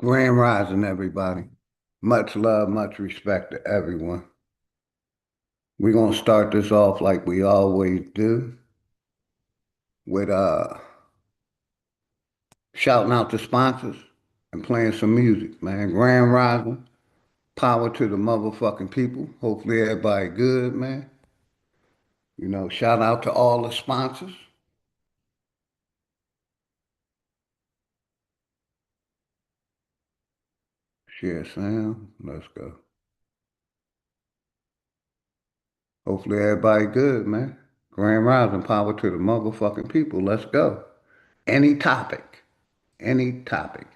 Grand Rising, everybody. Much love, much respect to everyone. We're going to start this off like we always do with shouting out the sponsors and playing some music, man. Grand Rising, power to the motherfucking people. Hopefully everybody good, man. Shout out to all the sponsors. Share sound. Let's go. Hopefully everybody good, man. Grand Rising, power to the motherfucking people. Let's go. Any topic. Any topic.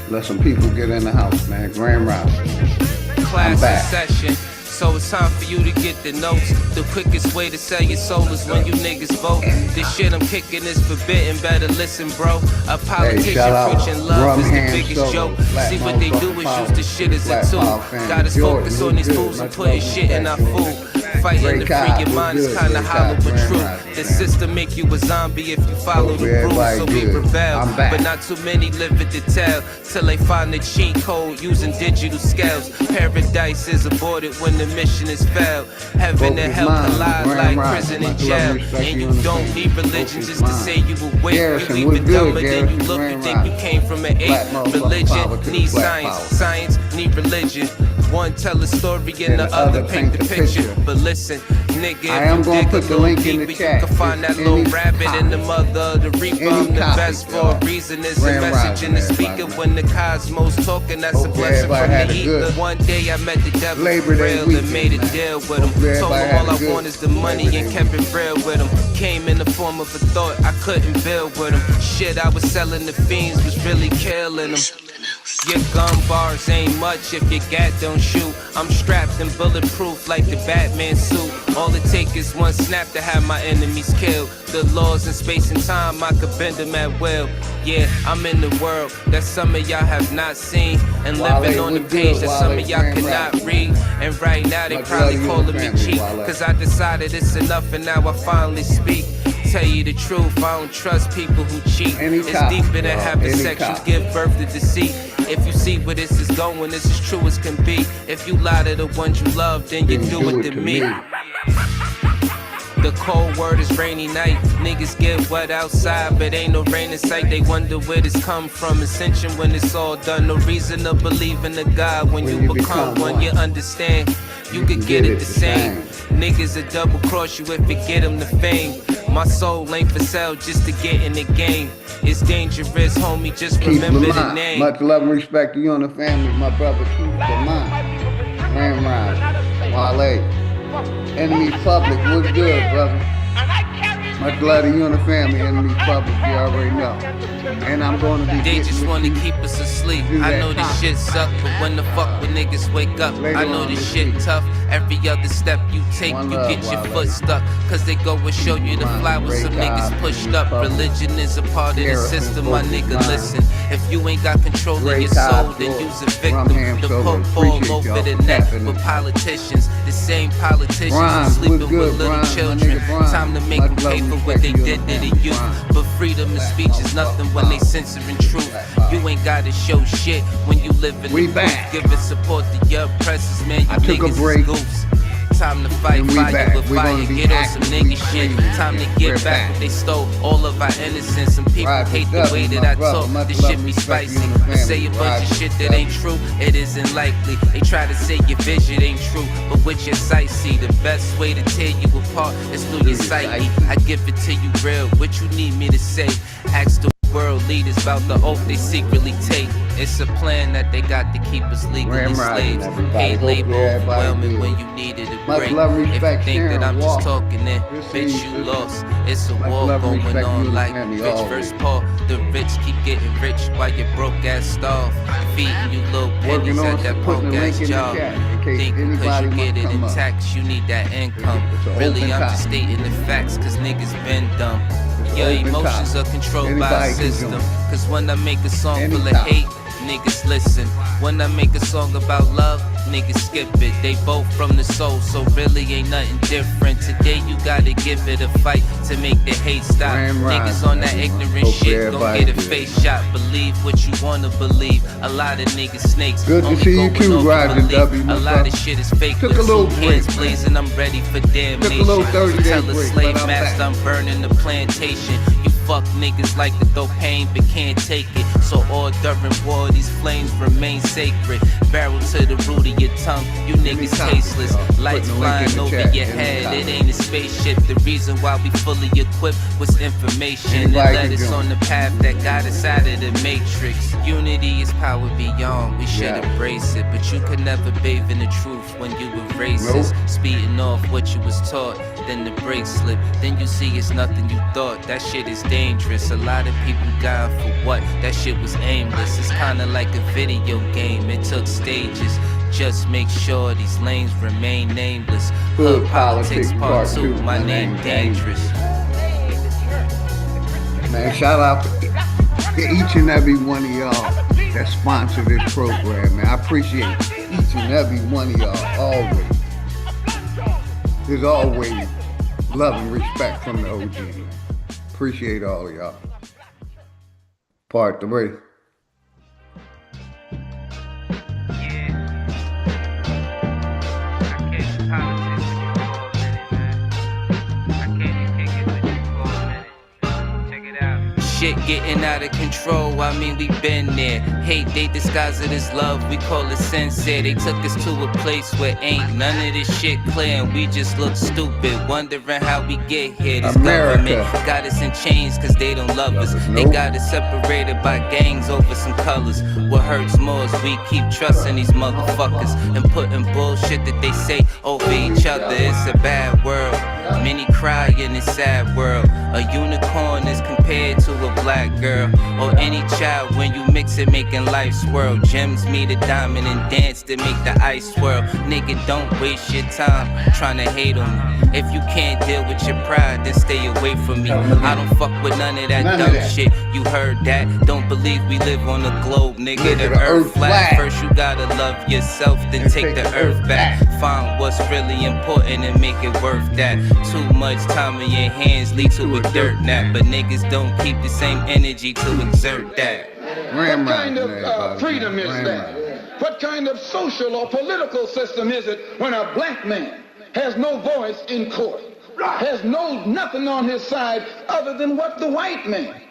Let some people get in the house, man. Grand Rising. Class in session. So it's time for you to get the notes. The quickest way to sell your soul is when you niggas vote. This shit I'm kicking is forbidden, better listen, bro. A politician preaching love is the biggest joke. See what they do is use the shit as a tool. Got us focus on these fools and putting shit in our food. Fighting to free your mind is kinda hollow but true. The system make you a zombie if you follow the rules, so we rebel. But not too many live it to tell, till they find the cheat code using digital scales. Paradise is aborted when the mission is failed. Heaven and hell collide like prison and jail. And you don't need religion just to say you awake. You even dumber than you look, you think you came from an ape. Religion needs science, science need religion. One tell a story and the other paint the picture. But listen, nigga, I am going to put the link in the chat. You can find that little rabbit in the mother of the reaper. I'm the best for a reason. There's a message in the speaker when the cosmos talking. That's a blessing from the ether. One day I met the devil for real and made a deal with him. Told him all I want is the money and kept it real with him. Came in the form of a thought I couldn't build with him. Shit I was selling the fiends was really killing them. Your gun bars ain't much if your gat don't shoot. I'm strapped and bulletproof like the Batman suit. All it takes is one snap to have my enemies killed. The laws in space and time, I could bend them at will. Yeah, I'm in the world that some of y'all have not seen. And living on the page that some of y'all cannot read. And right now they probably calling me cheap, cause I decided it's enough and now I finally speak. Tell you the truth, I don't trust people who cheat. It's deeper than having sex, you give birth to deceit. If you see where this is going, this is true as can be. If you lie to the ones you love, then you do it to me. The cold word is rainy night. Niggas get wet outside, but ain't no rain in sight. They wonder where this come from. Ascension when it's all done. No reason to believe in a God when you become one. You understand? You could get it the same. Niggas will double cross you if you get them the fame. My soul ain't for sale just to get in the game. It's dangerous, homie, just remember the name. Much love and respect to you and the family. My brother, keep Lamont. Grand Rising. Wale. Enemy Public, what's good, brother? Much love to you and the family. Enemy Public, you already know. And I'm going to be. They just want to keep us asleep. I know this shit suck, but when the fuck when niggas wake up, I know this shit tough. Every other step you take, you get your foot stuck. Cause they go and show you the flowers some niggas pushed up. Religion is a part of the system, my nigga, listen. If you ain't got control of your soul, then you's a victim. The Pope fall over the neck with politicians. The same politicians who sleeping with little children. Time to make them pay for what they did to the youth. But freedom of speech is nothing when they censoring truth. You ain't gotta show shit when you live in the booth. Giving support to your oppressors, man. You niggas is goofs. Time to fight fire with fire, get on some nigga shit. Time to get back what they stole, all of our innocence. Some people hate the way that I talk, this shit be spicy. I say a bunch of shit that ain't true, it isn't likely. They try to say your vision ain't true, but with your sight see. The best way to tear you apart is through your psyche. I give it to you real, what you need me to say. Ask the world leaders about the oath they secretly take. It's a plan that they got to keep us legally slaves. Paid labor overwhelming when you needed a break. If you think that I'm just talking, then bitch you lost. It's a war going on like rich versus poor. The rich keep getting rich while your broke ass starve. Feeding you little pennies at that broke ass job. Think because you get it in tax, you need that income. Really I'm just stating the facts cause niggas been dumb. Your emotions are controlled by a system. Cause when I make a song full of hate, niggas listen. When I make a song about love, niggas skip it. They both from the soul, so really ain't nothing different. Today you gotta give it a fight to make the hate stop. Niggas on that ignorant shit gon' get a face shot. Believe what you wanna believe. A lot of niggas snakes. Good to see you too, Roger W. A lot of shit is fake. Took a little break, blazing, I'm ready for damnation. Took a little 30-day Tell a break, slave but I'm master back. I'm burning the plantation. You fuck niggas like to throw pain but can't take it. So all during war these flames remain sacred. Barrel to the root of your tongue, you niggas tasteless. Lights flying over your head, it ain't a spaceship. The reason why we fully equipped was information. It led us on the path that got us out of the matrix. Unity is power beyond, we should embrace it. But you could never bathe in the truth when you were racist. Speeding off what you was taught, then the brakes slip. Then you see it's nothing you thought, that shit is dangerous. A lot of people dying for what? That shit was aimless. It's kinda like a video game, it took stages. Just make sure these lanes remain nameless. Hood Politics Part 2, my name Dangerous. Man, shout out to each and every one of y'all that sponsor this program, man. I appreciate each and every one of y'all, always. There's always love and respect from the OG. Appreciate all of y'all. Part 3. Shit getting out of control, I mean we been there. Hate, they disguise it as love, we call it sincere. They took us to a place where ain't none of this shit clear, and we just look stupid, wondering how we get here. This government got us in chains cause they don't love us. They got us separated by gangs over some colors. What hurts more is we keep trusting these motherfuckers and putting bullshit that they say over each other. It's a bad world, many cry in this sad world. A unicorn is compared to a black girl, or any child when you mix it, making life swirl. Gems meet a diamond and dance to make the ice swirl. Nigga, don't waste your time trying to hate on me. If you can't deal with your pride, then stay away from me. I don't fuck with none of that dumb shit. You heard that? Don't believe we live on a globe, nigga. The earth flat. First you gotta love yourself, then take the earth back. Find what's really important and make it worth that. Too much time in your hands lead to a dirt nap, but niggas don't keep the same energy to exert that. What kind of freedom is that? What kind of social or political system is it when a black man has no voice in court, has nothing on his side other than what the white man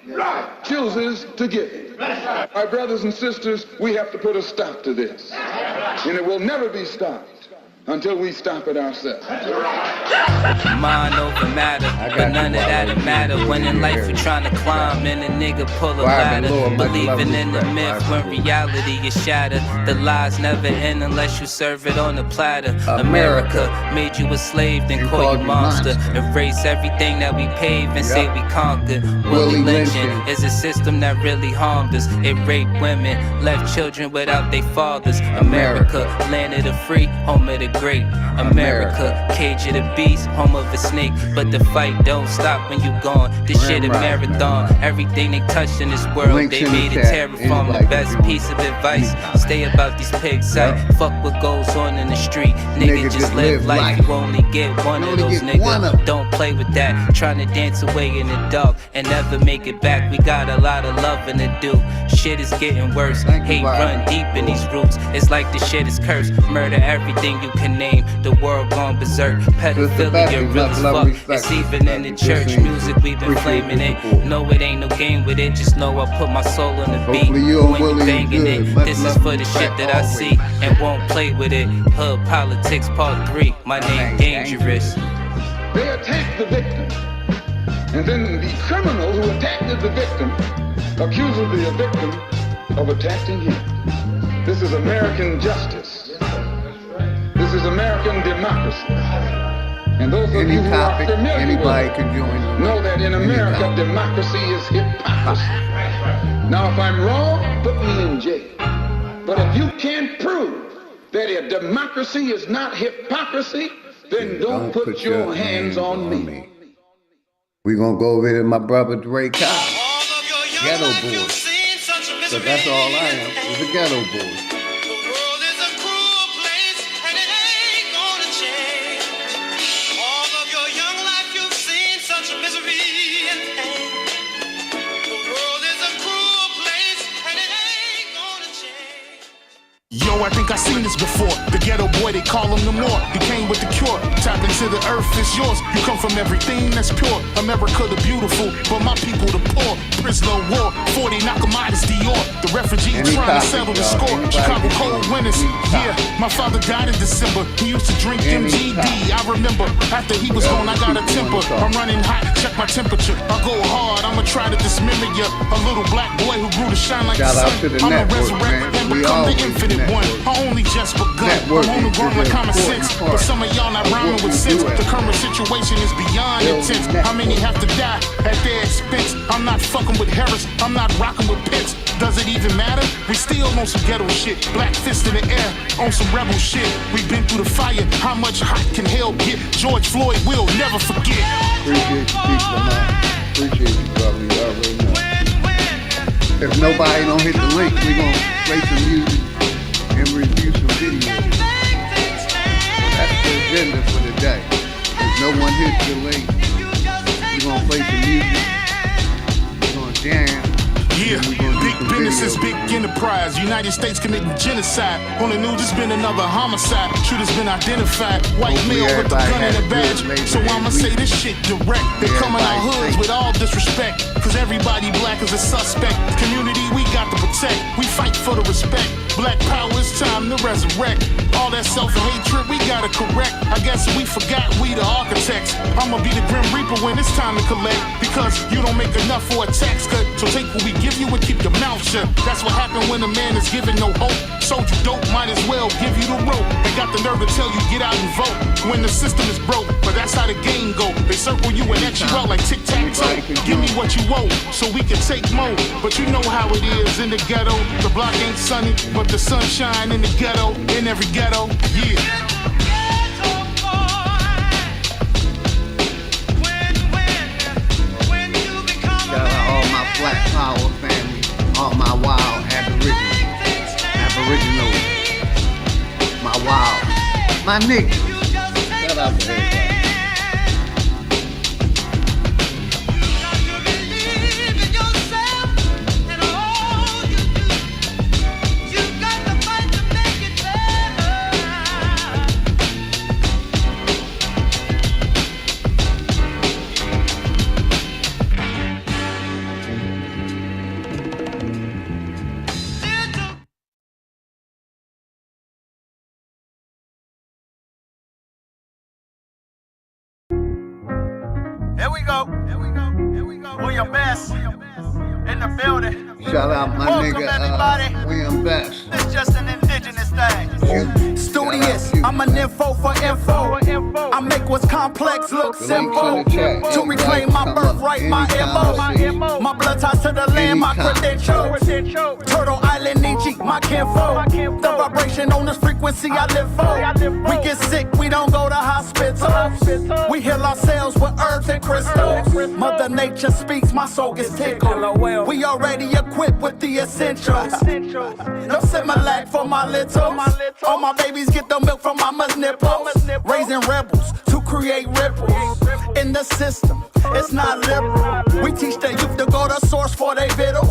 chooses to give him? My brothers and sisters, we have to put a stop to this, and it will never be stopped until we stop it ourselves. Mind over matter, but none of that'll matter. When in life you're trying to climb and a nigga pull a ladder. Believing in the myth when reality is shattered. The lies never end unless you serve it on a platter. America made you a slave, then call you monster. Erase everything that we paved and say we conquered. Willie lynching is a system that really harmed us. It raped women, left children without their fathers. America, land of the free, home of the great. America, cage of the beast, home of a snake. But the fight don't stop when you gone. This shit a marathon. Everything they touched in this world, they made it terraform. The best piece of advice, stay about these pigs sight. Fuck what goes on in the street. Nigga, just live life. You only get one of those, nigga. Don't play with that. Trying to dance away in the dark and never make it back. We got a lot of loving to do. Shit is getting worse. Hate run deep in these roots. It's like the shit is cursed. Murder everything you can name. The world gone berserk. Pedophilia real as fuck. It's even in the church music we've been flaming it. No, it ain't no game with it. Just know I put my soul on the beat. When you banging it, this is for the shit that I see and won't play with it. Hood Politics Part 3. My name Dangerous. They attack the victim, and then the criminal who attacked the victim accuses the victim of attacking him. This is American justice. This is American democracy. And those of you who are familiar with it know that in America, democracy is hypocrisy. Now, if I'm wrong, put me in jail. But if you can't prove that a democracy is not hypocrisy, then don't put your hands on me. We're going to go over to my brother Dre Cobb. Ghetto Boy. So that's all I am, is a ghetto boy. Yo, I think I seen this before. The ghetto boy, they call him the more. He came with the cure. Tap into the earth, it's yours. You come from everything that's pure. America the beautiful, but my people the poor. Prisoner of war, 40 knock 'em out, it's Dior. The refugee trying to settle the score. Chicago cold winters. Yeah, my father died in December. He used to drink MGD. I remember after he was gone, I got a temper. I'm running hot, check my temperature. I go hard, I'ma try to dismember ya. A little black boy who grew to shine like the sun. I'ma resurrect and become the infinite one. I only just begun. I'm only grown like common sense. But some of y'all not rhyming with sense. The current situation is beyond intense. How many have to die at their expense? I'm not fucking with Harris. I'm not rocking with Pitts. Does it even matter? We still on some ghetto shit. Black fist in the air on some rebel shit. We've been through the fire. How much hot can hell get? George Floyd will never forget. Appreciate you, people, man. Appreciate you, brother. You already know. If nobody don't hit the link, we gonna play some music and review some videos. That's the agenda for the day. If no one hits the link, we're gonna play some music. We're gonna jam. Yeah, big businesses, big enterprise. United States committing genocide. On the news, it's been another homicide. Shooter's been identified. White male with a gun and a badge. So I'ma say this shit direct. They come in our hoods with all disrespect. Cause everybody black is a suspect. Community we got to protect. We fight for the respect. Black power, it's time to resurrect. All that self-hatred we gotta correct. I guess we forgot we the architects. I'ma be the Grim Reaper when it's time to collect. Because you don't make enough for a tax cut. So take what we give you and keep your mouth shut. That's what happened when a man is given no hope. Sold you dope, might as well give you the rope. They got the nerve to tell you get out and vote when the system is broke. But that's how the game go. They circle you and X you out like tic-tac-toe. Give me what you owe so we can take more. But you know how it is in the ghetto. The block ain't sunny, but the sunshine in the ghetto. In every ghetto, yeah. Black power family, all my wild aboriginal, my wild, my niggas. Shout out to everybody. Here we go. William Best in the building. Shout out my Welcome nigga, everybody. William Best. This just an indigenous thing. Studious, I'm an info for info. I make what's complex look simple. To reclaim my birthright, my MO. My blood ties to the land, my credentials. Turtle Island, Nietzsche, my kinfolk. The vibration on this frequency I live for. We get sick, we don't go to hospitals. We heal ourselves with herbs and crystals. Mother Nature speaks, my soul gets tickled. We already equipped with the essentials. No Similac for my little. All my babies get the milk from mama's nipples. Raising rebels to create ripples in the system. It's not liberal. We teach the youth to go to source for they vittles.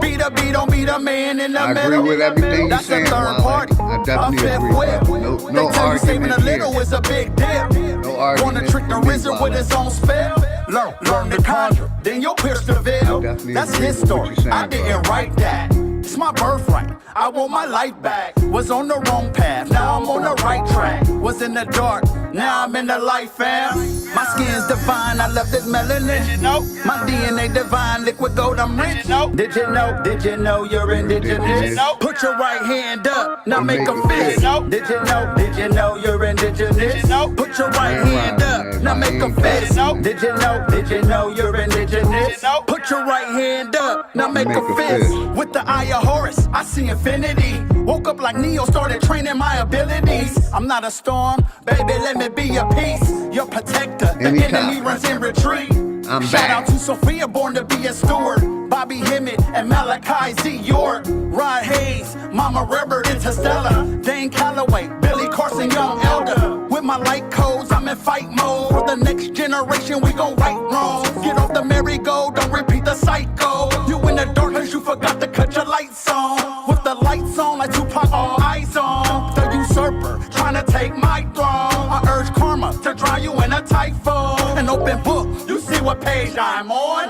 Be the B, don't be the man in the middle. I agree with everything you're saying. That's a third party. I definitely agree. No they tell you saving argument a little here. is a big deal. No argument. Wanna trick the RZA with his own spell? Learn to conjure, then you'll pierce the veil. That's his story. I didn't write that. It's my birthright. I want my life back. Was on the wrong path, now I'm on the right track. Was in the dark, now I'm in the light, fam. My skin's divine, I love this melanin. Did you know? My DNA divine, liquid gold, I'm rich. Did you know? Did you know? Did you know you're indigenous? Did you know? Put your right hand up, now make a fist. Did you know? Did you know? Did you know you're indigenous? Did you know? Put your right hand up, now make a fist. Did you know? Did you know you're indigenous? Did you know? Put your right hand up, now make a fist. With the eye of Horus, I see infinity. Woke up like Neo, started training my abilities. I'm not a storm, baby, let me be your peace. Your protector, the enemy runs in retreat. I'm Shout back. out to Sophia, born to be a steward. Bobby Hemmett and Malachi Z. York. Rod Hayes, Mama Rubber, Interstellar. Dane Calloway, Billy Carson, Young Elder. With my light codes, I'm in fight mode. For the next generation, we gon' right wrongs. Get off the merry-go, don't repeat the cycle. You in the dark cause you forgot to cut your lights on. With the lights on like Tupac, all eyes on. The usurper, trying to take my throne. I urge karma to drown you in a typhoon. An open book, you see what page I'm on.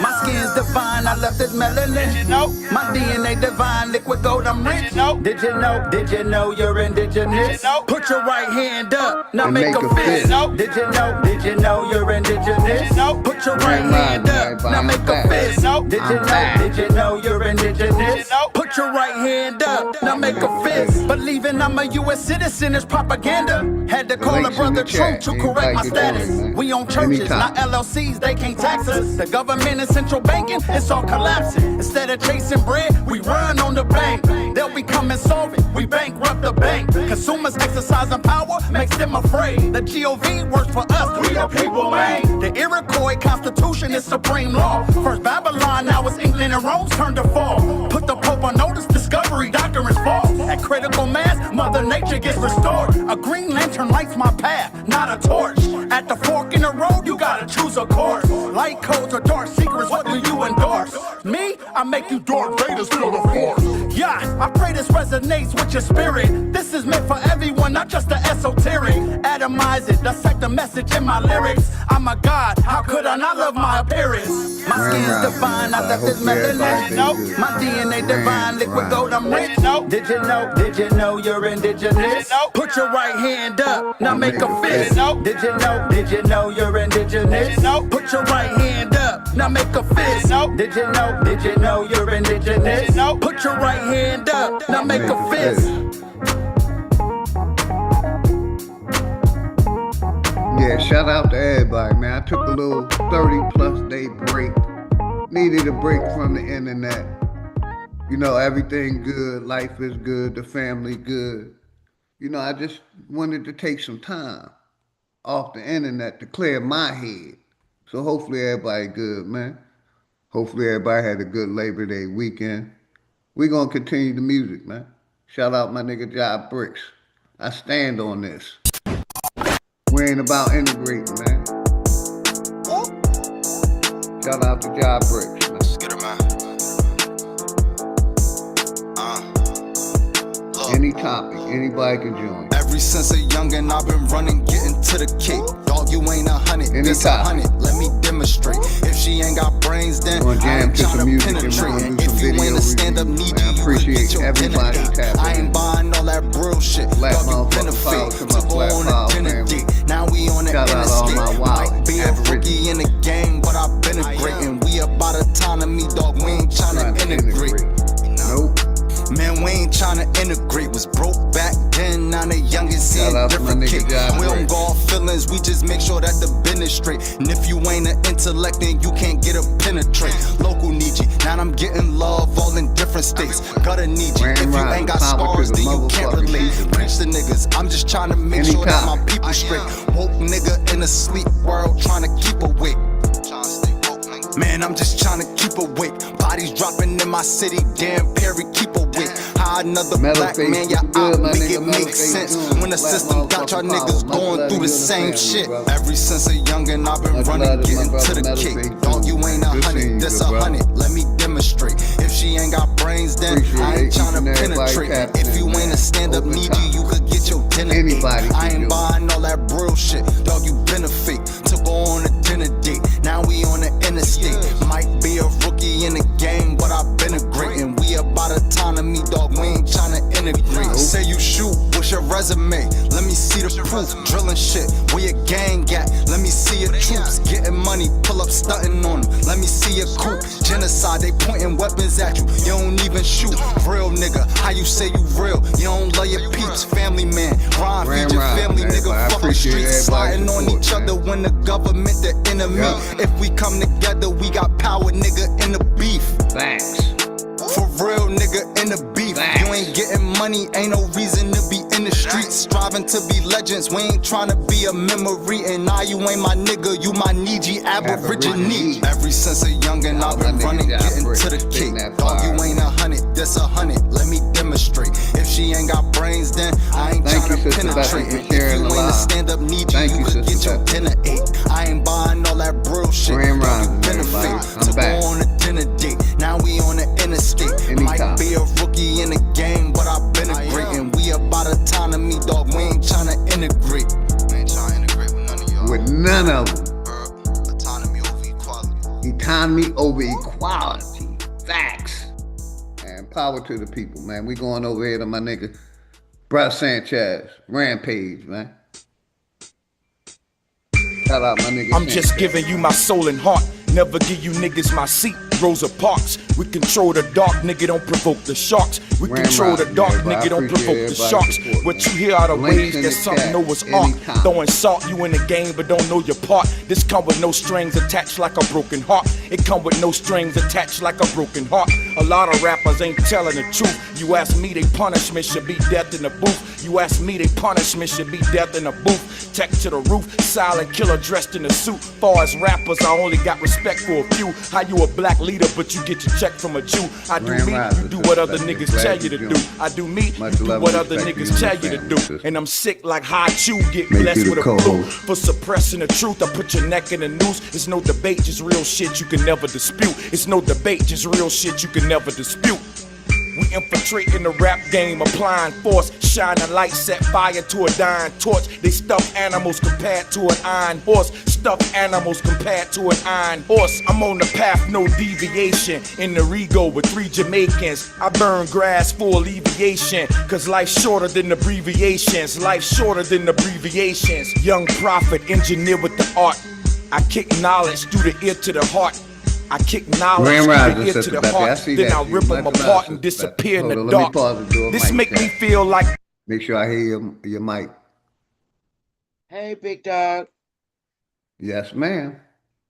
My skin's divine, I left this melanin. Did you know? My DNA divine, liquid gold, I'm rich. Did you know? Did you know? Did you know you're indigenous? Did you know? Put your right hand up, now And make a fist. Did you know? Did you know? Did you know you're indigenous? Did you know? Put your right hand up, now make a fist. Did you know? Did you know? Did you know you're indigenous? Did you know? Put your right hand up, now make a fist. Believing I'm a U.S. citizen is propaganda. Had to call a brother Trump to correct my status. We own churches, not LLCs, they can't tax us. The government and central banking, it's all collapsing. Instead of chasing bread, we run on the bank. They'll become insolvent, we bankrupt the bank. Consumers exercising power makes them afraid. The GOV works for us, we the people, man. The Iroquois Constitution is supreme law. First Babylon, now it's England and Rome's turn to fall. Put the Pope on notice, discovery doctrine is false. At critical mass, Mother Nature gets restored. A green lantern lights my path, not a torch. At the fork in the road, you gotta choose a course. Light codes or dark secrets, what do you endorse? Me, I make you Darth Vader feel the force. Yeah, I pray this resonates with your spirit. This is meant for everyone, not just the esoteric. Atomize it, dissect the message in my lyrics. I'm a god, how could I not love my appearance? My skin's divine, I left this melanin. My DNA divine, liquid gold, I'm rich. Did you know? Did you know you're indigenous? Put your right hand up, now make a fist. Did you know? Did you know you're indigenous? Put your right hand up, now make a fist. Did you know? Did you know you're indigenous? Put your right hand up, now make a fist. Yeah, shout out to everybody, man. I took a little 30+ day break. Needed a break from the internet. You know, everything good, life is good, the family good. You know, I just wanted to take some time off the internet to clear my head. So hopefully everybody good, man. Hopefully everybody had a good Labor Day weekend. We gonna continue the music, man. Shout out my nigga Job Bricks. I stand on this. We ain't about integrating, man. Shout out to Job Bricks, man. Any topic, anybody can join. Ever since a youngin', I've been running, getting to the cake. Dog, you ain't 100, this 100. Let me demonstrate. If she ain't got brains, then I ain't tryna penetrate. And if you ain't a stand-up needy, you could get your dinner date. I ain't buying all that real shit. Dog, you benefit to go on a dinner date. Now we on the interstate. Might be a rookie in the game, but I've been a great. And we about autonomy, dog. We ain't tryna integrate. Nope. Man, we ain't tryna integrate. Was broke back then, now the youngest seeing different cake. We don't go off feelings, we just make sure that the business straight. And if you ain't an intellect, then you can't get a penetrate. Local need you, now I'm getting love all in different states. Gotta need you, if you ain't got scars, then you can't relate. Preach the niggas, I'm just trying to make sure that my people straight. Woke nigga in a sleep world, trying to keep awake. Man, I'm just trying to keep awake. Bodies dropping in my city, damn Perry, keep awake. How another black man, yeah, I make it make sense. When the system got y'all niggas going through the same shit. Ever since a youngin', I've been running, getting to the cake. Dog, you ain't 100, this 100, let me demonstrate. If she ain't got brains, then I ain't tryna penetrate. If you ain't a stand-up needy, you could get your dinner date. I ain't buying all that real shit. Dog, you been a fake. Took her on a dinner date. Now we on the interstate. Might be a rookie in the game, but I've been a great. And we about autonomy, dog. We ain't tryna integrate. Say you shoot, what's your resume? Let me see the proof. Drilling shit, where your gang at? Let me see your troops. Getting money, pull up stunting on them. Let me see your coup. Genocide, they pointing weapons at you. You don't even shoot. Real nigga, how you say you real? You don't love your peeps. Family man, rhyme, feed your family, nigga. Fuck the streets, sliding on each other when the government the enemy. If we come together, we got power, nigga, in the beef. Facts. For real, nigga, in the beef. You ain't getting money, ain't no reason to be in the the streets, striving to be legends. We ain't trying to be a memory. And now you ain't my nigga, you my Niji Aborigine. Ever since a youngin', I've been running, getting to the cake. Dog, you ain't 100, that's 100. Let me demonstrate. If she ain't got brains, then I ain't trying to penetrate. If you ain't a stand-up need you could get your dinner ate. I ain't buying all that bro shit. Benefit to go on a dinner date. Now we on the interstate. Might be a rookie in the game, but I've been a great. And we about autonomy, dog. We ain't trying to integrate. We ain't trying to integrate with none of y'all. With none of them. Autonomy over equality. Autonomy over equality. Facts. And power to the people, man. We going over here to my nigga, Bruh Sanchez. Rampage, man. Shout out my nigga I'm just giving you my soul and heart. Never give you niggas my seat. Rosa Parks. We control the dark, nigga, don't provoke the sharks. We control the dark, nigga, don't provoke the sharks. What you hear are the waves that some know is art. Throwing salt, you in the game, but don't know your part. This come with no strings attached like a broken heart. It come with no strings attached like a broken heart. A lot of rappers ain't telling the truth. You ask me, they punishment should be death in the booth. You ask me, they punishment should be death in the booth. Tech to the roof, silent killer dressed in a suit. Far as rappers, I only got respect for a few. How you a black leader, but you get your check from a Jew? I do me, you do what other niggas tell you to do. I do me, you do what other niggas tell you to do. And I'm sick like high chew, get blessed with a flu. For suppressing the truth, I put your neck in the noose. It's no debate, just real shit you can never dispute. It's no debate, just real shit you can never dispute. We infiltrate in the rap game, applying force, shining light, set fire to a dying torch. They stuff animals compared to an iron horse. Stuffed animals compared to an iron horse. I'm on the path, no deviation. In the Rego with 3 Jamaicans. I burn grass for alleviation. Cause life's shorter than abbreviations. Life's shorter than abbreviations. Young prophet, engineer with the art. I kick knowledge through the ear to the heart. I kick knowledge through the ear to the heart. Then I rip them apart and disappear in the dark. This make me feel like. Make sure I hear your mic. Hey, big dog. Yes, ma'am.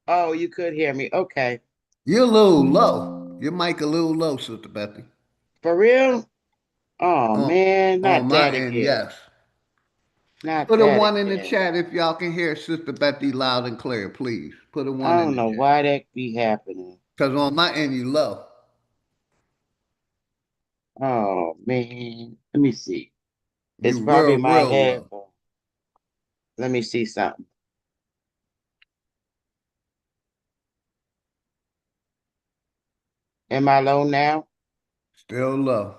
Oh, you could hear me. Okay. You're a little low. Your mic a little low, Sister Betty. For real? Oh, man. Not that again. Yes. Not Put a that 1 in again. the chat if y'all can hear Sister Betty loud and clear, please. Put a 1 in the chat. I don't know why that be happening. Because on my end, you low. Oh, man. Let me see. It's probably my headphone. Let me see something. Am I low now? Still low.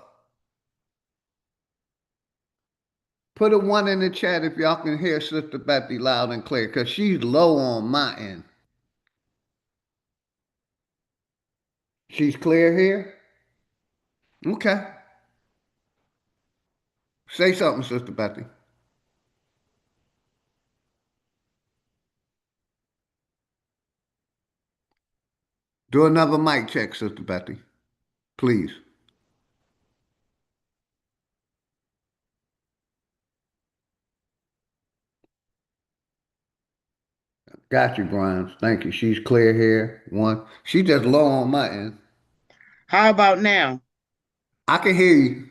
Put a 1 in the chat if y'all can hear Sister Betty loud and clear, because she's low on my end. She's clear here? Okay. Say something, Sister Betty. Do another mic check, Sister Betty. Please. Got you, Brian. Thank you. She's clear here. 1. She's just low on my end. How about now? I can hear you.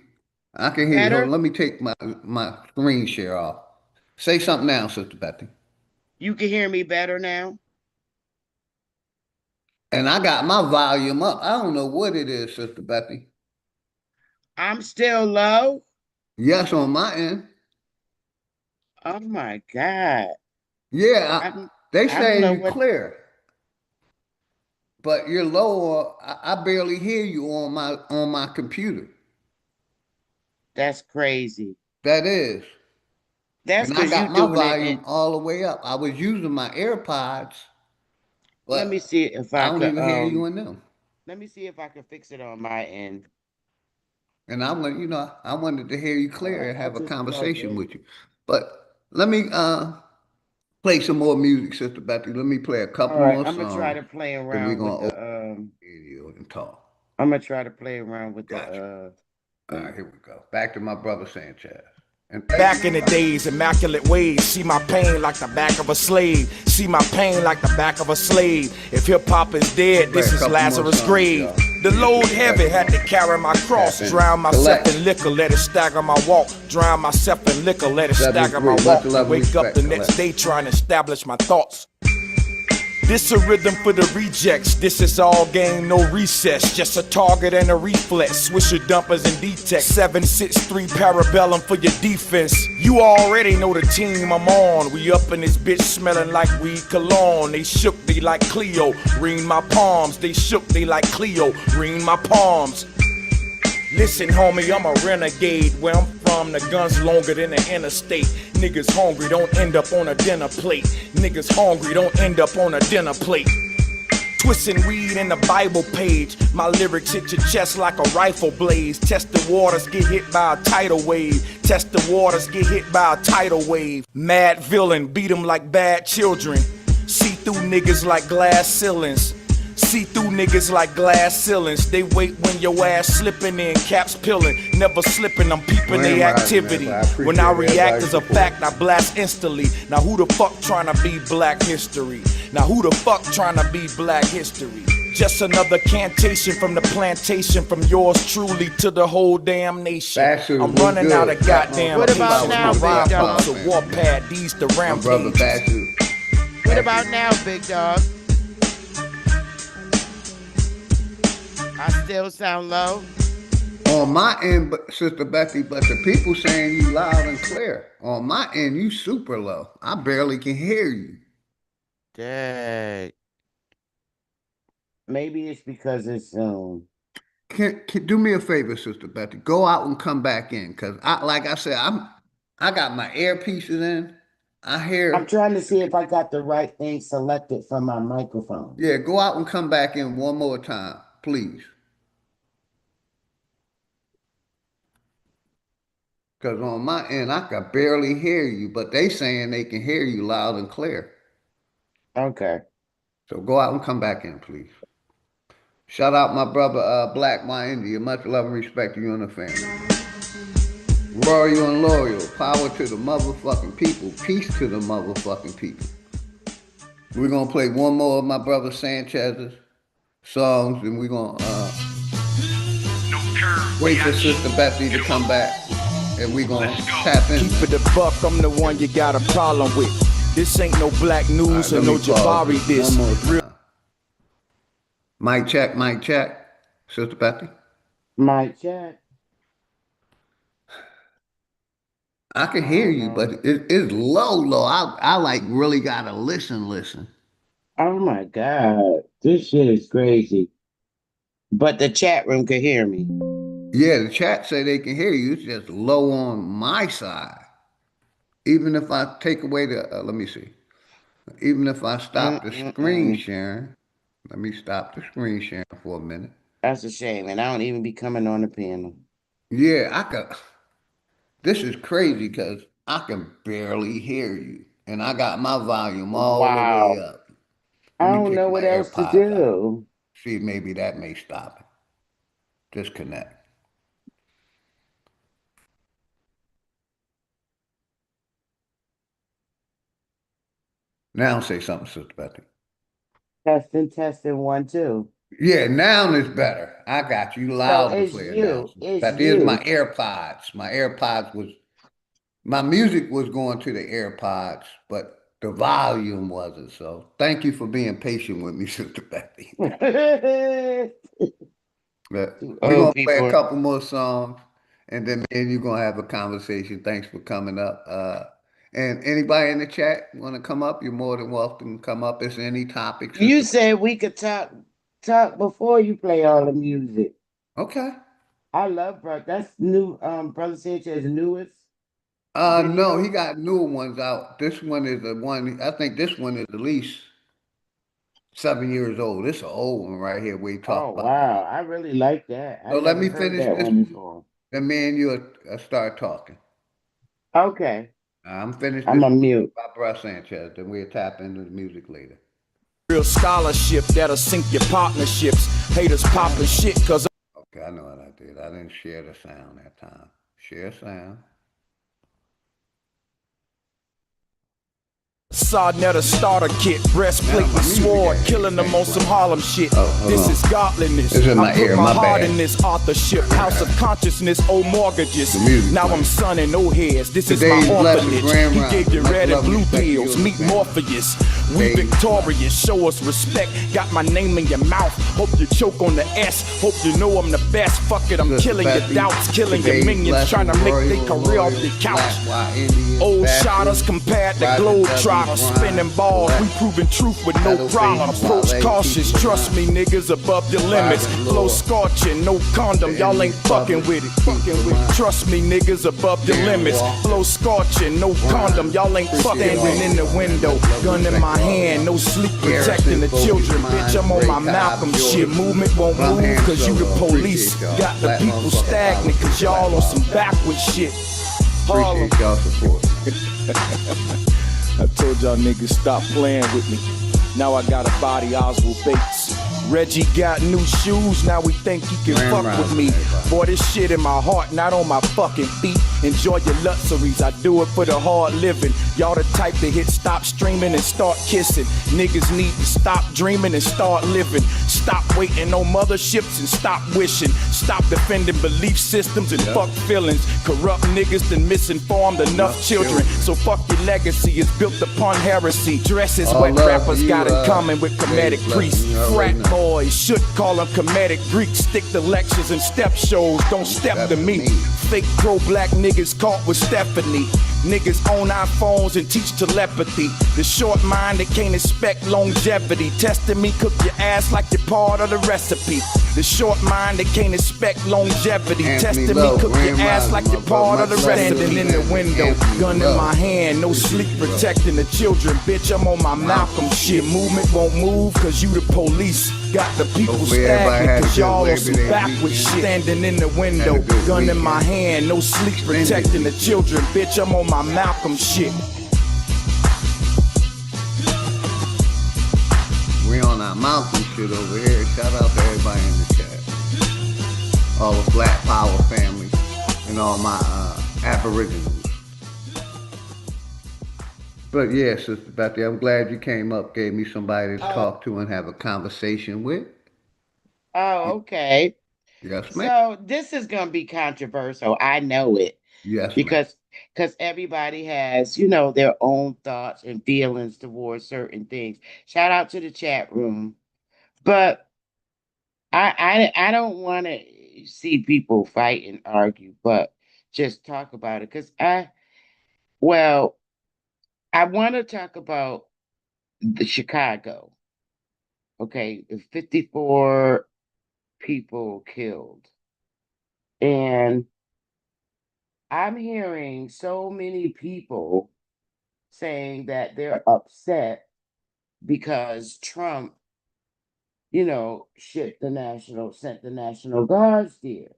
I can hear Better? you. Hold on, let me take my screen share off. Say something now, Sister Betty. You can hear me better now? And I got my volume up. I don't know what it is, Sister Betty. I'm still low? Yes, on my end. Oh, my God. Yeah, they say you're you're clear. But you're low. I barely hear you on my computer. That's crazy. That is. That's and I because got you my doing volume it. all the way up. I was using my AirPods. But Let me see if I I don't can. even hear you in them. Let me see if I can fix it on my end. And I wanted to hear you clear and have a conversation with you. But let me play some more music, Sister Betty. Let me play a couple more songs. I'm gonna try to play around with the video and talk. I'm gonna try to play around with the all right, here we go. Back to my brother Sanchez. Back in the days, immaculate ways. See my pain like the back of a slave. See my pain like the back of a slave. If hip hop is dead, this is Lazarus' grave. The load heavy, had to carry my cross. Drown myself in liquor, let it stagger my walk. Drown myself in liquor, let it stagger my walk. Wake up the next day trying to establish my thoughts. This a rhythm for the rejects. This is all game, no recess. Just a target and a reflex. Swisher dumpers and D-Tech. 763 parabellum for your defense. You already know the team I'm on. We up in this bitch smelling like weed cologne. They shook me like Cleo, ring my palms. They shook me like Cleo, ring my palms. Listen, homie, I'm a renegade. Where I'm from, the gun's longer than the interstate. Niggas hungry, don't end up on a dinner plate. Niggas hungry, don't end up on a dinner plate. Twisting weed in the Bible page. My lyrics hit your chest like a rifle blaze. Test the waters, get hit by a tidal wave. Test the waters, get hit by a tidal wave. Mad villain, beat them like bad children. See through niggas like glass ceilings. See through niggas like glass ceilings. They wait when your ass slipping in, caps peeling. Never slipping, I'm peeping their activity. When I react as a fact, I blast instantly. Now who the fuck tryna be black history? Now who the fuck tryna be black history? Just another cantation from the plantation, from yours truly to the whole damn nation. I'm running out of goddamn. What about now, big dog? A warpad, these the rampages. What about now, big dog? I still sound low. On my end, but Sister Betty, but the people saying you loud and clear. On my end, you super low. I barely can hear you. Dang. Maybe it's because it's Can do me a favor, Sister Betty. Go out and come back in, cause like I said, I got my earpieces in. I hear. I'm trying to see if I got the right thing selected from my microphone. Yeah, go out and come back in one more time, please. Because on my end, I can barely hear you, but they saying they can hear you loud and clear. Okay. So go out and come back in, please. Shout out my brother, Black My India. Much love and respect to you and the family. Royal and loyal. Power to the motherfucking people. Peace to the motherfucking people. We're going to play one more of my brother Sanchez's songs, and we're going to wait for Sister Betsy to come back. And we gonna tap in. Keep it a buck, I'm the one you got a problem with. This ain't no black news or no Jabari this. Mic check. Sister Betty. Mic check. I can hear you, but it's low. I like really gotta listen. Oh my God. This shit is crazy. But the chat room can hear me. Yeah, the chat say they can hear you. It's just low on my side. Even if I take away the, let me see. Even if I stop the screen sharing, let me stop the screen sharing for a minute. That's a shame, and I don't even be coming on the panel. Yeah, I could. This is crazy because I can barely hear you, and I got my volume all the way up. I don't know what else to do. See, maybe that may stop it. Disconnect. Now say something, Sister Betty. Testing 1, 2. Yeah, now it's better. I got you loud and clear now. That is my AirPods. My music was going to the AirPods, but the volume wasn't. So thank you for being patient with me, Sister Betty. We're going to play a couple more songs, and then you're going to have a conversation. Thanks for coming up. And anybody in the chat want to come up, you're more than welcome to come up. Is there any topics? You said we could talk before you play all the music. Okay. I love bro. That's new. Brother Sanchez newest. No, he got newer ones out. This one is the one. I think this one is at least 7 years old. This is an old one right here. We talk about. Oh wow, I really like that. So let me finish this. And me and you start talking. Okay. I'm finished. I'm on mute. By Brother Sanchez, then we'll tap into the music later. Real scholarship that'll sink your partnerships. Haters popping shit cause. Okay, I know what I did. I didn't share the sound that time. Share sound. Sarnetta starter kit, breastplate with sword, killing them on some Harlem shit. This is godliness. I put my heart in this authorship. House of consciousness, old mortgages. Now I'm sunning old heads. This is my orphanage. He gave you red and blue pills. Meet Morpheus. We victorious. Show us respect. Got my name in your mouth. Hope you choke on the S. Hope you know I'm the best. Fuck it, I'm killing your doubts, killing your minions, trying to make their career off the couch. Old shotters compared to globetrotters. Spinning balls, we proving truth with no problem. Approach cautious, trust me, niggas above your limits. Flow scorching, no condom, y'all ain't fucking with it. Trust me, niggas above your limits. Flow scorching, no condom, y'all ain't standing in the window. Gun in my hand, no sleep, protecting the children. Bitch, I'm on my Malcolm shit. Movement won't move, cause you the police. Got the people stagnant, cause y'all on some backward shit. Harlem. Appreciate y'all support. I told y'all niggas stop playing with me. Now I got a body Oswald Bates. Reggie got new shoes, now we think he can fuck with me. Boy, this shit in my heart, not on my fucking feet. Enjoy your luxuries, I do it for the hard living. Y'all the type to hit stop streaming and start kissing. Niggas need to stop dreaming and start living. Stop waiting on motherships and stop wishing. Stop defending belief systems and fuck feelings. Corrupt niggas done misinformed enough children. So fuck your legacy, it's built upon heresy. Dresses wet rappers got in common with comedic priests. Frat boys should call them comedic Greeks. Stick to lectures and step shows, don't step to me. Fake pro-black niggas caught with Stephanie. Niggas own iPhones and teach telepathy. The short mind that can't expect longevity. Testing me, cook your ass like you're part of the recipe. The short mind that can't expect longevity. Testing me, cook your ass like you're part of the recipe. Standing in the window, gun in my hand, no sleep, protecting the children. Bitch, I'm on my Malcolm shit. Movement won't move, cause you the police. Got the people stagnant, cause y'all on some backward shit. Standing in the window, gun in my hand, no sleep, protecting the children. Bitch, I'm on my Malcolm shit. We on our Malcolm shit over here. Shout out to everybody in the chat. All the Black Power family and all my aboriginals. But yeah, Sister Betty, I'm glad you came up, gave me somebody to talk to and have a conversation with. Oh, okay. Yes, ma'am. So this is gonna be controversial. I know it. Yes, because everybody has, their own thoughts and feelings towards certain things. Shout out to the chat room. But I don't want to see people fight and argue, but just talk about it. Because I want to talk about the Chicago. Okay, the 54 people killed. And I'm hearing so many people saying that they're upset because Trump, sent the National Guards there.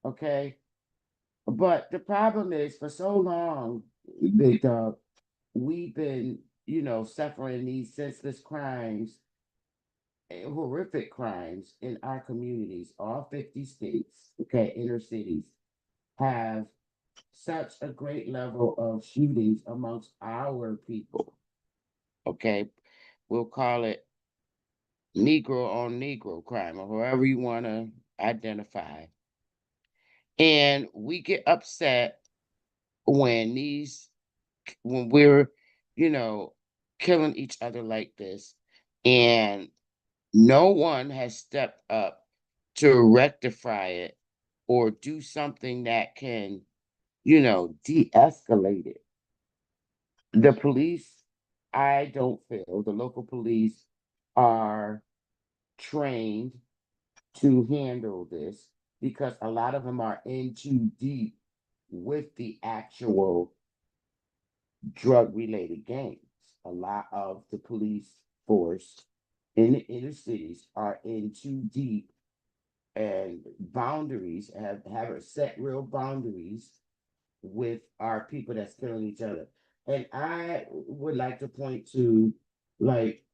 Okay. But the problem is, for so long, Big Dog, we've been, suffering these senseless crimes, horrific crimes in our communities. All 50 states, okay, inner cities, have such a great level of shootings amongst our people. Okay, we'll call it Negro on Negro crime, or however you want to identify. And we get upset when we're, killing each other like this, and no one has stepped up to rectify it or do something that can, de-escalate it. The police, I don't feel the local police are trained to handle this, because a lot of them are in too deep with the actual drug-related gangs. A lot of the police force in the inner cities are in too deep, and boundaries have set real boundaries with our people that's killing each other. And I would like to point to, like,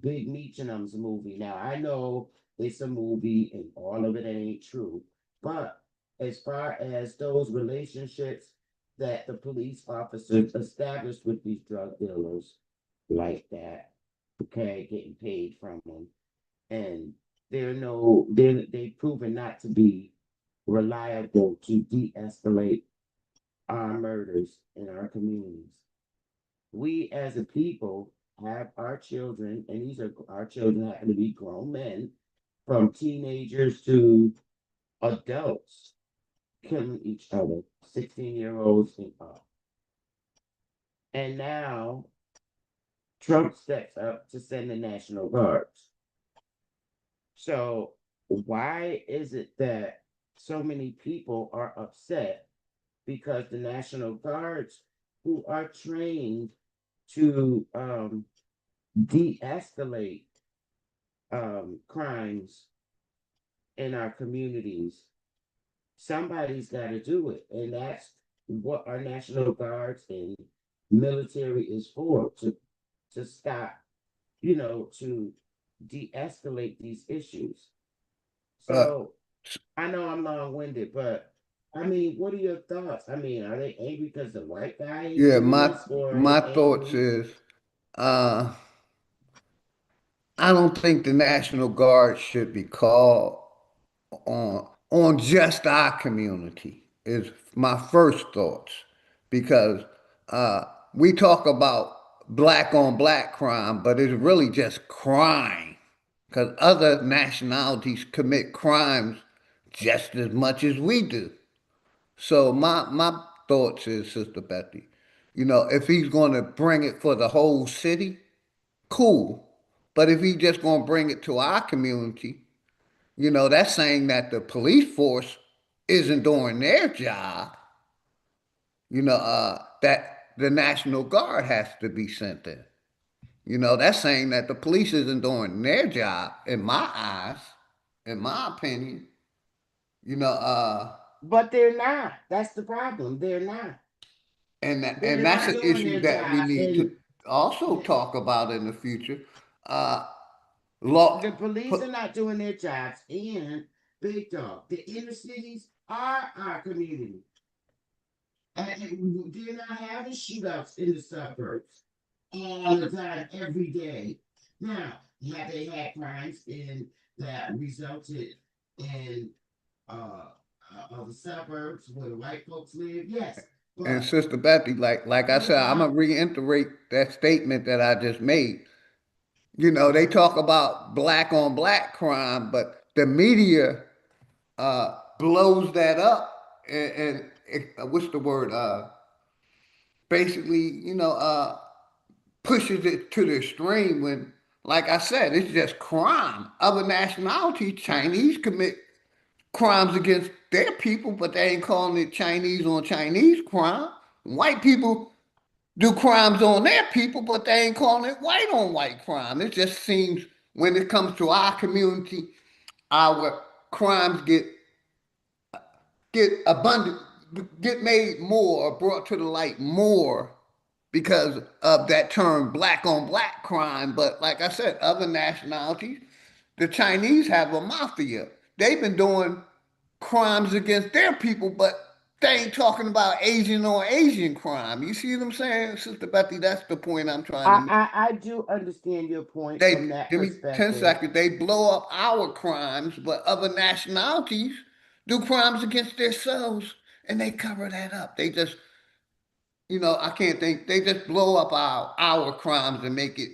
Big Meechanum's movie. Now, I know it's a movie and all of it ain't true, but as far as those relationships that the police officers established with these drug dealers like that, okay, getting paid from them, and they've proven not to be reliable to de-escalate our murders in our communities. We as a people have our children, and these are our children happen to be grown men, from teenagers to adults, killing each other, 16-year-olds and up. And now Trump steps up to send the National Guards. So why is it that so many people are upset because the National Guards, who are trained to de-escalate crimes in our communities, somebody's got to do it, and that's what our National Guards and military is for, to stop, to de-escalate these issues. So I know I'm long-winded, but I mean, what are your thoughts? I mean, are they angry because the white guy is Yeah, doing this, or are my they thoughts angry? is, uh, I don't think the National Guard should be called on just our community. Is my first thoughts, because we talk about black on black crime, but it's really just crime, because other nationalities commit crimes just as much as we do. So my thoughts is, Sister Betty, if he's going to bring it for the whole city, cool. But if he's just going to bring it to our community, that's saying that the police force isn't doing their job. That the National Guard has to be sent in. That's saying that the police isn't doing their job, in my eyes, in my opinion. You know, uh, But they're not. That's the problem. They're not. and They're that's not an doing issue their that we job. need And to also talk about in the future. Uh, law, the police are not doing their jobs. And big dog, the inner cities are our community. And they're not having shootouts in the suburbs all the time, every day. Now, have they had crimes that resulted in the suburbs where the white folks live? Yes. and But Sister Betty, like I said, what I'm gonna about reiterate that statement that I just made. They talk about black on black crime, but the media blows that up, and what's the word? Basically, pushes it to the extreme when, like I said, it's just crime. Other nationalities, Chinese commit crimes against their people, but they ain't calling it Chinese on Chinese crime. White people do crimes on their people, but they ain't calling it white on white crime. It just seems when it comes to our community, our crimes get abundant, get made more or brought to the light more because of that term black on black crime. But like I said, other nationalities, the Chinese have a mafia. They've been doing crimes against their people, but they ain't talking about Asian on Asian crime. You see what I'm saying, Sister Betty? That's the point I'm trying to make. I do understand your point They from that give me 10 perspective. seconds. They blow up our crimes, but other nationalities do crimes against themselves, and they cover that up. They just, I can't think. They just blow up our crimes and make it,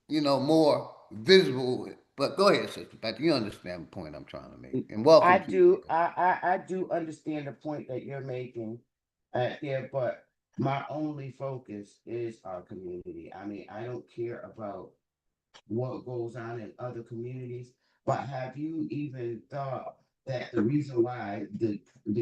more visible. But go ahead, Sister Betty. You understand the point I'm trying to make. And welcome to you. I do understand the point that you're making there, but my only focus is our community. I mean, I don't care about what goes on in other communities. But have you even thought that the reason why the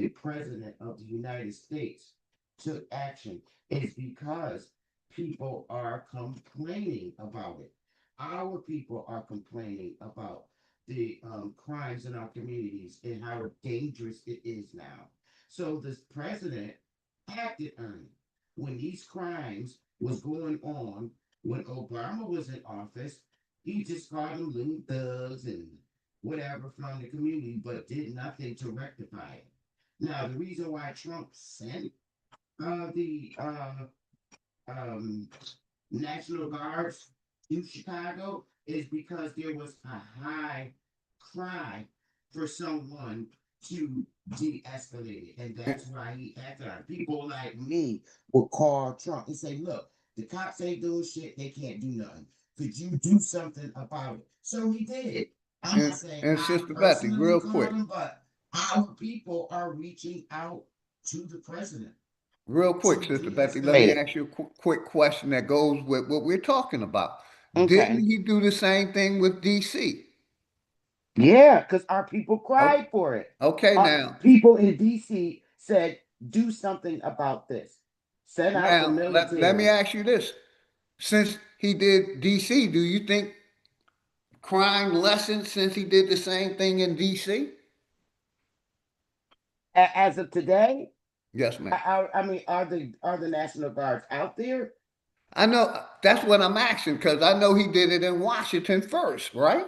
president of the United States took action is because people are complaining about it. Our people are complaining about the crimes in our communities and how dangerous it is now. So this president acted on it when these crimes was going on. When Obama was in office, he just called them little thugs and whatever from the community, but did nothing to rectify it. Now, the reason why Trump sent the National Guards in Chicago is because there was a high cry for someone to de-escalate it. And that's why he acted on it. People like me will call Trump and say, look, the cops ain't doing shit, they can't do nothing. Could you do something about it? So he did. I'm not saying and I Sister Betty, personally real called quick. him, but our people are reaching out to the president. Real quick, Sister Betty, let me ask you a quick question that goes with what we're talking about. Okay. Didn't he do the same thing with DC? Yeah, because our people Oh, cried for it. okay, Our now, people in DC said, do something about this. Send out the let me military. ask you this. Since he did DC, do you think crime lessened since he did the same thing in DC? As of today, Yes, ma'am. I mean, are the National Guards out there? I know that's what I'm asking because I know he did it in Washington first, right?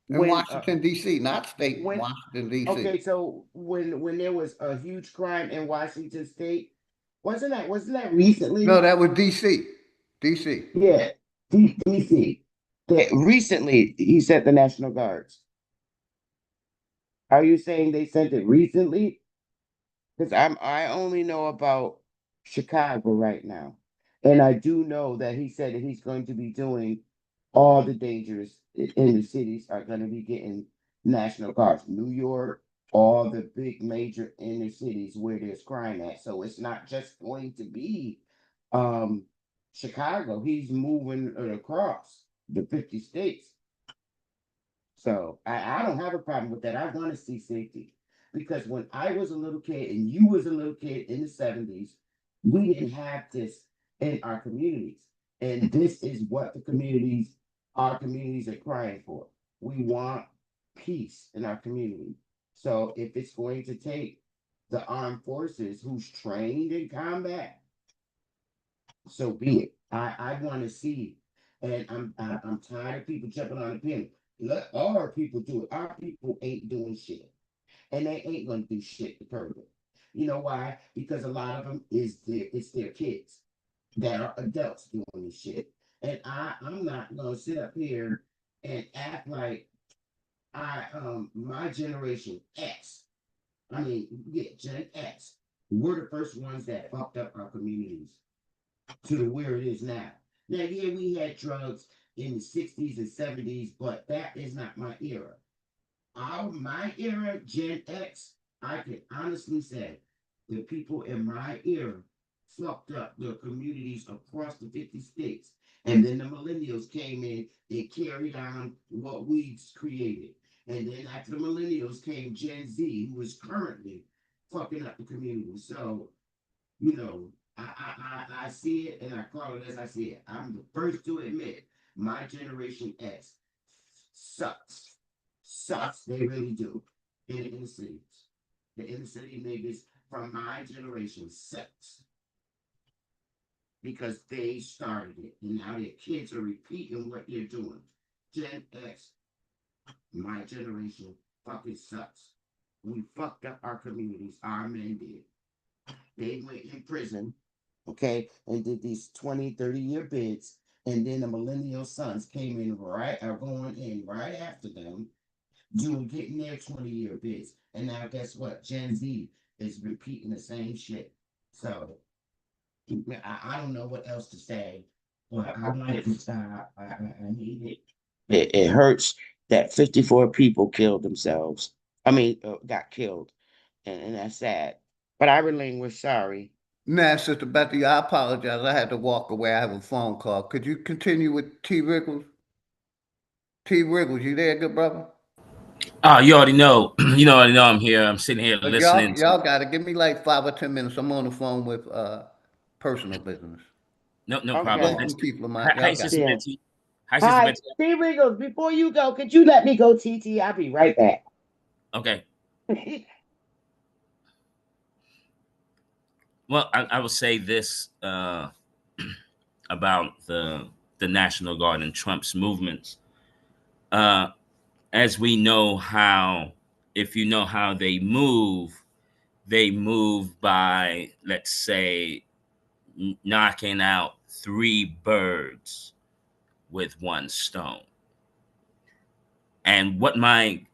In When Washington, D.C., not state, when Washington, D.C. okay, so when there was a huge crime in Washington State, wasn't that No, recently? that was D.C. D.C. Yeah, DC. That recently he sent the National Guards. Are you saying they sent it recently? Because I only know about Chicago right now. And I do know that he said that he's going to be doing all the dangerous in the cities are going to be getting National Guards. New York, all the big major inner cities where there's crime at. So it's not just going to be um Chicago. He's moving it across the 50 states. So I don't have a problem with that. I want to see safety because when I was a little kid and you was a little kid in the 70s, we didn't have this in our communities. And this is what our communities are crying for. We want peace in our community. So if it's going to take the armed forces who's trained in combat, so be it. I want to see, and I'm tired of people jumping on the pin. Let our people do it. Our people ain't doing shit, and they ain't gonna do shit to curb it. You know why? Because a lot of them it's their kids that are adults doing this shit, and I'm not gonna sit up here and act like my generation X. I mean, yeah, Gen X. We're the first ones that fucked up our communities to where it is now. Now, yeah, we had drugs in the 60s and 70s, but that is not my era. My era, Gen X, I can honestly say the people in my era fucked up the communities across the 50 states. And then the millennials came in and carried on what we created. And then after the millennials came Gen Z, who is currently fucking up the community. So you know, I see it and I call it as I see it. I'm the first to admit my generation X sucks. Sucks. They really do. In the inner cities. The inner city niggas from my generation sucks. Because they started it. And now their kids are repeating what they're doing. Gen X, my generation, fucking sucks. We fucked up our communities. Our men did. They went in prison, okay, and did these 20, 30-year bids. And then the millennial sons came in are going in right after them, getting their 20-year bids. And now guess what? Gen Z is repeating the same shit. So I don't know what else to say. But I want it to stop. I need it. It hurts that 54 people killed themselves. I mean, got killed. And that's sad. But I relinquish, sorry. Nah, Sister Betty, I apologize. I had to walk away. I have a phone call. Could you continue with T. Wriggles? T. Wriggles, you there, good brother? Oh, you already know. You know, already know I'm here. I'm sitting here But listening to. y'all gotta give me like 5 or 10 minutes. I'm on the phone with personal business. No problem. Okay. Thank you, people. Hi, Y'all got Sister it. Yeah. Betty. Hi, Sister Hi, Betty. T. Wiggles. Before you go, could you let me go, TT? I'll be right back. Okay. Well, I will say this about the National Guard and Trump's movements. As we know how, if you know how they move, they move by, let's say, knocking out 3 birds with 1 stone. And what my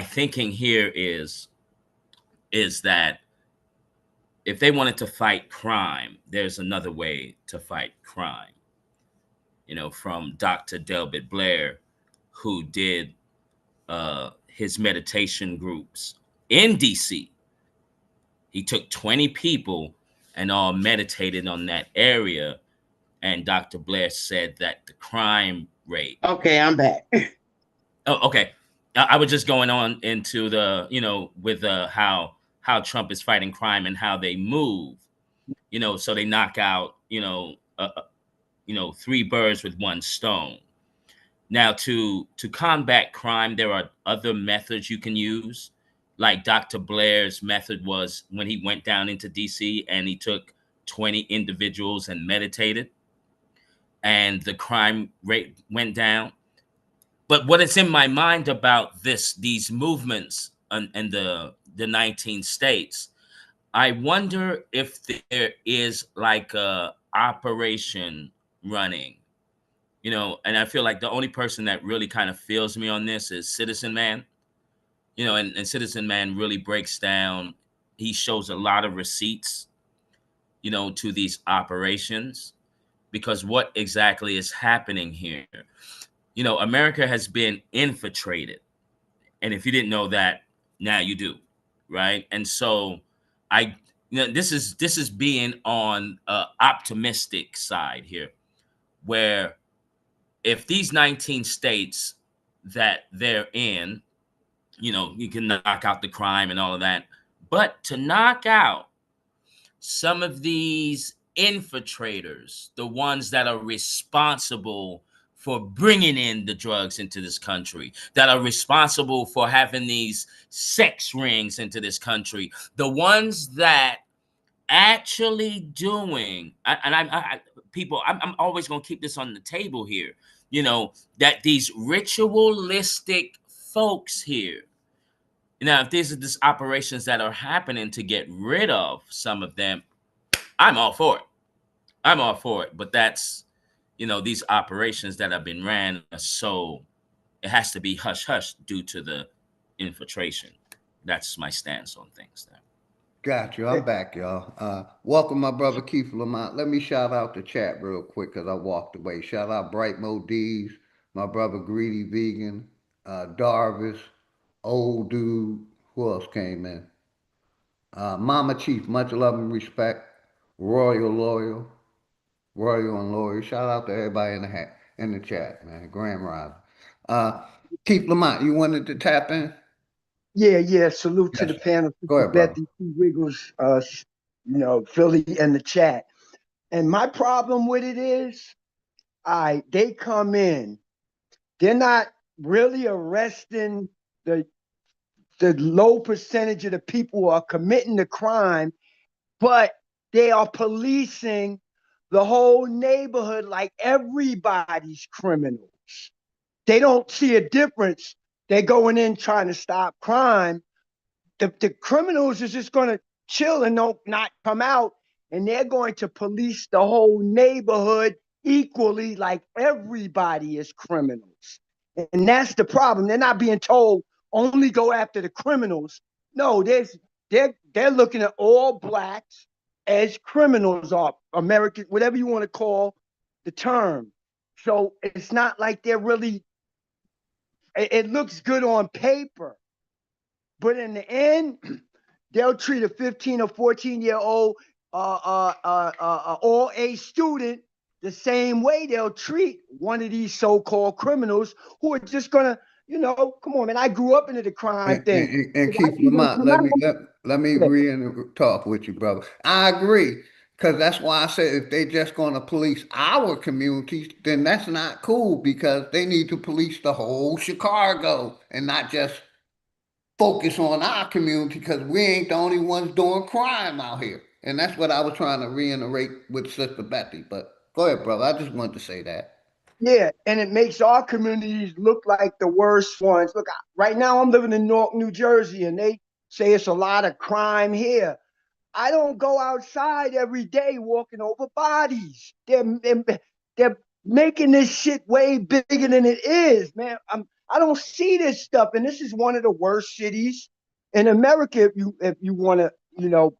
thinking here is that if they wanted to fight crime, there's another way to fight crime. You know, from Dr. Delbert Blair, who did his meditation groups in DC. He took 20 people and all meditated on that area. And Dr. Blair said that the crime rate. Okay, I'm back. Oh, okay. I was just going on into the, you know, with how Trump is fighting crime and how they move, you know, so they knock out, 3 birds with 1 stone. Now, to combat crime, there are other methods you can use. Like Dr. Blair's method was when he went down into DC and he took 20 individuals and meditated, and the crime rate went down. But what is in my mind about these movements in the 19 states, I wonder if there is like a operation running, you know, and I feel like the only person that really kind of feels me on this is Citizen Man, you know, and Citizen Man really breaks down, he shows a lot of receipts, you know, to these operations, because what exactly is happening here? You know, America has been infiltrated. And if you didn't know that, now you do, right? And so this is being on optimistic side here, where if these 19 states that they're in, you know, you can knock out the crime and all of that, but to knock out some of these infiltrators, the ones that are responsible for bringing in the drugs into this country, that are responsible for having these sex rings into this country, the ones that actually doing, I'm always going to keep this on the table here, you know, that these ritualistic folks here, now, if these are just operations that are happening to get rid of some of them, I'm all for it. I'm all for it. But that's, you know, these operations that have been ran, so it has to be hush hush due to the infiltration. That's my stance on things there. Got you. I'm back, y'all. Welcome, my brother Keith Lamont. Let me shout out the chat real quick because I walked away. Shout out Bright Mo D's, my brother Greedy Vegan, Darvis, Old Dude. Who else came in? Mama Chief, much love and respect. Royal Loyal, Royal and Loyal. Shout out to everybody in the chat, man. Grand Rising. Keith Lamont, you wanted to tap in? Yeah. Salute to the panel. Go ahead, brother. Bethy, Wiggles, Philly and the chat. And my problem with it is, they come in. They're not really arresting the low percentage of the people who are committing the crime, but they are policing the whole neighborhood like everybody's criminals. They don't see a difference. They're going in trying to stop crime. The criminals is just going to chill and not come out, and they're going to police the whole neighborhood equally like everybody is criminals. And that's the problem. They're not being told only go after the criminals. No, they're looking at all blacks as criminals, are American, whatever you want to call the term. So it's not like they're really, it looks good on paper, but in the end, they'll treat a 15 or 14-year-old all A student the same way they'll treat one of these so-called criminals who are just gonna, come on, man. I grew up into the crime thing. And Keith Lamont, let me agree and talk with you, brother. I agree, because that's why I said if they just gonna police our communities, then that's not cool, because they need to police the whole Chicago and not just focus on our community, because we ain't the only ones doing crime out here. And that's what I was trying to reiterate with Sister Bethy. But go ahead, brother. I just wanted to say that. Yeah, and it makes our communities look like the worst ones. Look, right now I'm living in Newark, New Jersey, and say it's a lot of crime here. I don't go outside every day walking over bodies. They're making this shit way bigger than it is, man. I don't see this stuff, and this is one of the worst cities in America. If you want to,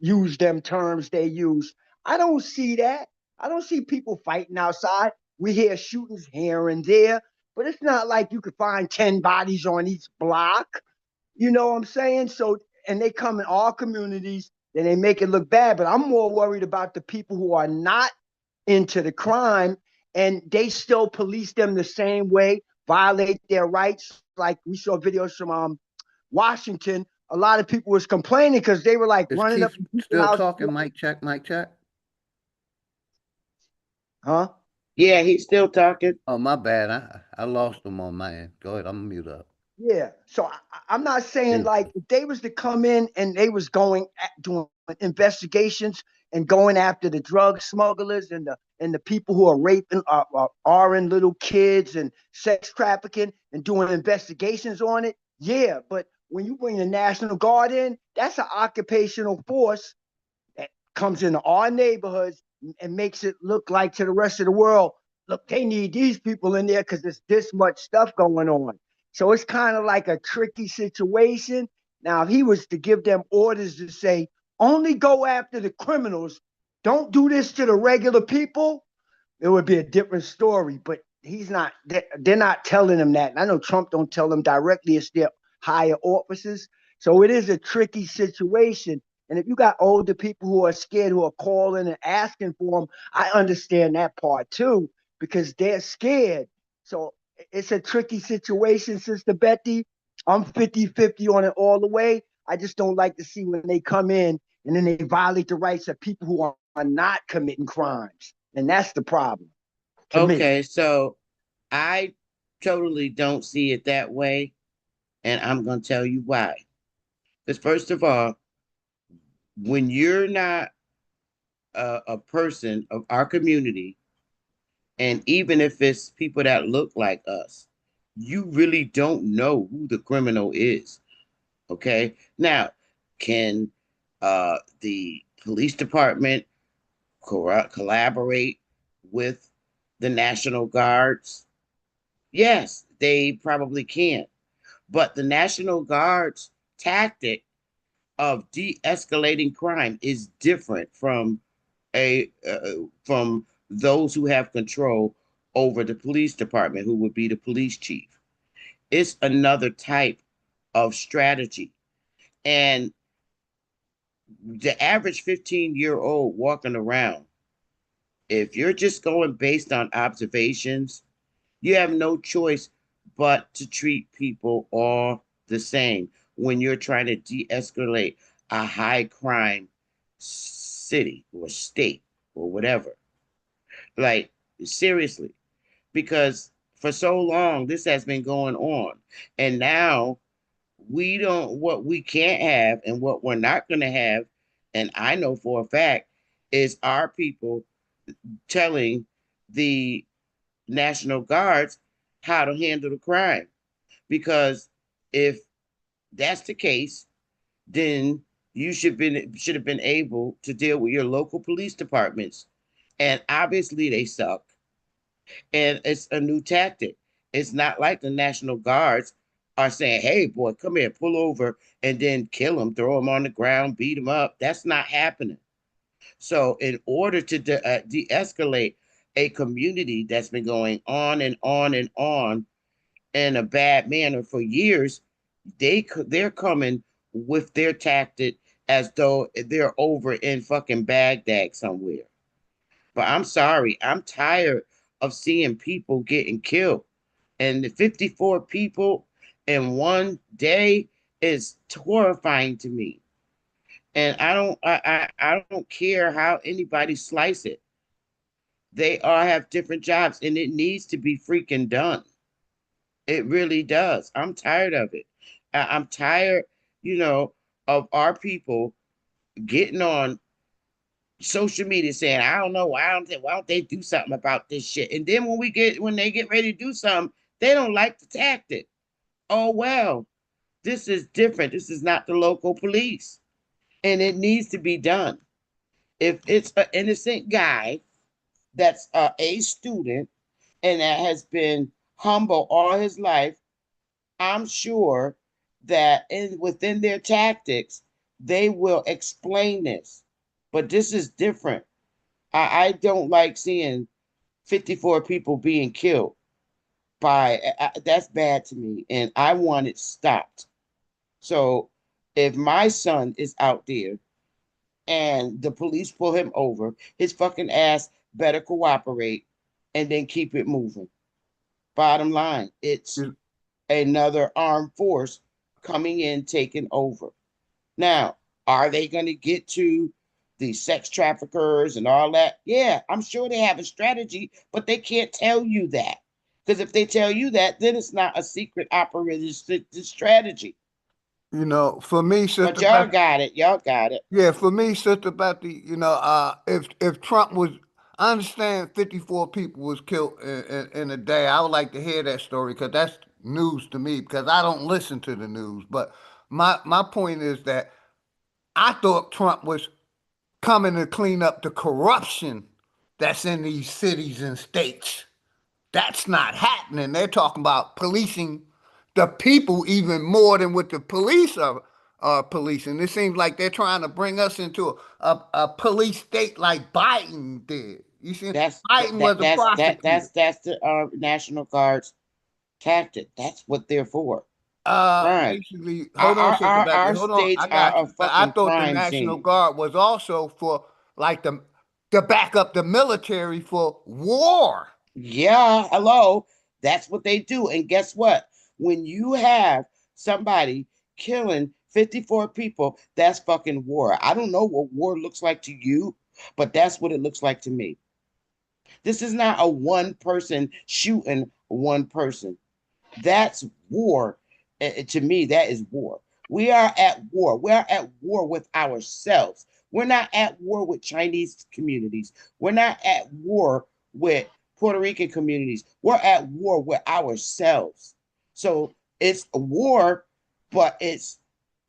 use them terms they use, I don't see that. I don't see people fighting outside. We hear shootings here and there, but it's not like you could find 10 bodies on each block. You know what I'm saying? So, and they come in all communities, then they make it look bad. But I'm more worried about the people who are not into the crime and they still police them the same way, violate their rights. Like we saw videos from Washington. A lot of people was complaining because they were like Is running Keith up to still house. talking? Mic check, mic check. Huh? Yeah, he's still talking. Oh, my bad. I lost him on my end. Go ahead, I'm gonna mute up. Yeah. So I'm not saying like if they was to come in and they was doing investigations and going after the drug smugglers and the people who are raping are in little kids and sex trafficking and doing investigations on it. Yeah, but when you bring the National Guard in, that's an occupational force that comes into our neighborhoods and makes it look like to the rest of the world, look, they need these people in there because there's this much stuff going on. So it's kind of like a tricky situation. Now, if he was to give them orders to say, only go after the criminals, don't do this to the regular people, it would be a different story. But he's not, they're not telling him that. And I know Trump don't tell them directly, it's their higher officers. So it is a tricky situation. And if you got older people who are scared, who are calling and asking for them, I understand that part too, because they're scared. So it's a tricky situation, Sister Betty. I'm 50-50 on it all the way. I just don't like to see when they come in and then they violate the rights of people who are not committing crimes. And that's the problem. Okay, so I totally don't see it that way. And I'm going to tell you why. Because first of all, when you're not a person of our community, and even if it's people that look like us, you really don't know who the criminal is. Okay. Now, can the police department collaborate with the National Guards? Yes, they probably can. But the National Guard's tactic of de-escalating crime is different from from those who have control over the police department, who would be the police chief. It's another type of strategy. And the average 15-year-old walking around, if you're just going based on observations, you have no choice but to treat people all the same when you're trying to de-escalate a high crime city or state or whatever. Like, seriously, because for so long this has been going on, and now what we can't have and what we're not going to have, and I know for a fact, is our people telling the National Guards how to handle the crime. Because if that's the case, then you should have been able to deal with your local police departments. And obviously they suck. And it's a new tactic. It's not like the National Guards are saying, hey, boy, come here, pull over, and then kill them, throw them on the ground, beat them up. That's not happening. So in order to de-escalate a community that's been going on and on and on in a bad manner for years, they're coming with their tactic as though they're over in fucking Baghdad somewhere. But I'm sorry, I'm tired of seeing people getting killed. And the 54 people in one day is horrifying to me. And I don't care how anybody slice it. They all have different jobs and it needs to be freaking done. It really does. I'm tired of it. I'm tired, of our people getting on social media saying, I don't know, why don't they do something about this shit? And then when they get ready to do something, they don't like the tactic. Oh well, This is different. This is not the local police. And it needs to be done. If it's an innocent guy that's a student and that has been humble all his life, I'm sure that within their tactics, they will explain this. But this is different. I don't like seeing 54 people being killed by that's bad to me, and I want it stopped. So if my son is out there and the police pull him over, his fucking ass better cooperate and then keep it moving. Bottom line, it's another armed force coming in, taking over. Now, are they going to get to the sex traffickers and all that? Yeah, I'm sure they have a strategy, but they can't tell you that. Because if they tell you that, then it's not a secret operative strategy. You know, for me, but y'all got it. Y'all got it. Yeah, for me, Sister Betty, you know, if Trump was, I understand 54 people was killed in a day. I would like to hear that story because that's news to me because I don't listen to the news. But my point is that I thought Trump was coming to clean up the corruption that's in these cities and states. That's not happening. They're talking about policing the people even more than what the police are policing. It seems like they're trying to bring us into a police state like Biden did. You see, Biden was a prosecutor. That's the National Guard's tactic. That's what they're for. Right. Basically, hold on, Sister Becky. Hold on, I got you. But I thought the National Guard was also for like to back up the military for war. Yeah, hello. That's what they do. And guess what? When you have somebody killing 54 people, that's fucking war. I don't know what war looks like to you, but that's what it looks like to me. This is not a one person shooting one person. That's war. To me, that is war. We are at war. We are at war with ourselves. We're not at war with Chinese communities. We're not at war with Puerto Rican communities. We're at war with ourselves. So it's a war, but it's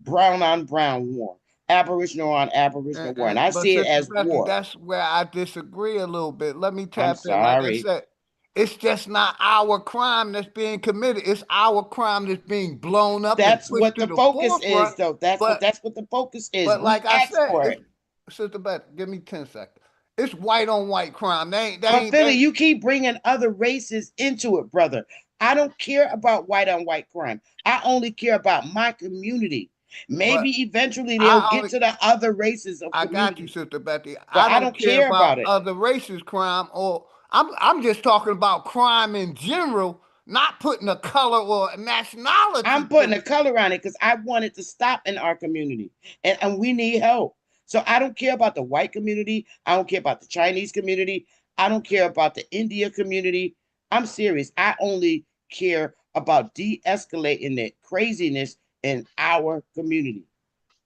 brown on brown war, Aboriginal on Aboriginal war. And I see it as war. That's where I disagree a little bit. Let me tap in. Like I said, it's just not our crime that's being committed. It's our crime that's being blown up. That's what the focus is, though. That's what the focus is. But like I said, Sister Beth, give me 10 seconds. It's white on white crime. But Philly, you keep bringing other races into it, brother. I don't care about white on white crime. I only care about my community. Maybe eventually they'll get to the other races of community. I got you, Sister Betty. I don't care about it. Other races crime, or I'm just talking about crime in general, not putting a color or a nationality. I'm putting a color on it because I want it to stop in our community, and we need help. So I don't care about the white community. I don't care about the Chinese community. I don't care about the India community. I'm serious. I only care about de-escalating the craziness in our community.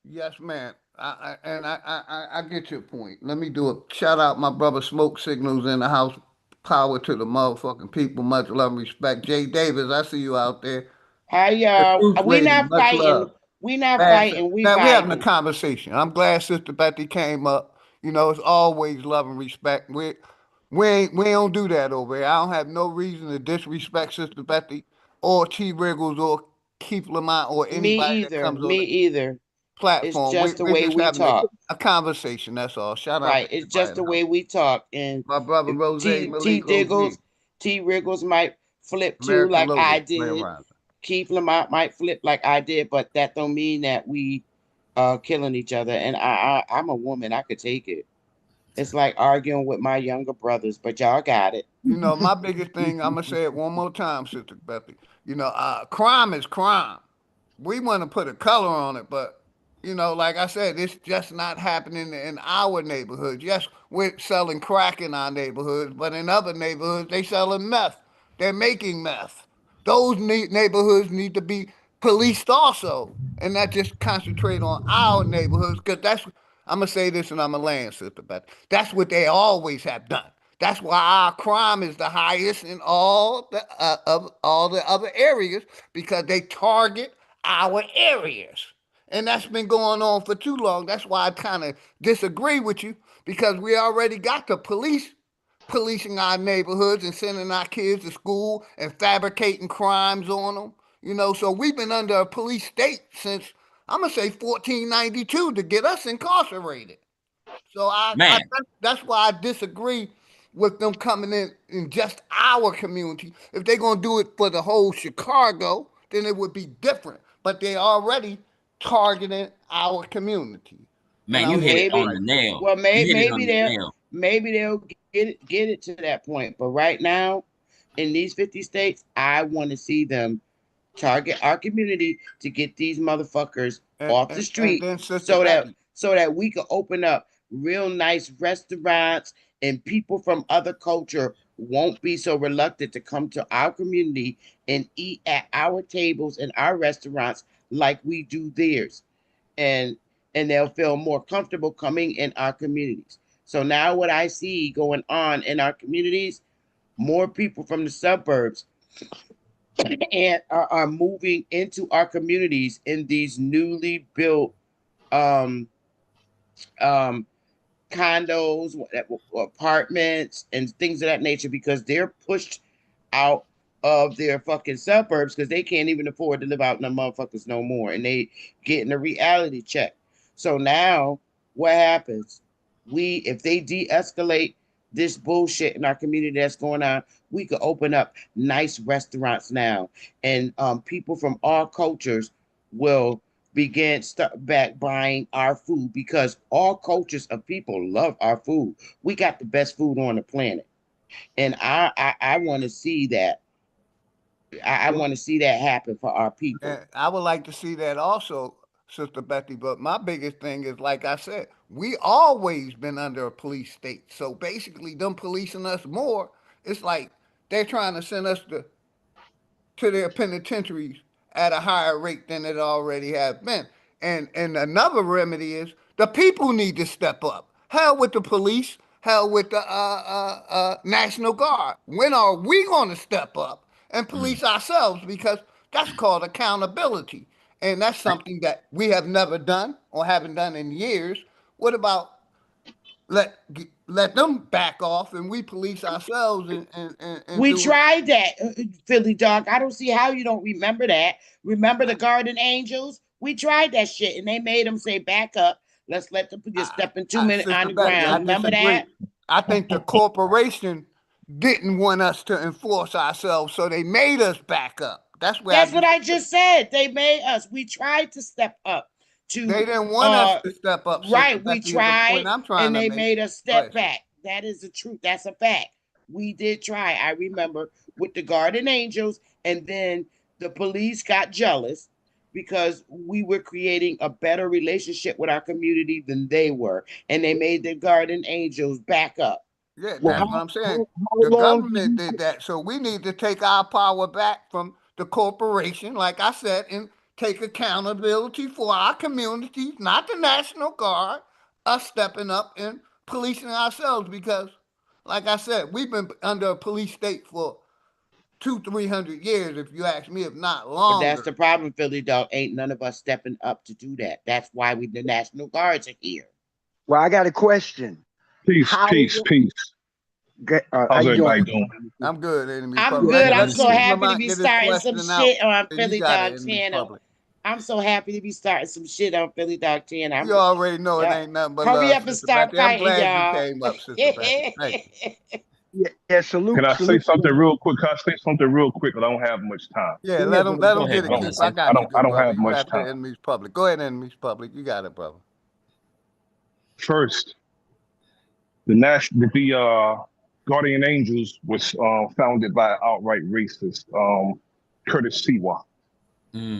Yes, ma'am. I get your point. Let me do a shout out. My brother Smoke Signals in the house. Power to the motherfucking people. Much love and respect. Jay Davis, I see you out there. Hi, y'all. We're not fighting. We're not fighting. We're having a conversation. I'm glad Sister Betty came up. You know, it's always love and respect. We don't do that over here. I don't have no reason to disrespect Sister Betty or T. Wriggles or Keith Lamont or anybody that comes on the platform. It's just the way we talk. A conversation, that's all. Shout out. Right, it's just the way we talk. And my brother Rose T. Wriggles might flip too, like I did. Keith Lamont might flip like I did, but that don't mean that we killing each other. And I'm a woman, I could take it. It's like arguing with my younger brothers, but y'all got it. You know, my biggest thing, I'm gonna say it one more time, Sister Betty. You know, crime is crime. We want to put a color on it, but you know, like I said, it's just not happening in our neighborhoods. Yes, we're selling crack in our neighborhoods, but in other neighborhoods, they selling meth. They're making meth. Those neighborhoods need to be policed also, and not just concentrate on our neighborhoods. Because I'm gonna say this, and I'm gonna land, Sister Beth. That's what they always have done. That's why our crime is the highest in all the other areas, because they target our areas. And that's been going on for too long. That's why I kind of disagree with you, because we already got the police policing our neighborhoods and sending our kids to school and fabricating crimes on them. You know, so we've been under a police state since, I'm going to say 1492 to get us incarcerated. So that's why I disagree with them coming in just our community. If they're going to do it for the whole Chicago, then it would be different. But they already targeting our community. Man, you hit it on the nail. Well, maybe they'll get it to that point. But right now, in these 50 states, I want to see them target our community to get these motherfuckers off the street, so that we can open up real nice restaurants, and people from other culture won't be so reluctant to come to our community and eat at our tables in our restaurants like we do theirs. And they'll feel more comfortable coming in our communities. So now what I see going on in our communities, more people from the suburbs and are moving into our communities in these newly built condos, apartments, and things of that nature, because they're pushed out of their fucking suburbs because they can't even afford to live out in the motherfuckers no more, and they getting a reality check. So now what happens? If they de-escalate this bullshit in our community that's going on, we could open up nice restaurants now, and people from all cultures will begin start back buying our food, because all cultures of people love our food. We got the best food on the planet, and I want to see that. I want to see that happen for our people. And I would like to see that also, Sister Betty. But my biggest thing is, like I said, we always been under a police state. So basically, them policing us more, it's like they're trying to send us to their penitentiaries at a higher rate than it already has been. And another remedy is the people need to step up. Hell with the police, hell with the National Guard. When are we going to step up and police ourselves? Because that's called accountability. And that's something that we have never done or haven't done in years. What about let them back off and we police ourselves and we tried that, Philly Dog. I don't see how you don't remember that. Remember the Guardian Angels? We tried that shit and they made them say back up. Let's let them just step in 2 minutes on the ground. Remember that? I think the corporation didn't want us to enforce ourselves, so they made us back up. That's what I just said. They made us. We tried to step up. They didn't want us to step up. Right, we tried, and they made us step back. That is the truth. That's a fact. We did try. I remember with the Guardian Angels, and then the police got jealous because we were creating a better relationship with our community than they were, and they made the Guardian Angels back up. Yeah, that's what I'm saying. The government did that, so we need to take our power back from the corporation, like I said, and take accountability for our communities, not the National Guard, us stepping up and policing ourselves, because, like I said, we've been under a police state for 200-300 years, if you ask me, if not longer. But that's the problem, Philly Dog. Ain't none of us stepping up to do that. That's why the National Guards are here. Well, I got a question. Peace. How's everybody doing? I'm good, Enemy. I'm good. I'm so happy to be starting some shit on Philly Dog channel. I'm so happy to be starting some shit on Philly Dog channel. You already know it ain't nothing but hurry up and start fighting, y'all. I'm glad you came up, Sister Yeah, salute. Can I say something real quick? I don't have much time. Yeah, let them get it. I don't have much time. Enemies Public. Go ahead, Enemies Public. You got it, brother. First, the Guardian Angels was founded by an outright racist, Curtis Sewa.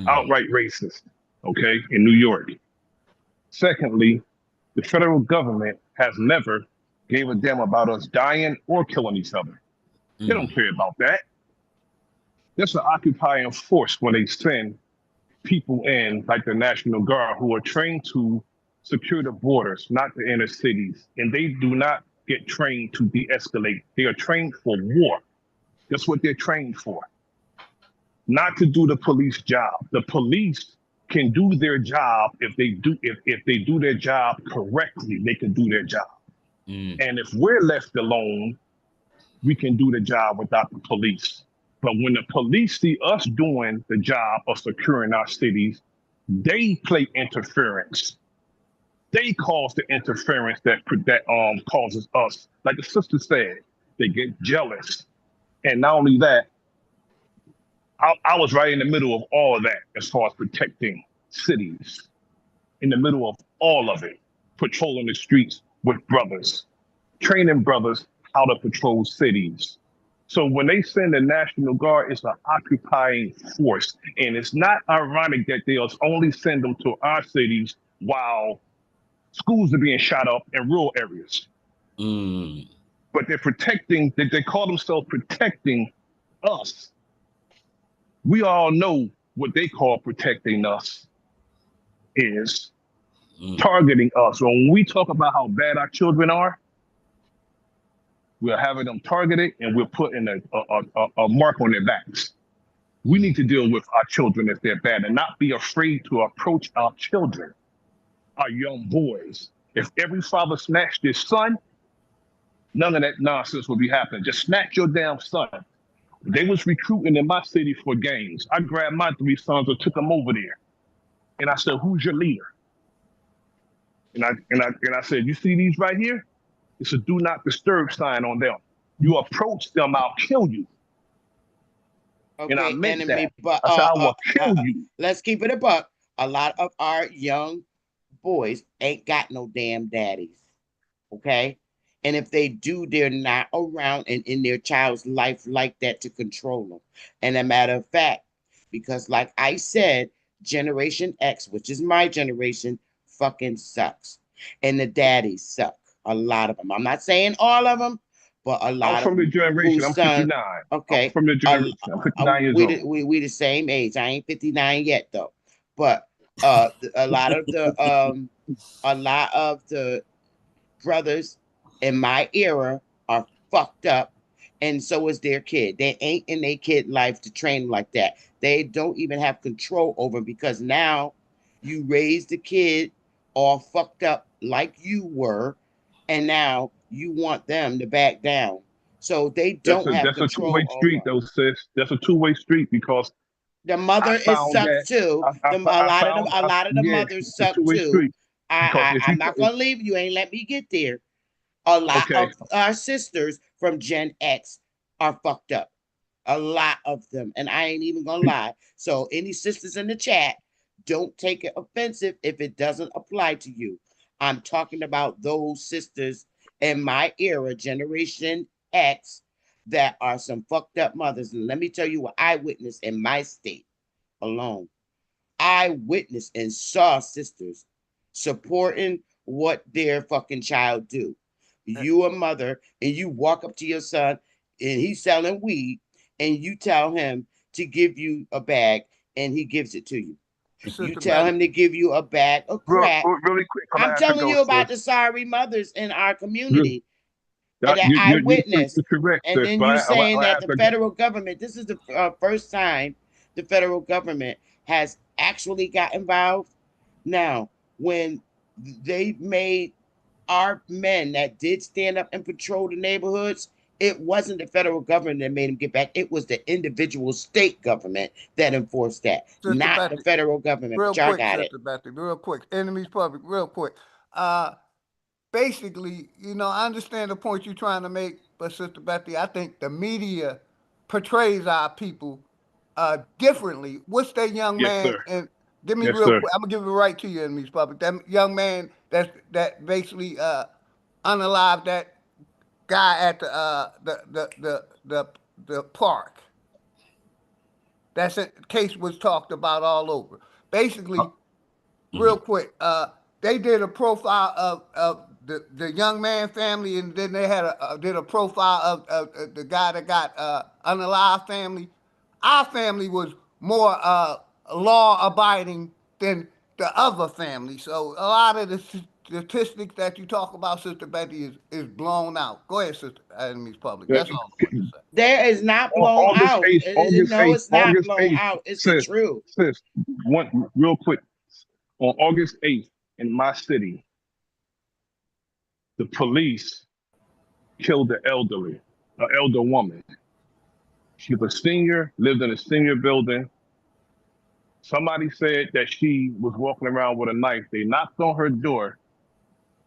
Outright racist, okay, in New York. Secondly, the federal government has never gave a damn about us dying or killing each other. They don't care about that. That's an occupying force when they send people in, like the National Guard, who are trained to secure the borders, not the inner cities. And they do not get trained to de-escalate. They are trained for war. That's what they're trained for. Not to do the police job. The police can do their job. If they do their job correctly, they can do their job. And if we're left alone, we can do the job without the police. But when the police see us doing the job of securing our cities, they play interference. They cause the interference that causes us, like the sister said, they get jealous. And not only that, I was right in the middle of all of that as far as protecting cities, in the middle of all of it, patrolling the streets with brothers, training brothers how to patrol cities. So when they send the National Guard, it's an occupying force. And it's not ironic that they'll only send them to our cities while schools are being shot up in rural areas. But they're protecting, they call themselves protecting us. We all know what they call protecting us is targeting us. So when we talk about how bad our children are, we're having them targeted and we're putting a mark on their backs. We need to deal with our children if they're bad and not be afraid to approach our children, our young boys. If every father snatched his son, none of that nonsense will be happening. Just snatch your damn son. They was recruiting in my city for gangs. I grabbed my 3 sons and took them over there. And I said, who's your leader? And I said, you see these right here? It's a do not disturb sign on them. You approach them, I'll kill you. Okay, and I meant enemy, that. but I said, I will kill you. Let's keep it a buck. A lot of our young boys ain't got no damn daddies. Okay? And if they do, they're not around and in their child's life like that to control them. And a matter of fact, because like I said, Generation X, which is my generation, fucking sucks. And the daddies suck. A lot of them. I'm not saying all of them, but a lot of them. I'm from the generation. I'm 59. Okay. I'm from the generation. I'm 59 years old. We the same age. I ain't 59 yet though. But a lot of the brothers in my era are fucked up, and so is their kid. They ain't in their kid life to train like that. They don't even have control over them because now you raise the kid all fucked up like you were, and now you want them to back down. So they don't have control. That's a two-way street, though, sis. That's a two-way street because the mother is sucked too. A lot of the mothers suck too. I'm not gonna leave you. Ain't let me get there. A lot of our sisters from Gen X are fucked up. A lot of them, and I ain't even gonna lie. So any sisters in the chat, don't take it offensive if it doesn't apply to you. I'm talking about those sisters in my era, Generation X, that are some fucked up mothers. And let me tell you what I witnessed in my state alone. I witnessed and saw sisters supporting what their fucking child do. You a mother and you walk up to your son and he's selling weed and you tell him to give you a bag and he gives it to you. You tell him to give you a bag of crack. Really quick, I'm telling you about the sorry mothers in our community that I witnessed. And then you saying that the federal government, this is the first time the federal government has actually got involved. Now, when they made our men that did stand up and patrol the neighborhoods, it wasn't the federal government that made them get back. It was the individual state government that enforced that, not the federal government. Real quick, Sister Betty, real quick. Enemies public, real quick. Basically, I understand the point you're trying to make, but Sister Betty, I think the media portrays our people differently. What's that young man? Sir. And give me real quick. I'm gonna give it right to you, Enemies public. That young man that basically unalived that guy at the park. That's a case was talked about all over. Basically, real quick, they did a profile of the young man family, and then they had did a profile of the guy that got unalived family. Our family was more law abiding than the other family. So a lot of the statistics that you talk about, Sister Betty, is blown out. Go ahead, Sister Enemies Public. Yeah, That's all I want to say. There is not blown August out. 8th, August No, 8th, it's not August blown 8th, out. It's the truth. sis, one real quick. On August 8th, in my city, the police killed an elder woman. She was a senior, lived in a senior building. Somebody said that she was walking around with a knife. They knocked on her door,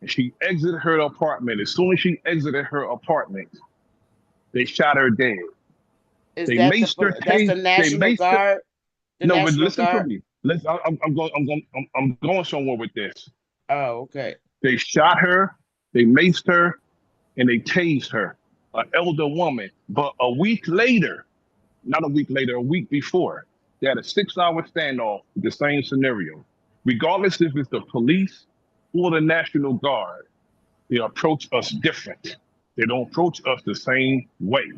and she exited her apartment. As soon as she exited her apartment, they shot her dead. Is They that maced her. that's the National Guard? The No, but National listen to Guard? me. I'm going somewhere with this. Oh, okay. They shot her, they maced her, and they tased her. An elder woman. But a week later, not a week later, a week before, they had a 6-hour standoff with the same scenario. Regardless if it's the police or the National Guard, they approach us different. They don't approach us the same way.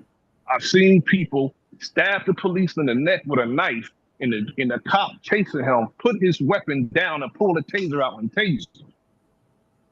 I've seen people stab the police in the neck with a knife, and the cop chasing him put his weapon down and pull the taser out and tase him.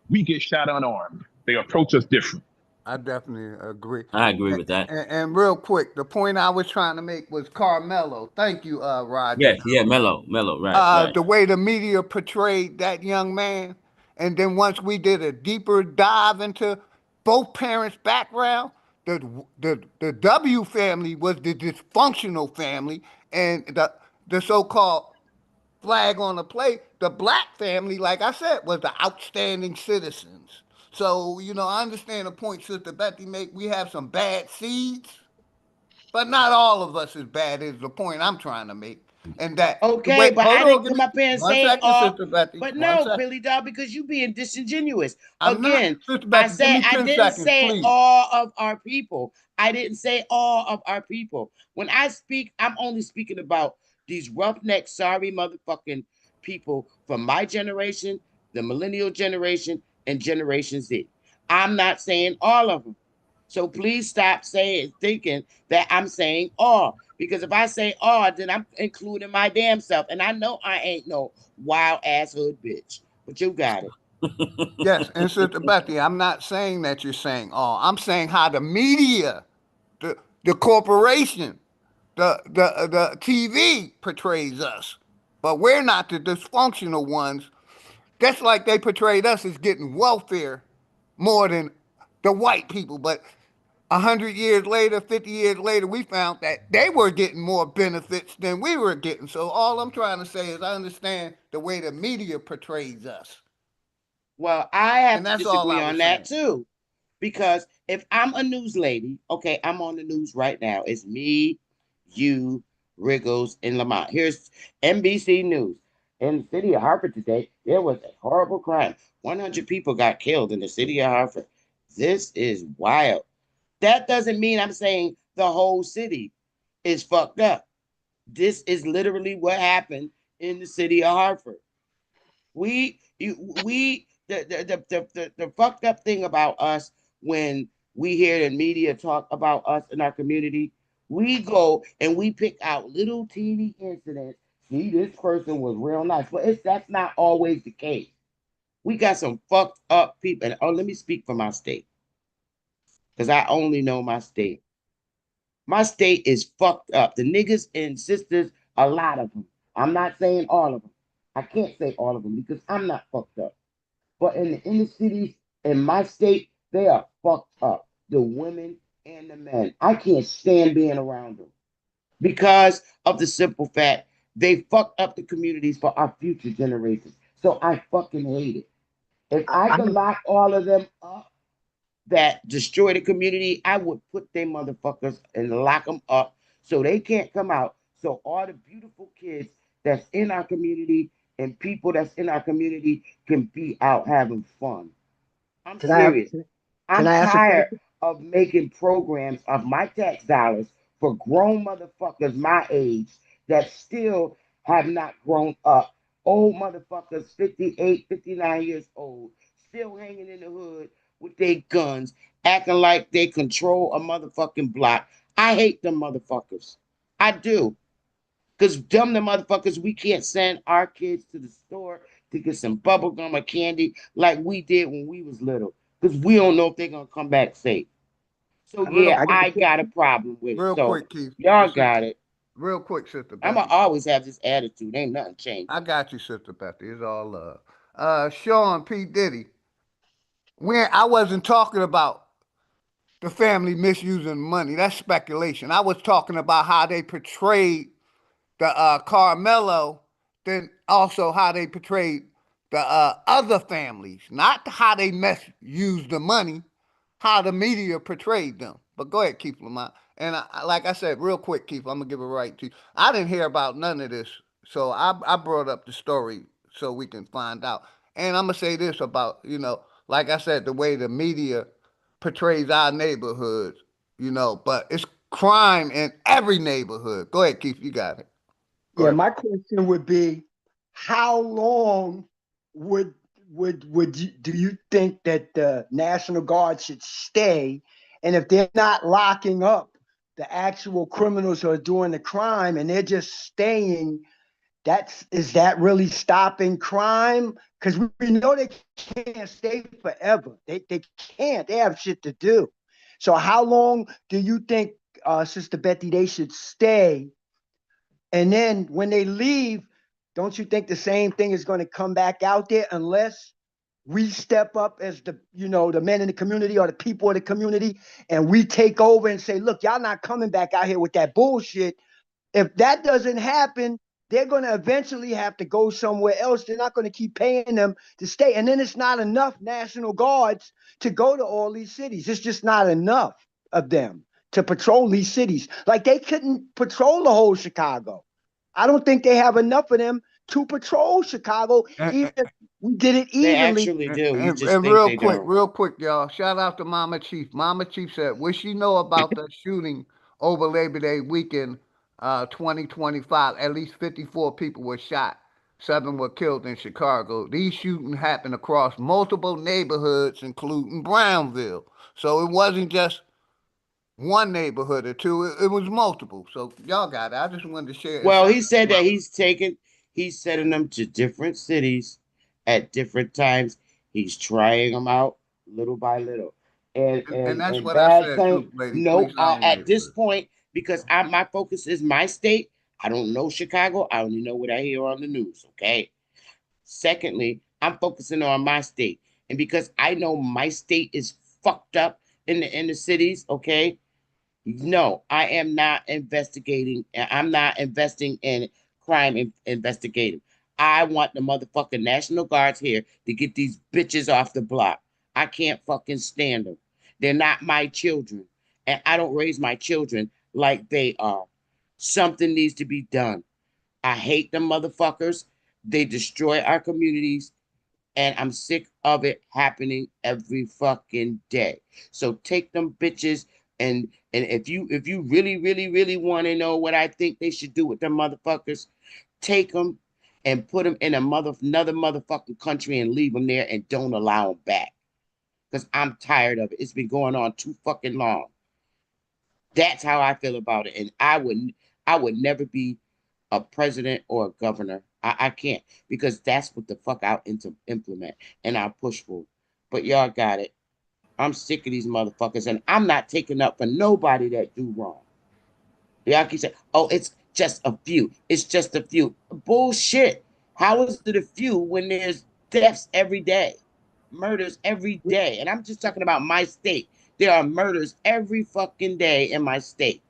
We get shot unarmed. They approach us different. I definitely agree. I agree with that. And real quick, the point I was trying to make was Carmelo. Thank you, Roger. Yeah, Mello, right. The way the media portrayed that young man, and then once we did a deeper dive into both parents' background, the W family was the dysfunctional family, and the so-called flag on the plate, the black family, like I said, was the outstanding citizens. So, I understand the point Sister Betty make. We have some bad seeds, but not all of us is bad is the point I'm trying to make. And that okay, but I didn't come up here and say all. Sister Betty. But no, Billy Dog, because you being disingenuous. I'm Again, not, Sister Betty, I didn't seconds, say please. all of our people. I didn't say all of our people. When I speak, I'm only speaking about these roughneck, sorry motherfucking people from my generation, the millennial generation, and Generation Z. I'm not saying all of them. So please stop thinking that I'm saying all. Because if I say all, then I'm including my damn self. And I know I ain't no wild ass hood bitch. But you got it. Yes, and Sister Betty, I'm not saying that you're saying all. I'm saying how the media, the corporation, the TV portrays us. But we're not the dysfunctional ones. That's like they portrayed us as getting welfare more than the white people. But 100 years later, 50 years later, we found that they were getting more benefits than we were getting. So all I'm trying to say is I understand the way the media portrays us. Well, I have to disagree on that too. Because if I'm a news lady, okay, I'm on the news right now. It's me, you, Riggles, and Lamont. Here's NBC News. In the city of Hartford today, there was a horrible crime. 100 people got killed in the city of Hartford. This is wild. That doesn't mean I'm saying the whole city is fucked up. This is literally what happened in the city of Hartford. The fucked up thing about us when we hear the media talk about us in our community, we go and we pick out little teeny incidents. See, this person was real nice, but that's not always the case. We got some fucked up people. And let me speak for my state, because I only know my state. My state is fucked up. The niggas and sisters, a lot of them. I'm not saying all of them. I can't say all of them because I'm not fucked up. But in the inner cities in my state, they are fucked up. The women and the men. I can't stand being around them because of the simple fact they fucked up the communities for our future generations. So I fucking hate it. If I could lock all of them up that destroy the community, I would put them motherfuckers and lock them up so they can't come out. So all the beautiful kids that's in our community and people that's in our community can be out having fun. I'm serious. I'm tired of making programs of my tax dollars for grown motherfuckers my age that still have not grown up. Old motherfuckers, 58, 59 years old, still hanging in the hood with their guns, acting like they control a motherfucking block. I hate them motherfuckers. I do. Because dumb the motherfuckers, we can't send our kids to the store, to get some bubble gum or candy like we did when we was little, because we don't know if they're gonna come back safe. So yeah, I got a problem with it. Real So quick, Keith. y'all got it. Real quick, Sister I'm Betty. gonna always have this attitude. Ain't nothing changed. I got you, Sister Betty. It's all love. Sean P. Diddy. I wasn't talking about the family misusing money. That's speculation. I was talking about how they portrayed the Carmelo, then also how they portrayed the other families, not how they misused the money, how the media portrayed them. But go ahead, Keith Lamont. And like I said, real quick, Keith, I'm gonna give it right to you. I didn't hear about none of this, so I brought up the story so we can find out. And I'm gonna say this about, like I said, the way the media portrays our neighborhoods, but it's crime in every neighborhood. Go ahead, Keith, you got it. Yeah, my question would be, how long would do you think that the National Guard should stay? And if they're not locking up the actual criminals who are doing the crime and they're just staying, is that really stopping crime? Because we know they can't stay forever. They can't. They have shit to do. So how long do you think, Sister Betty, they should stay? And then when they leave, don't you think the same thing is going to come back out there unless we step up as the men in the community or the people of the community, and we take over and say, look, y'all not coming back out here with that bullshit. If that doesn't happen, they're going to eventually have to go somewhere else. They're not going to keep paying them to stay. And then it's not enough National Guards to go to all these cities. It's just not enough of them to patrol these cities. Like, they couldn't patrol the whole Chicago. I don't think they have enough of them to patrol Chicago, even if we did it evenly. They actually do. You just And think real quick, y'all. Shout out to Mama Chief. Mama Chief said, "What she know about the shooting over Labor Day weekend, 2025? At least 54 people were shot. 7 were killed in Chicago. These shootings happened across multiple neighborhoods, including Brownville. So it wasn't just one neighborhood or two. It was multiple. So y'all got it. I just wanted to share. Well, he said that he's sending them to different cities at different times. He's trying them out little by little. And that's what bad I said thing, too, lady. no, at this point, because my focus is my state. I don't know Chicago. I only know what I hear on the news. Okay. Secondly, I'm focusing on my state, and because I know my state is fucked up in the cities. Okay. No, I am not investigating. I'm not investing in crime investigating. I want the motherfucking National Guards here to get these bitches off the block. I can't fucking stand them. They're not my children. And I don't raise my children like they are. Something needs to be done. I hate them motherfuckers. They destroy our communities. And I'm sick of it happening every fucking day. So take them bitches. And if you really want to know what I think they should do with them motherfuckers, take them and put them in another motherfucking country and leave them there and don't allow them back. Because I'm tired of it. It's been going on too fucking long. That's how I feel about it. And I would never be a president or a governor. I can't, because that's what the fuck I'll implement and I'll push for. But y'all got it. I'm sick of these motherfuckers, and I'm not taking up for nobody that do wrong. Y'all keep saying, oh, it's just a few. It's just a few. Bullshit. How is it a few when there's deaths every day? Murders every day. And I'm just talking about my state. There are murders every fucking day in my state.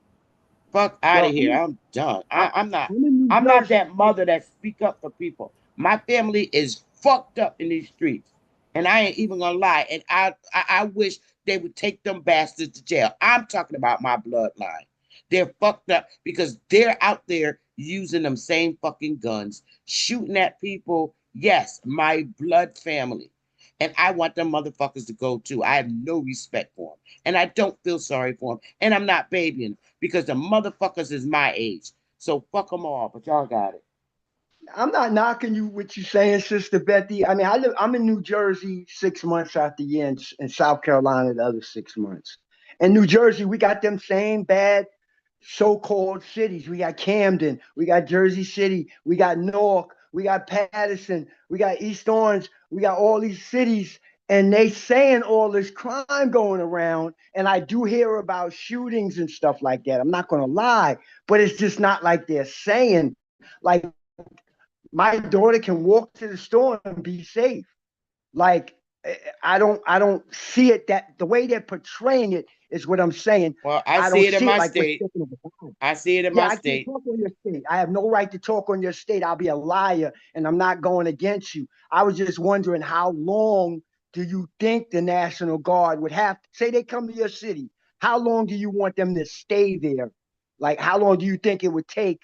Fuck out of here. I'm done. I'm not that mother that speak up for people. My family is fucked up in these streets. And I ain't even gonna lie. And I wish they would take them bastards to jail. I'm talking about my bloodline. They're fucked up because they're out there using them same fucking guns, shooting at people. Yes, my blood family. And I want them motherfuckers to go too. I have no respect for them. And I don't feel sorry for them. And I'm not babying them because the motherfuckers is my age. So fuck them all, but y'all got it. I'm not knocking you what you saying, Sister Betty. I mean, I'm in New Jersey 6 months out the year, and South Carolina the other 6 months. In New Jersey, we got them same bad so-called cities. We got Camden, we got Jersey City, we got Newark, we got Patterson, we got East Orange, we got all these cities, and they saying all this crime going around. And I do hear about shootings and stuff like that. I'm not going to lie, but it's just not like they're saying. Like, my daughter can walk to the store and be safe. Like, I don't see it that the way they're portraying it is what I'm saying. Well, I don't see it in my like state. I see it in my I state. can't talk on your state. I have no right to talk on your state. I'll be a liar, and I'm not going against you. I was just wondering, how long do you think the National Guard would have to say they come to your city? How long do you want them to stay there? Like, how long do you think it would take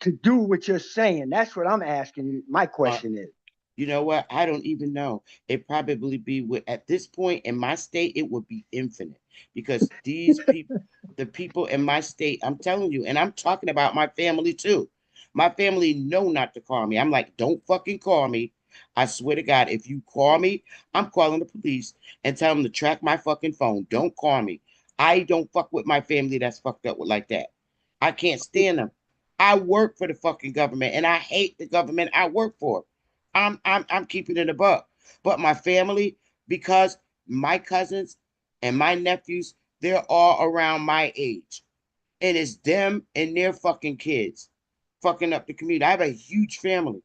to do what you're saying? That's what I'm asking you. My question is. You know what? I don't even know. It probably be at this point in my state, it would be infinite, because these people, the people in my state, I'm telling you, and I'm talking about my family too. My family know not to call me. I'm like, don't fucking call me. I swear to God, if you call me, I'm calling the police and tell them to track my fucking phone. Don't call me. I don't fuck with my family that's fucked up with like that. I can't stand them. I work for the fucking government, and I hate the government I work for. I'm keeping it a buck. But my family, because my cousins and my nephews, they're all around my age. And it's them and their fucking kids fucking up the community. I have a huge family,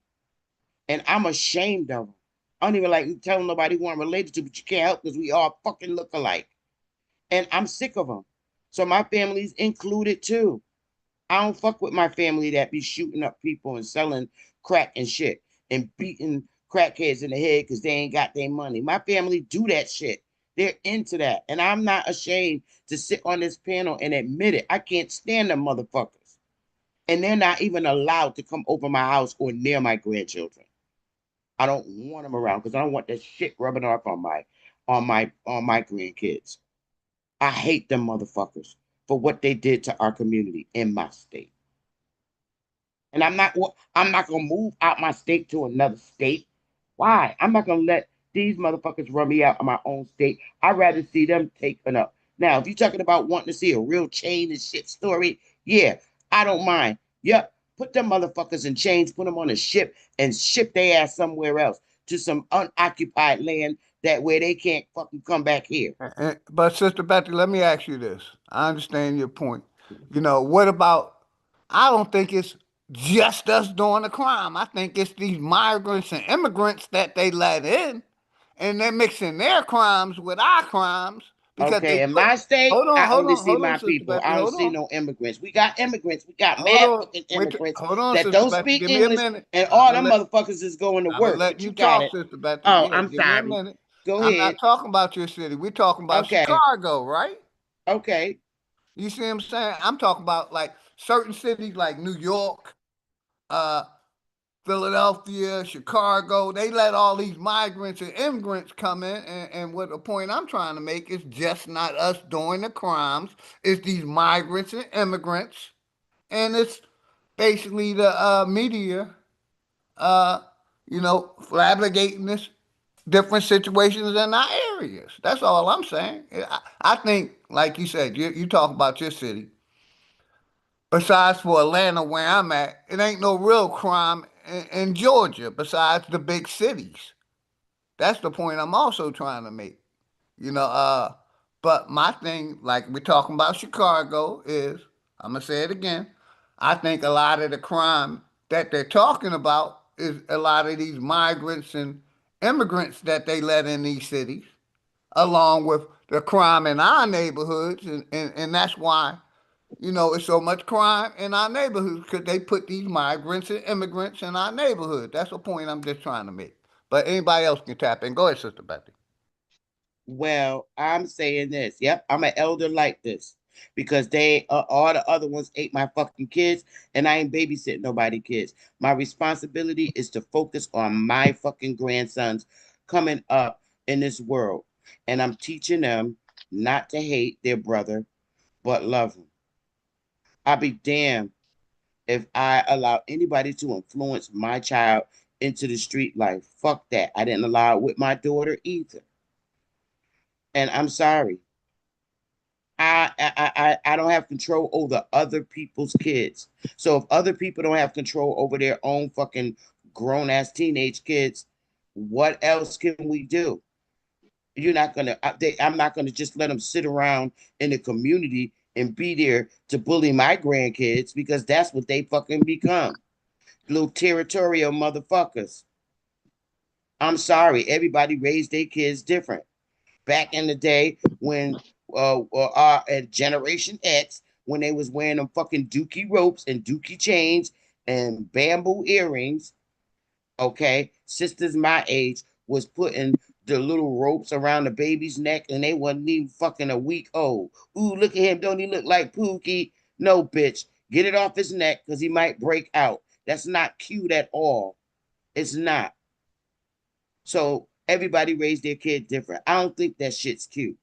and I'm ashamed of them. I don't even like telling nobody who I'm related to, but you can't help because we all fucking look alike. And I'm sick of them. So my family's included too. I don't fuck with my family that be shooting up people and selling crack and shit and beating crackheads in the head because they ain't got their money. My family do that shit. They're into that. And I'm not ashamed to sit on this panel and admit it. I can't stand them motherfuckers. And they're not even allowed to come over my house or near my grandchildren. I don't want them around because I don't want that shit rubbing off on my grandkids. I hate them motherfuckers for what they did to our community in my state. And I'm not gonna move out my state to another state. Why? I'm not gonna let these motherfuckers run me out of my own state. I'd rather see them taken up. Now, if you're talking about wanting to see a real chain and shit story, yeah, I don't mind. Yep, put them motherfuckers in chains, put them on a ship, and ship their ass somewhere else to some unoccupied land that where they can't fucking come back here. But Sister Betty, let me ask you this. I understand your point. What about, I don't think it's just us doing the crime. I think it's these migrants and immigrants that they let in, and they're mixing their crimes with our crimes. Okay, in my state, I only see my people. Betty, I don't see no immigrants. We got immigrants. We got hold mad on. fucking immigrants Sister that don't Betty, speak give me a English, minute. and all them motherfuckers is going to I'm gonna work. let But you you got talk, it. Sister Betty. Oh, Yeah, I'm give me a sorry. minute. Go I'm ahead. not talking about your city. We're talking about Okay. Chicago, right? Okay. You see what I'm saying? I'm talking about like certain cities like New York, Philadelphia, Chicago. They let all these migrants and immigrants come in, and what the point I'm trying to make is just not us doing the crimes. It's these migrants and immigrants, and it's basically the media, fabricating this different situations in our areas. That's all I'm saying. I think, like you said, you talk about your city. Besides for Atlanta, where I'm at, it ain't no real crime in Georgia besides the big cities. That's the point I'm also trying to make. But my thing, like we're talking about Chicago, is I'm gonna say it again. I think a lot of the crime that they're talking about is a lot of these migrants and immigrants that they let in these cities, along with the crime in our neighborhoods, and that's why it's so much crime in our neighborhoods because they put these migrants and immigrants in our neighborhood. That's the point I'm just trying to make. But anybody else can tap in. Go ahead, Sister Betty. Well, I'm saying this. Yep, I'm an elder like this because they all the other ones ate my fucking kids, and I ain't babysitting nobody kids. My responsibility is to focus on my fucking grandsons coming up in this world, and I'm teaching them not to hate their brother, but love him. I'll be damned if I allow anybody to influence my child into the street life. Fuck that. I didn't allow it with my daughter either. And I'm sorry. I don't have control over other people's kids. So if other people don't have control over their own fucking grown ass teenage kids, what else can we do? You're not gonna. I'm not gonna just let them sit around in the community and be there to bully my grandkids, because that's what they fucking become, little territorial motherfuckers. I'm sorry, everybody raised their kids different. Back in the day when at Generation X, when they was wearing them fucking dookie ropes and dookie chains and bamboo earrings, okay, sisters my age was putting the little ropes around the baby's neck and they wasn't even fucking a week old. Ooh, look at him, don't he look like Pookie? No, bitch, get it off his neck because he might break out. That's not cute at all. It's not. So everybody raised their kid different. I don't think that shit's cute.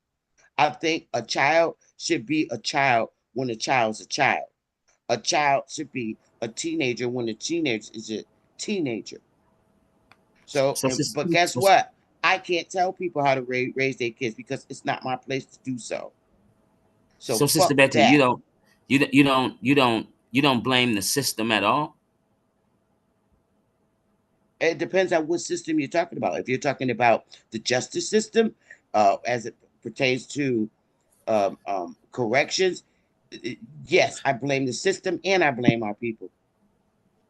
I think a child should be a child when a child's a child. A child should be a teenager when a teenager is a teenager. But guess what? I can't tell people how to raise their kids because it's not my place to do so. So Sister Betty, that. you don't blame the system at all? It depends on what system you're talking about. If you're talking about the justice system, as it pertains to corrections, yes, I blame the system and I blame our people,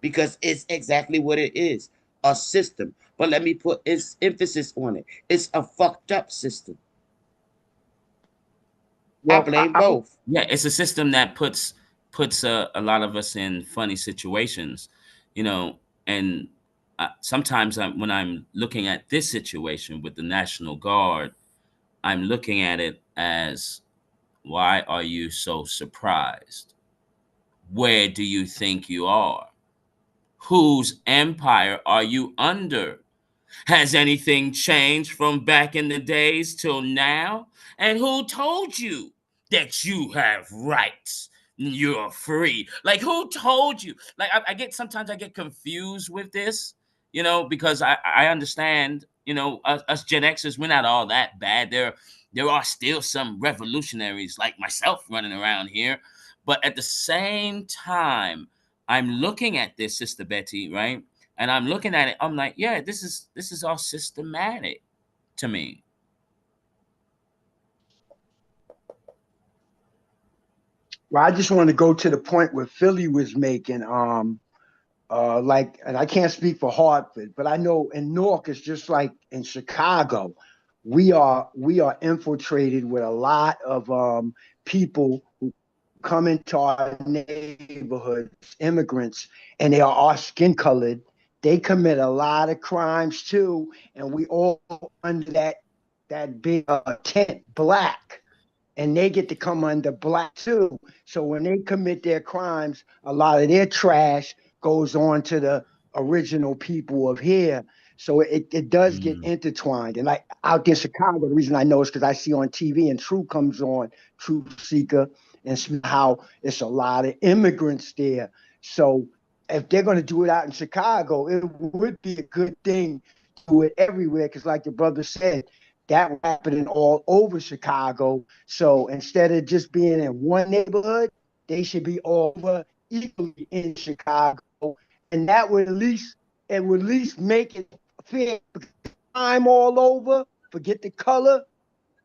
because it's exactly what it is, a system. But let me put its emphasis on it. It's a fucked up system. Well, I blame both. Yeah, it's a system that puts a lot of us in funny situations, and sometimes when I'm looking at this situation with the National Guard, I'm looking at it as, why are you so surprised? Where do you think you are? Whose empire are you under? Has anything changed from back in the days till now? And who told you that you have rights? You're free. Like, who told you? Like, sometimes I get confused with this, because I understand, us Gen Xers, we're not all that bad. There are still some revolutionaries like myself running around here. But at the same time, I'm looking at this, Sister Betty, right? And I'm looking at it, I'm like, yeah, this is all systematic to me. Well, I just want to go to the point where Philly was making, and I can't speak for Hartford, but I know in Newark, it's just like in Chicago, we are infiltrated with a lot of people who come into our neighborhoods, immigrants, and they are our skin colored. They commit a lot of crimes too, and we all under that big tent, black, and they get to come under black too. So when they commit their crimes, a lot of their trash goes on to the original people of here. So it does get intertwined. And like out there in Chicago, the reason I know is because I see on TV and True comes on, Truth Seeker, and how it's a lot of immigrants there. So if they're going to do it out in Chicago, it would be a good thing to do it everywhere, because like the brother said, that was happening all over Chicago. So instead of just being in one neighborhood, they should be all over equally in Chicago. And that would at least make it fair. Crime all over, forget the color,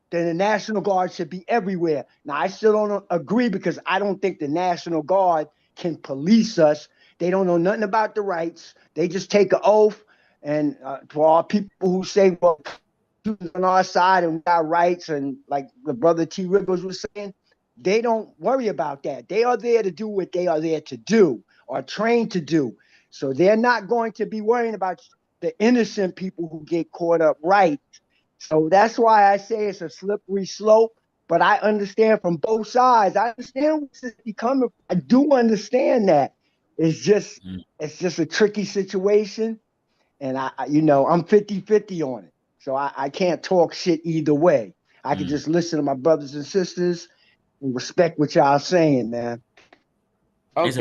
then the National Guard should be everywhere. Now, I still don't agree, because I don't think the National Guard can police us. They don't know nothing about the rights. They just take an oath. And for all people who say, well, on our side and we got rights, and like the brother T. Rivers was saying, they don't worry about that. They are there to do what they are there to do, or trained to do. So they're not going to be worrying about the innocent people who get caught up right. So that's why I say it's a slippery slope, but I understand from both sides. I understand what's coming. I do understand that. It's just a tricky situation. And I'm 50-50 on it. So I can't talk shit either way. I can just listen to my brothers and sisters and respect what y'all saying, man. Okay, so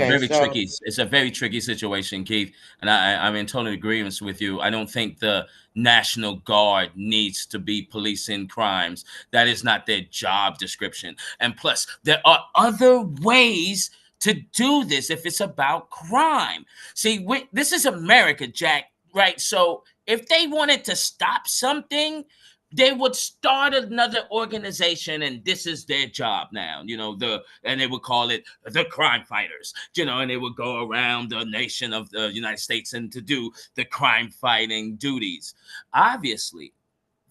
it's a very tricky situation, Keith. And I'm in total agreement with you. I don't think the National Guard needs to be policing crimes. That is not their job description. And plus, there are other ways to do this if it's about crime. See, this is America, Jack, right? So if they wanted to stop something, they would start another organization, and this is their job now, and they would call it the crime fighters, and they would go around the nation of the United States and to do the crime fighting duties. Obviously,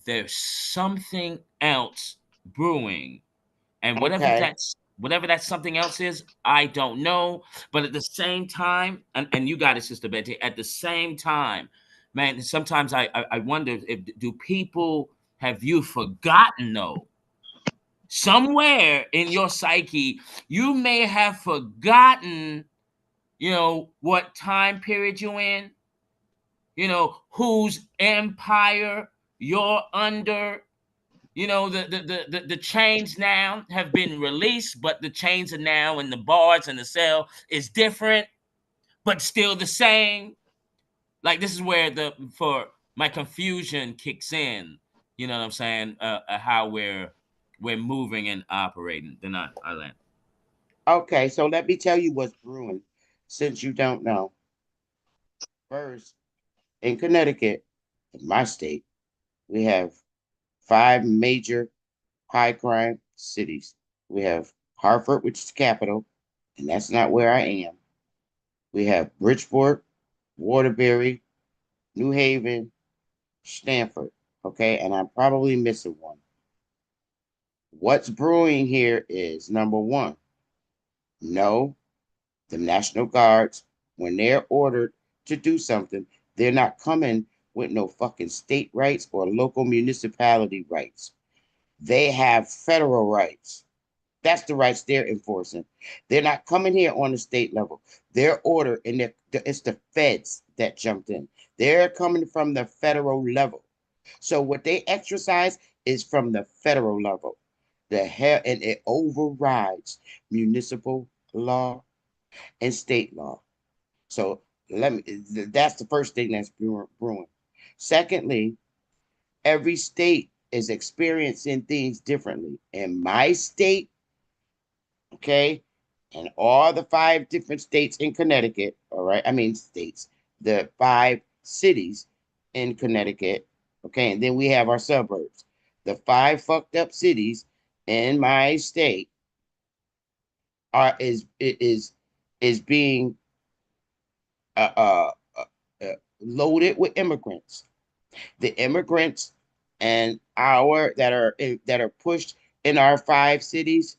there's something else brewing, and whatever that something else is, I don't know. But at the same time, and you got it, Sister Betty, at the same time, man, sometimes I wonder do people, have you forgotten though? Somewhere in your psyche, you may have forgotten, what time period you're in, whose empire you're under. The chains now have been released, but the chains are now in the bars, and the cell is different, but still the same. Like, this is where for my confusion kicks in. You know what I'm saying? How we're moving and operating. Then I land. Okay, so let me tell you what's brewing, since you don't know. First, in Connecticut, in my state, we have 5 major high crime cities. We have Hartford, which is the capital, and that's not where I am. We have Bridgeport, Waterbury, New Haven, Stamford. Okay, and I'm probably missing one. What's brewing here is, number one, no, the National Guards, when they're ordered to do something, they're not coming with no fucking state rights or local municipality rights. They have federal rights. That's the rights they're enforcing. They're not coming here on the state level. Their order, and it's the feds that jumped in. They're coming from the federal level. So what they exercise is from the federal level. And it overrides municipal law and state law. So that's the first thing that's brewing. Secondly, every state is experiencing things differently. In my state, okay, and all the 5 different states in Connecticut, all right, the 5 cities in Connecticut, okay, and then we have our suburbs. The 5 fucked up cities in my state is being loaded with immigrants. The immigrants and that are pushed in our 5 cities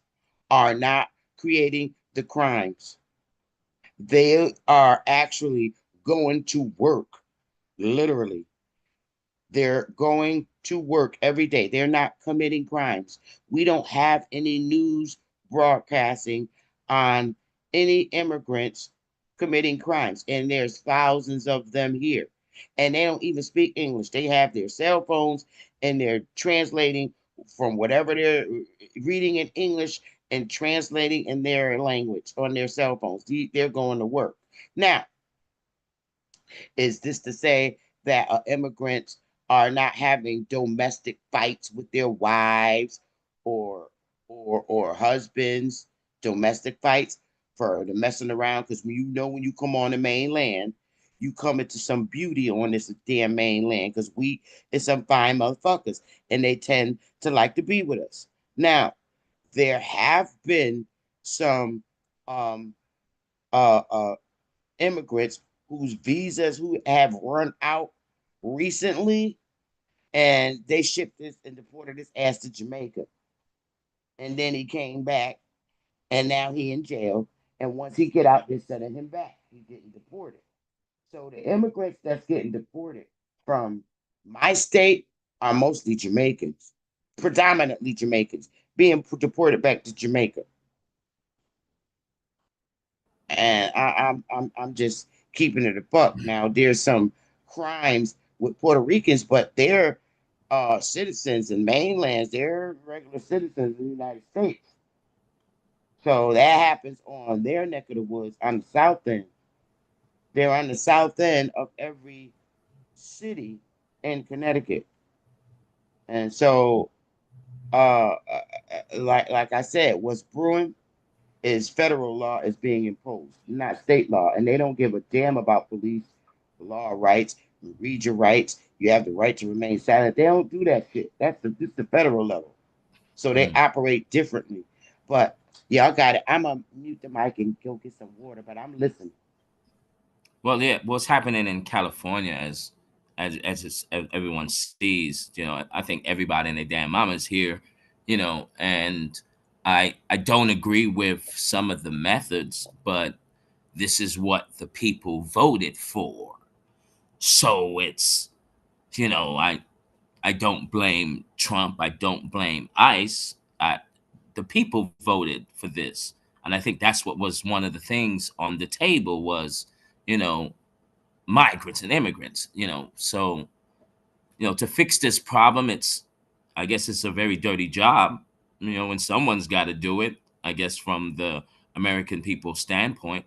are not creating the crimes. They are actually going to work, literally. They're going to work every day. They're not committing crimes. We don't have any news broadcasting on any immigrants committing crimes, and there's thousands of them here. And they don't even speak English. They have their cell phones, and they're translating from whatever they're reading in English and translating in their language on their cell phones. They're going to work. Now, is this to say that immigrants are not having domestic fights with their wives or husbands, domestic fights for the messing around? Because when you come on the mainland, you come into some beauty on this damn mainland, because it's some fine motherfuckers, and they tend to like to be with us. Now, there have been some immigrants whose visas who have run out recently, and they shipped this and deported his ass to Jamaica. And then he came back, and now he in jail. And once he get out, they're sending him back. He's getting deported. So the immigrants that's getting deported from my state are mostly Jamaicans, predominantly Jamaicans, being deported back to Jamaica. And I'm just keeping it a buck. Now, there's some crimes with Puerto Ricans, but they're citizens in mainlands. They're regular citizens in the United States. So that happens on their neck of the woods on the south end. They're on the south end of every city in Connecticut. And so, like I said, what's brewing is federal law is being imposed, not state law. And they don't give a damn about police, law rights, read your rights. You have the right to remain silent. They don't do that shit. This the federal level. So they operate differently. But yeah, I got it. I'm gonna mute the mic and go get some water, but I'm listening. Well, yeah, what's happening in California as everyone sees, I think everybody and their damn mama's here, and I don't agree with some of the methods, but this is what the people voted for. So it's, I don't blame Trump. I don't blame ICE. The people voted for this. And I think that's what was one of the things on the table was, migrants and immigrants, So, to fix this problem, I guess it's a very dirty job, when someone's got to do it, I guess from the American people's standpoint.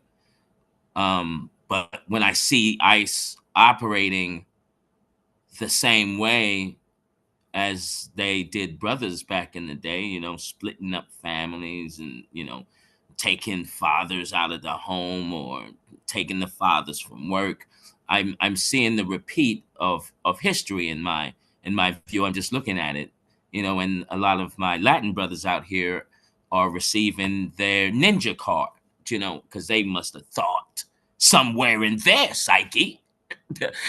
But when I see ICE operating the same way as they did brothers back in the day, splitting up families and, taking fathers out of the home or taking the fathers from work. I'm seeing the repeat of history in my view. I'm just looking at it, and a lot of my Latin brothers out here are receiving their ninja card, because they must have thought somewhere in their psyche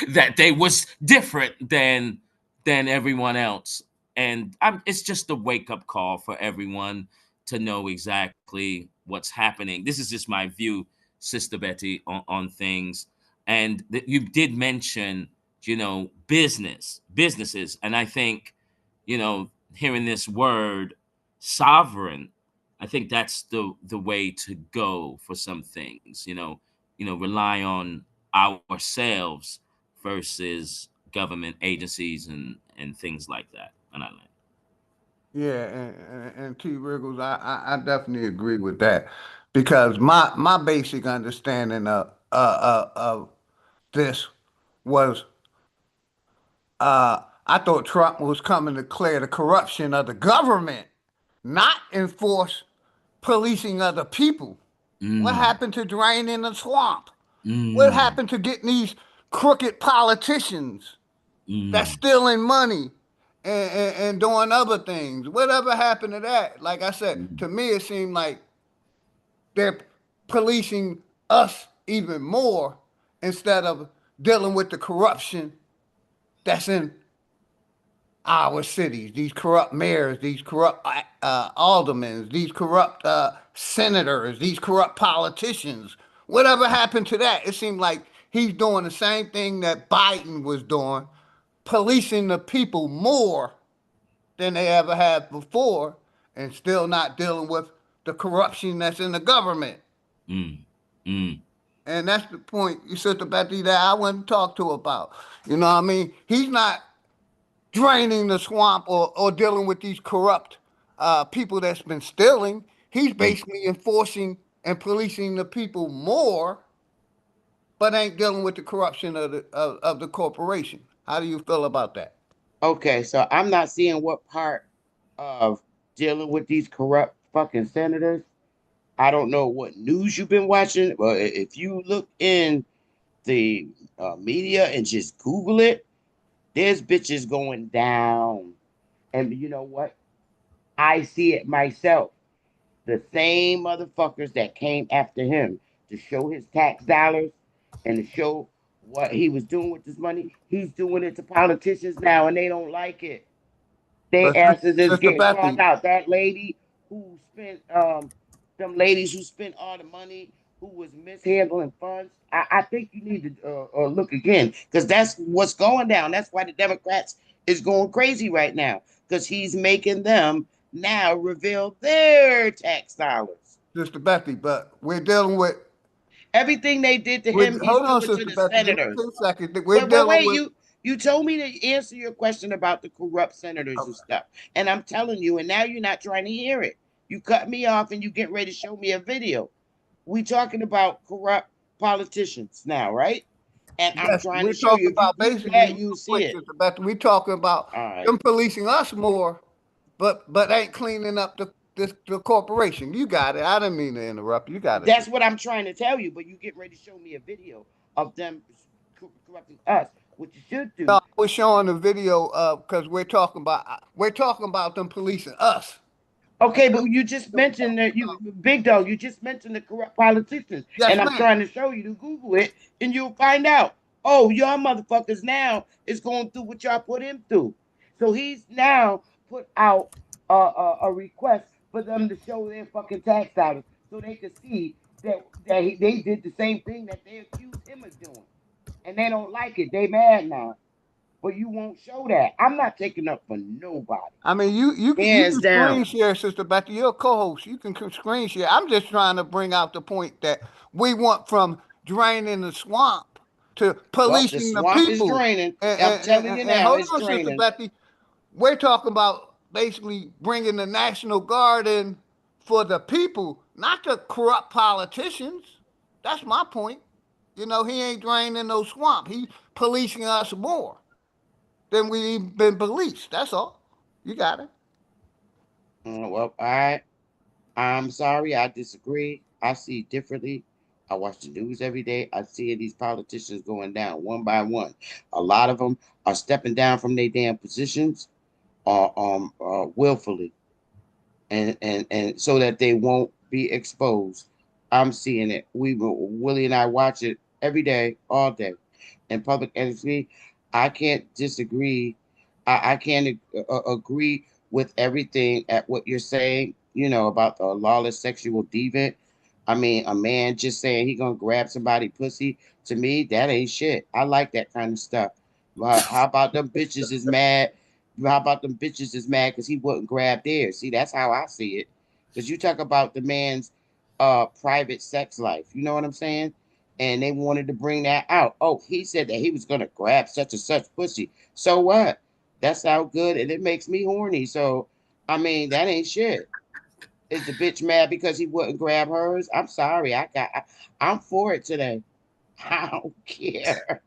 that they was different than everyone else. And it's just a wake-up call for everyone to know exactly what's happening. This is just my view, Sister Betty, on things. And you did mention, businesses. And I think, hearing this word sovereign, I think that's the way to go for some things, rely on ourselves versus government agencies and things like that. And I learned. Yeah, and T. Wriggles, I definitely agree with that because my basic understanding of this was I thought Trump was coming to clear the corruption of the government, not enforce policing other people. What happened to draining the swamp? What happened to getting these crooked politicians that's stealing money and doing other things? Whatever happened to that? Like I said, to me, it seemed like they're policing us even more instead of dealing with the corruption that's in our cities, these corrupt mayors, these corrupt aldermen, these corrupt senators, these corrupt politicians. Whatever happened to that? It seemed like he's doing the same thing that Biden was doing, policing the people more than they ever have before, and still not dealing with the corruption that's in the government. And that's the point, you Sister Betty, that I wouldn't talk to about. You know what I mean? He's not draining the swamp or dealing with these corrupt people that's been stealing. He's basically enforcing and policing the people more, but ain't dealing with the corruption of the corporation. How do you feel about that? Okay, so I'm not seeing what part of dealing with these corrupt fucking senators. I don't know what news you've been watching, but if you look in the media and just Google it, there's bitches going down. And you know what? I see it myself. The same motherfuckers that came after him to show his tax dollars and to show what he was doing with this money, he's doing it to politicians now, and they don't like it. Their asses is getting called out. That lady who spent them ladies who spent all the money, who was mishandling funds. I think you need to look again, because that's what's going down. That's why the Democrats is going crazy right now, because he's making them now reveal their tax dollars. Sister Betty, but we're dealing with everything they did to him. Hold on, Sister Sister Betty, senators. just a second. Wait, you told me to answer your question about the corrupt senators and stuff, and I'm telling you, and now you're not trying to hear it. You cut me off and you get ready to show me a video. We talking about corrupt politicians now, right? And I'm Yes, trying to we're show you. talking If you about Google basically that, real you'll see quick, it. Sister Beth. We're talking about All right. them policing us more, but ain't cleaning up the corporation. You got it. I didn't mean to interrupt. You got it. That's what I'm trying to tell you. But you get ready to show me a video of them corrupting us. What you should do. No, we're showing the video because we're talking about them policing us. Okay, but you just mentioned that Big Dog, you just mentioned the corrupt politicians. Yes, and I'm ma'am. trying to show you to Google it, and you'll find out. Oh, y'all motherfuckers now is going through what y'all put him through. So he's now put out a request for them to show their fucking tax dollars so they could see that they did the same thing that they accused him of doing. And they don't like it. They mad now. But you won't show that. I'm not taking up for nobody. I mean, you can screen share, Sister Betty. You're a co-host. You can screen share. I'm just trying to bring out the point that we went from draining the swamp to policing the the swamp people. is draining. I'm telling you now, hold it's on, draining. Sister Betty. We're talking about basically bringing the National Guard in for the people, not the corrupt politicians. That's my point. You know, he ain't draining no swamp. He's policing us more than we've been policed. That's all. You got it. Well, I'm sorry. I disagree. I see differently. I watch the news every day. I see these politicians going down one by one. A lot of them are stepping down from their damn positions, willfully, and so that they won't be exposed. I'm seeing it. Willie and I watch it every day, all day, in public entity. I can't disagree. I can't agree with everything at what you're saying. You know about the lawless sexual deviant. I mean, a man just saying he gonna grab somebody pussy. To me, that ain't shit. I like that kind of stuff. But how about them bitches is mad? How about them bitches is mad because he wouldn't grab theirs? See, that's how I see it. Because you talk about the man's private sex life. You know what I'm saying? And they wanted to bring that out. Oh, he said that he was gonna grab such and such pussy. So what? That sounds good, and it makes me horny. So, I mean, that ain't shit. Is the bitch mad because he wouldn't grab hers? I'm sorry. I'm for it today. I don't care.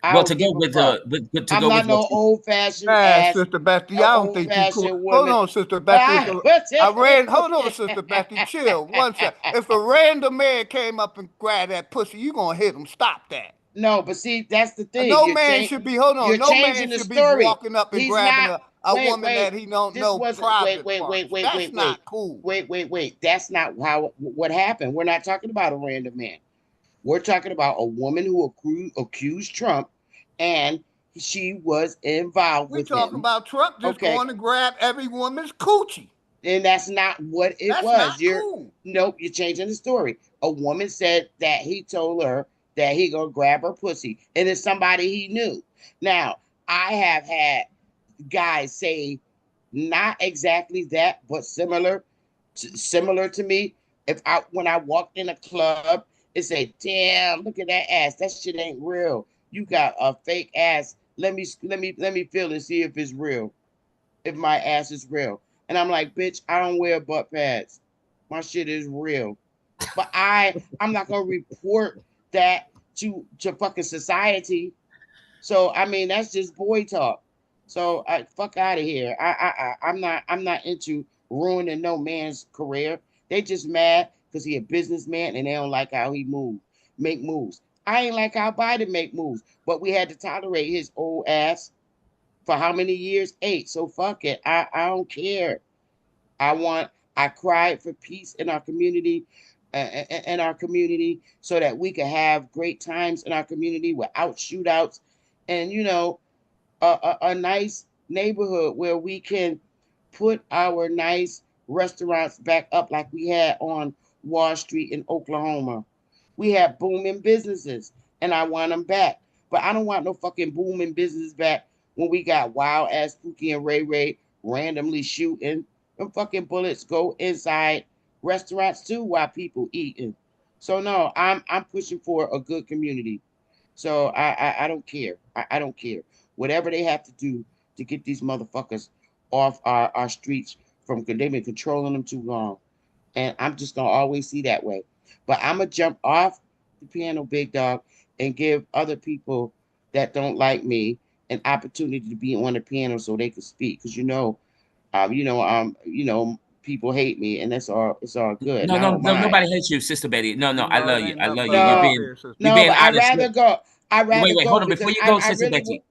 Well, to go with I'm not no old fashioned ass. Sister Betty, I don't think you cool. Hold on, Sister Betty. Hold on, Sister Betty. Chill. One sec. If a random man came up and grabbed that pussy, you gonna hit him. Stop that. No, but see, that's the thing. No man should be. Hold on. No man should be walking up and grabbing a woman that he don't know private parts. That's not cool. Wait. That's not what happened. We're not talking about a random man. We're talking about a woman who accused Trump, and she was involved with him. We're talking about Trump just going to grab every woman's coochie. And that's not what it was. Not cool. Nope, you're changing the story. A woman said that he told her that he gonna grab her pussy, and it's somebody he knew. Now, I have had guys say not exactly that, but similar to me. When I walked in a club, it say, "Damn, look at that ass. That shit ain't real. You got a fake ass. Let me feel and see if it's real. If my ass is real." And I'm like, "Bitch, I don't wear butt pads. My shit is real." But I'm not gonna report that to fucking society. So I mean, that's just boy talk. So fuck out of here. I'm not into ruining no man's career. They just mad because he a businessman and they don't like how he make moves. I ain't like how Biden make moves, but we had to tolerate his old ass for how many years? 8. So fuck it. I don't care. I cried for peace in our community, so that we can have great times in our community without shootouts, and a nice neighborhood where we can put our nice restaurants back up like we had on Wall Street in Oklahoma. We have booming businesses, and I want them back. But I don't want no fucking booming business back when we got wild ass Pookie and Ray Ray randomly shooting. Them fucking bullets go inside restaurants too while people eating. So no, I'm pushing for a good community. So I don't care. I don't care. Whatever they have to do to get these motherfuckers off our streets they've been controlling them too long. And I'm just gonna always see that way. But I'm gonna jump off the piano, big dog, and give other people that don't like me an opportunity to be on the piano so they can speak. Because people hate me, and that's all. It's all good, and No, I no, don't no, mind. nobody hates you, Sister Betty. No, no, You I know, love it you. ain't I nothing love but you. love No, here, sister. You're no, being but I'd honest. rather go. I'd rather Wait, go hold on. Before because you go, I Sister really Betty,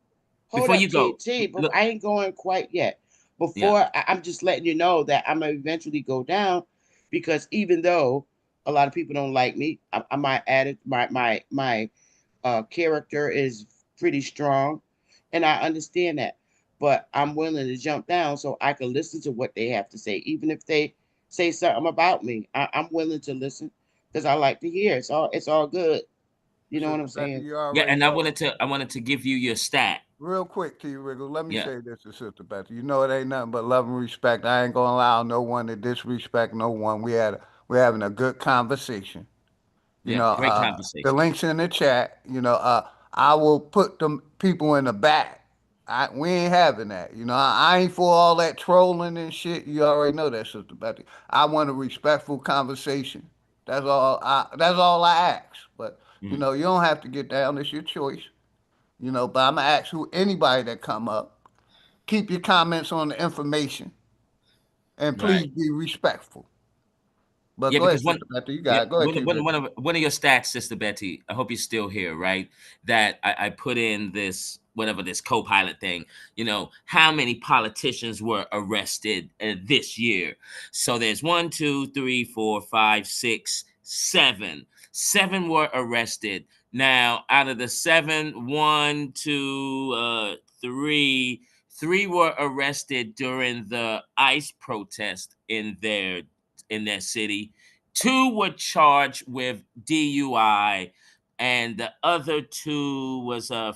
hold before up, you go, but look, I ain't going quite yet. yeah, Before I'm just letting you know that I'm gonna eventually go down, because even though a lot of people don't like me, my added my character is pretty strong, and I understand that. But I'm willing to jump down so I can listen to what they have to say, even if they say something about me. I'm willing to listen because I like to hear. It's all good. You know what I'm Sister Becky, saying? you yeah, already and I know. wanted to give you your stat. Real quick, T. Wiggle, let me Yeah, say this to Sister Becky. You know it ain't nothing but love and respect. I ain't gonna allow no one to disrespect no one. We're having a good conversation. yeah, great The conversation. links in the chat. I will put them people in the back. We ain't having that. I ain't for all that trolling and shit. You already know that, Sister Betty. I want a respectful conversation. That's all I ask. But Mm, you don't have to get down. It's your choice. But I'm gonna ask anybody that come up. Keep your comments on the information, and right. please be respectful. But Yeah, go ahead, because one, Sister Betty. You yeah, got it. Go ahead, T. Wiggle. one of your stats, Sister Betty. I hope you're still here, right? That I put in this whatever this co-pilot thing. How many politicians were arrested this year? So there's 1, 2, 3, 4, 5, 6, 7. 7 were arrested. Now, out of the 7, 1, 2, 3, 3 were arrested during the ICE protest in their city. 2 were charged with DUI, and the other 2 was a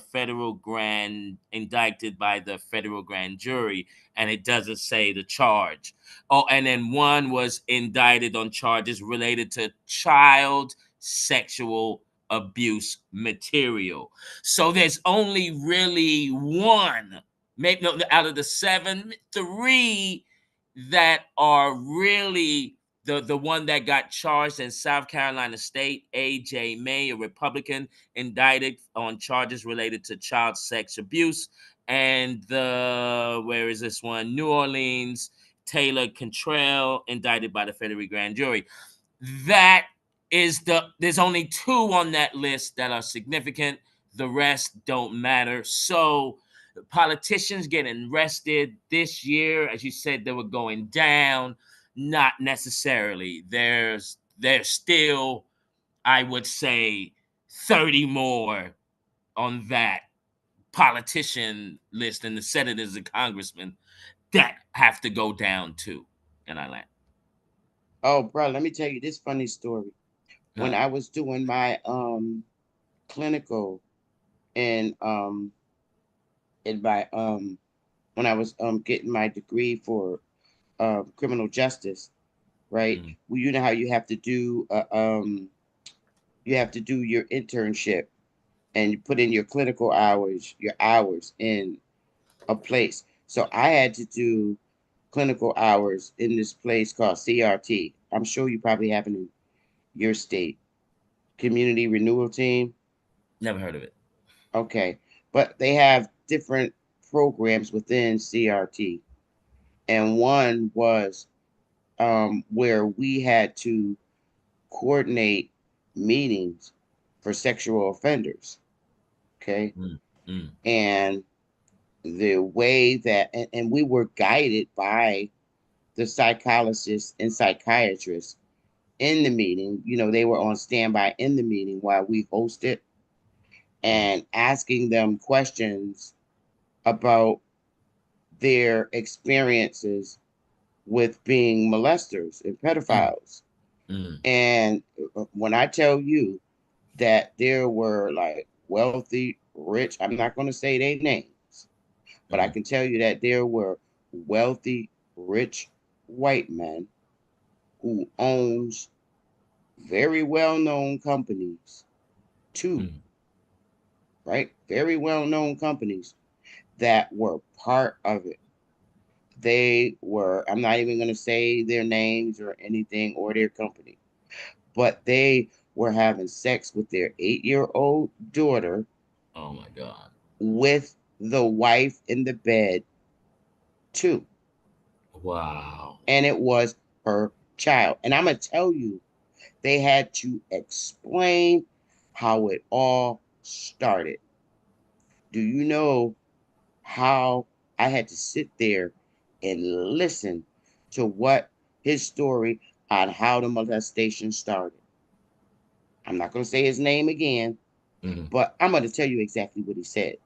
indicted by the federal grand jury, and it doesn't say the charge. Oh, and then 1 was indicted on charges related to child sexual abuse material. So there's only really 1, maybe no, out of the 7, 3 that are really the one that got charged in South Carolina State. A.J. May, a Republican, indicted on charges related to child sex abuse. And where is this one? New Orleans, Taylor Cantrell, indicted by the federal grand jury. There's only 2 on that list that are significant. The rest don't matter. So politicians getting arrested this year, as you said, they were going down. Not necessarily. There's still, I would say, 30 more on that politician list and the senators and congressmen that have to go down too. And I land. Oh, bro, let me tell you this funny story. When I was doing my clinical and in my when I was getting my degree for criminal justice, right? Mm. Well, you know how you have to do your internship, and you put in your clinical hours, your hours in a place. So I had to do clinical hours in this place called CRT. I'm sure you probably have it in your state. Community Renewal Team. Never heard of it. Okay. But they have different programs within CRT. And one was where we had to coordinate meetings for sexual offenders. Okay. Mm. Mm. And the way that, and we were guided by the psychologists and psychiatrists in the meeting. They were on standby in the meeting while we hosted, and asking them questions about their experiences with being molesters and Mm. pedophiles. Mm. And when I tell you that there were like wealthy, rich, I'm not going to say their names, but I can tell you that there were wealthy, rich white men who owns very well-known companies too, Mm. right? Very well-known companies that were part of it. They were, I'm not even going to say their names or anything or their company, but they were having sex with their 8-year-old daughter. Oh my God. With the wife in the bed too. Wow. And it was her child. And I'm going to tell you, they had to explain how it all started. Do you know how I had to sit there and listen to what his story on how the molestation started? I'm not going to say his name again, but I'm going to tell you exactly what he said.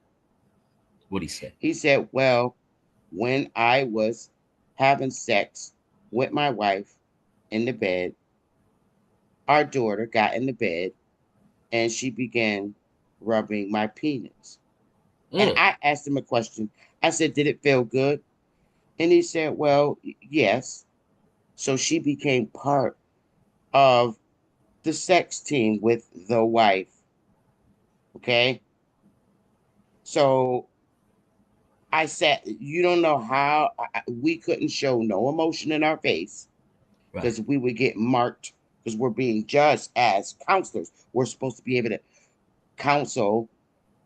What he said? He said, well, when I was having sex with my wife in the bed, our daughter got in the bed and she began rubbing my penis. And I asked him a question. I said, did it feel good? And he said, well, yes. So she became part of the sex team with the wife. Okay. So I said, you don't know how we couldn't show no emotion in our face because we would get marked because we're being judged as counselors. We're supposed to be able to counsel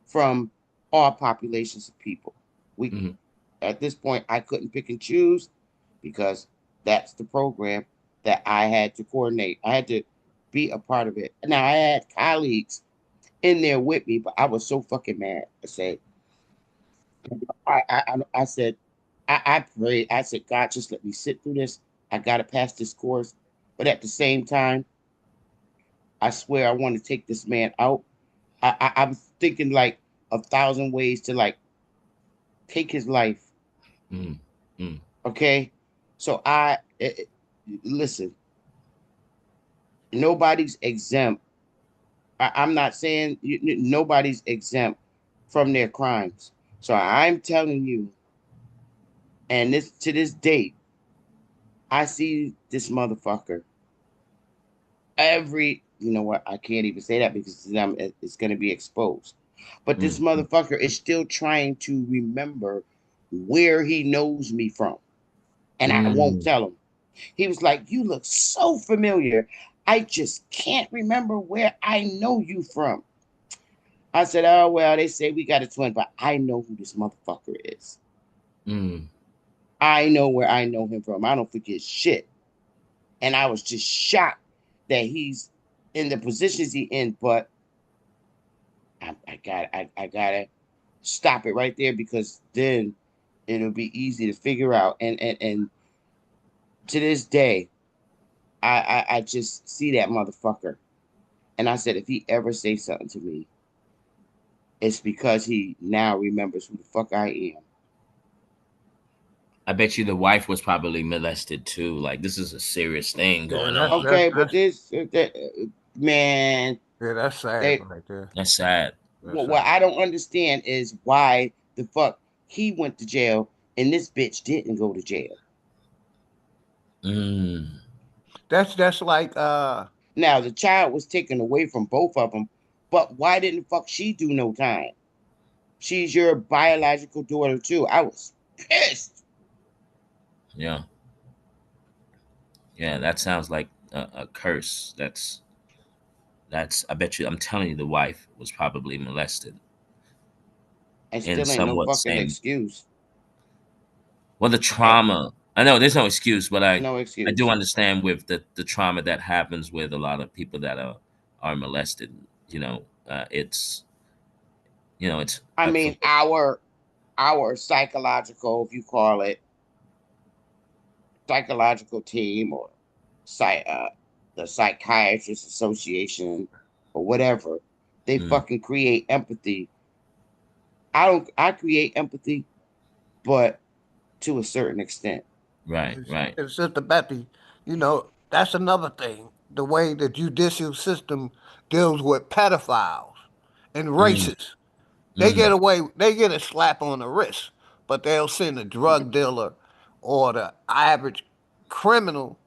from all populations of people. We at this point I couldn't pick and choose because that's the program that I had to coordinate. I had to be a part of it. Now I had colleagues in there with me, but I was so fucking mad. I said, I prayed. I said, God, just let me sit through this. I gotta pass this course. But at the same time, I swear I want to take this man out. I was thinking like 1,000 ways to like take his life. Okay, so listen. Nobody's exempt. I'm not saying nobody's exempt from their crimes. So I'm telling you, and this to this date, I see this motherfucker you know what? I can't even say that because it's going to be exposed. But this motherfucker is still trying to remember where he knows me from. And I won't tell him. He was like, you look so familiar. I just can't remember where I know you from. I said, oh, well, they say we got a twin, but I know who this motherfucker is. I know where I know him from. I don't forget shit. And I was just shocked that he's in the positions he in, but I gotta stop it right there because then it'll be easy to figure out. And to this day, I just see that motherfucker. And I said, if he ever says something to me, it's because he now remembers who the fuck I am. I bet you the wife was probably molested too. Like, this is a serious thing going on. Okay, but this, man. Yeah, that's sad right there. That's sad. What I don't understand is why the fuck he went to jail and this bitch didn't go to jail. That's like now the child was taken away from both of them, but why didn't fuck she do no time? She's your biological daughter too. I was pissed. Yeah. Yeah, that sounds like a curse. That's I bet you, I'm telling you, the wife was probably molested. And still ain't no fucking excuse. Well, the trauma, I know there's no excuse, but no excuse. I do understand with the trauma that happens with a lot of people that are molested. You know, it's I mean, our psychological, if you call it, psychological team or the Psychiatrist Association or whatever, they fucking create empathy. I create empathy, but to a certain extent. Right. It's just about that's another thing. The way the judicial system deals with pedophiles and racists. They get a slap on the wrist, but they'll send a drug dealer or the average criminal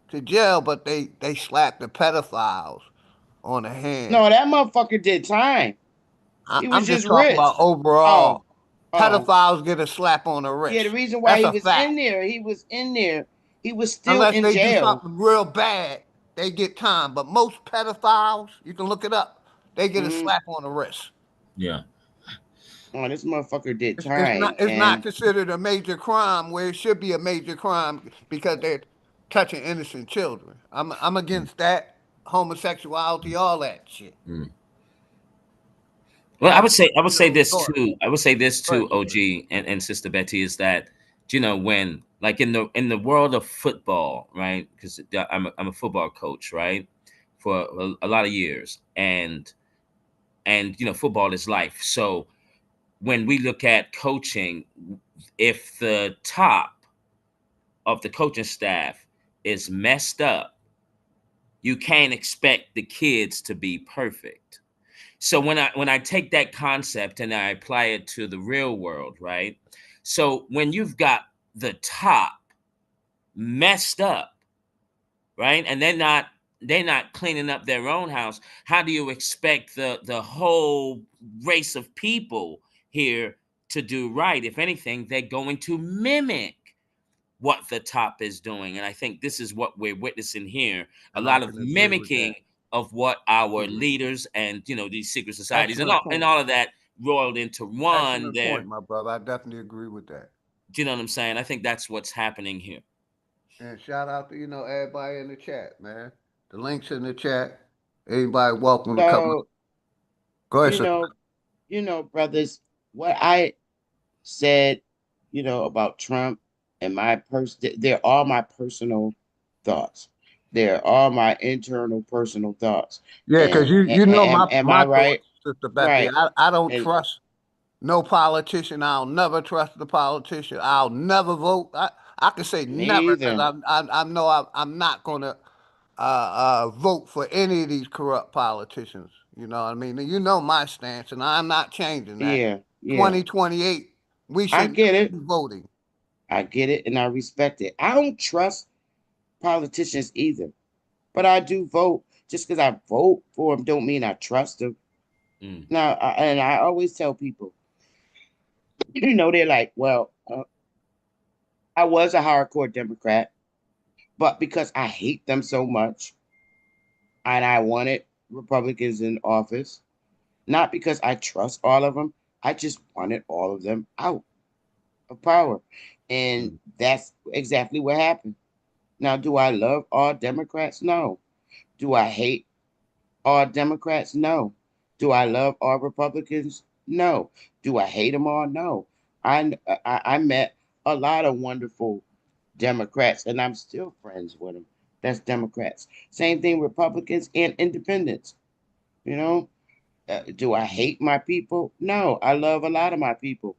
to jail, but they slap the pedophiles on the hand. No, that motherfucker did time. He was I'm just just talking rich. about overall. pedophiles get a slap on the wrist. Yeah, the reason why That's he a was fact. in there, he was still Unless in they do jail. something real bad, they get time. But most pedophiles, you can look it up, they get a slap on the wrist. Yeah. Oh, this motherfucker did It's time, not. It's not and considered a major crime where it should be a major crime because they're touching innocent children. I'm against that. Homosexuality, all that shit. Well, I But would say this go ahead. too. I would say this Go ahead, too, OG and Sister Betty, is that when, like, in the world of football, right? Because I'm a football coach, right, for a lot of years, and football is life. So when we look at coaching, if the top of the coaching staff is messed up, you can't expect the kids to be perfect. So when I take that concept and I apply it to the real world, right? So when you've got the top messed up, right, and they're not cleaning up their own house, how do you expect the whole race of people here to do right? If anything, they're going to mimic what the top is doing. And I think this is what we're witnessing here. A and I lot of can agree with mimicking that. of what our leaders and these secret societies and Excellent point. all of that rolled into one Excellent there. point, my brother. I definitely agree with that. Do you know what I'm saying? I think that's what's happening here. And shout out to everybody in the chat, man. The links in the chat. Anybody welcome to come up. so Go ahead, you sister. brothers, what I said, about Trump and they're all my personal thoughts. They're all my internal personal thoughts. Yeah, because you know Am my I right? thoughts, Sister Betty. Right. I don't And trust no politician. I'll never trust the politician. I'll never vote. I can say me never either. because I know I'm not gonna vote for any of these corrupt politicians. You know what I mean? And you know my stance, and I'm not changing that. Yeah, yeah. 2028, we I should get not it. be voting. I get it and I respect it. I don't trust politicians either. But I do vote. Just because I vote for them don't mean I trust them. Now, and I always tell people, they're like, well, I was a hardcore Democrat, but because I hate them so much and I wanted Republicans in office, not because I trust all of them, I just wanted all of them out of power. And that's exactly what happened. Now, do I love all Democrats? No. Do I hate all Democrats? No. Do I love all Republicans? No. Do I hate them all? No. I met a lot of wonderful Democrats, and I'm still friends with them. That's Democrats. Same thing, Republicans and Independents. You know, do I hate my people? No. I love a lot of my people.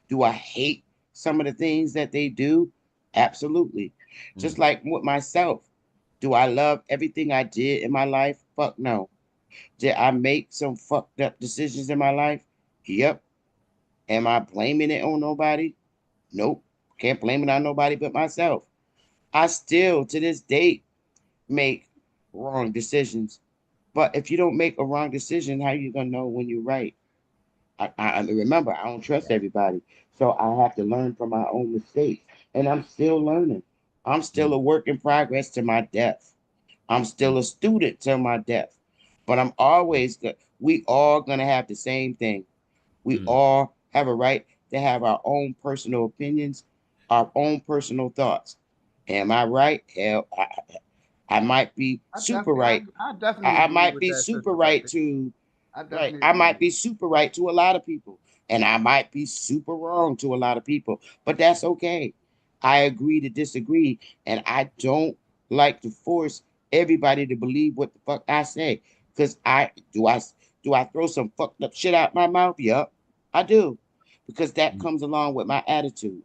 Do I hate some of the things that they do? Absolutely. Just like with myself. Do I love everything I did in my life? Fuck no. Did I make some fucked up decisions in my life? Yep. Am I blaming it on nobody? Nope. Can't blame it on nobody but myself. I still, to this date, make wrong decisions. But if you don't make a wrong decision, how you gonna know when you're right? I remember, I don't trust everybody. So I have to learn from my own mistakes. And I'm still learning. I'm still a work in progress to my death. I'm still a student till my death. But I'm always good. We all gonna have the same thing. We all have a right to have our own personal opinions, our own personal thoughts. Am I right? Hell, I might be super right. I definitely I agree might with be that, super Sister right Betty. to I right. definitely I agree. might be super right to a lot of people, and I might be super wrong to a lot of people, but that's okay. I agree to disagree, and I don't like to force everybody to believe what the fuck I say. Cause I throw some fucked up shit out my mouth? Yup, I do, because that comes along with my attitude.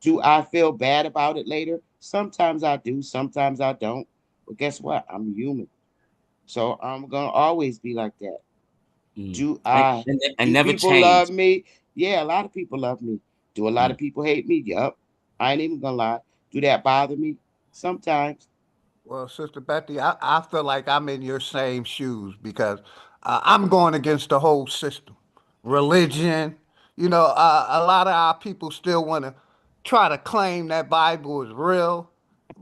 Do I feel bad about it later? Sometimes I do, sometimes I don't. But guess what? I'm human, so I'm gonna always be like that. And Do never people love change. me? Yeah, a lot of people love me. Do a lot of people hate me? Yup. I ain't even gonna lie. Do that bother me? Sometimes. Well, Sister Betty, I feel like I'm in your same shoes because I'm going against the whole system, religion, You know, a lot of our people still want to try to claim that Bible is real,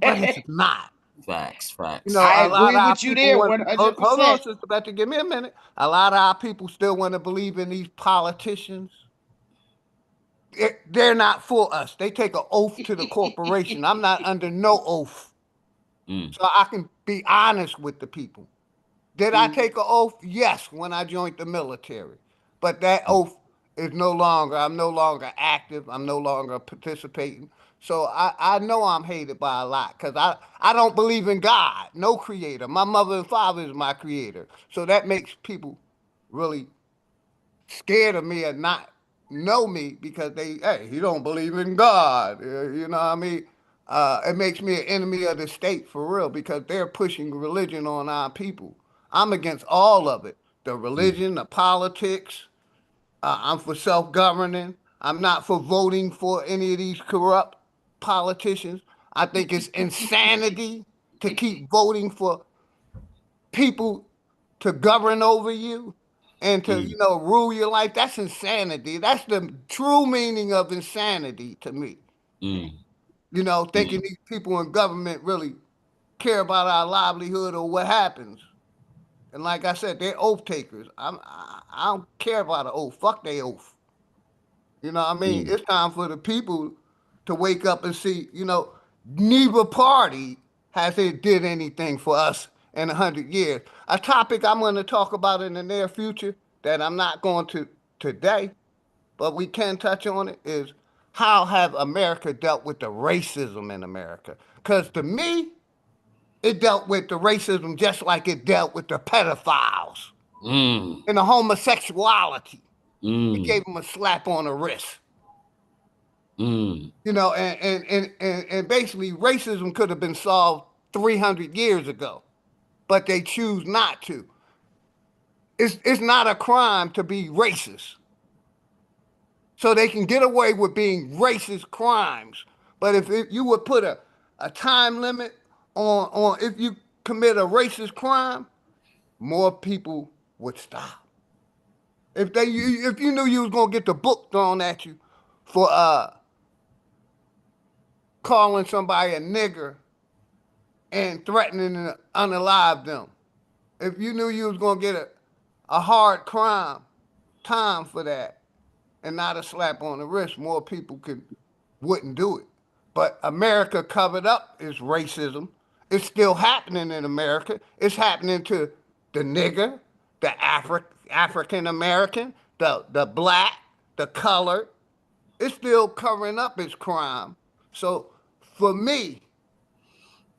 but it's not. Facts, You facts. know, I a lot agree of our with you people there want. Hold on, 100%. Sister Betty, give me a minute. A lot of our people still want to believe in these politicians. They're not for us. They take an oath to the corporation. I'm not under no oath, Mm, so I can be honest with the people. Did I take an oath? Yes, when I joined the military. But that oath is no longer, I'm no longer active. I'm no longer participating. So I know I'm hated by a lot because I don't believe in God, no creator. My mother and father is my creator. So that makes people really scared of me and not know me because hey, you don't believe in God. You know what I mean? It makes me an enemy of the state for real because they're pushing religion on our people. I'm against all of it. The mm, religion, the politics. I'm for self-governing. I'm not for voting for any of these corrupt politicians. I think it's insanity to keep voting for people to govern over you and to mm, rule your life. That's insanity. That's the true meaning of insanity to me. mm, Thinking these people in government really care about our livelihood or what happens. And like I said, they're oath takers. I don't care about an oath. Fuck they oath. You know what I mean? mm, It's time for the people to wake up and see, neither party has it did anything for us in 100 years. A topic I'm going to talk about in the near future that I'm not going to today, but we can touch on it is how have America dealt with the racism in America? Because to me, it dealt with the racism just like it dealt with the pedophiles mm, and the homosexuality. It mm, gave them a slap on the wrist. mm, And basically racism could have been solved 300 years ago, but they choose not to. It's not a crime to be racist. So they can get away with being racist crimes. But if you would put a time limit on if you commit a racist crime, more people would stop. If you knew you was gonna get the book thrown at you for calling somebody a nigger and threatening to unalive them. If you knew you was gonna get a hard time for that, and not a slap on the wrist, more people wouldn't do it. But America covered up its racism. It's still happening in America. It's happening to the nigger, the African American, the black, the colored. It's still covering up its crime. So for me,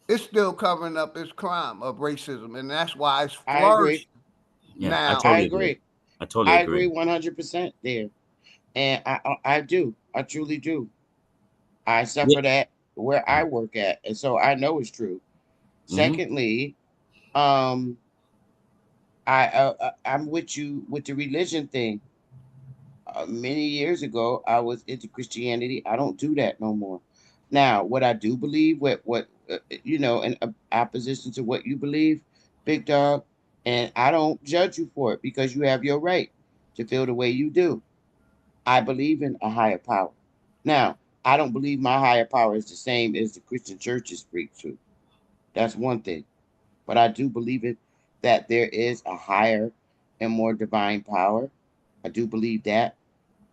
it's still covering up its crime of racism, and that's why it's I agree. flourishing yeah, I now. I totally agree. agree. I totally I agree agree. 100% there. And I do. I truly do. I Yeah. suffer that where I work at. And so I know it's true. Mm-hmm. Secondly, um, I'm with you with the religion thing. Many years ago, I was into Christianity. I don't do that no more. Now, what I do believe, what in opposition to what you believe, big dog, and I don't judge you for it because you have your right to feel the way you do. I believe in a higher power. Now, I don't believe my higher power is the same as the Christian churches preach to. That's one thing. But I do believe it that there is a higher and more divine power. I do believe that.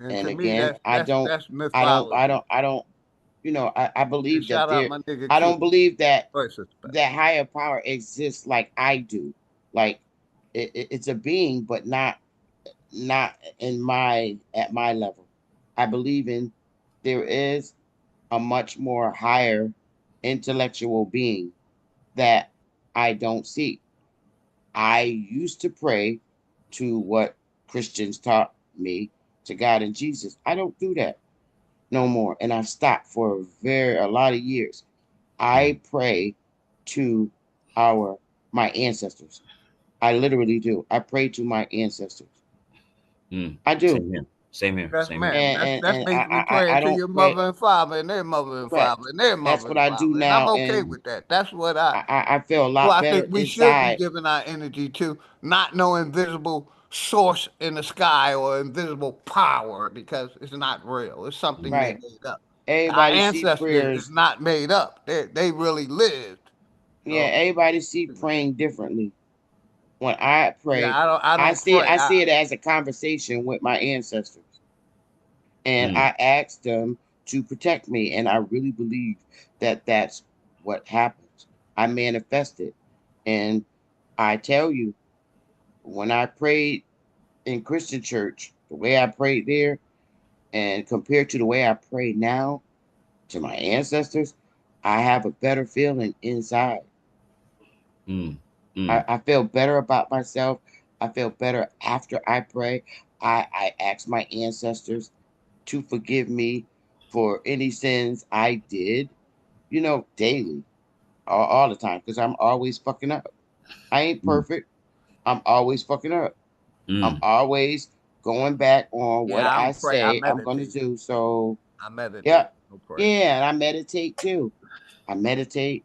And And to me, again, that's that's that's mythology. I don't, I And believe that shout out there, my nigga I Q. don't believe that Versus. that higher power exists like I do. Like it's a being, but not in my at my level. I believe in there is a much more higher intellectual being that I don't see. I used to pray to what Christians taught me to God and Jesus. I don't do that no more, and I've stopped for a lot of years. I pray to our my ancestors. I literally do. I pray to my ancestors. Mm. I do. Same here. Same here. That's Same here. man. That's And basically praying I to don't your pray. mother and father and their mother and father Correct. and their That's mother what and I do father. And I'm now, okay and with that. That's what I I feel a well, lot I better think we should be inside. giving our energy to, not no invisible source in the sky or invisible power because it's not real. It's something they Right. made up. Our Everybody see ancestors is prayers. not made up. They really lived. Yeah, So everybody see praying differently. When I pray, yeah, I I don't see pray. I see it as a conversation with my ancestors. And Mm. I asked them to protect me, and I really believe that that's what happens. I manifest it. And I tell you, when I prayed in Christian church, the way I prayed there, and compared to the way I pray now to my ancestors, I have a better feeling inside. Mm. Mm. I feel better about myself. I feel better after I pray. I ask my ancestors to forgive me for any sins I did, daily, all the time, because I'm always fucking up. I ain't Mm. perfect. I'm always fucking up. I'm Mm. always going back on what yeah, I I don't pray. I say I'm going to meditate. do. So, I meditate. yeah, No pray. yeah, and I meditate too. I meditate.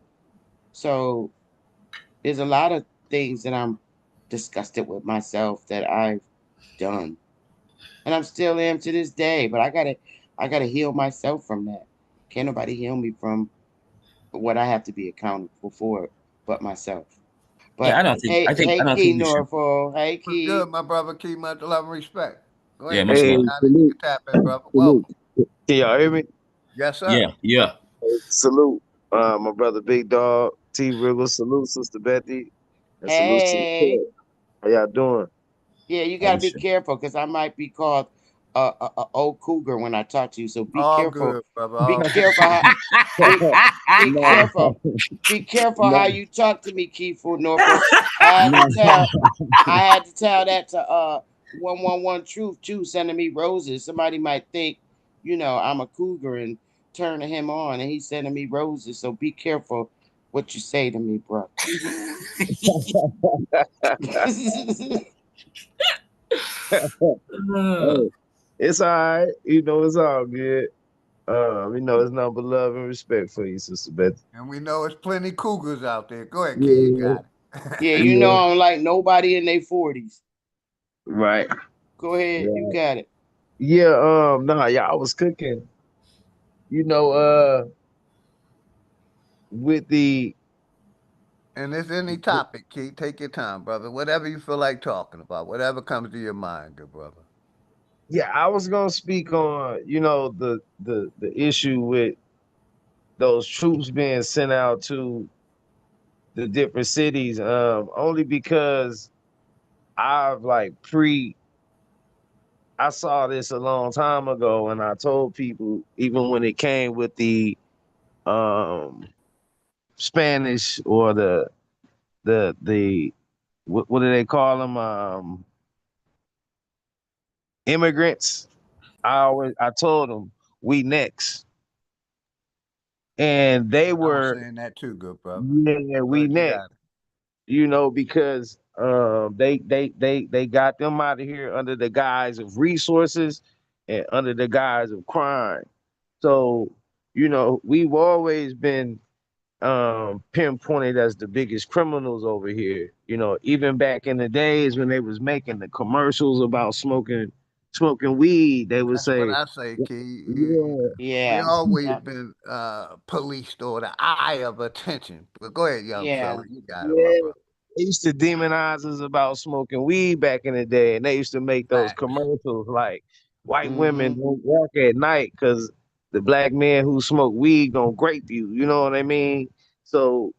So, there's a lot of things that I'm disgusted with myself that I've done. And I'm still am to this day, but I gotta heal myself from that. Can't nobody heal me from what I have to be accountable for but myself. Yeah, But I think I hey don't think Key you should. Norfolk, hey What's good, Key. my brother? Keep much love and respect. Go Yeah, ahead, much King. Hey, love. You salute, can tap in, brother. salute. Welcome. Can y'all hear me? Yes, sir. Yeah, yeah. Salute, my brother Big Dog, T Wiggle. Salute, Sister Betty, and salute to the Hey. court. How y'all doing? Yeah, you Oh, gotta be shit. careful because I might be called a old cougar when I talk to you. So be All careful. good, brother. Be All good. careful how be be No, careful. Be careful how no, you talk to me, Keith Norfolk. I had to no. tell I had to tell that to 111 Truth too, sending me roses. Somebody might think, I'm a cougar and turning him on, and he's sending me roses. So be careful what you say to me, bro. Uh, Hey, it's all right. It's all good. It's nothing but love and respect for you, Sister Betty. And we know it's plenty cougars out there. Go ahead, Key. You Yeah, got Yeah, it. yeah, I don't like nobody in their 40s. right. Go ahead, you Right. got it. Yeah, nah, yeah, I was cooking. You know, with the And it's any topic, Key. Take your time, brother. Whatever you feel like talking about, whatever comes to your mind, good brother. Yeah, I was gonna speak on, the issue with those troops being sent out to the different cities, only because I've like I saw this a long time ago and I told people even when it came with the um Spanish or the what do they call them? Immigrants. I told them we next. And they I was were saying that too, good brother. yeah, Go we ahead, you next, got it. because they got them out of here under the guise of resources and under the guise of crime. So, we've always been pinpointed as the biggest criminals over here. Even back in the days when they was making the commercials about smoking weed, they would That's what say, I say, Key. yeah, We Yeah, always yeah, been policed or the eye of attention. But go ahead, young yeah. fella. You got it, my yeah. brother. They used to demonize us about smoking weed back in the day, and they used to make those Facts. commercials like white women Mm-hmm. don't walk at night because the black man who smoke weed gonna grape you. You know what I mean? So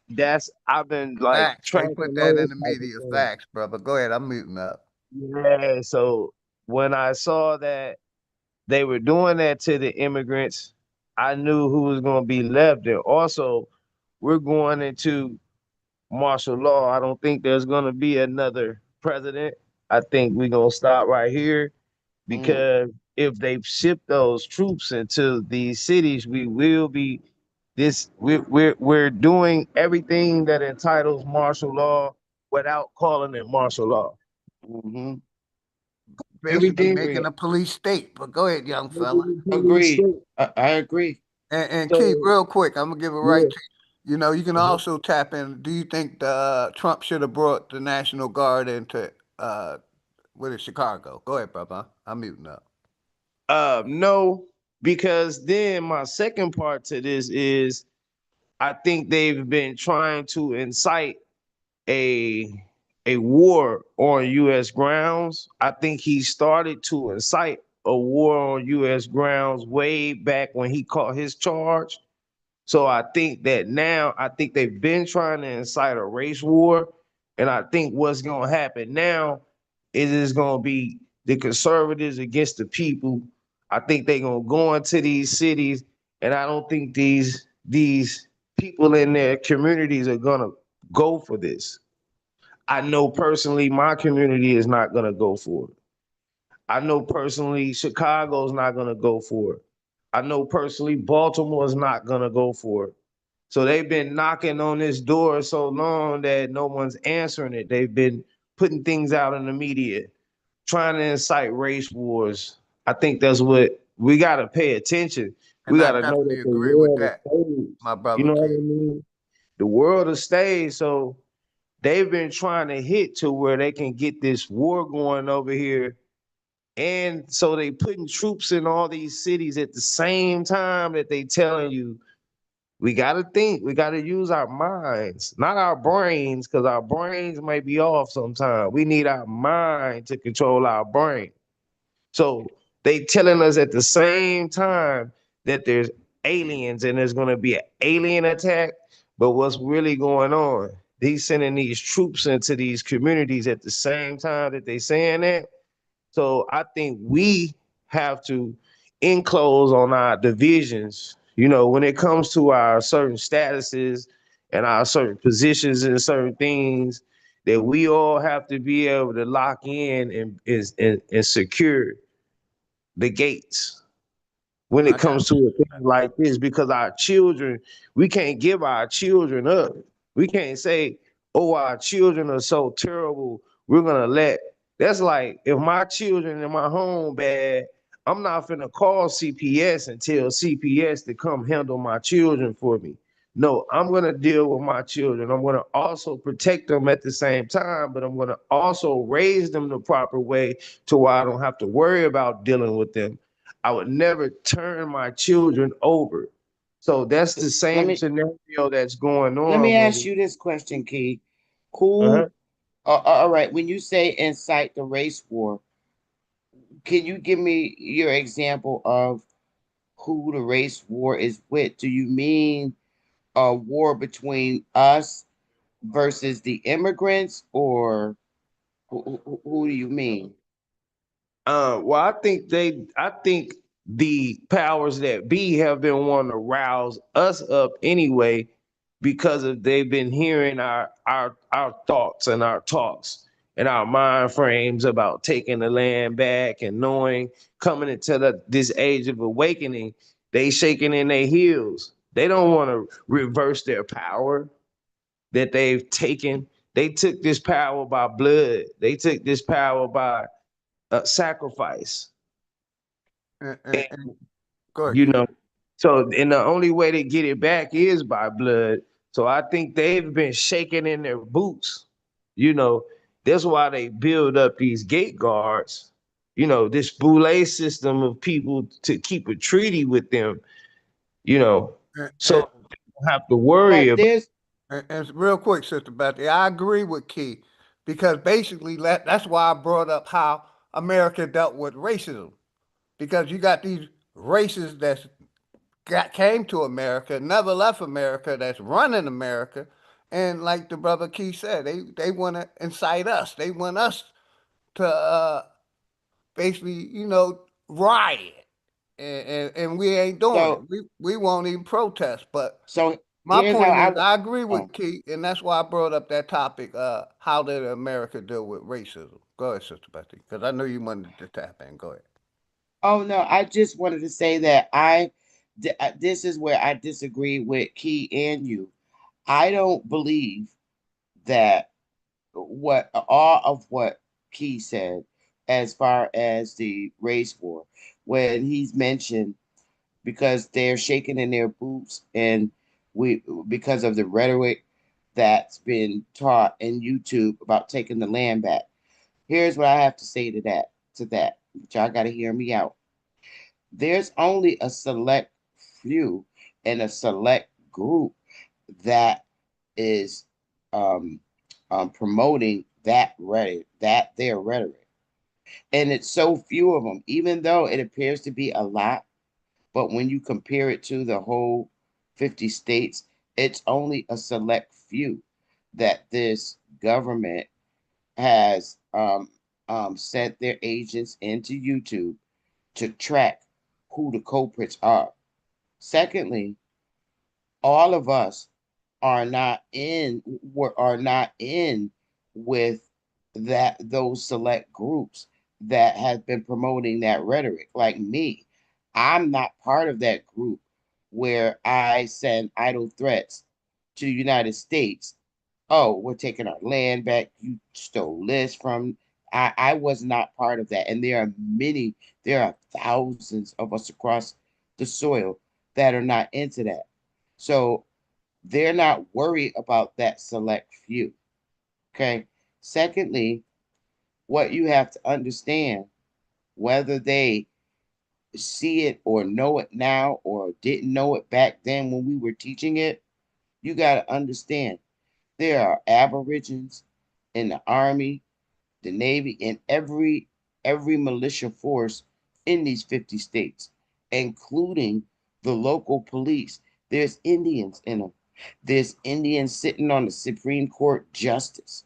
that's I've been like Facts. They tracking put that in those the type of media. things. Facts, brother. Go ahead. I'm muting up. Yeah. So when I saw that they were doing that to the immigrants, I knew who was gonna be left. And also, we're going into martial law. I don't think there's going to be another president. I think we're going to stop right here Mm. because if they ship those troops into these cities, we will be this we're doing everything that entitles martial law without calling it martial law. Mm-hmm. Basically Everything Agree. making a police state. But go ahead, young fella. Agreed. I agree. And Keith, So real quick, I'm gonna give it right yeah, to you. You know, you can also tap in. Do you think Trump should have brought the National Guard into with Chicago. Go ahead, brother. I'm muting up. No, because then my second part to this is I think they've been trying to incite a war on U.S. grounds. I think he started to incite a war on U.S. grounds way back when he caught his charge. So I think that now I think they've been trying to incite a race war, and I think what's going to happen now is going to be the conservatives against the people. I think they're going to go into these cities, and I don't think these people in their communities are going to go for this. I know personally my community is not going to go for it. I know personally Chicago's not going to go for it. I know personally Baltimore's not going to go for it. So they've been knocking on this door so long that no one's answering it. They've been putting things out in the media, trying to incite race wars. I think that's what we got to pay attention. And We I got to know definitely that the agree with world is that, staged. my brother. You know what I Keith. mean? The world is staged. So they've been trying to hit to where they can get this war going over here. And so they putting troops in all these cities at the same time that they telling you we got to think, we got to use our minds, not our brains, because our brains might be off sometimes. We need our mind to control our brain. So they telling us at the same time that there's aliens and there's going to be an alien attack. But what's really going on? They sending these troops into these communities at the same time that they saying that. So I think we have to enclose on our divisions. You know, when it comes to our certain statuses and our certain positions and certain things, that we all have to be able to lock in and secure the gates when it I comes to definitely. a thing like this, because our children, we can't give our children up. We can't say, oh, our children are so terrible, we're gonna let. That's like if my children in my home bad, I'm not finna call CPS and tell CPS to come handle my children for me. No, I'm gonna deal with my children. I'm gonna also protect them at the same time, but I'm gonna also raise them the proper way to where I don't have to worry about dealing with them. I would never turn my children over. So that's the Let same me scenario that's going let me on when ask we. you this question, Key. Uh-huh. Who? All right. When you say incite the race war, can you give me your example of who the race war is with? Do you mean a war between us versus the immigrants, or who do you mean? Well, I think the powers that be have been wanting to rouse us up anyway, because of they've been hearing our thoughts and our talks and our mind frames about taking the land back and knowing coming into this age of awakening, they shaking in their heels. They don't want to reverse their power that they've taken. They took this power by blood. They took this power by sacrifice. And, And go ahead, you Keith. know, so and the only way to get it back is by blood. So I think they've been shaking in their boots. You know, that's why they build up these gate guards. You know, this boule system of people to keep a treaty with them. You know, And, so and, they don't have to worry But about. there's and real quick, Sister Betty, I agree with Keith because basically that's why I brought up how America dealt with racism. Because you got these races that came to America, never left America, that's running America, and like the brother Keith said, they want to incite us. They want us to basically, riot, and we ain't doing it. so We won't even protest. But so my here's how point I is, would. I agree Oh, with Keith, and that's why I brought up that topic. How did America deal with racism? Go ahead, Sister Betty, because I know you wanted to tap in. Go ahead. oh no, I just wanted to say that this is where I disagree with Key and you. I don't believe that what all of what Key said as far as the race war, when he's mentioned because they're shaking in their boots and we because of the rhetoric that's been taught in YouTube about taking the land back. Here's what I have to say to that. Y'all got to hear me out. There's only a select few and a select group that is promoting their rhetoric. And it's so few of them, even though it appears to be a lot. But when you compare it to the whole 50 states, it's only a select few that this government has sent their agents into YouTube to track who the culprits are. Secondly, all of us are not in with those select groups that have been promoting that rhetoric. Like me, I'm not part of that group where I send idle threats to the United States. Oh, we're taking our land back. You stole this from. I was not part of that. And there are thousands of us across the soil that are not into that. So they're not worried about that select few. Okay. Secondly, what you have to understand, whether they see it or know it now or didn't know it back then when we were teaching it, you got to understand there are aborigines in the Army, the Navy, and every militia force in these 50 states, including the local police. There's Indians in them. There's Indians sitting on the Supreme Court justice.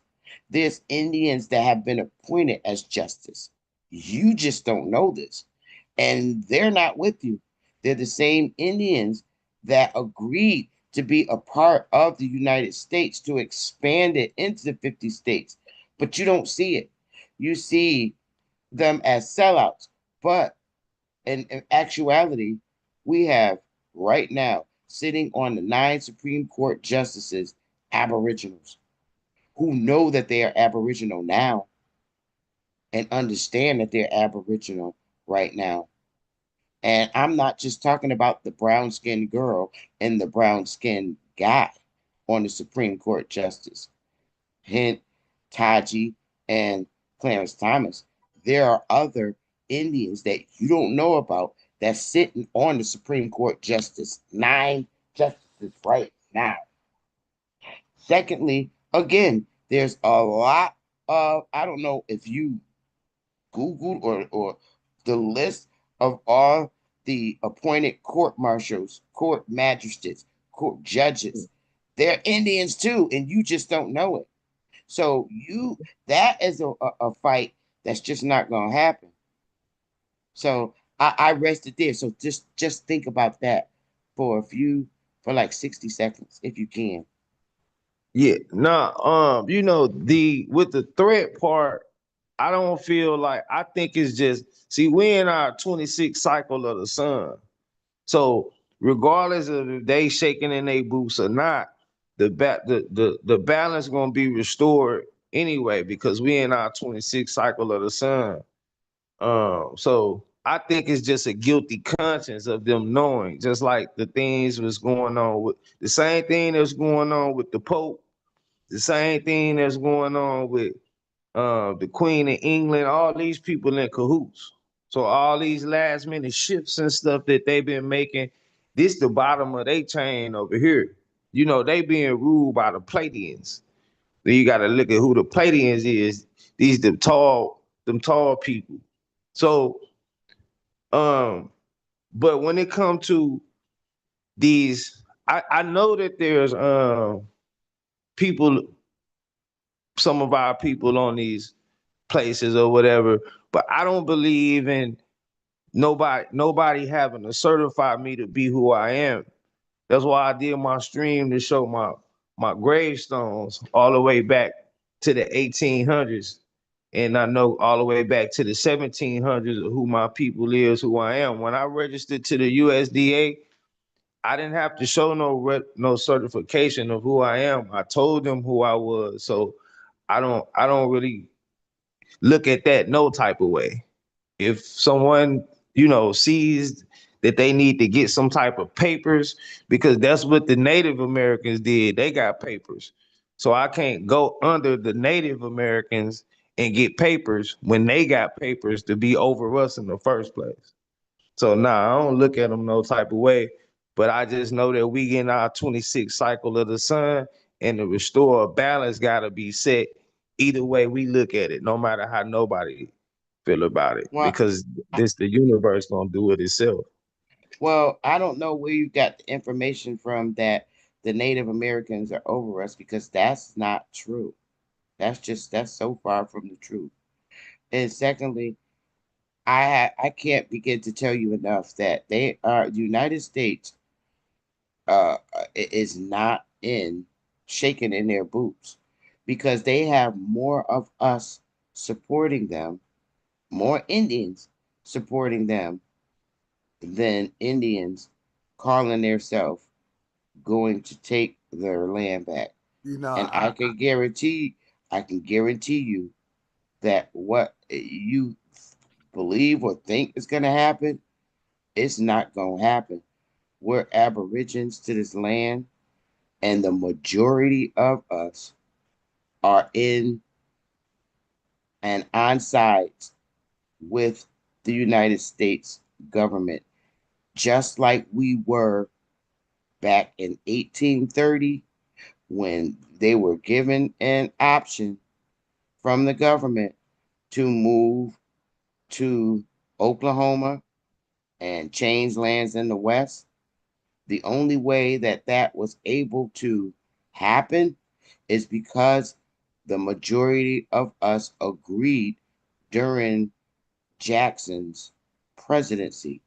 There's Indians that have been appointed as justice. You just don't know this. And they're not with you. They're the same Indians that agreed to be a part of the United States to expand it into the 50 states. But you don't see it. You see them as sellouts. But in actuality, we have right now sitting on the 9 Supreme Court justices, Aboriginals, who know that they are Aboriginal now and understand that they're Aboriginal right now. And I'm not just talking about the brown-skinned girl and the brown-skinned guy on the Supreme Court justice. Hint, Taji, and Clarence Thomas. There are other Indians that you don't know about that's sitting on the Supreme Court justice, 9 justices right now. Secondly, again, there's a lot of, I don't know if you Googled or the list of all the appointed court marshals, court magistrates, court judges. They're Indians too, and you just don't know it. So that is a fight that's just not gonna happen. So I rested there. So just think about that for like 60 seconds, if you can. Yeah, nah, with the threat part, I don't feel like, I think it's just, see, we in our 26th cycle of the sun. So regardless of if they shaking in their boots or not, the balance gonna be restored anyway, because we in our 26th cycle of the sun. So I think it's just a guilty conscience of them knowing, just like the things was going on with the same thing that's going on with the Pope, the same thing that's going on with the Queen of England, all these people in cahoots. So all these last minute shifts and stuff that they've been making, this the bottom of their chain over here. You know, they being ruled by the Pleiadians. Then you got to look at who the Pleiadians is. These them tall people. So, but when it comes to these, I know that there's people, some of our people on these places or whatever, but I don't believe in nobody having to certify me to be who I am. That's why I did my stream to show my gravestones all the way back to the 1800s. And I know all the way back to the 1700s of who my people is, who I am. When I registered to the USDA, I didn't have to show no certification of who I am. I told them who I was. So I don't really look at that no type of way. If someone, sees that they need to get some type of papers, because that's what the Native Americans did. They got papers. So I can't go under the Native Americans and get papers when they got papers to be over us in the first place. So nah, I don't look at them no type of way, but I just know that we in our 26th cycle of the sun, and the restore of balance gotta be set either way we look at it, no matter how nobody feel about it, Well, because this the universe gonna do it itself. well, I don't know where you got the information from that the Native Americans are over us, because that's not true. That's so far from the truth. And secondly, I can't begin to tell you enough that the United States is not in shaking in their boots, because they have more of us supporting them, more Indians supporting them than Indians calling themselves going to take their land back. You know, And I can guarantee you that what you believe or think is going to happen, it's not going to happen. We're aborigines to this land, and the majority of us are in and on sides with the United States government, just like we were back in 1830, when they were given an option from the government to move to Oklahoma and change lands in the West. The only way that that was able to happen is because the majority of us agreed during Jackson's presidency.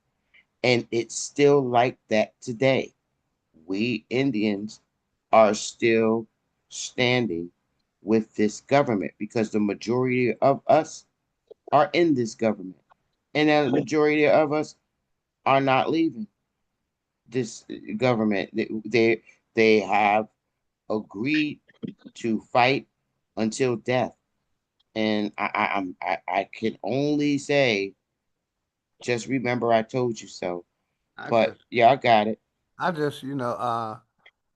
And it's still like that today. We Indians are still standing with this government because the majority of us are in this government. And the majority of us are not leaving this government. They have agreed to fight until death. And I can only say, just remember I told you so. But yeah, I got it. I just,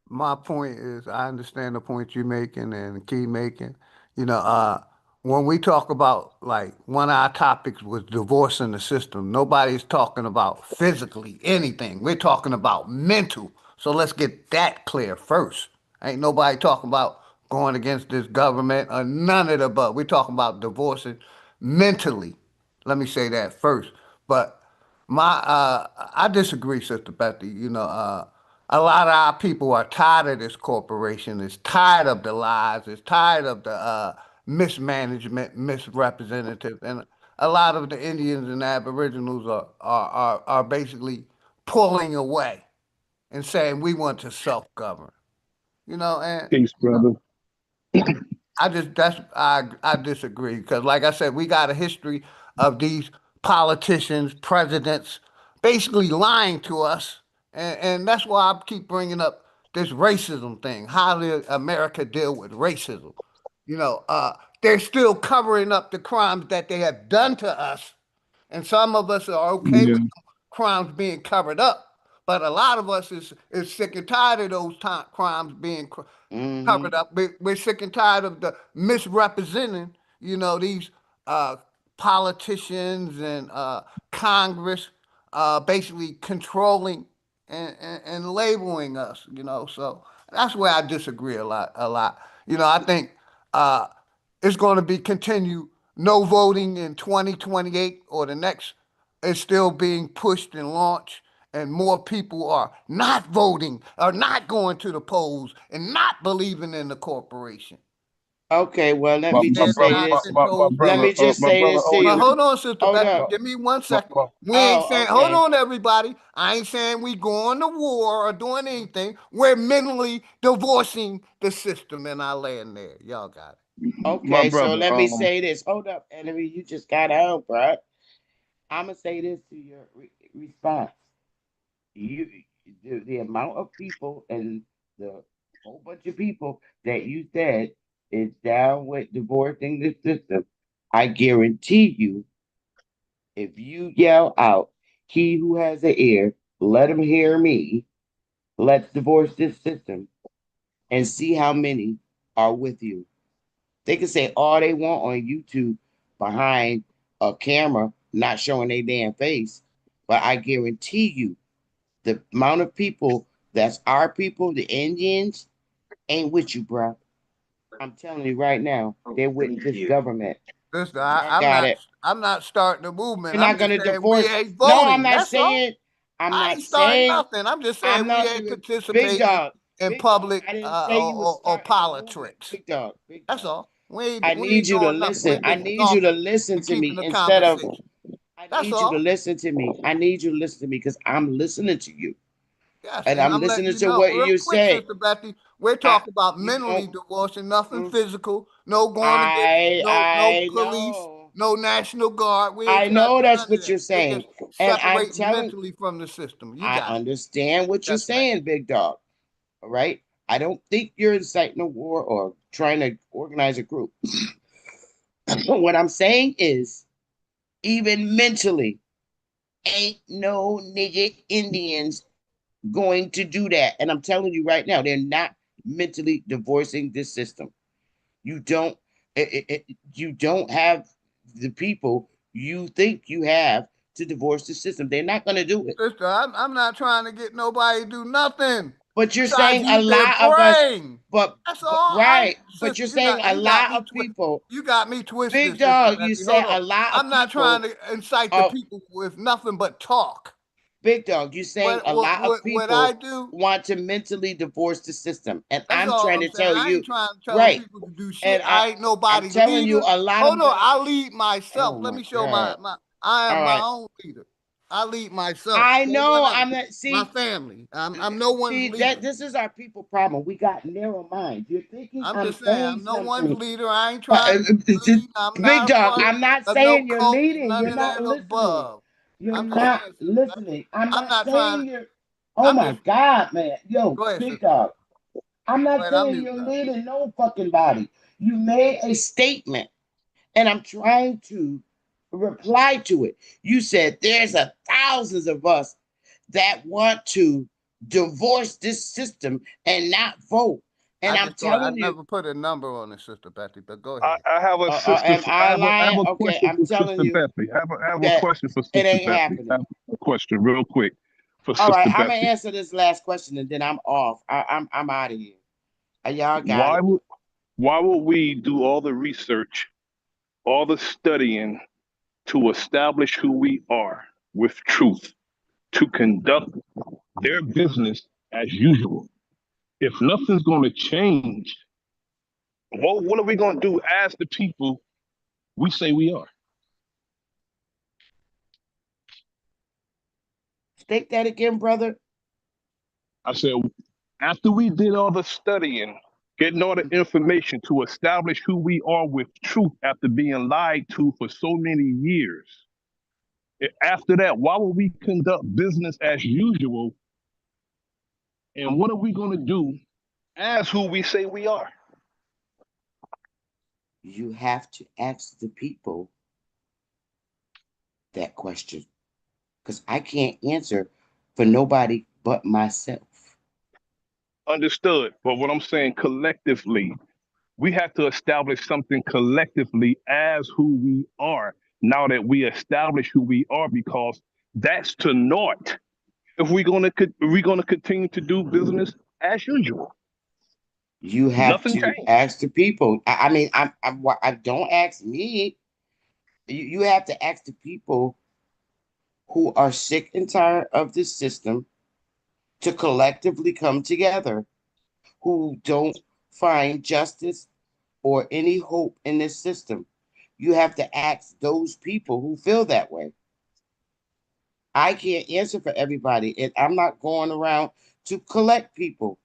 my point is, I understand the point you're making and keep making. You know, when we talk about like one of our topics was divorcing the system, nobody's talking about physically anything. We're talking about mental. So let's get that clear first. Ain't nobody talking about going against this government or none of the above. We're talking about divorcing mentally. Let me say that first. But I disagree, Sister Betty. A lot of our people are tired of this corporation. Is tired of the lies. Is tired of the mismanagement, misrepresentative, and a lot of the Indians and Aboriginals are basically pulling away and saying we want to self-govern. And Peace, brother. I disagree because, like I said, we got a history of these politicians, presidents, basically lying to us, and that's why I keep bringing up this racism thing. How did America deal with racism? They're still covering up the crimes that they have done to us, and some of us are okay Yeah. with crimes being covered up, but a lot of us is sick and tired of those crimes being Mm-hmm. covered up. We're sick and tired of the misrepresenting, these uh, politicians and Congress basically controlling and labeling us, So that's where I disagree a lot. A lot. I think uh, it's going to be continue no voting in 2028 or the next. It's still being pushed and launched, and more people are not voting, are not going to the polls, and not believing in the corporation. Okay, well, let My, me my just They're say brother, not this. my controlling. Let brother, me just my say brother this to But you. Odie. hold on, Sister Hold Bethany. up. My, Give me one my, second. my, We ain't Oh, saying, hold okay. on, everybody. I ain't saying we going to war or doing anything. We're mentally divorcing the system in our land there. Y'all got it. my Okay, so brother. let me say this. Hold up, enemy. You just got out, bro. I'm gonna say this to your response. You, the amount of people and the whole bunch of people that you said is down with divorcing the system. I guarantee you, if you yell out, "He who has an ear, let him hear me. Let's divorce this system," and see how many are with you. They can say all they want on YouTube behind a camera, not showing their damn face. But I guarantee you, the amount of people that's our people, the Indians, ain't with you, bro. I'm telling you right now, they're with this government. Sister, Y'all got it. I'm not starting a movement. You're I'm not just gonna saying we divorce. ain't No, I'm voting. not That's all. saying. I'm I not ain't starting saying. nothing. I'm just I'm saying we not ain't big participating dog. in Big dog. public I didn't say you was or starting a movement. politics. Big dog. Big That's dog. all. I We need ain't you to doing nothing. We listen. I just need you to talking listen and to keeping me the instead of. conversation. I That's need you to all. listen to me. I need you to listen to me because I'm listening to you, Yes, and and I'm I'm letting listening you to know what real you quick, say. Sister Betty. We're I, talking about you mentally don't. divorcing, nothing mm, physical, no going against no I police, know. no National Guard. We ain't I trying to know do that's none of what that. you're We're saying, just and I'm separating telling. mentally from the system. You I got it. understand what you're Yes, ma'am. saying, big dog. All right. I don't think you're inciting a war or trying to organize a group. What I'm saying is, even mentally, ain't no nigga Indians going to do that. And I'm telling you right now, they're not mentally divorcing this system. You don't you don't have the people you think you have to divorce the system. They're not going to do it. Sister, I'm not trying to get nobody to do nothing But you're besides saying a use their lot of us, brain. That's but all. right, but Sister, you're saying a you got lot me of people, you got me twisted, big Sister dog, you Betty. Hold said on. a lot of I'm not trying people, to incite the uh, people with nothing but talk. big dog, you saying a lot of What I people do, want to mentally divorce the system. And that's I'm all trying I'm to saying. tell I you, ain't trying to tell right. people to do shit. And I ain't I'm nobody's telling you leader. a lot Hold of on, brothers. I lead myself. Oh Let my me show God. I am All my right. own leader. I lead myself. I No one know else. I'm not, My see, family. I'm no one's that leader. this is our people problem. We got narrow minds. You're thinking I'm I'm just saying, saying I'm no one's something. leader. I ain't But, trying to lead. I'm big not a dog, part I'm not of no saying you're cult and leading. none You're of that not listening. above. You're I'm just not saying, listening. I'm I'm not not trying saying to. you're. Oh I'm my just. God, man. Yo, Go ahead, big sister. dog. I'm Go not ahead. I'm saying mute you're now. leading no fucking body. You made a statement, and I'm trying to reply to it. You said there's a thousands of us that want to divorce this system and not vote. And I I'm just thought telling I'd you, never put a number on it, Sister Betty. But go ahead. I have a sister. am I I have lying? a Okay, question I'm for telling Sister you Bethany. I have a that question for it Sister ain't Bethany. I happening. have a question real quick for All right, Sister I'm gonna Bethany. answer this last question and then I'm off. I'm out of here. Y'all got Why it. would why would we do all the research, all the studying to establish who we are with truth, to conduct their business as usual? If nothing's going to change, what are we going to do as the people we say we are? State that again, brother. I said, after we did all the studying, getting all the information to establish who we are with truth after being lied to for so many years, after that, why would we conduct business as usual? And what are we going to do as who we say we are? You have to ask the people that question because I can't answer for nobody but myself. Understood. But what I'm saying collectively, we have to establish something collectively as who we are now that we establish who we are, because that's to naught if we're gonna continue to do business as usual. You have Nothing to changed. ask the people. I mean, I don't ask me. You have to ask the people who are sick and tired of this system to collectively come together, who don't find justice or any hope in this system. You have to ask those people who feel that way. I can't answer for everybody, and I'm not going around to collect people.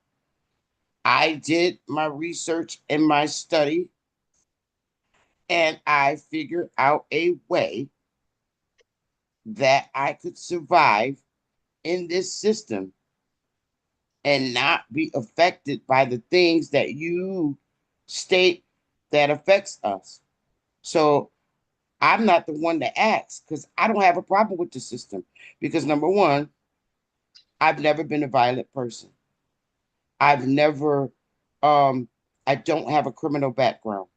I did my research and my study, and I figured out a way that I could survive in this system and not be affected by the things that you state that affects us. So I'm not the one to ask because I don't have a problem with the system. Because number one, I've never been a violent person. I've never I don't have a criminal background.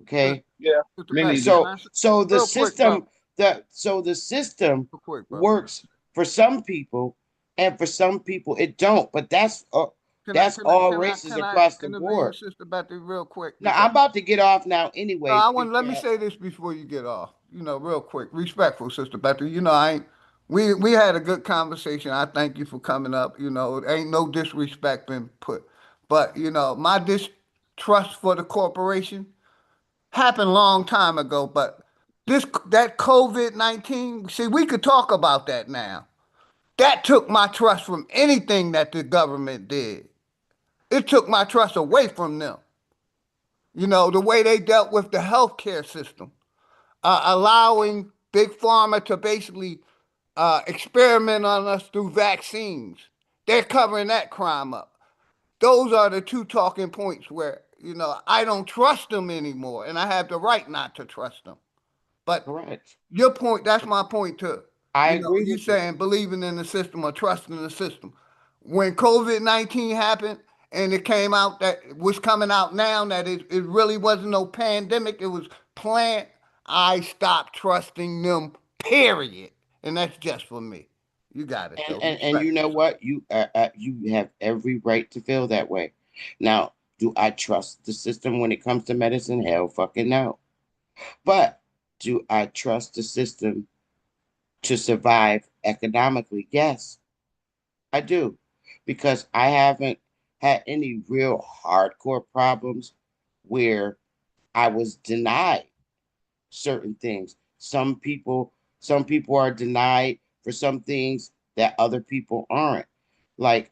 Okay. Yeah, me neither. So the Real quick, system, bro. the system Real quick, bro. works for some people, and for some people it don't. But that's all races Can I across the intervene, board. Sister Betty, real quick? Now I'm about to get off now No, anyway. let me say this before you get off. Real quick, respectful, Sister Betty. I ain't. We had a good conversation. I thank you for coming up. It ain't no disrespect been put, but my distrust for the corporation happened long time ago. But that COVID-19. See, we could talk about that now. That took my trust from anything that the government did. It took my trust away from them. The way they dealt with the healthcare system, allowing big pharma to basically experiment on us through vaccines. They're covering that crime up. Those are the two talking points where I don't trust them anymore, and I have the right not to trust them. But correct. Your point, that's my point too. I agree. You saying believing in the system or trusting the system. When COVID-19 happened and it came out that was coming out now that it really wasn't no pandemic, it was planned, I stopped trusting them, period. And that's just for me. You got it. And you know what? You have every right to feel that way. Now, do I trust the system when it comes to medicine? Hell fucking no. But do I trust the system to survive economically? Yes, I do. Because I haven't had any real hardcore problems where I was denied certain things. Some people are denied for some things that other people aren't. Like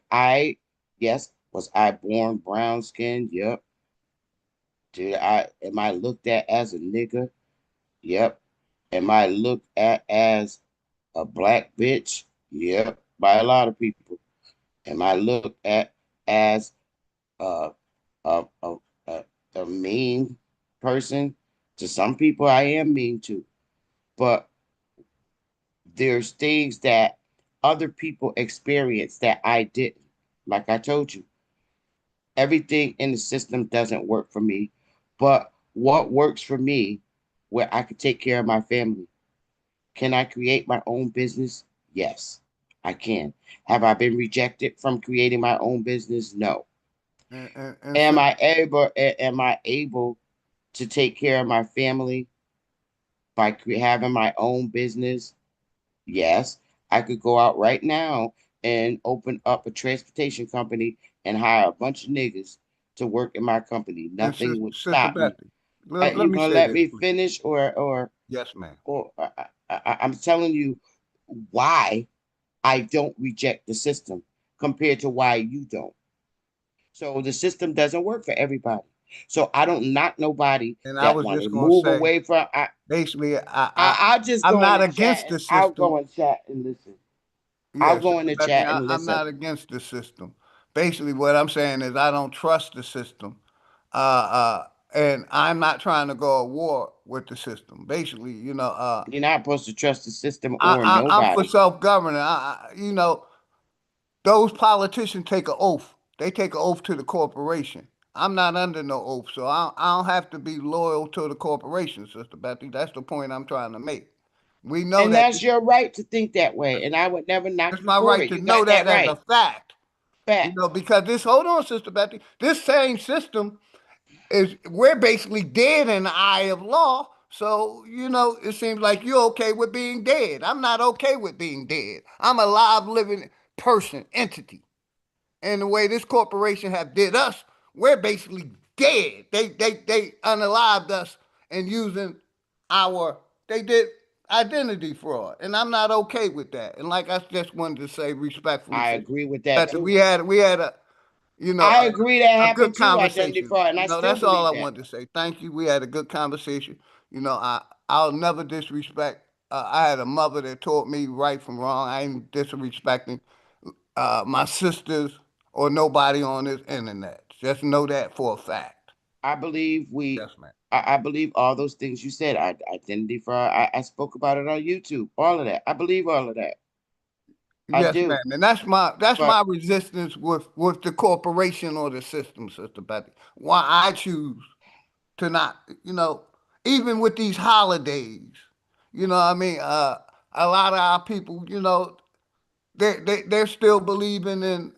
was I born brown skinned? Yep. Am I looked at as a nigga? Yep. Am I looked at as a black bitch? Yep. By a lot of people. Am I looked at as a mean person? To some people, I am mean too. But there's things that other people experience that I didn't. Like I told you, everything in the system doesn't work for me. But what works for me, where I can take care of my family? Can I create my own business? Yes, I can. Have I been rejected from creating my own business? No. Am I able to take care of my family by having my own business? Yes. I could go out right now and open up a transportation company and hire a bunch of niggas to work in my company. Nothing would stop me. Let You me gonna say let this, me please. finish, or Yes, ma'am. Or I'm telling you why I don't reject the system compared to why you don't. So the system doesn't work for everybody. So I don't knock nobody And I that was want just to gonna move say, away from. basically, I just I'm go in not the chat against and the I'll system. go in chat and listen. I'll Yes, go in the Bethany, chat and I'm listen. not against the system. Basically, what I'm saying is I don't trust the system, and I'm not trying to go to war with the system. Basically, You're not supposed to trust the system or I'm for nobody. self-governing. Those politicians take an oath. They take an oath to the corporation. I'm not under no oath, so I don't have to be loyal to the corporation, Sister Betty. That's the point I'm trying to make. We know And that that's your right to think that way, and I would never knock it's you my for right it. to You know got that that as a right. fact. Fact. Because hold on, Sister Betty, this same system we're basically dead in the eye of law. So, it seems like you're okay with being dead. I'm not okay with being dead. I'm a live, living person, entity. And the way this corporation have did us, we're basically dead. They unalived us and using they did identity fraud. And I'm not okay with that. And like I just wanted to say respectfully, I agree with that that too. we had a I agree that a good happened too, identity conversation. fraud, and I still That's all believe I that. wanted to say. Thank you. We had a good conversation. I'll never disrespect. I had a mother that taught me right from wrong. I ain't disrespecting my sisters or nobody on this internet. Just know that for a fact. I believe Yes, ma'am. I believe all those things you said. Identity fraud. I spoke about it on YouTube. All of that. I believe all of that. I Yes, do. ma'am. And that's my But resistance with the corporation or the system, Sister Betty. Why I choose to not, even with these holidays, you know what I mean? A lot of our people, they're still believing in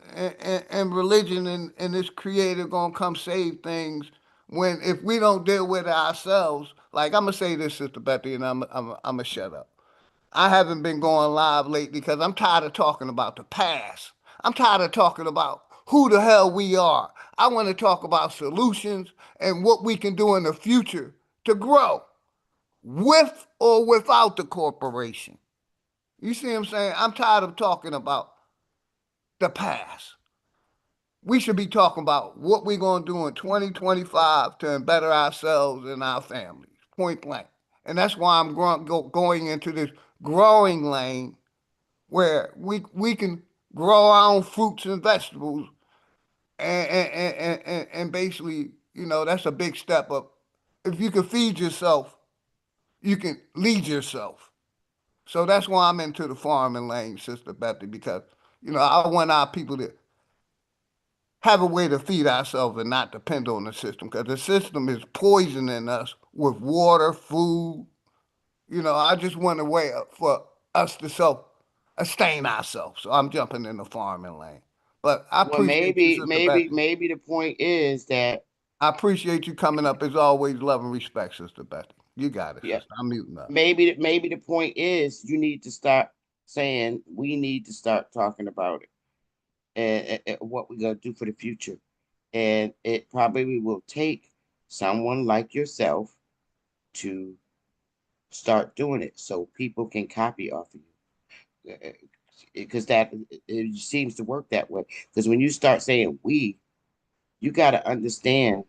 religion and this creator gonna come save things when if we don't deal with it ourselves, like I'm gonna say this, Sister Betty, and I'm gonna shut up. I haven't been going live lately because I'm tired of talking about the past. I'm tired of talking about who the hell we are. I want to talk about solutions and what we can do in the future to grow with or without the corporation. You see what I'm saying? I'm tired of talking about the past. We should be talking about what we're going to do in 2025 to better ourselves and our families, point blank. And that's why I'm going into this growing lane where we can grow our own fruits and vegetables and basically, that's a big step up. If you can feed yourself, you can lead yourself. So that's why I'm into the farming lane, Sister Betty, because, I want our people to have a way to feed ourselves and not depend on the system because the system is poisoning us with water, food. I just want a way for us to sustain ourselves. So I'm jumping in the farming lane. But I Well, appreciate you, Sister Betty. maybe the point is that I appreciate you coming up as always. Love and respect, Sister Betty. You got it, yeah, sister. I'm muting up. maybe the point is you need to start saying we need to start talking about it and what we're gonna do for the future, and it probably will take someone like yourself to start doing it so people can copy off of you because that it seems to work that way because when you start saying we, you got to understand,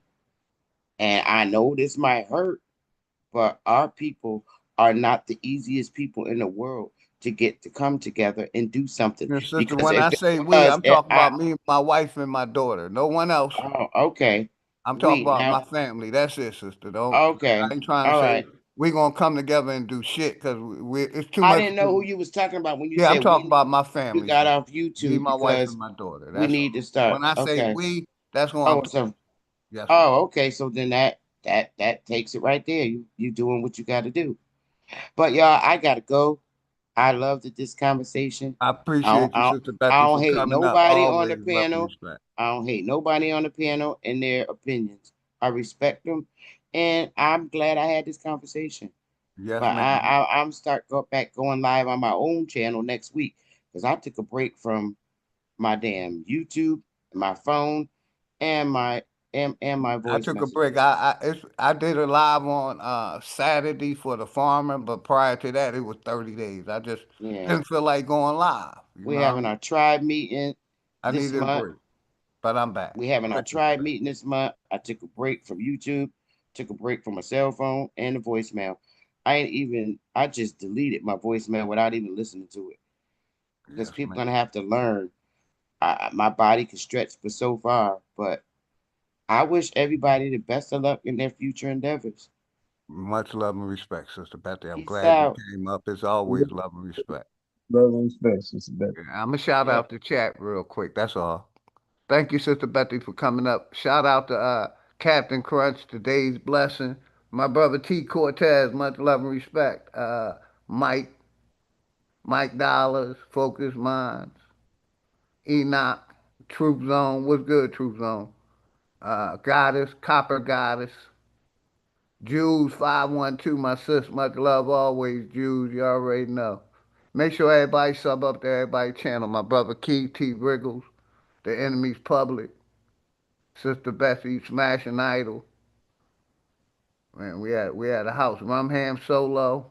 and I know this might hurt, but our people are not the easiest people in the world to get to come together and do something. And sister, Because when if I it say we, was, I'm talking about me, my wife, and my daughter. No one else. oh, okay, I'm talking we about now, my family. That's it, sister. Don't. okay, I ain't trying to all say right. we gonna come together and do shit because it's too I much. didn't know who you was talking about when you Yeah, I'm said talking about my you family, got sister. off Me, YouTube my wife, and because my daughter. we That's need all. to start. When I say Okay. we, that's who I'm Oh, talking. so Yes, ma'am. oh, okay. So then that takes it right there. You doing what you got to do. But y'all, I gotta go. I loved this conversation. I appreciate you, Sister I Betty, don't for hate coming up. nobody on the Always love and panel. respect. I don't hate nobody on the panel and their opinions. I respect them, and I'm glad I had this conversation. Yes, But ma'am. I'm start go back going live on my own channel next week because I took a break from my damn YouTube, my phone, and my I voice took a break. messages. I did a live on Saturday for the farmer, but prior to that, it was 30 days. I just Yeah, didn't feel like going live. we're having our tribe meeting I this needed a month. break, but I'm back. We having Go our ahead, Sister tribe Betty. meeting this month. I took a break from YouTube, took a break from my cell phone and the voicemail. I just deleted my voicemail without even listening to it because Yes, people ma'am. gonna have to learn. My body can stretch for so far, but I wish everybody the best of luck in their future endeavors. Much love and respect, Sister Betty. I'm Peace glad you out. came up. As always, love and respect. Love and respect, Sister Betty. Yeah, I'm gonna shout Yep. out the chat real quick. That's all. Thank you, Sister Betty, for coming up. Shout out to Captain Crunch, today's blessing. My brother T. Cortez, much love and respect. Mike, Mike Dollars, Focus Minds, Enoch, Troop Zone. What's good, Troop Zone? Goddess, Copper Goddess, Jules 512, my sis, much love always, Jules, you already know. Make sure everybody sub up to everybody's channel. My brother Keith T. Wriggles, The Enemy's Public, Sister Bessie, Smashing Idol. Man, we had a house. Rumham Solo,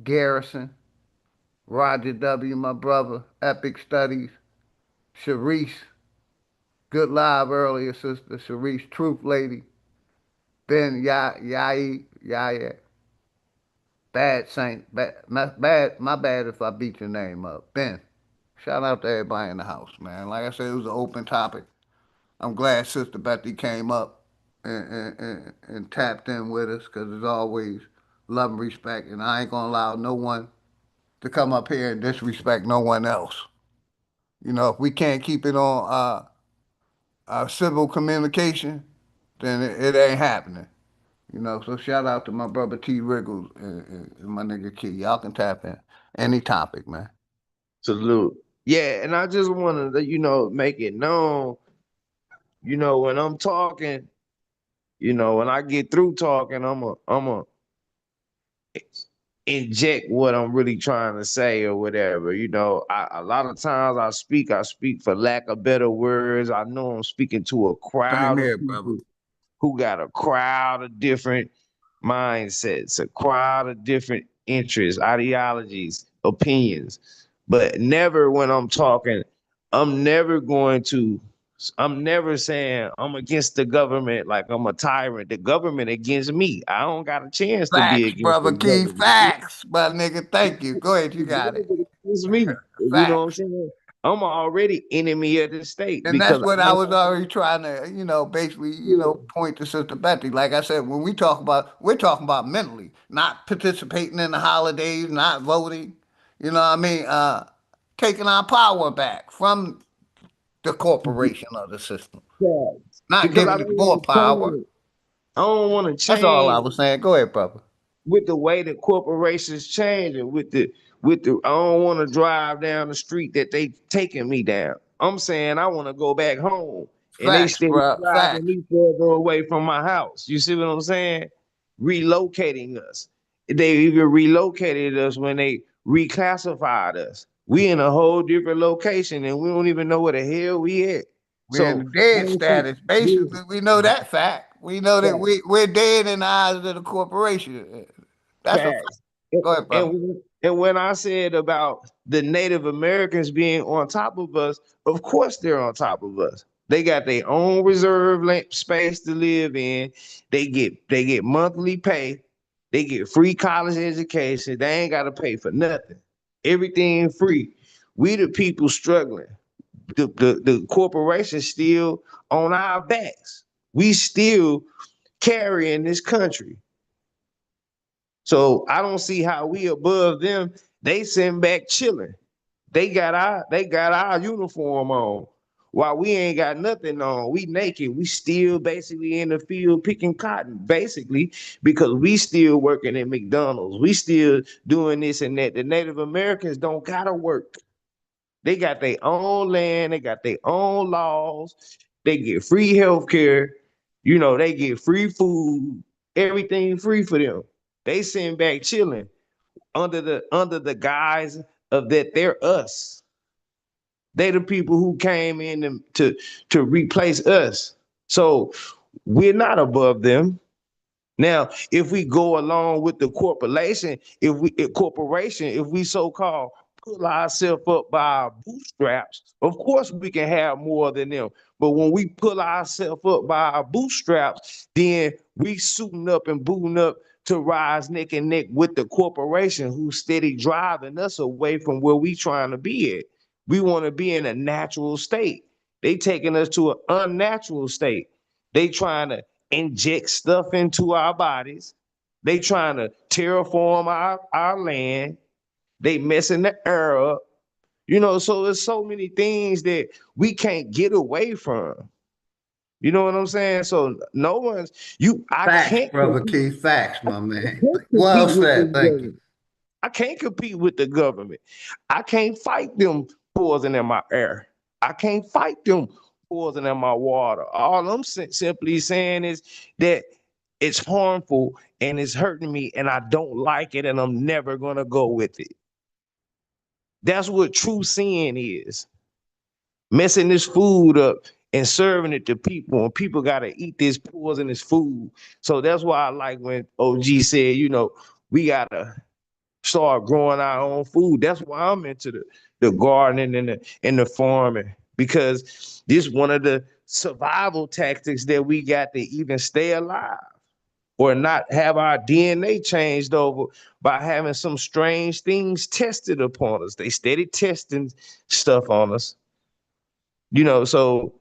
Garrison, Roger W., my brother, Epic Studies, Sharice, good live earlier, Sister Sharice, Truth Lady, Ben Yaya, Bad Saint, my bad if I beat your name up. Ben, shout out to everybody in the house, man. Like I said, it was an open topic. I'm glad Sister Betty came up and tapped in with us because it's always love and respect. And I ain't gonna allow no one to come up here and disrespect no one else. If we can't keep it on civil communication, then it ain't happening. You know, so shout out to my brother T Wriggles and my nigga Key. Y'all can tap in any topic, man. Salute. Yeah, and I just wanted to, make it known, when I'm talking, when I get through talking, I'm a inject what I'm really trying to say or whatever. A lot of times I speak for lack of better words. I know I'm speaking to a Same crowd of here, brother. people who got a crowd of different mindsets, a crowd of different interests, ideologies, opinions. But never when I'm talking, I'm never going to I'm never saying I'm against the government like I'm a tyrant. The government against me. I don't got a chance to be Facts, against the brother Key. government. Facts, my nigga. Thank you. Go ahead, you The got it. government against me. You know what I'm Facts. saying? I'm already enemy of the state And that's because what I was already trying to, basically, point to Sister Betty. Like I said, when we're talking about mentally, not participating in the holidays, not voting, you know what I mean? Taking our power back from the corporation of the system, not because I giving don't it more want to power. change. I don't want to That's all I change was saying. Go ahead, brother. with the way that corporations changing, with the I don't want to drive down the street that they taking me down. I'm saying I want to go back home and they Facts, still bro. driving Facts. me further away from my house. You see what I'm saying? Relocating us. They even relocated us when they reclassified us. We in a whole different location and we don't even know where the hell we at. We're in the So I dead don't see, status. yeah, Basically, we know that fact. We know that facts, we're dead in the eyes of the corporation. That's a fact. facts. And, Go ahead, brother. and when I said about the Native Americans being on top of us, of course they're on top of us. They got their own reserve space to live in. They get monthly pay. They get free college education. They ain't got to pay for nothing. Everything free. We the people struggling. The corporation still on our backs. We still carrying this country. So I don't see how we above them. They sitting back chilling. They got our uniform on. While we ain't got nothing on, we naked. We still basically in the field picking cotton, basically, because we still working at McDonald's. We still doing this and that. The Native Americans don't gotta work. They got their own land, they got their own laws, they get free health care, they get free food, everything free for them. They sitting back chilling under the guise of that they're us. They the people who came in to replace us. So we're not above them. Now, if we go along with the corporation, if we so-called pull ourselves up by our bootstraps, of course we can have more than them. But when we pull ourselves up by our bootstraps, then we suiting up and booting up to rise neck and neck with the corporation who's steady driving us away from where we trying to be at. We want to be in a natural state. They taking us to an unnatural state. They trying to inject stuff into our bodies. They trying to terraform our land. They messing the air up. So there's so many things that we can't get away from. You know what I'm saying? So no one's I Facts, can't brother compete, Key. Facts, my man. Well compete with said. this Thank you. government. I can't compete with the government. I can't fight them poison in my air. I can't fight them poison in my water. All I'm simply saying is that it's harmful and it's hurting me and I don't like it and I'm never going to go with it. That's what true sin is. Messing this food up and serving it to people, and people got to eat this poisonous food. So that's why I like when OG said, we got to start growing our own food. That's why I'm into the gardening and the farming, because this one of the survival tactics that we got to even stay alive or not have our DNA changed over by having some strange things tested upon us. They steady testing stuff on us. So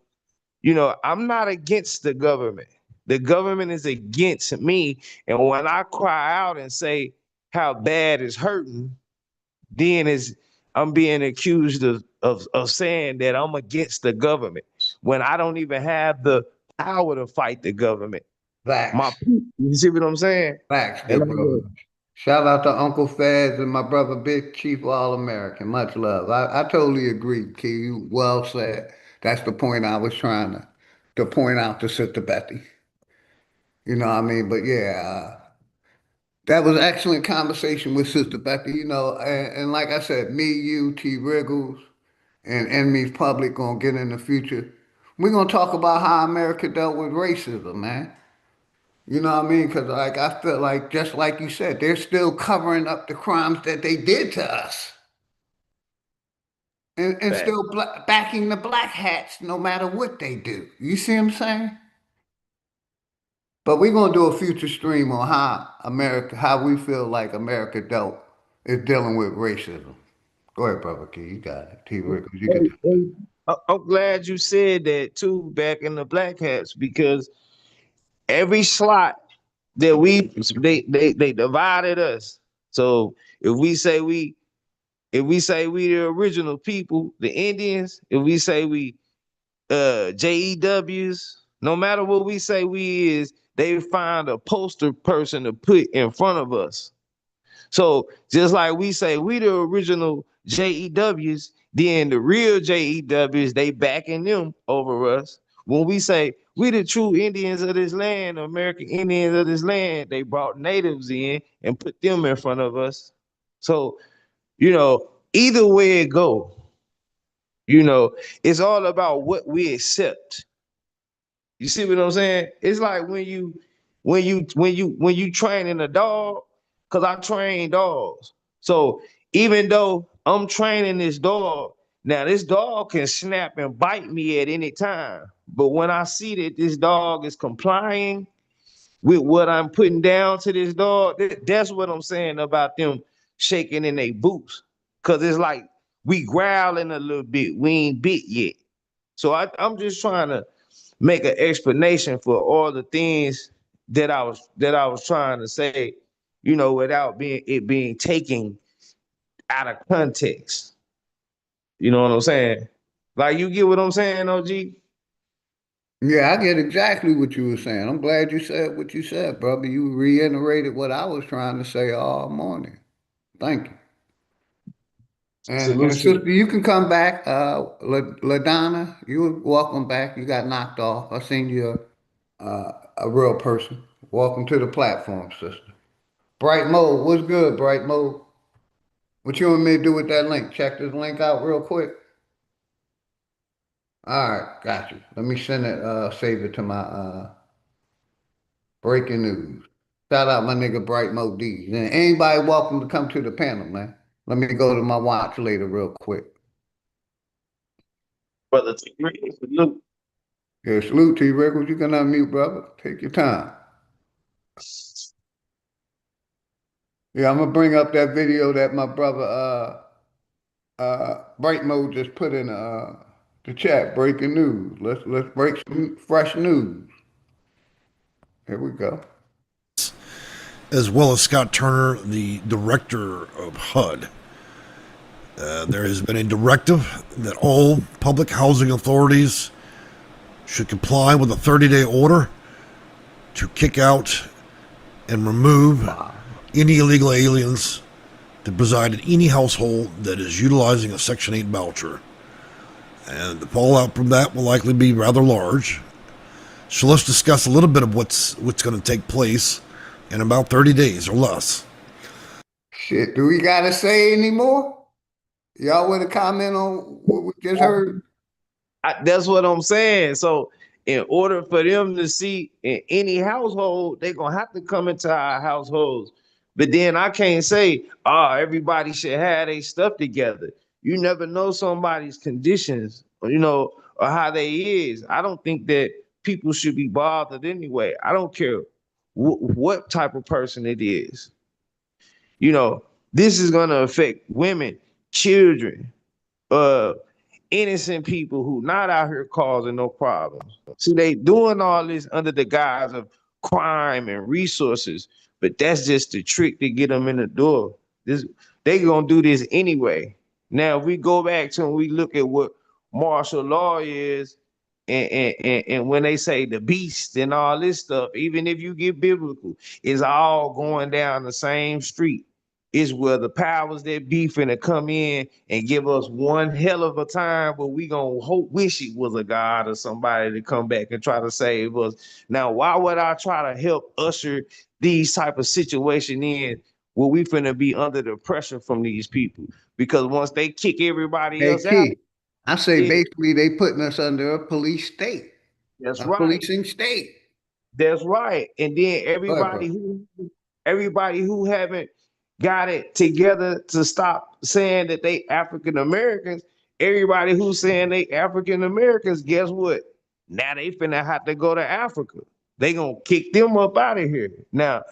I'm not against the government. The government is against me. And when I cry out and say how bad it's hurting, then I'm being accused of saying that I'm against the government when I don't even have the power to fight the government. My Facts. people. You see what I'm saying? Facts, And good brother. Shout out to Uncle Faz and my brother Big Chief All American. Much love. I totally agree, Key. You well said. That's the point I was trying to point out to Sister Betty. You know what I mean? But yeah, that was excellent conversation with Sister Betty. You know, and like I said, me, you, T. Wriggles, and Enemies Public gonna get in the future. We're gonna talk about how America dealt with racism, man. You know what I mean? Because like I feel like just like you said, they're still covering up the crimes that they did to us, and fact. still backing the black hats no matter what they do. You see what I'm saying? But we're gonna do a future stream on how we feel like America is dealing with racism. Go ahead, brother Key. You got it. T. Rickles, you can. I'm glad you said that too back in the black hats, because every slot that they divided us. So if we say we the original people, the Indians, if we say we JEWs, no matter what we say we is, they find a poster person to put in front of us. So just like we say we the original JEWs, then the real JEWs, they backing them over us. When we say we the true Indians of this land, American Indians of this land, they brought natives in and put them in front of us. So, either way it go, it's all about what we accept. You see what I'm saying? It's like when you training a dog, because I train dogs. So even though I'm training this dog, now this dog can snap and bite me at any time. But when I see that this dog is complying with what I'm putting down to this dog, that's what I'm saying about them shaking in their boots. Cause it's like we growling a little bit, we ain't bit yet. So I'm just trying to make an explanation for all the things that I was trying to say, without being taken out of context. You know what I'm saying? Like, you get what I'm saying, OG? Yeah, I get exactly what you were saying. I'm glad you said what you said, brother. You reiterated what I was trying to say all morning. Thank you. And Salute to sister, you can come back. LaDonna, you're welcome back. You got knocked off. I seen you a real person. Welcome to the platform, sister. Bright Mode, what's good, Bright Mode? What you want me to do with that link? Check this link out real quick. All right, got you. Let me send it, save it to my breaking news. Shout out my nigga Bright Mo D. And anybody welcome to come to the panel, man. Let me go to my watch later real quick. Brother T. Rickles, salute. Yeah, salute T. Rickles. You can unmute, brother. Take your time. Yeah, I'm gonna bring up that video that my brother Bright Mo just put in the chat. Breaking news. Let's break some fresh news. Here we go. As well as Scott Turner, the director of HUD. There has been a directive that all public housing authorities should comply with a 30-day order to kick out and remove any illegal aliens to reside in any household that is utilizing a Section 8 voucher. And the fallout from that will likely be rather large. So let's discuss a little bit of what's going to take place in about 30 days or less. Shit, do we gotta say anymore? Y'all want to comment on what we just heard? That's what I'm saying. So in order for them to see in any household, they're going to have to come into our households. But then I can't say, everybody should have their stuff together. You never know somebody's conditions, or how they is. I don't think that people should be bothered anyway. I don't care what type of person it is. This is going to affect women, children, innocent people who not out here causing no problems. See, they doing all this under the guise of crime and resources, but that's just the trick to get them in the door. They gonna do this anyway. Now, if we go back to and we look at what martial law is and when they say the beast and all this stuff, even if you get biblical, it's all going down the same street. Is where the powers that be finna come in and give us one hell of a time, but we gonna wish it was a God or somebody to come back and try to save us. Now, why would I try to help usher these type of situation in where we finna be under the pressure from these people? Because once they kick everybody Hey, else out, Key, I say basically they putting us under a police state, that's a right. policing state. That's right. And then Go ahead, bro. everybody who haven't got it together to stop saying that they African Americans, everybody who's saying they African Americans, guess what? Now they finna have to go to Africa. They gonna kick them up out of here. Now,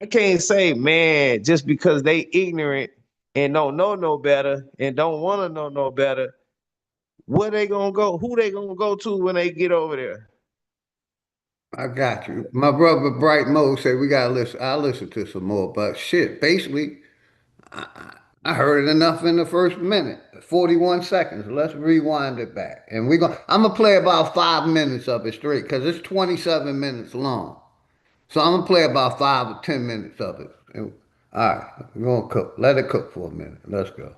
I can't say, man, just because they ignorant and don't know no better and don't want to know no better, where they gonna go? Who they gonna go to when they get over there? I got you. My brother Bright Mo said we gotta listen. I'll listen to some more, but shit, basically, I heard enough in the first minute, 41 seconds. Let's rewind it back, and I'm gonna play about 5 minutes of it straight because it's 27 minutes long. So I'm gonna play about 5 or 10 minutes of it. All right, we're gonna cook. Let it cook for a minute. Let's go.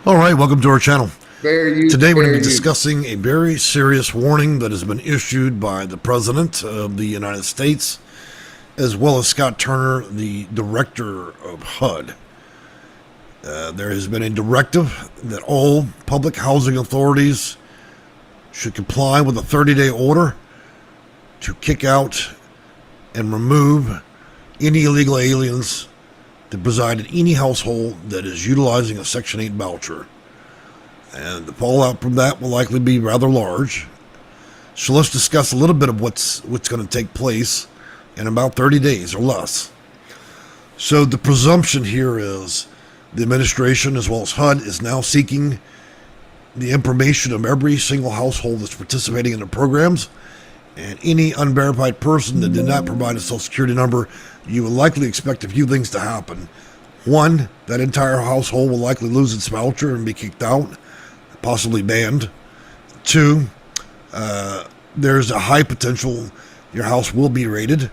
All right, welcome to our channel. Today we're going to be you. discussing a very serious warning that has been issued by the President of the United States, as well as Scott Turner, the Director of HUD. There has been a directive that all public housing authorities should comply with a 30-day order to kick out and remove any illegal aliens that reside in any household that is utilizing a Section 8 voucher. And the fallout from that will likely be rather large. So let's discuss a little bit of what's going to take place in about 30 days or less. So the presumption here is the administration, as well as HUD, is now seeking the information of every single household that's participating in the programs, and any unverified person that did not provide a social security number. You will likely expect a few things to happen. One, that entire household will likely lose its voucher and be kicked out, possibly banned. Two, there's a high potential your house will be raided,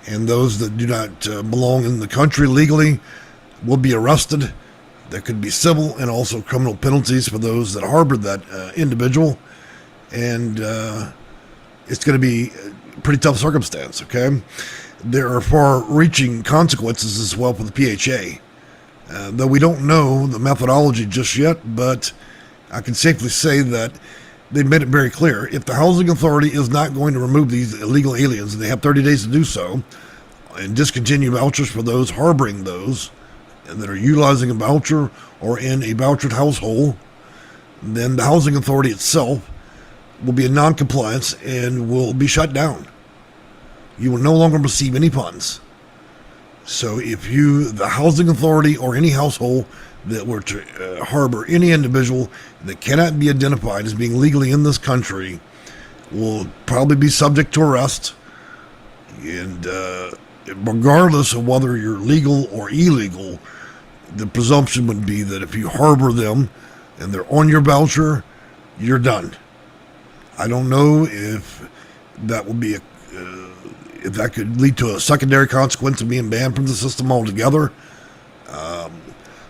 and those that do not belong in the country legally will be arrested. There could be civil and also criminal penalties for those that harbored that individual, and it's going to be a pretty tough circumstance, okay? There are far-reaching consequences as well for the PHA. Though we don't know the methodology just yet, but I can safely say that they've made it very clear. If the housing authority is not going to remove these illegal aliens, and they have 30 days to do so, and discontinue vouchers for those harboring those, and that are utilizing a voucher or in a vouchered household, then the housing authority itself will be in non-compliance and will be shut down. You will no longer receive any funds. So if the housing authority or any household that were to harbor any individual that cannot be identified as being legally in this country will probably be subject to arrest. And regardless of whether you're legal or illegal, the presumption would be that if you harbor them and they're on your voucher, you're done. I don't know if that will be if that could lead to a secondary consequence of being banned from the system altogether.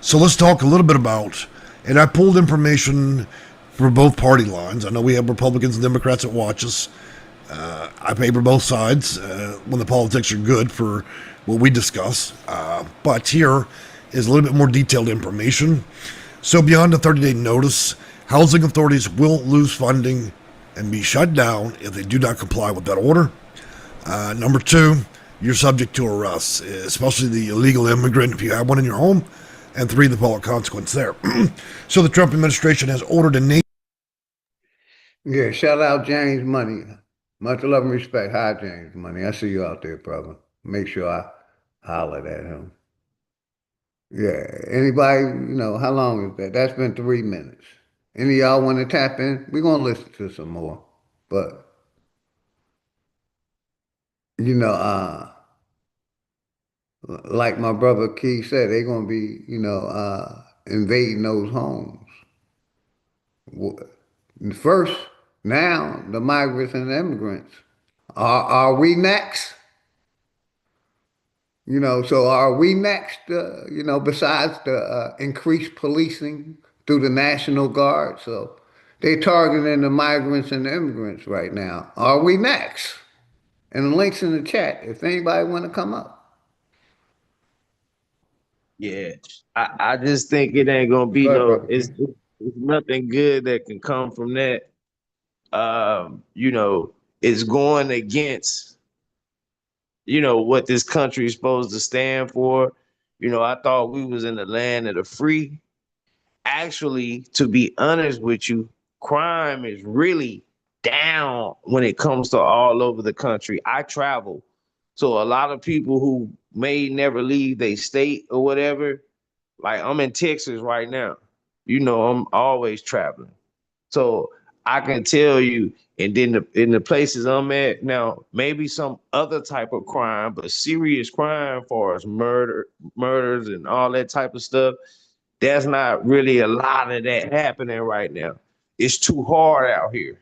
So let's talk a little bit about, and I pulled information for both party lines. I know we have Republicans and Democrats that watch us. I favor both sides when the politics are good for what we discuss. But here is a little bit more detailed information. So beyond a 30-day notice, housing authorities will lose funding and be shut down if they do not comply with that order. Number two, you're subject to arrests, especially the illegal immigrant if you have one in your home. And three, the fallout consequence there. So the Trump administration has ordered a nation. Yeah, shout out James Money. Much love and respect. Hi, James Money. I see you out there, brother. Make sure I holler at him. Yeah, anybody, how long is that? That's been 3 minutes. Any of y'all want to tap in? We're going to listen to some more. But, like my brother Key said, they're going to be, invading those homes. First, Now, the migrants and immigrants. Are we next? You know, so are we next, you know, besides the increased policing through the National Guard? So they're targeting the migrants and the immigrants right now. Are we next? And the link's in the chat if anybody want to come up. Yeah, I just think it ain't gonna be it's nothing good that can come from that. You know, it's going against, you know, what this country is supposed to stand for. You know, I thought we was in the land of the free. Actually, to be honest with you, crime is really down when it comes to all over the country. I travel. So a lot of people who may never leave their state or whatever, like I'm in Texas right now. You know, I'm always traveling. So I can tell you, and then in the places I'm at now, maybe some other type of crime, but serious crime for us, murders and all that type of stuff, there's not really a lot of that happening right now. It's too hard out here.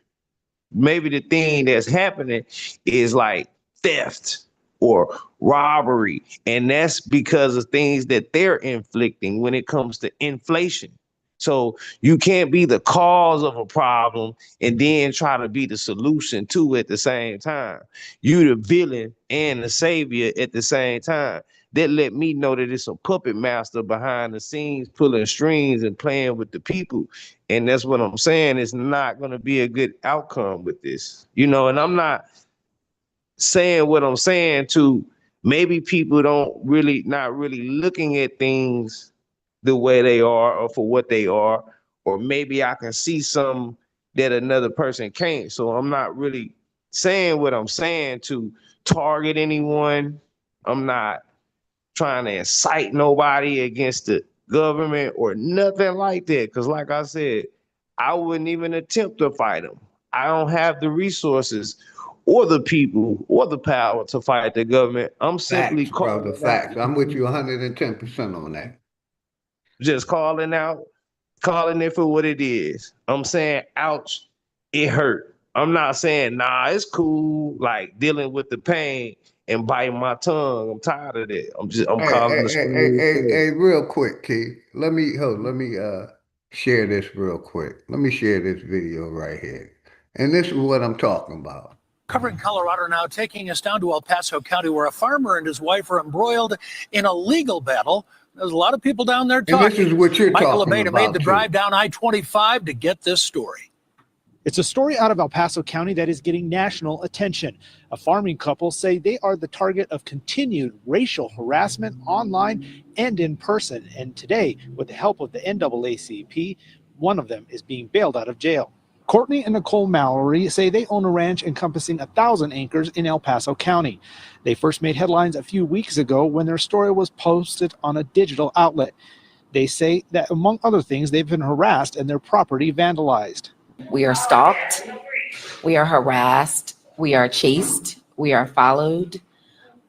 Maybe the thing that's happening is like theft or robbery, and that's because of things that they're inflicting when it comes to inflation. So you can't be the cause of a problem and then try to be the solution to it at the same time. You the villain and the savior at the same time. That let me know that it's a puppet master behind the scenes pulling strings and playing with the people. And that's what I'm saying. It's not going to be a good outcome with this, you know, and I'm not saying what I'm saying to maybe people not really looking at things the way they are or for what they are, or maybe I can see some that another person can't. So I'm not really saying what I'm saying to target anyone. I'm not trying to incite nobody against the government or nothing like that. Because like I said, I wouldn't even attempt to fight them. I don't have the resources or the people or the power to fight the government. I'm simply facts, brother, facts. I'm with you 110% on that. Just calling it for what it is. I'm saying, ouch, it hurt. I'm not saying, nah, it's cool, like dealing with the pain and biting my tongue. I'm tired of that. I'm calling the Hey, real quick, Keith. Let me share this real quick. Let me share this video right here. And this is what I'm talking about. Covering Colorado now, taking us down to El Paso County, where a farmer and his wife are embroiled in a legal battle. There's a lot of people down there talking. And this is what you're Michael talking Abeda about, made the drive down I-25 to get this story. It's a story out of El Paso County that is getting national attention. A farming couple say they are the target of continued racial harassment online and in person. And today, with the help of the NAACP, one of them is being bailed out of jail. Courtney and Nicole Mallory say they own a ranch encompassing 1,000 acres in El Paso County. They first made headlines a few weeks ago when their story was posted on a digital outlet. They say that, among other things, they've been harassed and their property vandalized. We are stalked, we are harassed, we are chased, we are followed.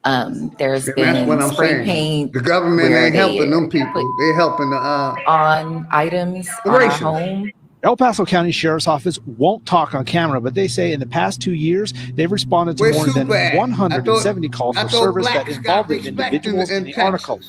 There's been spray paint. The government ain't helping them people. They're helping on items on our home. El Paso County Sheriff's Office won't talk on camera, but they say in the past 2 years, they've responded to more than 170 calls for service that involve the individuals in the article.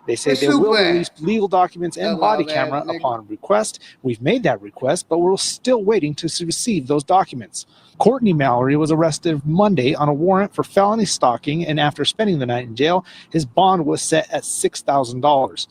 They say they will release legal documents and body camera upon request. We've made that request, but we're still waiting to receive those documents. Courtney Mallory was arrested Monday on a warrant for felony stalking, and after spending the night in jail, his bond was set at $6,000.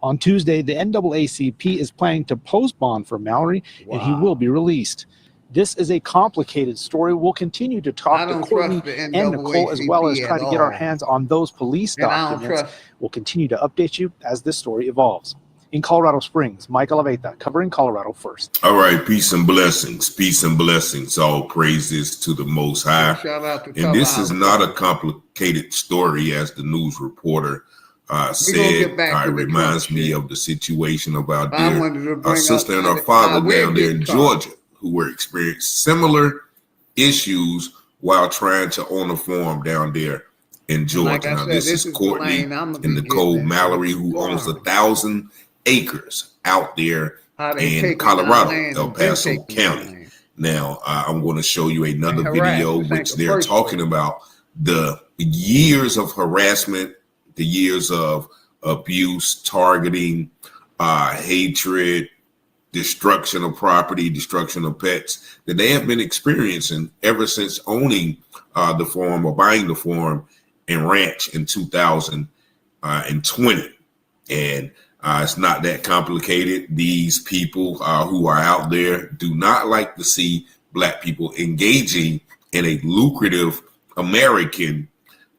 On Tuesday, the NAACP is planning to post bond for Mallory, and he will be released. This is a complicated story. We'll continue to talk to Courtney and Nicole, as well as try to get our hands on those police documents. We'll continue to update you as this story evolves. In Colorado Springs, Michael Aveta, covering Colorado First. All right, peace and blessings. Peace and blessings. All praises to the Most High. And this is not a complicated story, as the news reporter said. It reminds me of the situation of our dear sister and her father down there in Georgia, who were experiencing similar issues while trying to own a farm down there in Georgia. Now, this is Courtney and Nicole Mallory, who owns 1,000 acres out there in Colorado, El Paso County. Now, I'm going to show you another video which they're talking about the years of harassment, the years of abuse, targeting, hatred, destruction of property, destruction of pets that they have been experiencing ever since owning the farm or buying the farm and ranch in 2020. And it's not that complicated. These people who are out there do not like to see Black people engaging in a lucrative American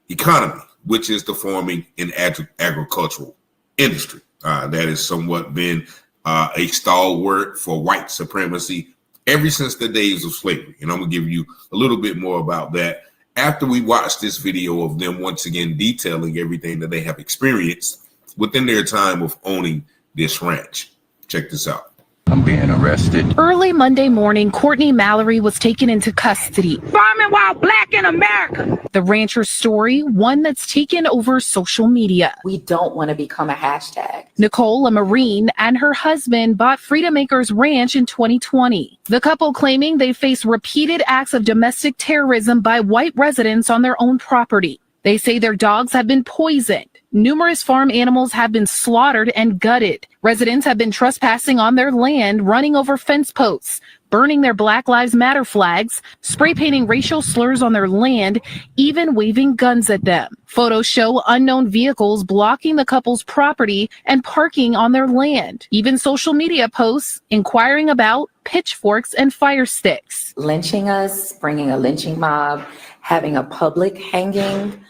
economy, which is the farming and agricultural industry. That has somewhat been a stalwart for white supremacy ever since the days of slavery. And I'm going to give you a little bit more about that after we watch this video of them once again detailing everything that they have experienced within their time of owning this ranch. Check this out. I'm being arrested. Early Monday morning, Courtney Mallory was taken into custody. Farming while Black in America. The rancher's story, one that's taken over social media. We don't want to become a hashtag. Nicole, a Marine, and her husband bought Freedom Acres Ranch in 2020. The couple claiming they face repeated acts of domestic terrorism by white residents on their own property. They say their dogs have been poisoned. Numerous farm animals have been slaughtered and gutted. Residents have been trespassing on their land, running over fence posts, burning their Black Lives Matter flags, spray painting racial slurs on their land, even waving guns at them. Photos show unknown vehicles blocking the couple's property and parking on their land. Even social media posts inquiring about pitchforks and fire sticks. Lynching us, bringing a lynching mob, having a public hanging,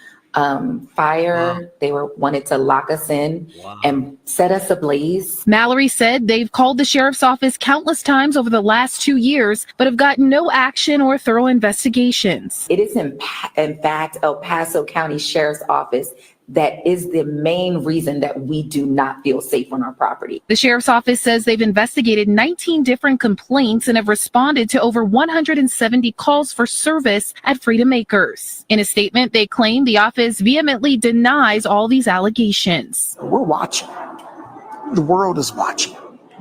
fire. They wanted to lock us in and set us ablaze. Mallory said they've called the sheriff's office countless times over the last 2 years, but have gotten no action or thorough investigations. It is in fact El Paso County Sheriff's Office that is the main reason that we do not feel safe on our property. The sheriff's office says they've investigated 19 different complaints and have responded to over 170 calls for service at Freedom Acres. In a statement, they claim the office vehemently denies all these allegations. We're watching. The world is watching.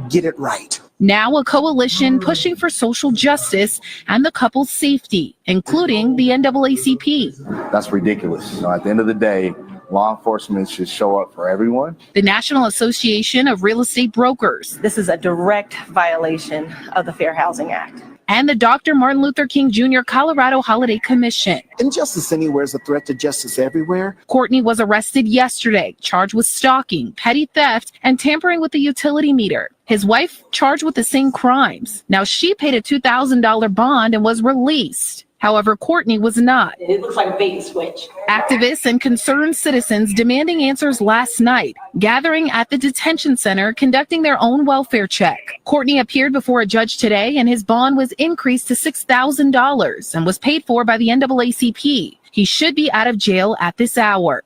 Get it right. Now a coalition pushing for social justice and the couple's safety, including the NAACP. That's ridiculous. At the end of the day, law enforcement should show up for everyone. The National Association of Real Estate Brokers. This is a direct violation of the Fair Housing Act. And the Dr. Martin Luther King Jr. Colorado Holiday Commission. Injustice anywhere is a threat to justice everywhere. Courtney was arrested yesterday, charged with stalking, petty theft, and tampering with the utility meter. His wife charged with the same crimes. Now she paid a $2,000 bond and was released. However, Courtney was not. It looks like a bait and switch. Activists and concerned citizens demanding answers last night, gathering at the detention center, conducting their own welfare check. Courtney appeared before a judge today, and his bond was increased to $6,000 and was paid for by the NAACP. He should be out of jail at this hour.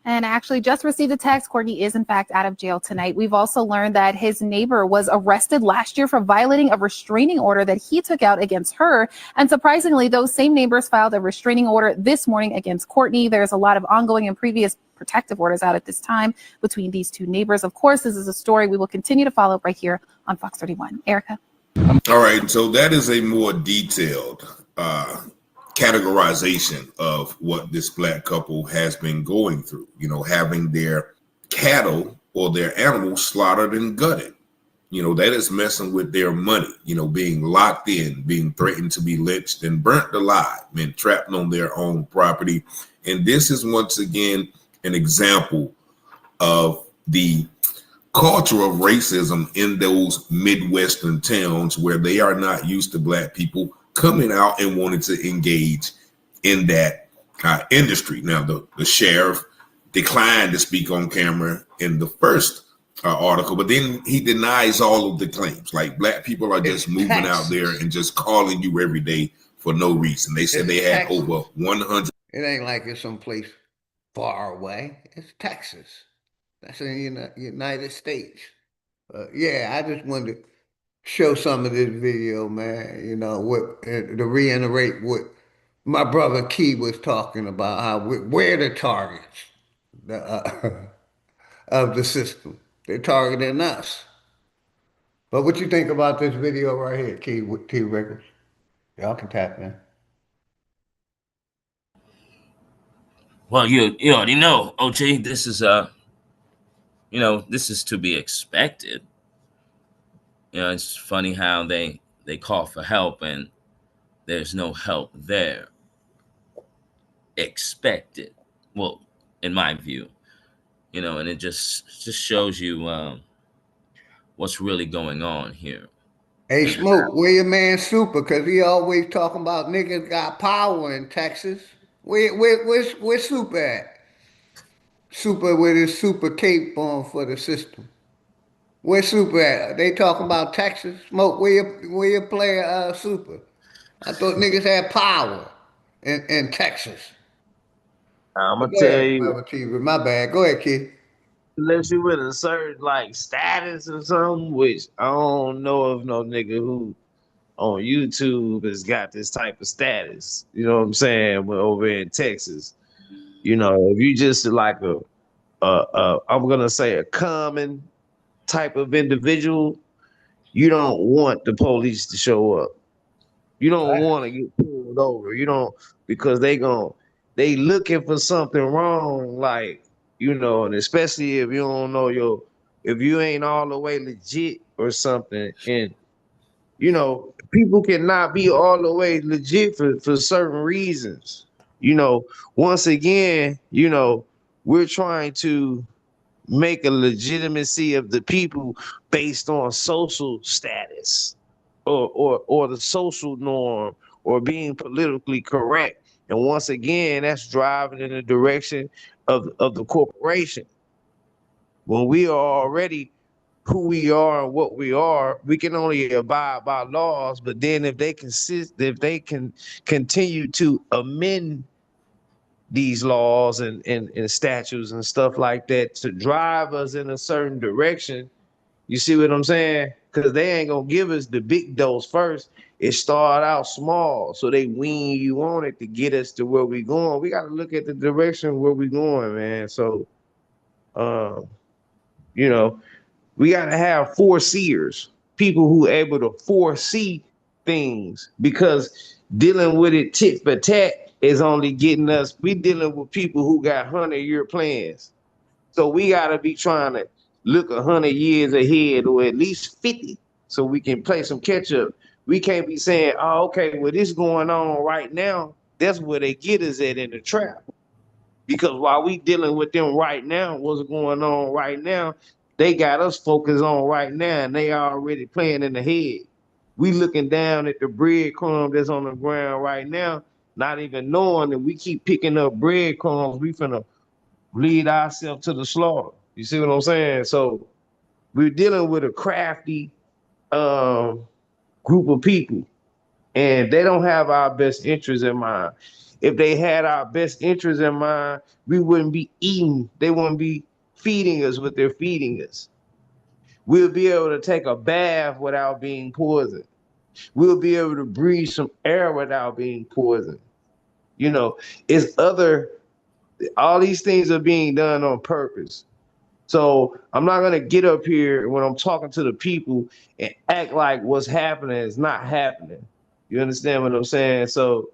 And actually just received a text. Courtney is in fact out of jail tonight. We've also learned that his neighbor was arrested last year for violating a restraining order that he took out against her. And surprisingly, those same neighbors filed a restraining order this morning against Courtney. There's a lot of ongoing and previous protective orders out at this time between these two neighbors. Of course, this is a story we will continue to follow right here on Fox 31. Erica. All right. So that is a more detailed categorization of what this Black couple has been going through, having their cattle or their animals slaughtered and gutted. That is messing with their money, being locked in, being threatened to be lynched and burnt alive, and trapped on their own property. And this is once again an example of the culture of racism in those Midwestern towns where they are not used to Black people coming out and wanting to engage in that industry. Now, the sheriff declined to speak on camera in the first article, but then he denies all of the claims. Like, Black people are just moving out there and just calling you every day for no reason. They said they had over 100. It ain't like it's someplace far away. It's Texas. That's in the United States. I just wanted to show some of this video, man, to reiterate what my brother Key was talking about, how we're the targets of the system. They're targeting us. But what you think about this video right here, Key Records? Y'all can tap in. Well, you already know, OG. This is this is to be expected. It's funny how they call for help and there's no help there. Expected. Well, in my view, and it just shows you what's really going on here. Hey, Smoke, where your man Super? Because he always talking about niggas got power in Texas. Where Super at? Super with his super cape on for the system. Where Super at? They talking about Texas. Smoke, where your player Super? I thought niggas had power in Texas. I'm But gonna go tell ahead, you, Brother TV. My bad. Go ahead, kid. unless you with a certain like status or something, which I don't know of no nigga who on YouTube has got this type of status. You know what I'm saying? But over in Texas, if you just like I'm gonna say a common type of individual, you don't want the police to show up. You don't want to get pulled over. You don't, because they looking for something wrong, like, and especially if you don't know if you ain't all the way legit or something. And people cannot be all the way legit for certain reasons. Once again, we're trying to make a legitimacy of the people based on social status or the social norm or being politically correct. And once again, that's driving in the direction of the corporation. When we are already who we are and what we are, we can only abide by laws. But then if they can continue to amend these laws and statutes and stuff like that to drive us in a certain direction, you see what I'm saying? Because they ain't gonna give us the big dose first. It start out small, so they wean you on it to get us to where we going. We got to look at the direction where we going, man. So, you know, we got to have foreseers, people who able to foresee things, because dealing with it tit for tat is only getting us. We dealing with people who got 100-year plans, so we got to be trying to look 100 years ahead, or at least 50, so we can play some catch up. We can't be saying, "Oh, okay, well, this going on right now." That's where they get us at in the trap. Because while we dealing with them right now, what's going on right now, they got us focused on right now, and they already playing in the head. We looking down at the breadcrumb that's on the ground right now, not even knowing that we keep picking up breadcrumbs. We finna lead ourselves to the slaughter. You see what I'm saying? So we're dealing with a crafty group of people, and they don't have our best interests in mind. If they had our best interests in mind, we wouldn't be eating. They wouldn't be feeding us what they're feeding us. We'll be able to take a bath without being poisoned. We'll be able to breathe some air without being poisoned. All these things are being done on purpose. So I'm not gonna get up here when I'm talking to the people and act like what's happening is not happening. You understand what I'm saying? So,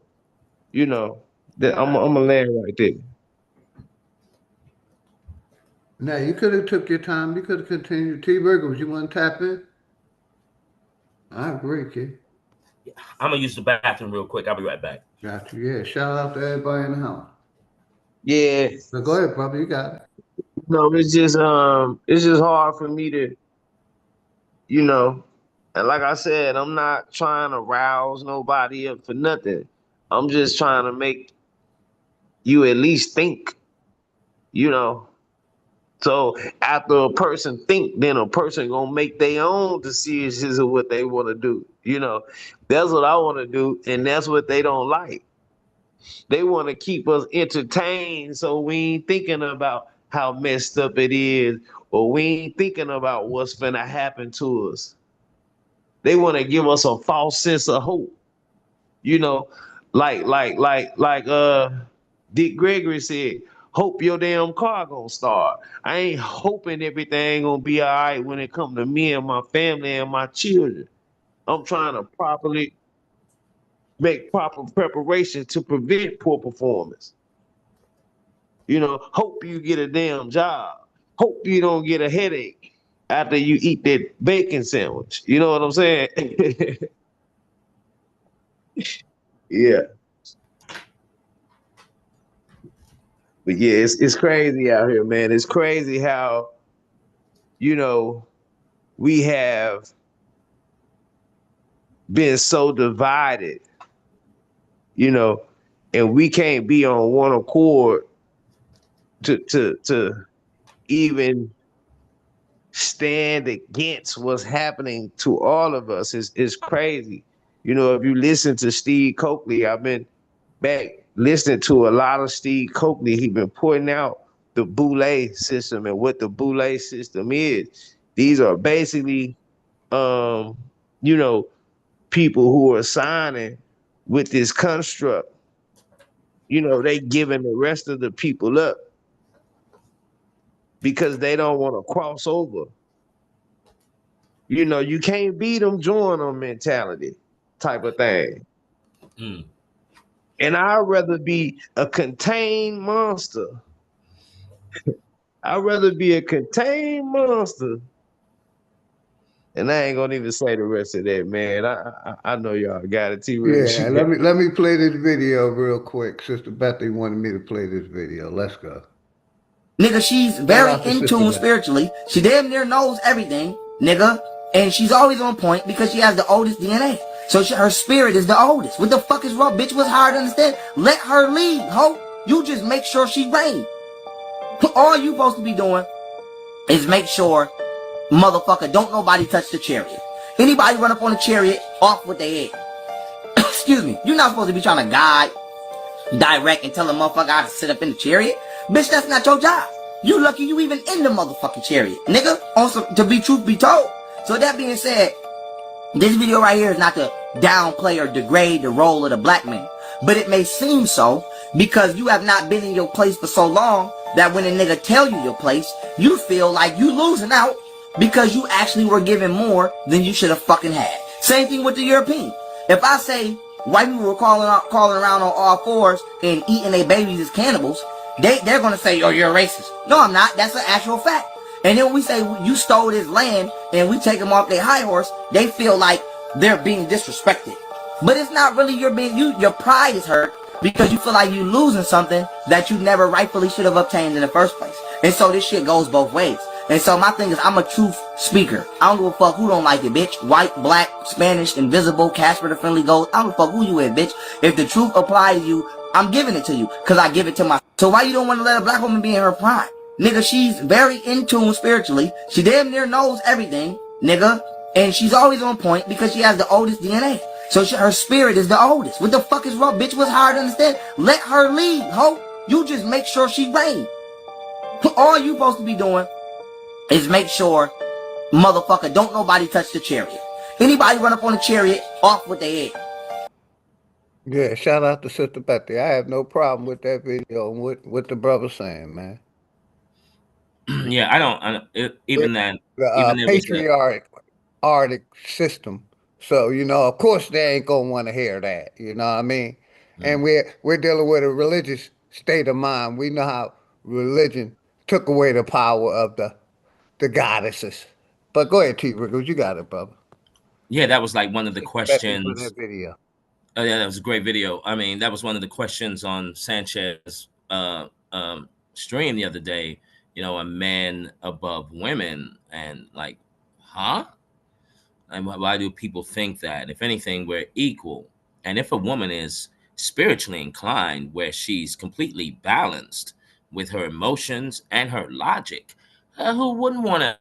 that I'm gonna land right there. Now, you could have took your time. You could have continued. T-Burger, would you want to tap in? I agree, kid. I'm gonna use the bathroom real quick. I'll be right back. Got you. Yeah, shout out to everybody in the house. Yeah. So go ahead, brother. You got it. No, it's just hard for me to, and like I said, I'm not trying to rouse nobody up for nothing. I'm just trying to make you at least think, So after a person think, then a person gonna make their own decisions of what they want to do. That's what I want to do, and that's what they don't like. They want to keep us entertained, so we ain't thinking about how messed up it is, or we ain't thinking about what's gonna happen to us. They want to give us a false sense of hope. Like Dick Gregory said, hope your damn car gonna start. I ain't hoping everything gonna be all right when it come to me and my family and my children. I'm trying to properly make proper preparation to prevent poor performance. You know, hope you get a damn job. Hope you don't get a headache after you eat that bacon sandwich. You know what I'm saying? Yeah. But yeah, it's crazy out here, man. It's crazy how, you know, we have been so divided, you know, and we can't be on one accord to even stand against what's happening to all of us. Is crazy. You know, if you listen to Steve Coakley, I've been back listening to a lot of Steve Coakley. He's been pointing out the Boule system and what the Boule system is. These are basically, you know, people who are signing with this construct. You know, they giving the rest of the people up because they don't want to cross over. You know, you can't beat them, join them mentality type of thing. Mm. And I'd rather be a contained monster. I'd rather be a contained monster. And I ain't gonna even say the rest of that, man. I know y'all got it. Yeah, let me play this video real quick. Sister Bethany wanted me to play this video. Let's go. Nigga, she's very in tune spiritually. She damn near knows everything, nigga. And she's always on point because she has the oldest DNA. So her spirit is the oldest. What the fuck is wrong? Bitch, what's hard to understand? Let her lead, ho. You just make sure she reign. All you supposed to be doing is make sure, motherfucker, don't nobody touch the chariot. Anybody run up on the chariot, off with their head. Excuse me. You're not supposed to be trying to guide, direct, and tell a motherfucker how to sit up in the chariot. Bitch, that's not your job. You lucky you even in the motherfucking chariot, nigga. Also, to be truth be told. So that being said, this video right here is not to downplay or degrade the role of the black man. But it may seem so because you have not been in your place for so long that when a nigga tell you your place, you feel like you losing out because you actually were given more than you should have fucking had. Same thing with the European. If I say white people were crawling around on all fours and eating their babies as cannibals, they're gonna say, oh, you're a racist. No, I'm not. That's an actual fact. And then when we say you stole this land and we take them off their high horse, they feel like they're being disrespected. But it's not really your pride is hurt because you feel like you losing something that you never rightfully should have obtained in the first place. And so this shit goes both ways. And so my thing is, I'm a truth speaker. I don't give a fuck who don't like it, bitch. White, black, Spanish, invisible, Casper the Friendly Ghost. I don't give a fuck who you is, bitch. If the truth applies to you, I'm giving it to you because I give it to my. So why you don't want to let a black woman be in her prime? Nigga, she's very in tune spiritually. She damn near knows everything, nigga. And she's always on point because she has the oldest DNA. So her spirit is the oldest. What the fuck is wrong? Bitch, what's hard to understand? Let her lead, ho. You just make sure she reign. All you supposed to be doing is make sure, motherfucker, don't nobody touch the chariot. Anybody run up on the chariot, off with their head. Yeah, shout out to Sister Betty. I have no problem with that video and what the brother's saying, man. Yeah, I don't even that. The patriarchic system. So, you know, of course they ain't gonna want to hear that. You know what I mean? And we're dealing with a religious state of mind. We know how religion took away the power of the goddesses. But go ahead, T. Riggles, you got it, brother. Yeah, that was like one of the questions. That video. Oh yeah, that was a great video. I mean, that was one of the questions on Sanchez stream the other day. You know, a man above women, and like, huh? And why do people think that? If anything, we're equal. And if a woman is spiritually inclined, where she's completely balanced with her emotions and her logic, who wouldn't want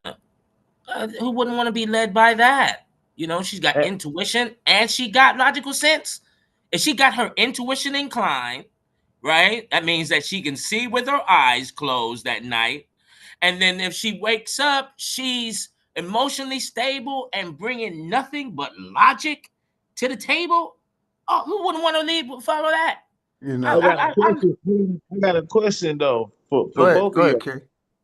to be led by that? You know, she's got intuition and she got logical sense. If she got her intuition inclined, right? That means that she can see with her eyes closed at night. And then if she wakes up, she's emotionally stable and bringing nothing but logic to the table. Oh, who wouldn't want to follow that? You know, I got a question though for both of you.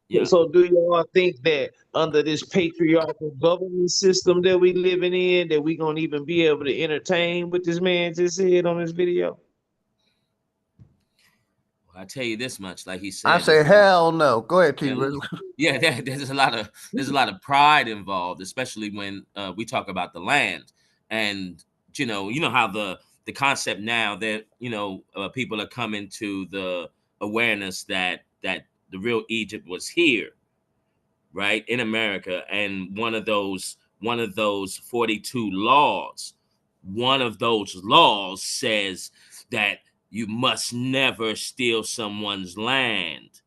Yeah. So do y'all think that under this patriarchal government system that we living in, that we gonna even be able to entertain what this man just said on this video? Well, I tell you this much, like he I said, say hell no. Go ahead, T. yeah, there's a lot of pride involved, especially when we talk about the land. And you know how the concept now that people are coming to the awareness that the real Egypt was here, right, in America. And one of those 42 laws, one of those laws says that you must never steal someone's land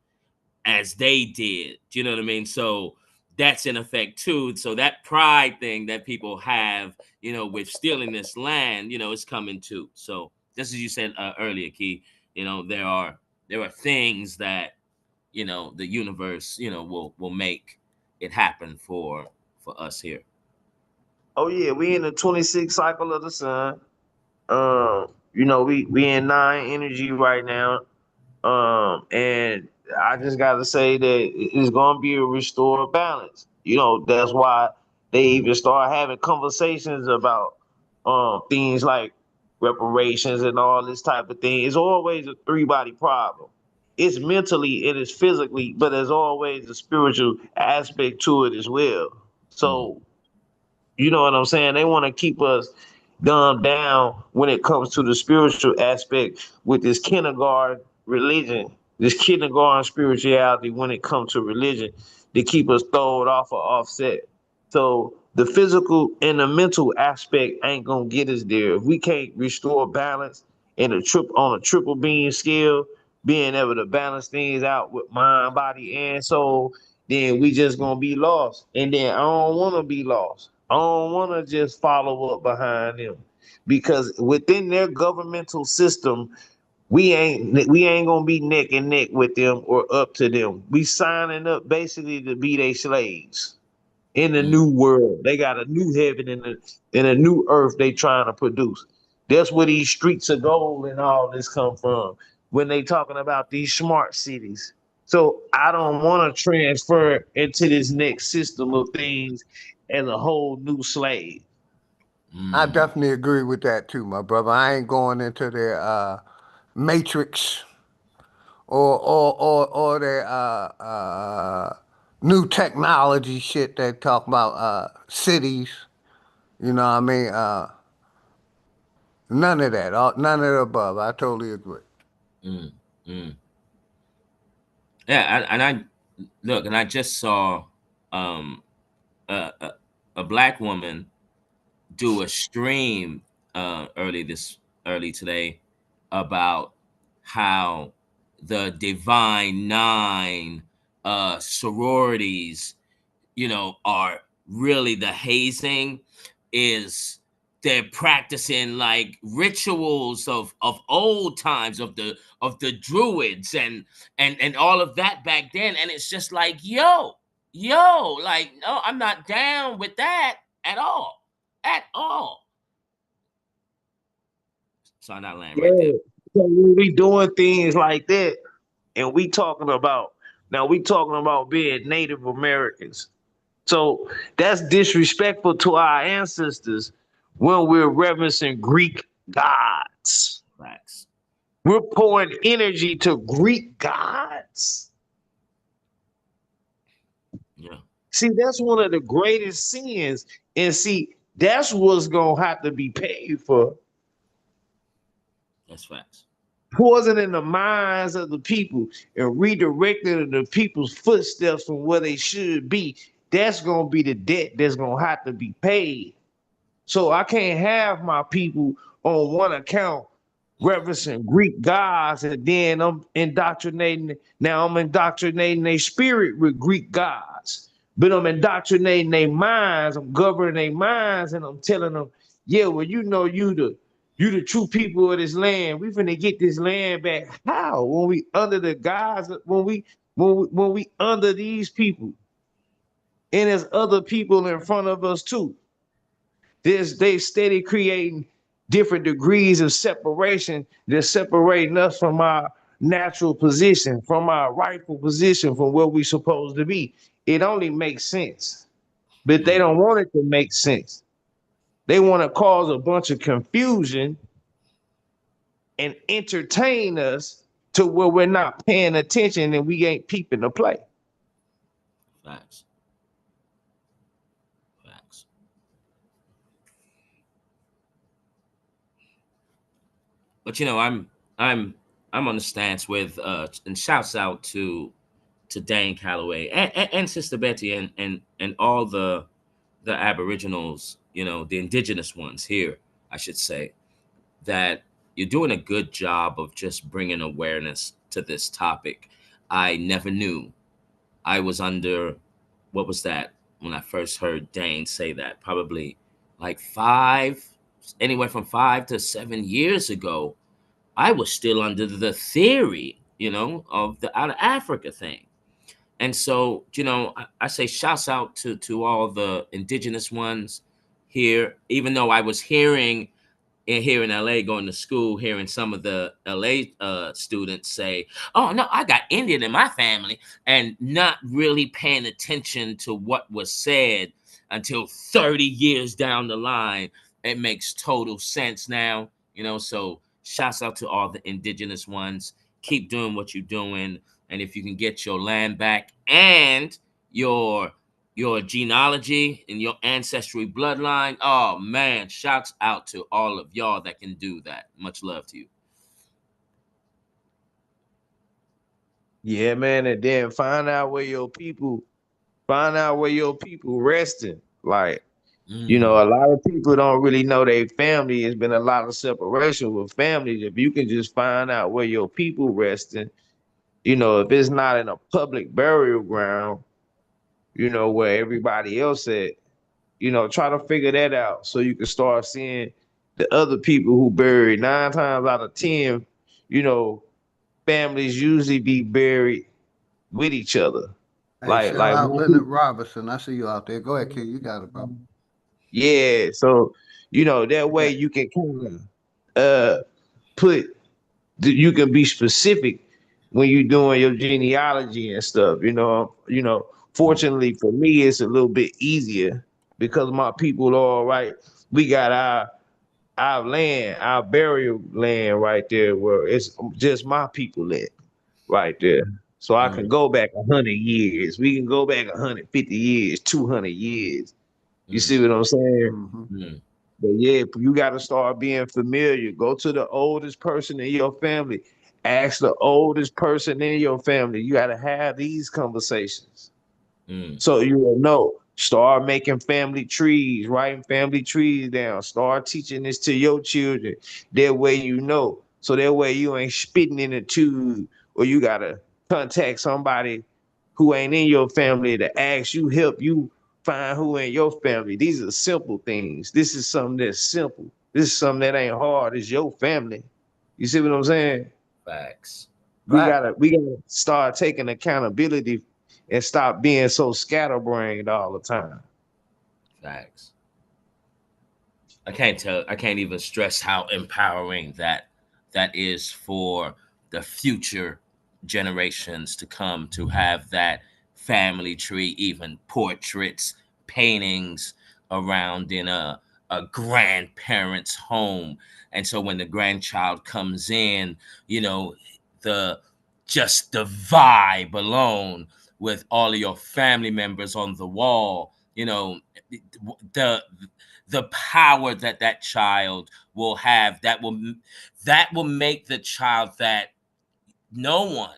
as they did. Do you know what I mean? So that's in effect too. So that pride thing that people have, with stealing this land, is coming too. So just as you said earlier, Key, there are things that the universe will make it happen for us here. Oh yeah, we in the 26th cycle of the sun. We in 9 energy right now. And I just gotta say that it's gonna be a restored balance. That's why they even start having conversations about things like reparations and all this type of thing. It's always a 3-body problem. It's mentally, it is physically, but there's always a spiritual aspect to it as well. So, you know what I'm saying? They want to keep us dumbed down when it comes to the spiritual aspect with this kindergarten religion, this kindergarten spirituality when it comes to religion, to keep us thrown off or offset. So the physical and the mental aspect ain't gonna get us there. If we can't restore balance on a triple beam scale, being able to balance things out with mind, body, and soul, then we just gonna be lost. And then I don't wanna be lost. I don't wanna just follow up behind them. Because within their governmental system, we ain't gonna be neck and neck with them or up to them. We signing up basically to be their slaves in the new world. They got a new heaven and a new earth they trying to produce. That's where these streets of gold and all this come from when they talking about these smart cities. So I don't want to transfer into this next system of things as a whole new slave. I definitely agree with that too, my brother. I ain't going into their matrix or their new technology shit they talk about cities. You know what I mean? None of that. None of the above. I totally agree. Yeah, and I look, and I just saw a black woman do a stream early today about how the Divine Nine sororities, are really the hazing is they're practicing like rituals of old times of the druids and all of that back then. And it's just like, yo, like, no, I'm not down with that at all. So I'm not laying right there. So when we doing things like that, and we talking about being Native Americans. So that's disrespectful to our ancestors when we're reverencing Greek gods. Facts. We're pouring energy to Greek gods. Yeah. See, that's one of the greatest sins. And see, that's what's gonna have to be paid for. That's facts. Poisoning the minds of the people and redirecting the people's footsteps from where they should be. That's going to be the debt that's going to have to be paid. So I can't have my people on one account referencing Greek gods and then I'm indoctrinating their spirit with Greek gods. But I'm indoctrinating their minds, I'm governing their minds, and I'm telling them, yeah, well, you the true people of this land. We finna get this land back. How? When we under the guys, when we under these people. And there's other people in front of us too. They steady creating different degrees of separation. They're separating us from our natural position, from our rightful position, from where we're supposed to be. It only makes sense. But they don't want it to make sense. They want to cause a bunch of confusion and entertain us to where we're not paying attention and we ain't peeping the play. Facts. Facts. But you know, I'm on the stance with and shouts out to Dane Calloway and Sister Betty and all the Aboriginals, you know, the indigenous ones here, I should say, that you're doing a good job of just bringing awareness to this topic. I never knew. I was under, what was that when I first heard Dane say that? Probably like anywhere from 5 to 7 years ago. I was still under the theory, you know, of the out of Africa thing. And so, you know, I say shouts out to all the indigenous ones here, even though I was hearing here in LA, going to school, hearing some of the LA students say, oh, no, I got Indian in my family, and not really paying attention to what was said until 30 years down the line. It makes total sense now, you know, so shouts out to all the indigenous ones. Keep doing what you're doing. And if you can get your land back and your genealogy and your ancestry bloodline, oh man, shouts out to all of y'all that can do that. Much love to you. Yeah, man, and then find out where your people resting. Like, you know, a lot of people don't really know their family. There's been a lot of separation with families. If you can just find out where your people resting, you know, if it's not in a public burial ground, you know, where everybody else at, you know, try to figure that out so you can start seeing the other people who buried. 9 times out of 10, you know, families usually be buried with each other. Hey, shout out Leonard Robinson. I see you out there. Go ahead, kid. You got it, bro. Yeah, so you know that way you can kind of you can be specific when you're doing your genealogy and stuff. You know, fortunately for me, it's a little bit easier because my people are all right. We got our land, our burial land right there, where it's just my people land right there. So I can go back 100 years. We can go back 150 years, 200 years. You see what I'm saying? But yeah, you got to start being familiar. Go to the oldest person in your family. Ask the oldest person in your family. You got to have these conversations. So you will know. Start making family trees, writing family trees down. Start teaching this to your children. That way you know. So that way you ain't spitting in a tube, or you got to contact somebody who ain't in your family to ask you, help you find who in your family. These are simple things. This is something that's simple. This is something that ain't hard. It's your family. You see what I'm saying? Facts. We gotta start taking accountability and stop being so scatterbrained all the time. Facts. I can't even stress how empowering that is for the future generations to come, to have that family tree, even portraits, paintings around in a grandparent's home. And so when the grandchild comes in, you know, just the vibe alone with all of your family members on the wall, you know, the power that child will have, that will make the child that no one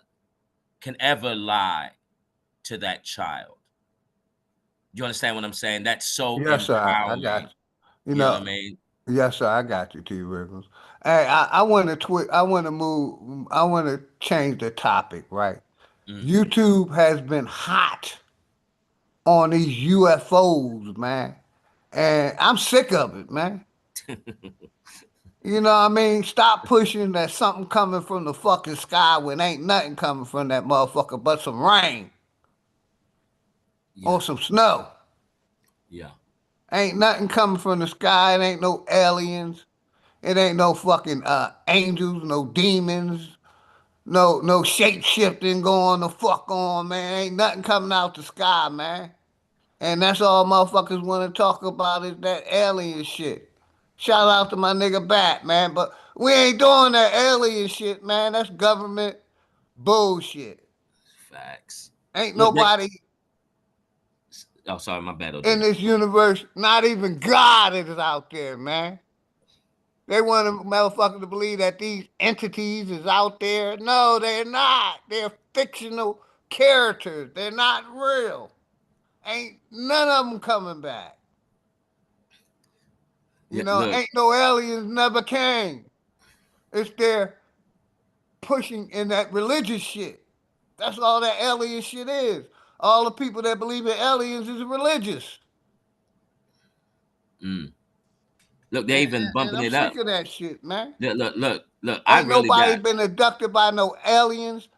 can ever lie to that child. You understand what I'm saying? That's so yes, empowering. Sir, I got you. You know what I mean? Yes, sir, I got you, T. Wiggles. Hey, I want to change the topic, right? YouTube has been hot on these UFOs, man. And I'm sick of it, man. You know what I mean? Stop pushing that something coming from the fucking sky when ain't nothing coming from that motherfucker but some rain. Or some snow. Yeah. Ain't nothing coming from the sky. It ain't no aliens. It ain't no fucking angels, no demons. no shape shifting going the fuck on, man. Ain't nothing coming out the sky, man. And that's all motherfuckers want to talk about is that alien shit. Shout out to my nigga Bat, man. But we ain't doing that alien shit, man. That's government bullshit. Facts. Ain't Look, nobody oh, sorry, my bad. in this universe, not even God is out there, man. They want a motherfucker to believe that these entities is out there. No, they're not. They're fictional characters. They're not real. Ain't none of them coming back. You know, look. ain't no aliens never came. It's their pushing in that religious shit. That's all that alien shit is. All the people that believe in aliens is religious. Look, they even bumping I'm it up. sick of that shit, man. Look. Ain't nobody been abducted by no aliens.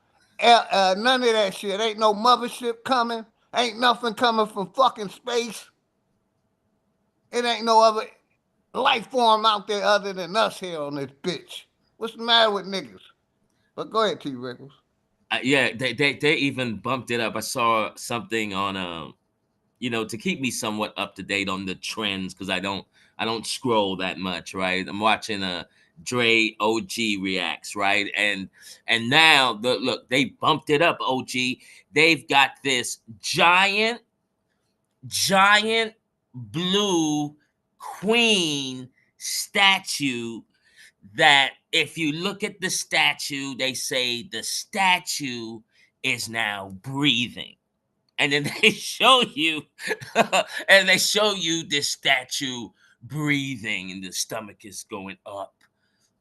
None of that shit. Ain't no mothership coming. Ain't nothing coming from fucking space. It ain't no other life form out there other than us here on this bitch. What's the matter with niggas? But go ahead, T. Rickles. Yeah, they even bumped it up. I saw something on to keep me somewhat up to date on the trends, because I don't scroll that much, right? I'm watching Dre OG reacts, right? And now look, they bumped it up, OG. They've got this giant blue queen statue that if you look at the statue, they say the statue is now breathing. And then they show you, this statue breathing, and the stomach is going up,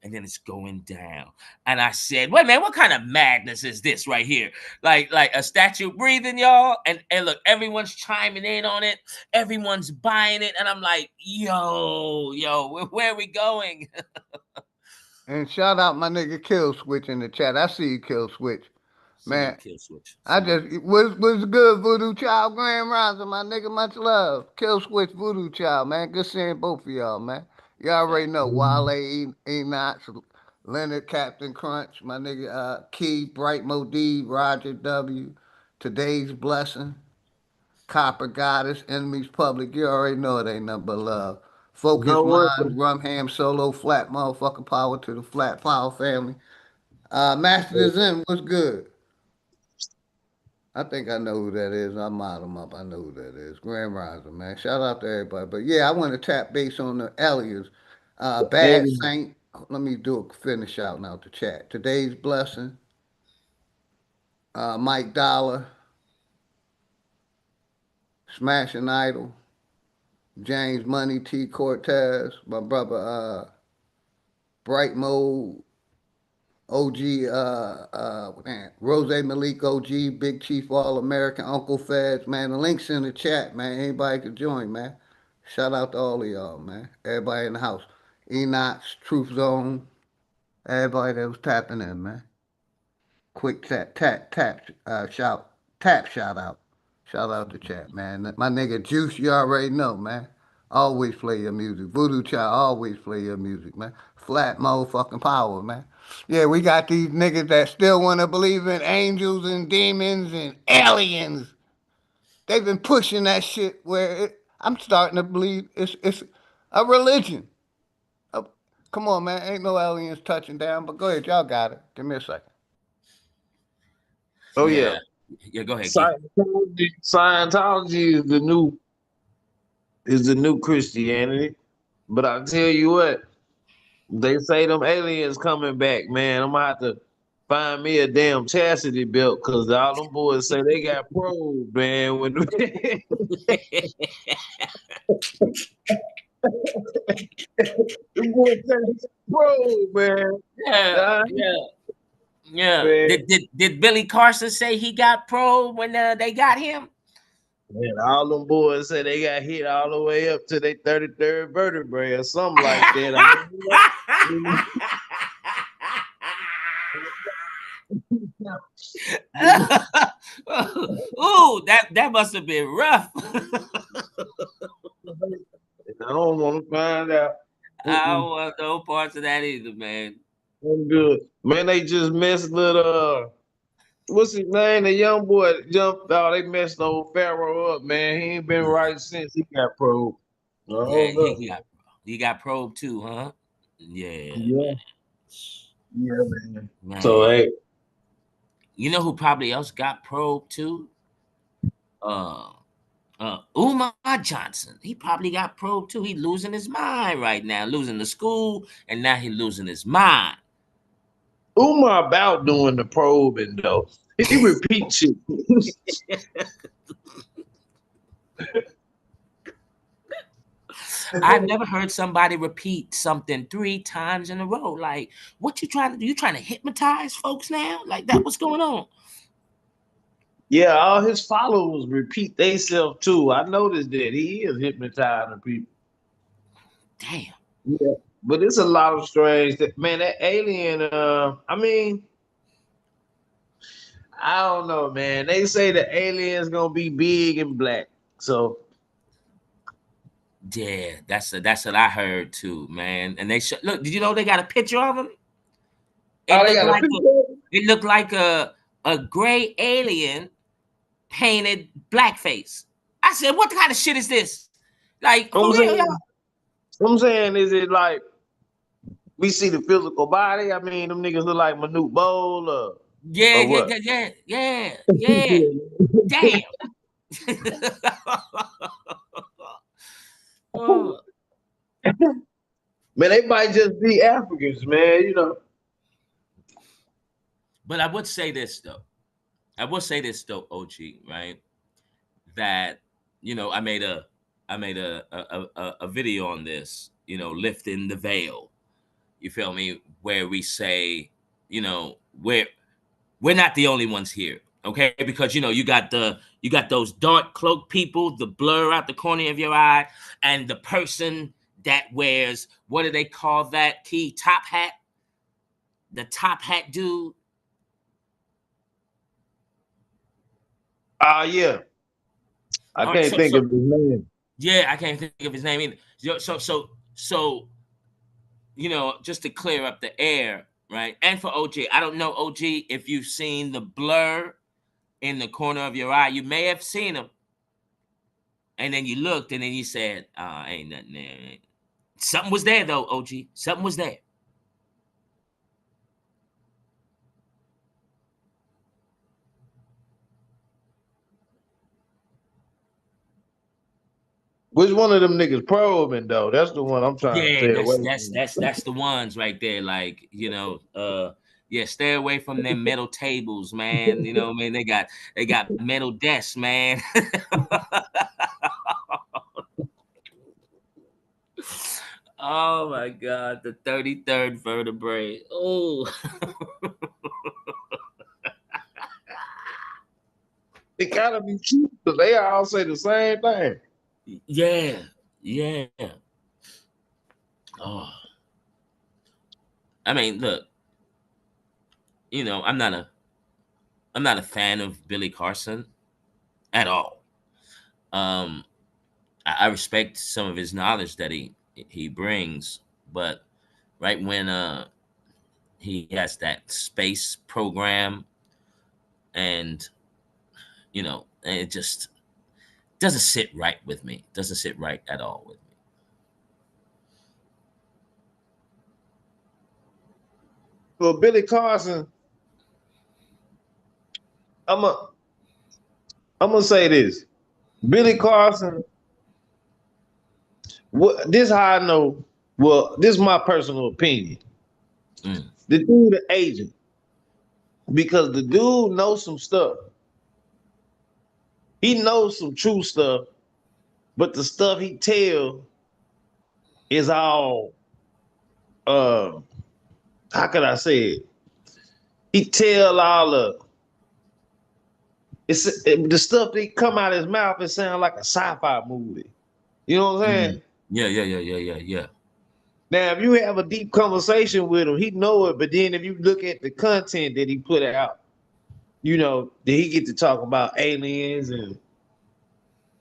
and then it's going down. And I said, "Wait, man, what kind of madness is this right here? Like a statue breathing, y'all?" And look, everyone's chiming in on it, everyone's buying it, and I'm like, "Yo, where are we going?" And shout out my nigga Kill Switch in the chat. I see you, Kill Switch. Man, Kill Switch. I just was good, Voodoo Child, Grand Rising, my nigga, much love. Kill Switch, Voodoo Child, man. Good seeing both of y'all, man. You already know Wale, Enoch, Leonard, Captain Crunch, my nigga Key, Bright Modi, Roger W, Today's Blessing, Copper Goddess, Enemies Public. You already know it ain't nothing but love. Focus Mind, Rumham Solo, Flat Motherfucking Power to the Flat Power family. Master Zen, what's good? I think I know who that is. I mod him up. I know who that is. Grand Rising, man. Shout out to everybody. But yeah, I want to tap base on the aliens. Bad Saint. Let me do a finish out now to chat. Today's Blessing. Mike Dollar. Smashing Idol. James Money T. Cortez. My brother Bright Mode. OG, Rose Malik, OG, Big Chief, All American, Uncle Feds, man. The link's in the chat, man. Anybody can join, man. Shout out to all of y'all, man. Everybody in the house. Enoch's, Truth Zone, everybody that was tapping in, man. Quick shout out. Shout out to chat, man. My nigga Juice, you already know, man. Always play your music. Voodoo Child, always play your music, man. Flat motherfucking power, man. Yeah, we got these niggas that still want to believe in angels and demons and aliens. They've been pushing that shit where I'm starting to believe it's a religion. Come on, man. Ain't no aliens touching down, but go ahead. Y'all got it. Give me a second. Oh, yeah. Yeah, go ahead. Scientology is the new Christianity. But I tell you what, they say them aliens coming back, man. I'm gonna have to find me a damn chastity belt, because all them boys say they got probed, man. When probe, man. Yeah. Did Billy Carson say he got probed when they got him? Man, all them boys say they got hit all the way up to their 33rd vertebrae or something like that. Ooh, that must have been rough. I don't want to find out. I don't want no parts of that either, man. I'm good. Man, they just messed with what's his name? The young boy jumped out. They messed old Pharaoh up, man. He ain't been right since he got probed. I Yeah, don't know. he got probed too, huh? Yeah, Yeah, man. yeah, man. So Man. hey, You know who probably else got probed too? Umar Johnson. He probably got probed too. He losing his mind right now, losing the school, and now he losing his mind. Umar about doing the probing though. He repeats shit. I've never heard somebody repeat something 3 times in a row. Like, what you trying to do? You trying to hypnotize folks now? Like that? What's going on? Yeah, all his followers repeat themselves too. I noticed that he is hypnotizing people. Damn. Yeah, but it's a lot of strange. Man, that alien. I mean, I don't know, man. They say the alien's gonna be big and black. So Yeah, that's what I heard too, man. And they look. Did you know they got a picture of him? It looked like a gray alien painted blackface. I said, what kind of shit is this? Like, for real, y'all? I'm saying, is it like we see the physical body? I mean, them niggas look like Manute Bowl or what? Yeah. Damn. Oh. Man, they might just be Africans, man, you know. But I would say this though, OG, right? That, you know, I made a video on this, you know, lifting the veil. You feel me? Where we say, you know, we're not the only ones here, okay? Because, you know, you got those dark cloak people, the blur out the corner of your eye, and the person that wears, what do they call that? Top hat? The top hat dude. Yeah. I can't think of his name. Yeah, I can't think of his name either. So, you know, just to clear up the air, right? And for OG, I don't know, OG, if you've seen the blur in the corner of your eye. You may have seen him. And then you looked and then you said, ain't nothing there. Something was there though, OG. Something was there. Which one of them niggas probing though? That's the one I'm trying to stay away from. That's the ones right there. Like, you know, stay away from them metal tables, man. You know what I mean? They got metal desks, man. Oh my God, the 33rd vertebrae. Oh. It gotta be true because they all say the same thing. Yeah. Oh. I mean, look, you know, I'm not a fan of Billy Carson at all. I respect some of his knowledge that he brings, but right when he has that space program, and you know, it just doesn't sit right with me. Doesn't sit right at all with me. Well, Billy Carson, I'm gonna say this. Billy Carson, this how I know. Well, this is my personal opinion. The dude, the agent, because the dude knows some stuff. He knows some true stuff, but the stuff he tell is all how could I say it? He tell all the stuff that come out of his mouth. It sounds like a sci-fi movie. You know what I'm saying? Yeah. Now, if you have a deep conversation with him, he know it. But then if you look at the content that he put out, you know, did he get to talk about aliens and,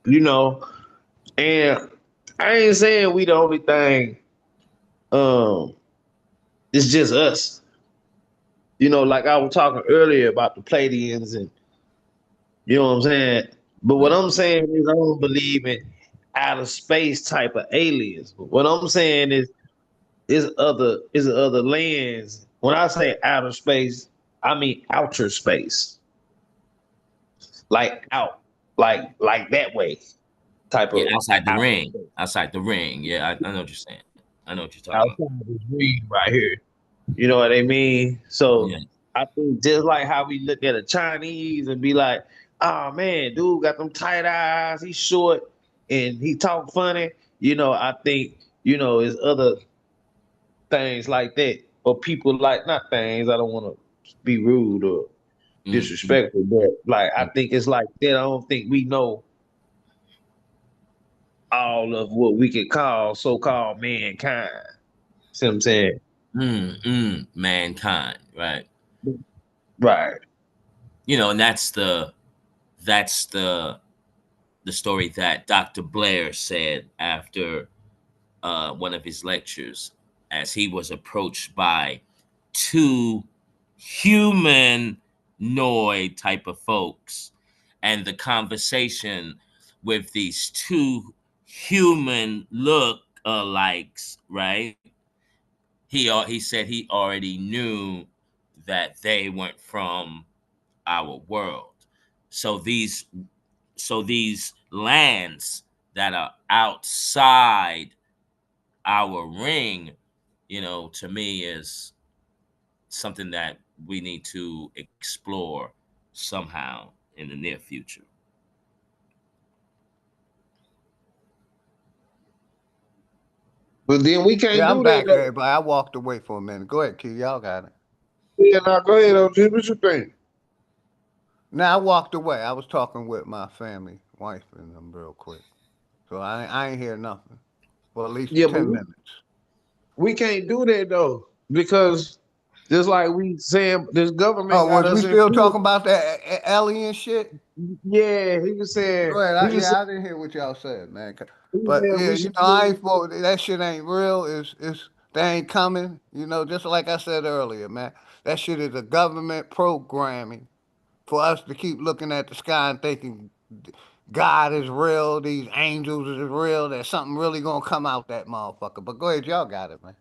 you know, and I ain't saying we the only thing. It's just us. You know, like I was talking earlier about the Pleiadians and you know what I'm saying? But what I'm saying is I don't believe in outer space type of aliens. But what I'm saying is other lands. When I say outer space, I mean outer space. Like out, like that way type Yeah, of outside the outer ring. space. Outside the ring. Yeah, I know what you're saying. I know what you're talking about. Outside this ring right here. You know what I mean? So Yeah. I think just like how we look at a Chinese and be like, oh man, dude got them tight eyes, he's short and he talk funny. You know, I think, you know, it's other things like that. Or people like not things, I don't want to be rude or disrespectful, but like I think it's like that. I don't think we know all of what we could call so-called mankind. See what I'm saying? Mankind, right? Right. You know, and that's the story that Dr. Blair said after one of his lectures, as he was approached by two humanoid type of folks, and the conversation with these two human look-alikes, right? He said he already knew that they weren't from our world. So these lands that are outside our ring, you know, to me is something that we need to explore somehow in the near future. But then we can't Yeah, I'm do that back, though. everybody. I walked away for a minute. Go ahead, Key. Y'all got it. Yeah, now go ahead, OG. What you think? Now I walked away. I was talking with my family, wife, and them real quick. So I ain't hear nothing for at least Yeah, but 10 minutes. we can't do that though, because just like we saying, this government Oh, got was we us in still fear. talking about that alien shit? Yeah, he was saying. Go ahead. He was I didn't hear what y'all said, man. But saying yeah, we you should. know, I ain't for that shit ain't real. They ain't coming. You know, just like I said earlier, man. That shit is a government programming for us to keep looking at the sky and thinking God is real, these angels is real, there's something really gonna come out that motherfucker. But go ahead, y'all got it, man.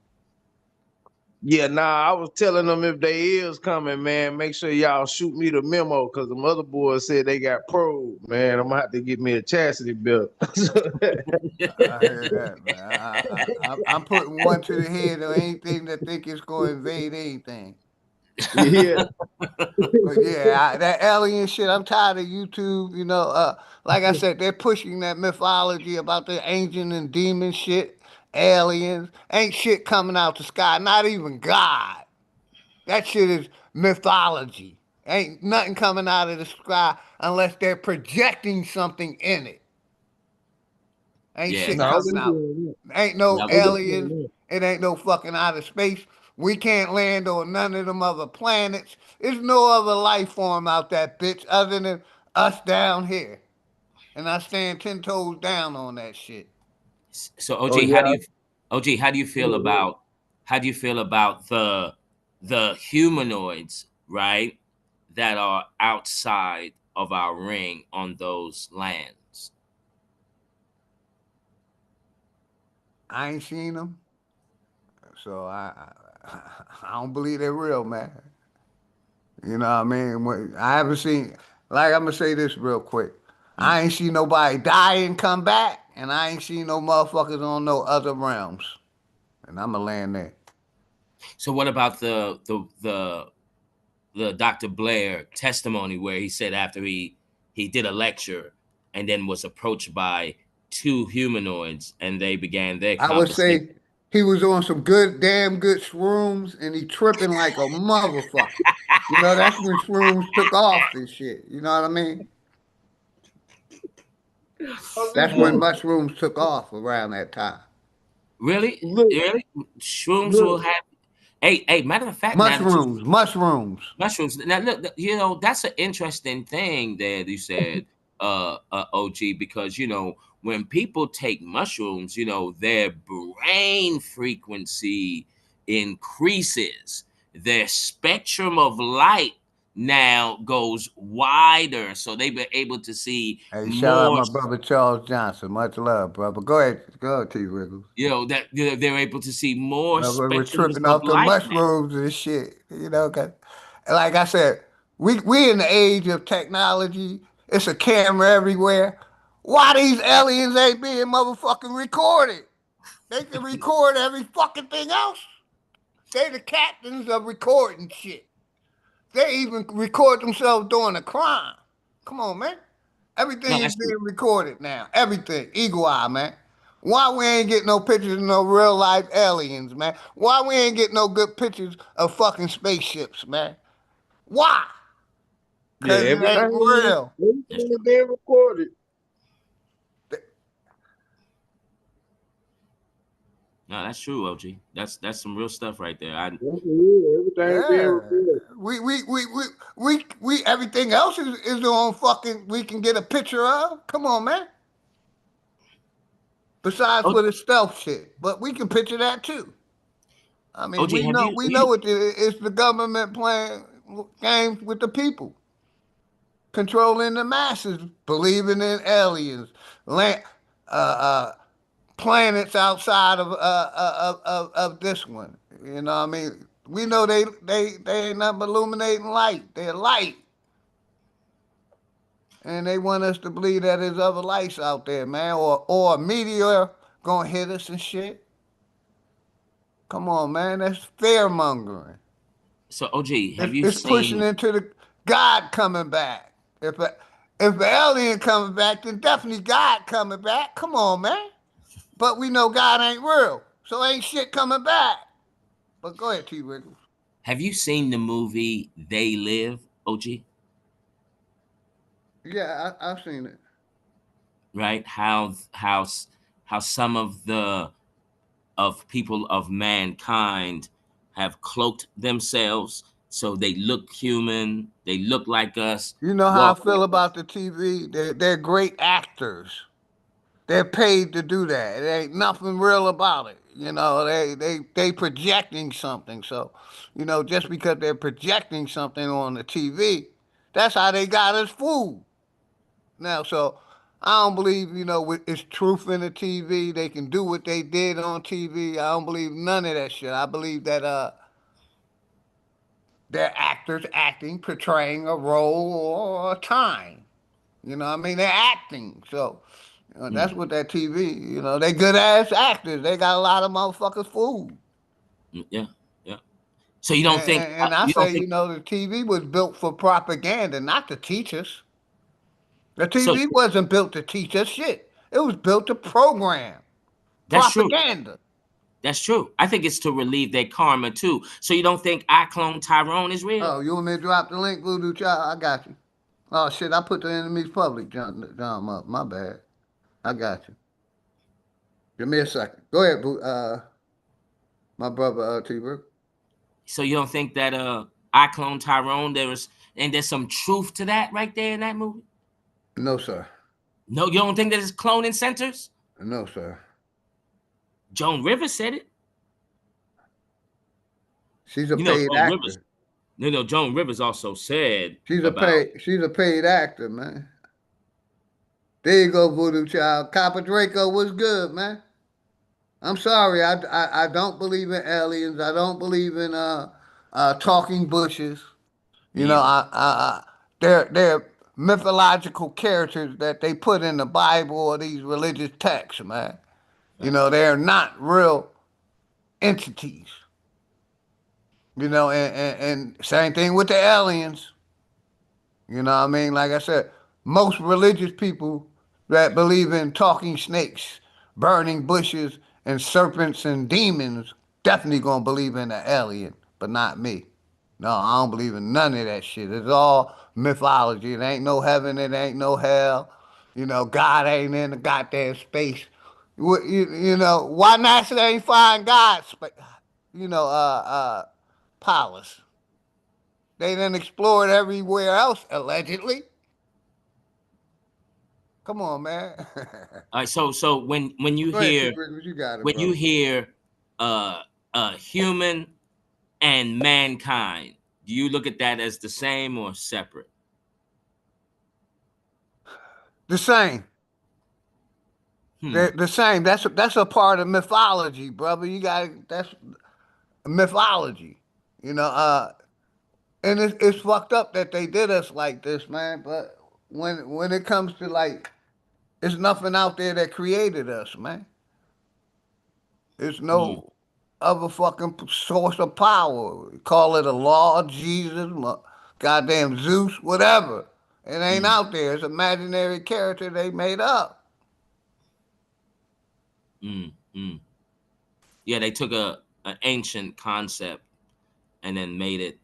Yeah, nah, I was telling them if they is coming, man, make sure y'all shoot me the memo because the other boys said they got probed, man. I'm gonna have to get me a chastity belt. I hear that, man. I'm putting one to the head of anything that think it's gonna invade anything. Yeah. But yeah, that alien shit, I'm tired of YouTube. You know, like I said, they're pushing that mythology about the ancient and demon shit, aliens. Ain't shit coming out the sky, not even God. That shit is mythology. Ain't nothing coming out of the sky unless they're projecting something in it. Ain't Yeah. shit coming out. Ain't no aliens. It ain't no fucking outer space. We can't land on none of them other planets. There's no other life form out that bitch other than us down here. And I stand 10 toes down on that shit. So OG, how do you feel about the humanoids, right, that are outside of our ring on those lands? I ain't seen them, so I don't believe they're real, man. You know what I mean? I haven't seen. Like I'm gonna say this real quick. I ain't seen nobody die and come back, and I ain't seen no motherfuckers on no other realms. And I'ma land there. So what about the Dr. Blair testimony where he said after he did a lecture and then was approached by two humanoids and they began their I would conversation? say he was on some damn good shrooms, and he tripping like a motherfucker. You know, that's when shrooms took off and shit. You know what I mean? That's when mushrooms took off around that time. Really? Really? Shrooms will have. Hey, matter of fact, mushrooms. Mushrooms. Now, look, you know, that's an interesting thing that you said, OG, because, you know, when people take mushrooms, you know, their brain frequency increases, their spectrum of light now goes wider, so they were able to see Hey, shout out more. my brother Charles Johnson. Much love, brother. Go ahead, T. Wiggles. That they're able to see more We're spectrums tripping of off the light now. mushrooms and shit. Cause like I said, we in the age of technology. It's a camera everywhere. Why these aliens ain't being motherfucking recorded? They can record every fucking thing else. They the captains of recording shit. They even record themselves doing a crime. Come on, man. Everything is being recorded now. Everything. Eagle eye, man. Why we ain't get no pictures of no real life aliens, man? Why we ain't get no good pictures of fucking spaceships, man? Why? Because it ain't real. Everything is being recorded. No, that's true, OG. That's some real stuff right there. Everything being recorded. We everything else is on fucking we can get a picture of. Come on, man. Besides for the stealth shit, but we can picture that too. I mean, OG, we know it's the government playing games with the people, controlling the masses, believing in aliens, planets outside of this one. You know what I mean? We know they ain't nothing but illuminating light. They're light. And they want us to believe that there's other lights out there, man, or a meteor gonna hit us and shit. Come on, man, that's fear mongering. So OG, have you it's seen pushing into the God coming back? If an alien coming back, then definitely God coming back. Come on, man. But we know God ain't real, so ain't shit coming back. But go ahead, T. Wiggles. Have you seen the movie They Live, OG? Yeah, I've seen it. Right? How some of people of mankind have cloaked themselves so they look human, they look like us. You know how I feel about the TV? They're great actors. They're paid to do that. There ain't nothing real about it. You know, they projecting something. So, you know, just because they're projecting something on the TV, that's how they got us fooled. Now, so I don't believe, you know, it's truth in the TV. They can do what they did on TV. I don't believe none of that shit. I believe that they're actors acting, portraying a role or a time. You know what I mean? They're acting. So that's what that TV, you know, they good ass actors. They got a lot of motherfuckers fooled. Yeah, yeah. So you don't think... And I say, you know, the TV was built for propaganda, not to teach us. The TV wasn't built to teach us shit. It was built to program. That's propaganda. True. That's true. I think it's to relieve their karma too. So you don't think I Clone Tyrone is real? Oh, you want me to drop the link, Voodoo Child? I got you. Oh shit, I put the enemy's public jump up. My bad. I got you. Give me a second. Go ahead, my brother T-Bird. So you don't think that I Clone Tyrone, there's some truth to that right there in that movie? No, sir. No, you don't think that it's cloning centers? No, sir. Joan Rivers said it. She's a paid actor. No, Joan Rivers also said she's a paid actor, man. There you go, Voodoo Child. Copper Draco was good, man. I'm sorry, I don't believe in aliens. I don't believe in talking bushes. You know, they're mythological characters that they put in the Bible or these religious texts, man. You know, they're not real entities. You know, and same thing with the aliens. You know what I mean? Like I said, most religious people that believe in talking snakes, burning bushes, and serpents and demons definitely gonna believe in an alien, but not me. No, I don't believe in none of that shit. It's all mythology. It ain't no heaven. It ain't no hell. You know, God ain't in the goddamn space. You know, why NASA ain't find God's, you know, palace? They done explored everywhere else, allegedly. Come on, man. All right, so when you hear you got it, when bro. you hear human and mankind. Do you look at that as the same or separate? The same. The same. That's a part of mythology, brother. That's mythology. You know, and it's fucked up that they did us like this, man. But when it comes to like, there's nothing out there that created us, man. There's no other fucking source of power. Call it a law, Jesus, goddamn Zeus, whatever. It ain't out there. It's imaginary character they made up. Yeah, they took an ancient concept and then made it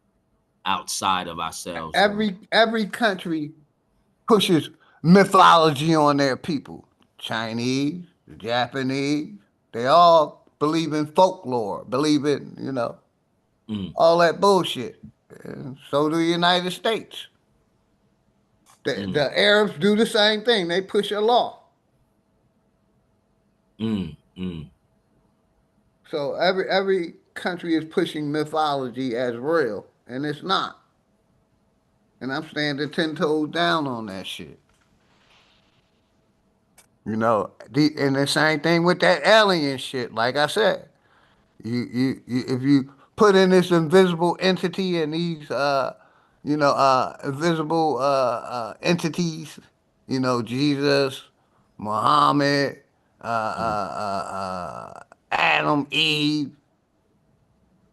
outside of ourselves. Every country pushes mythology on their people. Chinese, the Japanese, they all believe in folklore, believe in, you know, all that bullshit. And so do the United States. The Arabs do the same thing. They push a law. So every country is pushing mythology as real, and it's not. And I'm standing 10 toes down on that shit. You know, and the same thing with that alien shit. Like I said, you if you put in this invisible entity and these invisible entities, you know, Jesus, Muhammad, Adam, Eve,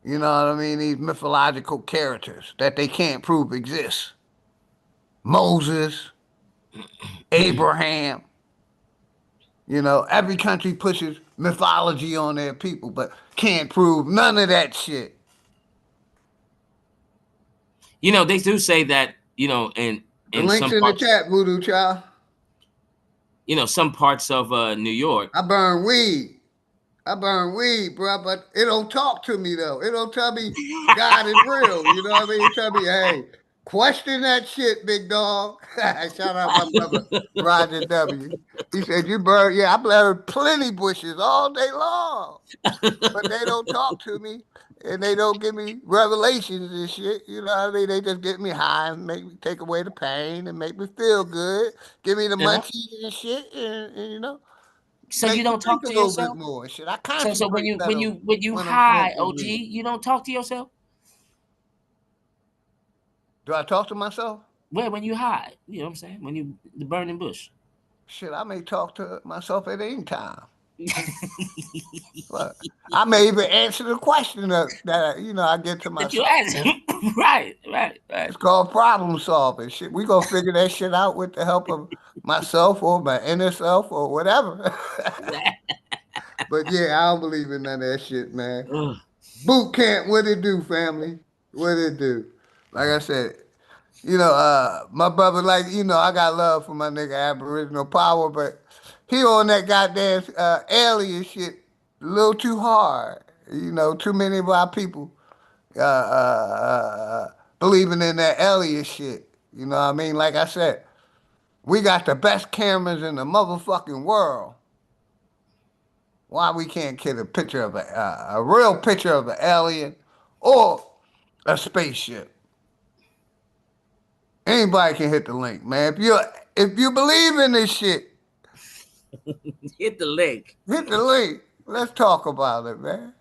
you know what I mean? These mythological characters that they can't prove exist. Moses, Abraham. You know, every country pushes mythology on their people, but can't prove none of that shit. You know, they do say that, you know, in the links in the chat, Voodoo Child. You know, some parts of New York. I burn weed, bro, but it don't talk to me, though. It don't tell me God is real. You know what I mean? It tell me, hey, question that shit, big dog. Shout out my brother, Roger W. He said, you burn, I burn plenty bushes all day long, but they don't talk to me, and they don't give me revelations and shit. You know what I mean? They just get me high and make me take away the pain and make me feel good, give me the munchies and shit, and you know. So you don't talk to yourself? More shit. I so when you high, OG, you don't talk to yourself? Do I talk to myself? Well, when you high, you know what I'm saying? When you the burning bush. Shit, I may talk to myself at any time. But I may even answer the question that you know I get to myself. You answer. Right. It's called problem solving. Shit, we gonna figure that shit out with the help of myself or my inner self or whatever. But yeah, I don't believe in none of that shit, man. Boot camp, what it do, family? What it do? Like I said, you know, my brother, like, you know, I got love for my nigga Aboriginal Power, but he on that goddamn alien shit a little too hard. You know, too many of our people believing in that alien shit. You know what I mean? Like I said, we got the best cameras in the motherfucking world. Why we can't get a picture of a real picture of an alien or a spaceship? Anybody can hit the link, man. If you believe in this shit, hit the link. Hit the link. Let's talk about it, man.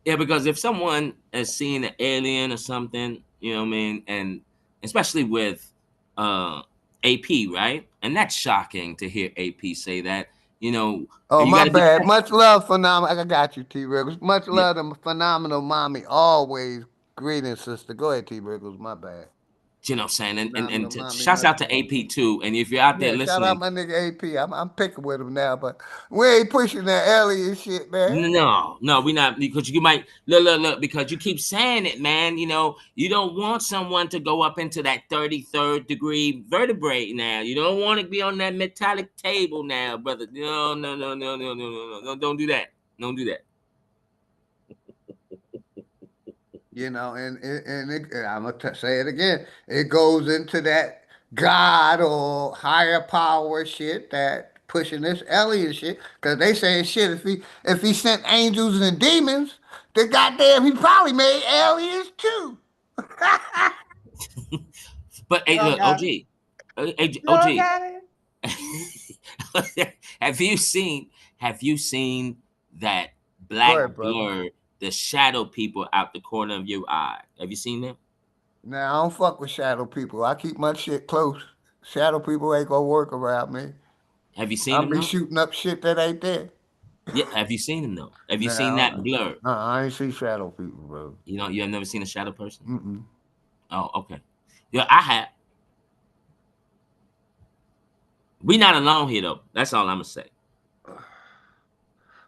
Yeah, because if someone has seen an alien or something, you know what I mean, and especially with AP, right? And that's shocking to hear AP say that. You know. Oh, my bad. Much love, phenomenal. I got you, T. Riggles. Much love to phenomenal mommy. Always. Greetings, sister. Go ahead, T. Riggles. My bad. You know what I'm saying? And shouts out to AP too. And if you're out there listening. Shout out my nigga AP. I'm picking with him now, but we ain't pushing that alien shit, man. No, we not, because you might look, because you keep saying it, man. You know, you don't want someone to go up into that 33rd degree vertebrae now. You don't want to be on that metallic table now, brother. No. Don't do that. Don't do that. You know, and I'm going to say it again. It goes into that God or higher power shit that pushing this alien shit. Because they saying shit, if he sent angels and demons, the goddamn, he probably made aliens too. But hey, look, OG, have you seen that black blur, the shadow people out the corner of your eye? Have you seen them? Nah, I don't fuck with shadow people. I keep my shit close. Shadow people ain't gonna work around me. Have you seen I'll them be though? shooting up shit that ain't there. Yeah, have you seen them though? Have you Nah, seen that blur? I ain't see shadow people, bro. You know, you have never seen a shadow person? Mm-mm. Oh, okay. Yeah, I have. We not alone here though. That's all I'm gonna say.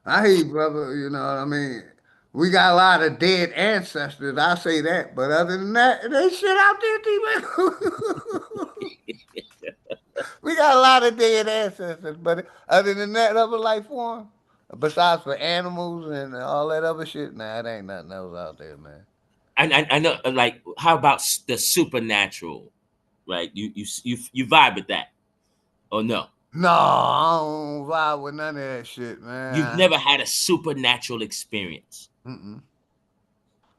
I hear you, brother. You know what I mean? We got a lot of dead ancestors. I say that, but other than that, there's shit out there, T-Man. We got a lot of dead ancestors, but other than that, other life form, besides for animals and all that other shit, nah, it ain't nothing else out there, man. I know. Like, how about the supernatural? Right? You vibe with that, or no? No, I don't vibe with none of that shit, man. You've never had a supernatural experience. Mm-mm.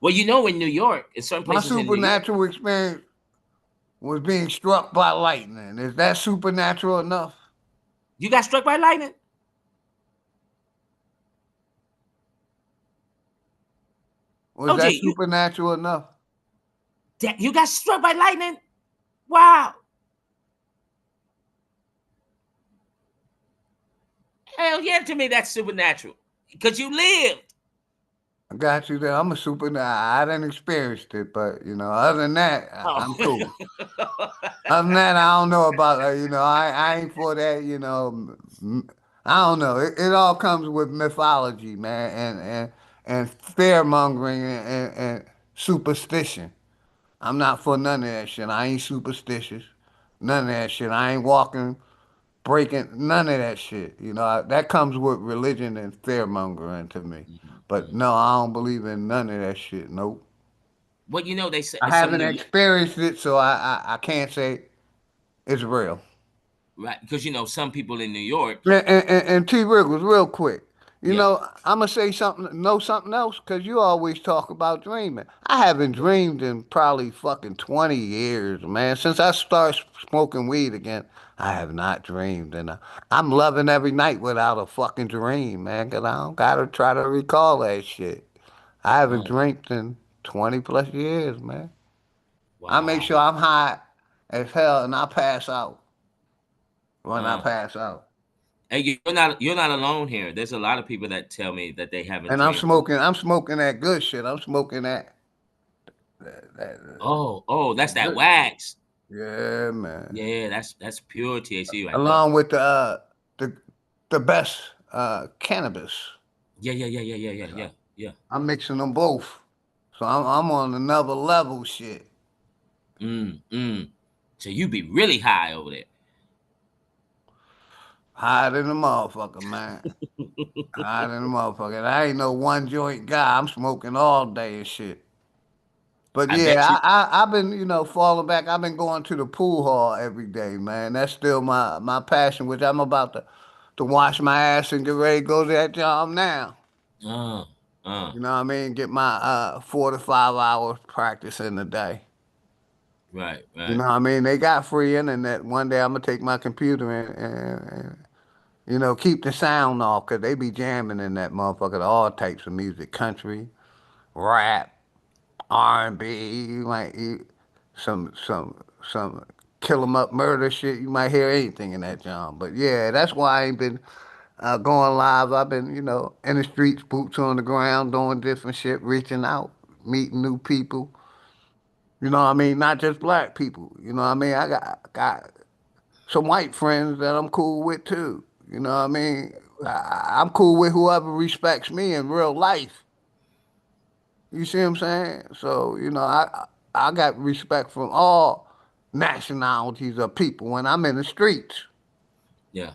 Well, you know, in New York, in certain places My in New York, supernatural experience was being struck by lightning. Is that supernatural enough? You got struck by lightning? Was that supernatural enough? You got struck by lightning? Wow. Hell yeah, to me that's supernatural. Because you lived. I got you there. I'm a I didn't experience it, but you know, other than that, I'm cool. Other than that, I don't know about you know, I ain't for that, you know. I don't know. It all comes with mythology, man, and fear mongering and superstition. I'm not for none of that shit. I ain't superstitious. None of that shit. I ain't walking, breaking, none of that shit. You know, that comes with religion and fear mongering to me. But no, I don't believe in none of that shit. Nope. Well, you know, they say I haven't experienced it, so I can't say it's real. Right, because you know, some people in New York. And T. Riggles, real quick. You know, I'm gonna say something else, because you always talk about dreaming. I haven't dreamed in probably fucking 20 years, man. Since I started smoking weed again, I have not dreamed. And I'm loving every night without a fucking dream, man, because I don't gotta try to recall that shit. I haven't dreamed in 20 plus years, man. Wow. I make sure I'm high as hell and I pass out when I pass out. Hey, you're not alone here. There's a lot of people that tell me that they haven't. And I'm smoking that good shit. I'm smoking that. That's that wax. Yeah, man. Yeah, that's pure THC right Along with the best cannabis. Yeah. I'm mixing them both, so I'm on another level, shit. So you be really high over there. Higher than the motherfucker, man. Higher than the motherfucker. I ain't no one joint guy. I'm smoking all day and shit. But yeah, I've been, you know, falling back. I've been going to the pool hall every day, man. That's still my passion, which I'm about to wash my ass and get ready to go to that job now. You know what I mean? Get my 4 to 5 hours practice in a day. Right. You know what I mean? They got free internet. One day I'm gonna take my computer and you know, keep the sound off, because they be jamming in that motherfucker, all types of music, country, rap, R&B, you might eat some kill 'em up murder shit. You might hear anything in that joint. But yeah, that's why I ain't been going live. I've been, you know, in the streets, boots on the ground, doing different shit, reaching out, meeting new people. You know what I mean? Not just black people. You know what I mean? I got some white friends that I'm cool with too. You know what I mean? I'm cool with whoever respects me in real life. You see what I'm saying? So, you know, I got respect from all nationalities of people when I'm in the streets. Yeah.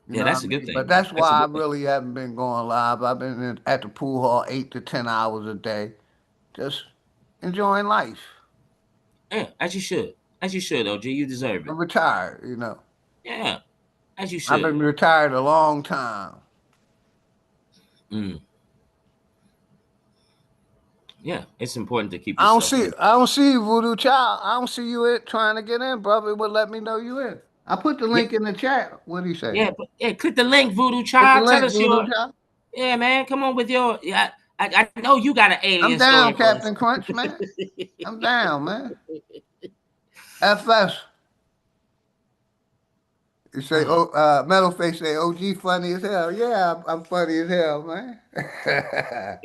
You know that's what a good thing. But that's why I really haven't been going live. I've been at the pool hall 8 to 10 hours a day, just enjoying life. Yeah, as you should. As you should, OG. You deserve it. I'm retired, you know. Yeah, as you should. I've been retired a long time. Yeah, it's important to keep I don't yourself. see Voodoo Child. I don't see you trying to get in, brother. It would let me know you in. I put the link in the chat. What do you say? Yeah, click the link, Voodoo Put the Child. Tell link, us Voodoo your. Child. Yeah, man, come on with your. Yeah, I know you got an I'm alien down, story for us. Captain Crunch, man. I'm down, man. FS. You say, Metal Face say, OG funny as hell. Yeah, I'm funny as hell, man. I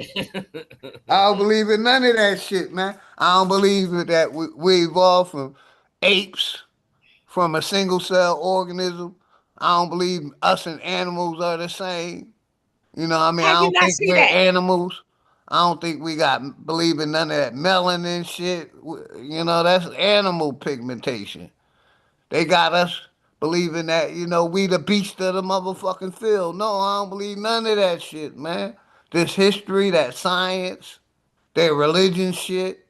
don't believe in none of that shit, man. I don't believe that we evolved from apes, from a single cell organism. I don't believe us and animals are the same. You know what I mean? How I you don't not think see we're that? animals. I don't think we believe in none of that melanin shit. You know, that's animal pigmentation. They got us believing that, we the beast of the motherfucking field. No, I don't believe none of that shit, man. This history, that science, their religion shit,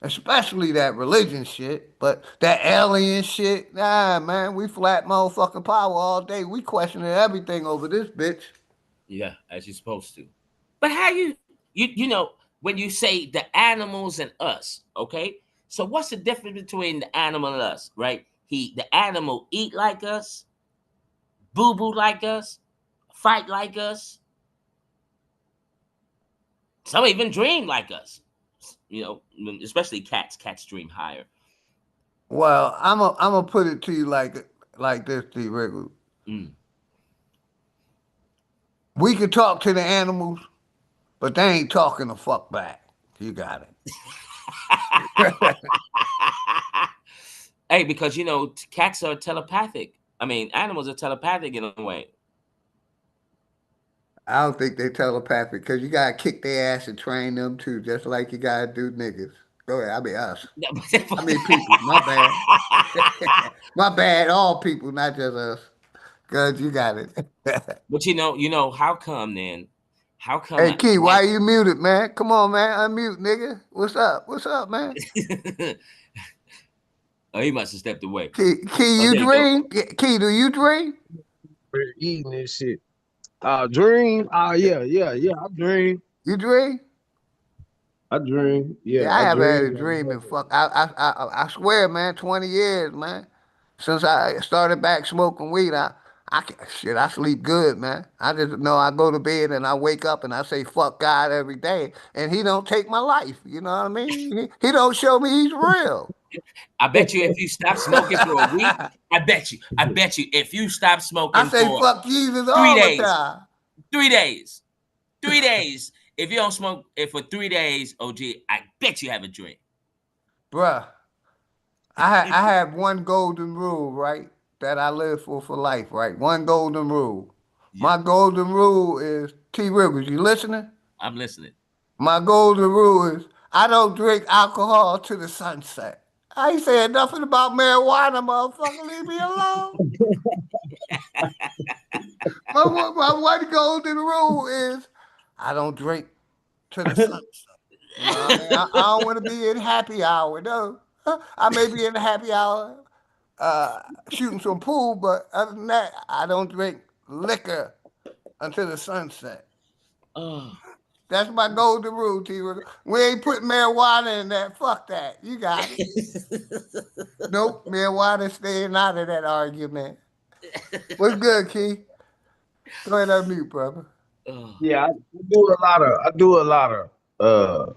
especially that religion shit, but that alien shit, nah, man, we flat motherfucking power all day. We questioning everything over this bitch. Yeah, as you're supposed to. But how you know when you say the animals and us, okay? So what's the difference between the animal and us, right? The animal eat like us, boo boo like us, fight like us. Some even dream like us. You know, especially cats. Cats dream higher. Well, I'm a put it to you like this, T. Wriggle. We could talk to the animals, but they ain't talking the fuck back. You got it. Hey, because cats are telepathic. I mean, animals are telepathic in a way. I don't think they telepathic because you gotta kick their ass and train them too, just like you gotta do niggas. Go ahead, I mean us. I mean people. My bad. My bad. All people, not just us. Cause you got it. But how come then? How come? Hey Key, why you muted, man? Come on, man, unmute, nigga. What's up? What's up, man? Oh, he must have stepped away. Key, you dream? Key, do you dream? We're eating this shit. Dream? Yeah, I dream. You dream? I dream. Yeah, I haven't had a dream in fuck. I swear, man, 20 years, man. Since I started back smoking weed, I sleep good, man. I just know I go to bed and I wake up and I say fuck God every day, and He don't take my life. You know what I mean? He don't show me He's real. I bet you if you stop smoking for a week, I bet you if you stop smoking I say for fuck Jesus 3 all days, the time. 3 days, 3 days. If you don't smoke it for 3 days, OG, I bet you have a dream. Bruh, I have one golden rule, right? That I live for life, right? One golden rule. Yeah. My golden rule is, T. Rivers, you listening? I'm listening. My golden rule is, I don't drink alcohol to the sunset. I ain't saying nothing about marijuana, motherfucker. Leave me alone. my one golden rule is, I don't drink to the sunset. You know what I mean? I don't want to be in happy hour, no. I may be in the happy hour shooting some pool, but other than that, I don't drink liquor until the sunset. That's my golden rule, T. We ain't putting marijuana in that. Fuck that. You got it. Nope, marijuana staying out of that argument. What's good, Key? Go ahead and unmute, brother. Yeah, I do a lot of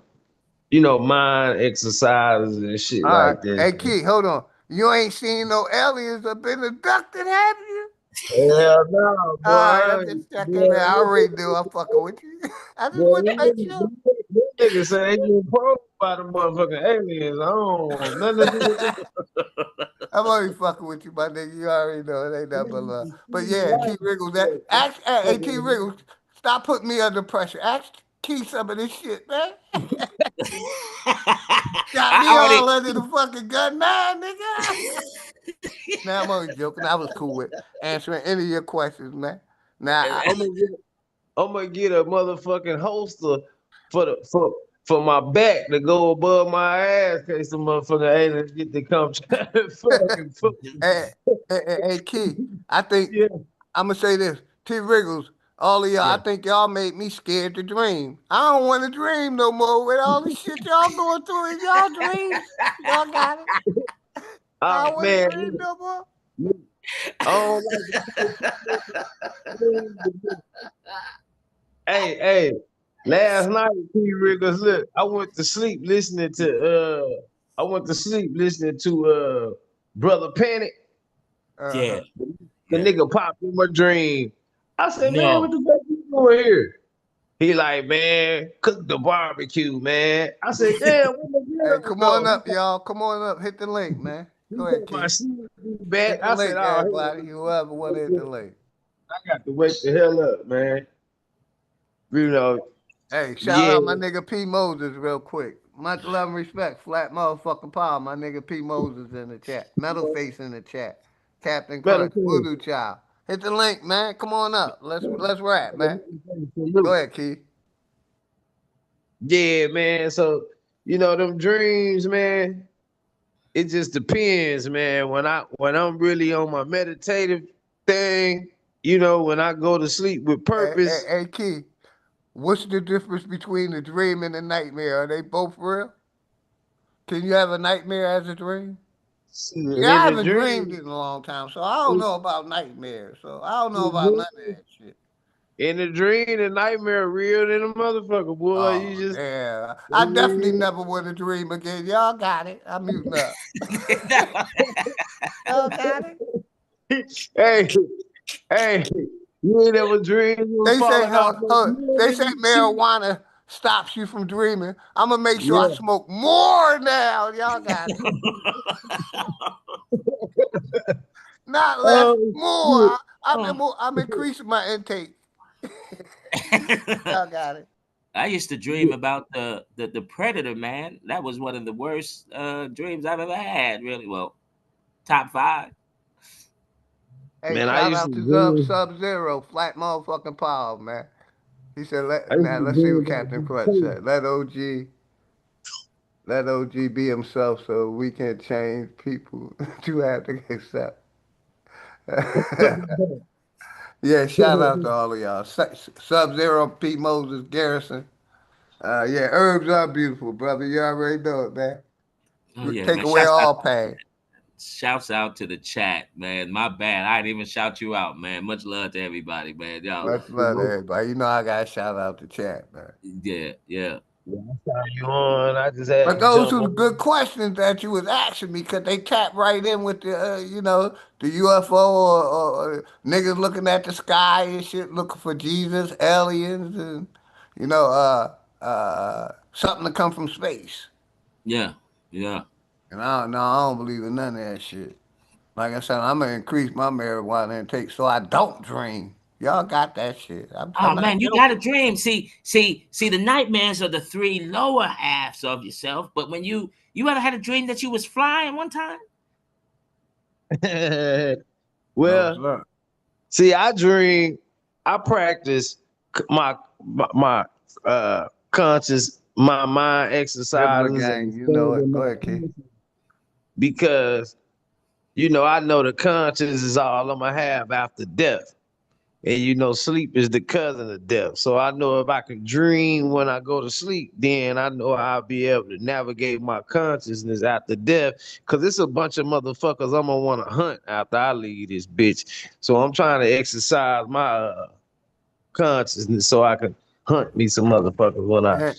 mind exercises and shit like that. Hey, Key, hold on. You ain't seen no aliens that been abducted, have you? Hell no, boy. All right, I'm just checking. I already knew I'm fucking with you. I just want to make sure. These niggas say they get probed by the motherfucking aliens. I don't nothing to do with this. I'm only fucking with you, my nigga. You already know it ain't nothing but love. But yeah, T. Wriggles, hey, T. Wriggles, stop putting me under pressure. Ask Key some of this shit, man. Got me all under the fucking gun now, nigga. Now I'm only joking. I was cool with answering any of your questions, man. Now I'm gonna get a motherfucking holster for my back to go above my ass in case some motherfucking aliens get to come try to fucking hey, Key, I think I'm gonna say this. T. Wriggles, All of y'all, Yeah. I think y'all made me scared to dream. I don't want to dream no more with all the shit y'all going through in y'all dreams. Y'all got it. I don't want to dream no more. Oh, hey, last night, T. Riggers, look, I went to sleep listening to Brother Panic. Yeah. The nigga popped in my dream. I said, man, what No. the fuck you doing here? He like, man, cook the barbecue, man. I said, damn, what the Hey, come on up, y'all. Come on up. Hit the link, man. Go ahead, my Keith. back. Hit the I link, said, oh, everybody. Whoever want to hit the link. I got to wake the hell up, man. You know. Hey, shout out my nigga P. Moses real quick. Much love and respect. Flat motherfucking power. My nigga P. Moses in the chat. Metal Face in the chat. Captain Crunch. Voodoo Child. Hit the link, man. Come on up. Let's rap, man. Go ahead, Keith. Yeah, man. So, you know, them dreams, man, it just depends, man. When I'm really on my meditative thing, you know, when I go to sleep with purpose. Hey, Keith, what's the difference between a dream and a nightmare? Are they both real? Can you have a nightmare as a dream? Yeah, I haven't dreamed in a long time, so I don't know about nightmares. So I don't know about none of that shit. In the dream, the nightmare real than a motherfucker, boy. Oh, You just yeah. I definitely never want to dream again. Y'all got it. I'm muting up. Y'all got it. Hey, you ain't ever dreamed you was falling out. They say marijuana stops you from dreaming. I'm gonna make sure I smoke more now. Y'all got it. Not less, more. I'm increasing my intake. Y'all got it. I used to dream about the predator, man. That was one of the worst dreams I've ever had. Really, well, top 5. Hey, man, shout out to Sub-Zero, flat motherfucking power, man. He said, let's see what Captain Crunch said. Let OG be himself so we can change people to have to accept. Yeah, shout out to all of y'all. Sub-Zero, P. Moses, Garrison. Yeah, herbs are beautiful, brother. You already know it, man. Oh, yeah, Take man. away all pain. Shouts out to the chat, man. My bad. I didn't even shout you out, man. Much love to everybody, man. Y'all. Much love to everybody. You know I got to shout out the chat, man. Yeah. You on? I just had but those were good questions that you was asking me because they tap right in with the, the UFO or niggas looking at the sky and shit, looking for Jesus, aliens, and, something to come from space. Yeah. And I don't believe in none of that shit. Like I said, I'm going to increase my marijuana intake so I don't dream. Y'all got that shit. Man, you got to dream. See, the nightmares are the 3 lower halves of yourself. But when you ever had a dream that you was flying one time? Well, see, I dream, I practice my conscious, my mind exercises. You know it. Go ahead, Keith. Because, I know the conscious is all I'm going to have after death. And, sleep is the cousin of death. So I know if I can dream when I go to sleep, then I know I'll be able to navigate my consciousness after death. Because it's a bunch of motherfuckers I'm going to want to hunt after I leave this bitch. So I'm trying to exercise my consciousness so I can hunt me some motherfuckers when I...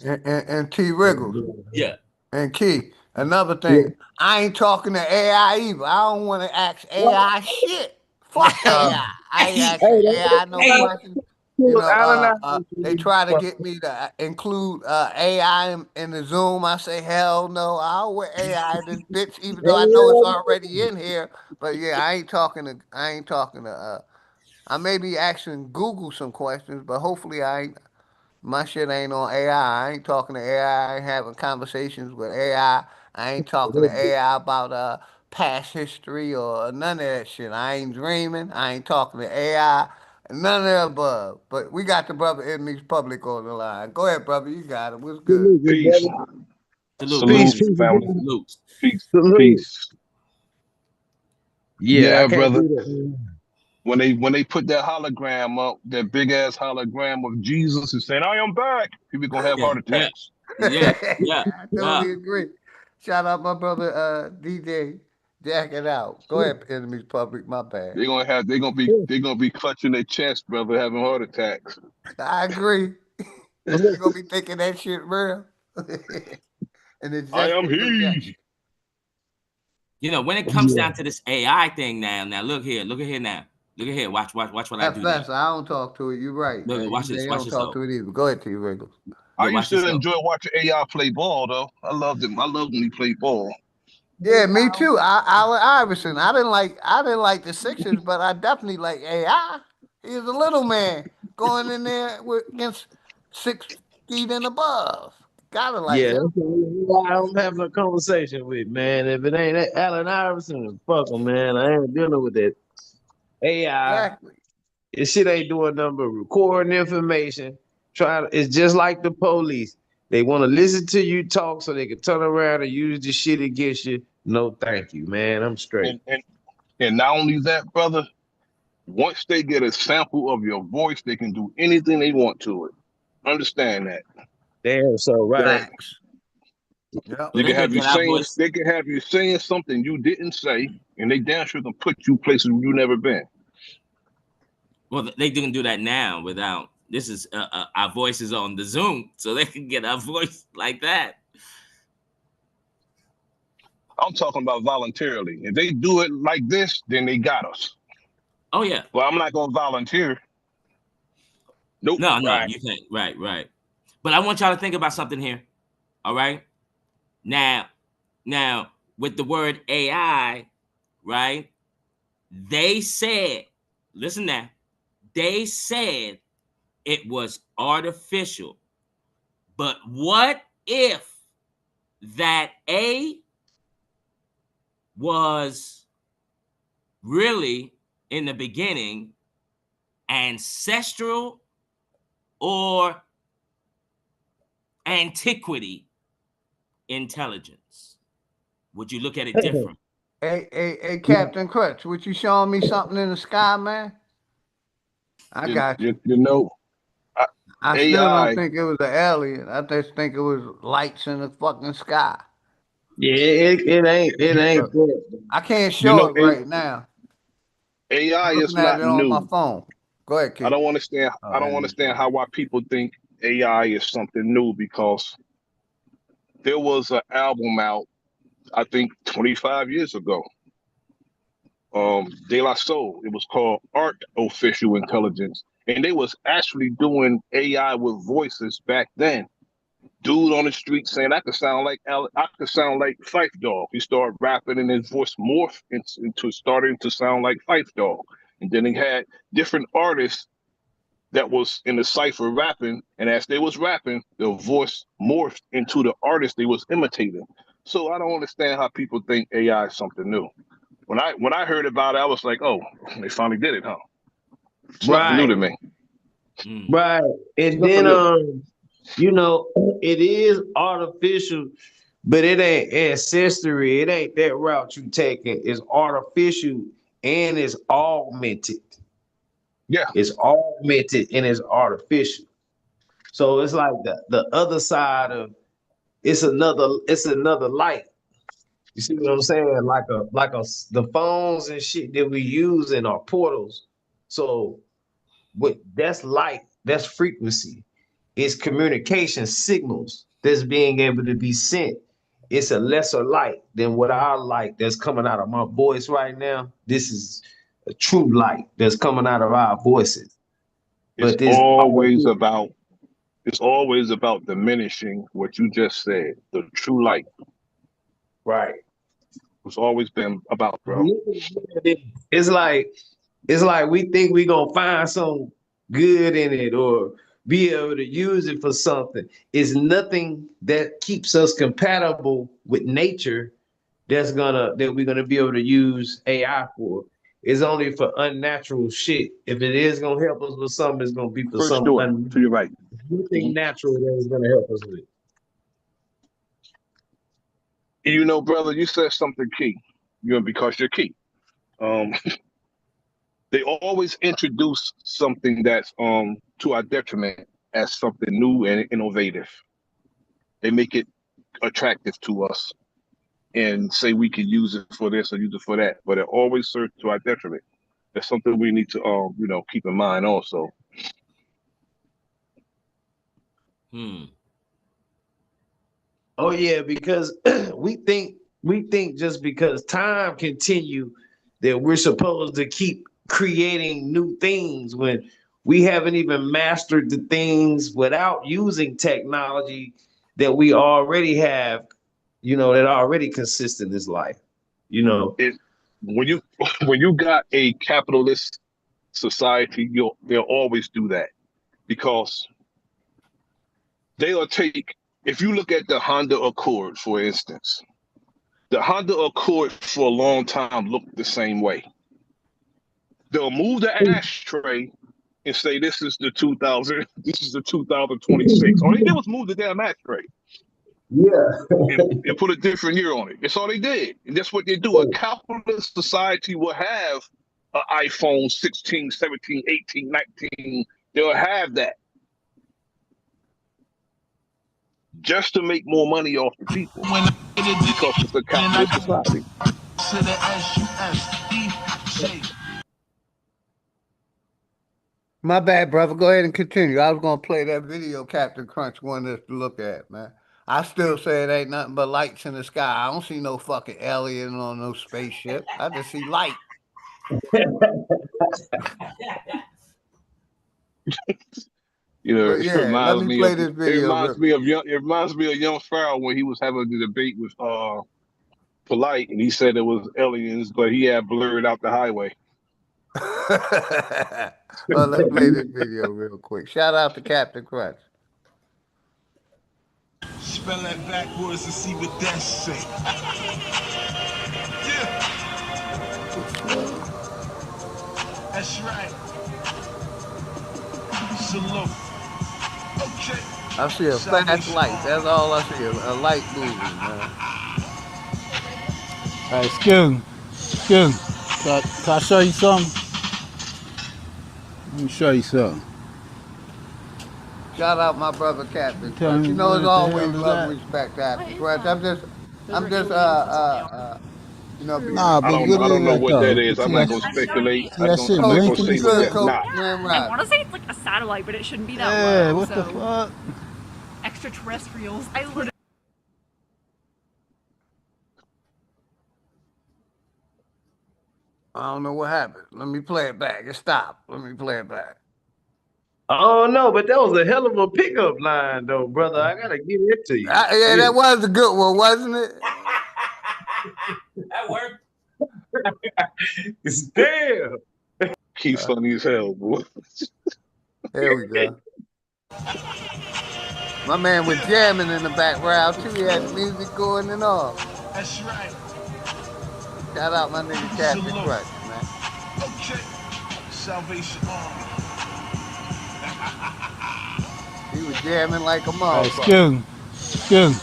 And T. Wriggles. Yeah. And Keith, another thing, I ain't talking to AI either. I don't want to ask AI shit. Fuck AI. I ain't asking AI no questions. They try to get me to include AI in the Zoom. I say, hell no. I don't want AI in this bitch, even though I know it's already in here. But yeah, I ain't talking to I may be asking Google some questions, but hopefully my shit ain't on AI. I ain't talking to AI. I ain't having conversations with AI. I ain't talking to AI about past history or none of that shit. I ain't dreaming. I ain't talking to AI. None of the above. But we got the brother Enemies Public on the line. Go ahead, brother. You got it. What's good? Peace. Salute, family. Peace. Yeah, brother. when they put that hologram up, that big ass hologram of Jesus and saying, "I am back," people gonna have heart attacks. I totally agree. Shout out my brother DJ. Jack it out. Go ahead, Enemies Public. My bad. They're gonna be clutching their chest, brother, having heart attacks. I agree. They're gonna be thinking that shit real. And it's I am he. You know, when it comes down to this AI thing now look here now. Look at here. Watch what I do now. I don't talk to it. You're right. Look, watch this. I Watch don't this talk to it either. Go ahead, T. Regular. I used to enjoy watching AI play ball, though. I loved him. I loved when he played ball. Yeah, me too. Allen Iverson. I didn't like the Sixers, but I definitely like AI. He was a little man going in there against 6 feet and above. Gotta like him. That's why I'm having a conversation with, man. If it ain't Allen Iverson, fuck him, man. I ain't dealing with that AI. Exactly. This shit ain't doing nothing but recording information. It's just like the police. They want to listen to you talk so they can turn around and use the shit against you. No, thank you, man. I'm straight. And not only that, brother, once they get a sample of your voice, they can do anything they want to it. Understand that. Damn, so right. Yep. They can have you saying something you didn't say, and they damn sure can put you places you never been. Well, they can do that now without. This is our voices on the Zoom, so they can get our voice like that. I'm talking about voluntarily. If they do it like this, then they got us. Oh yeah. Well, I'm not gonna volunteer. Nope. No, you can't. Right. But I want y'all to think about something here. All right. Now, with the word AI, right? They said, listen now. They said it was artificial. But what if that A was really in the beginning ancestral or antiquity intelligence? Would you look at it different? Hey, Captain Crutch, would you showing me something in the sky, man? I got you. You know, I still don't think it was an alien. I just think it was lights in the fucking sky. Yeah, it ain't. I can't show it right now. AI is not new. On my phone. Go ahead, kid. I don't understand. I don't understand why people think AI is something new, because there was an album out, I think 25 years ago. De La Soul. It was called Artificial Intelligence, and they was actually doing AI with voices back then. Dude on the street saying, I could sound like Phife Dawg. He started rapping and his voice morphed into starting to sound like Phife Dawg. And then he had different artists that was in the cypher rapping, and as they was rapping, their voice morphed into the artist they was imitating. So I don't understand how people think AI is something new. When I heard about it, I was like, oh, they finally did it, huh? It's nothing new to me. Right. And then you know, it is artificial, but it ain't ancestry. It ain't that route you taking. It's artificial and it's augmented. Yeah. It's augmented and it's artificial. So it's like the other side of it's another light. You see what I'm saying? Like the phones and shit that we use in our portals. So that's light, that's frequency. It's communication signals that's being able to be sent. It's a lesser light than what our light that's coming out of my voice right now. This is a true light that's coming out of our voices. It's always about diminishing what you just said, the true light. Right. It's always been about, bro. It's like we think we're gonna find some good in it or be able to use it for something. It's nothing that keeps us compatible with nature that we're gonna be able to use AI for. It's only for unnatural shit. If it is gonna help us with something, it's gonna be for something to your right. Nothing natural that is gonna help us with. You know, brother, you said something key. Because you're key. They always introduce something that's to our detriment as something new and innovative. They make it attractive to us and say we can use it for this or use it for that, but it always serves to our detriment. That's something we need to keep in mind also. Oh yeah, because we think just because time continue that we're supposed to keep creating new things when we haven't even mastered the things without using technology that we already have, that already consist in this life. When you got a capitalist society, they'll always do that, because they'll take, if you look at the Honda Accord, for instance, the Honda Accord for a long time looked the same way. They'll move the ashtray and say, this is the 2026. All they did was move the damn ashtray. Yeah. and put a different year on it. That's all they did. And that's what they do. A capitalist society will have an iPhone 16, 17, 18, 19. They'll have that just to make more money off the people, because it's a capitalist society. My bad, brother. Go ahead and continue. I was gonna play that video Captain Crunch wanted us to look at, man. I still say it ain't nothing but lights in the sky. I don't see no fucking alien on no spaceship. I just see light. It yeah, reminds let me me play of this video. it reminds me of Young Pharaoh when he was having the debate with Polite, and he said it was aliens, but he had blurred out the highway. Well, let's play this video real quick. Shout out to Captain Crunch. Spell that backwards and see what that say. Yeah. That's right. Salute. Okay. I see a fast light. That's all I see. A light moving, man. Hey, excuse me. Can I show you something? Let me show you something. Shout out my brother Captain Crunch. It's always love and respect, Captain Crunch. I'm just Nah, but I don't know what that is. I'm not gonna speculate. I'm not gonna say what that's not. I want to say it's like a satellite, but it shouldn't be that Yeah, low. what the fuck? Extraterrestrials. I literally. I don't know what happened. Let me play it back. It stopped. Let me play it back. Oh no, but that was a hell of a pickup line, though, brother. I gotta give it to you. Yeah, that was a good one, wasn't it? That worked. Damn. He's funny as hell, boy. There we go. My man was jamming in the background too. He had music going and all. That's right. Shout out my nigga Captain Crunch, man. Okay. Salvation Army. He was jamming like a Hey, motherfucker. excuse me.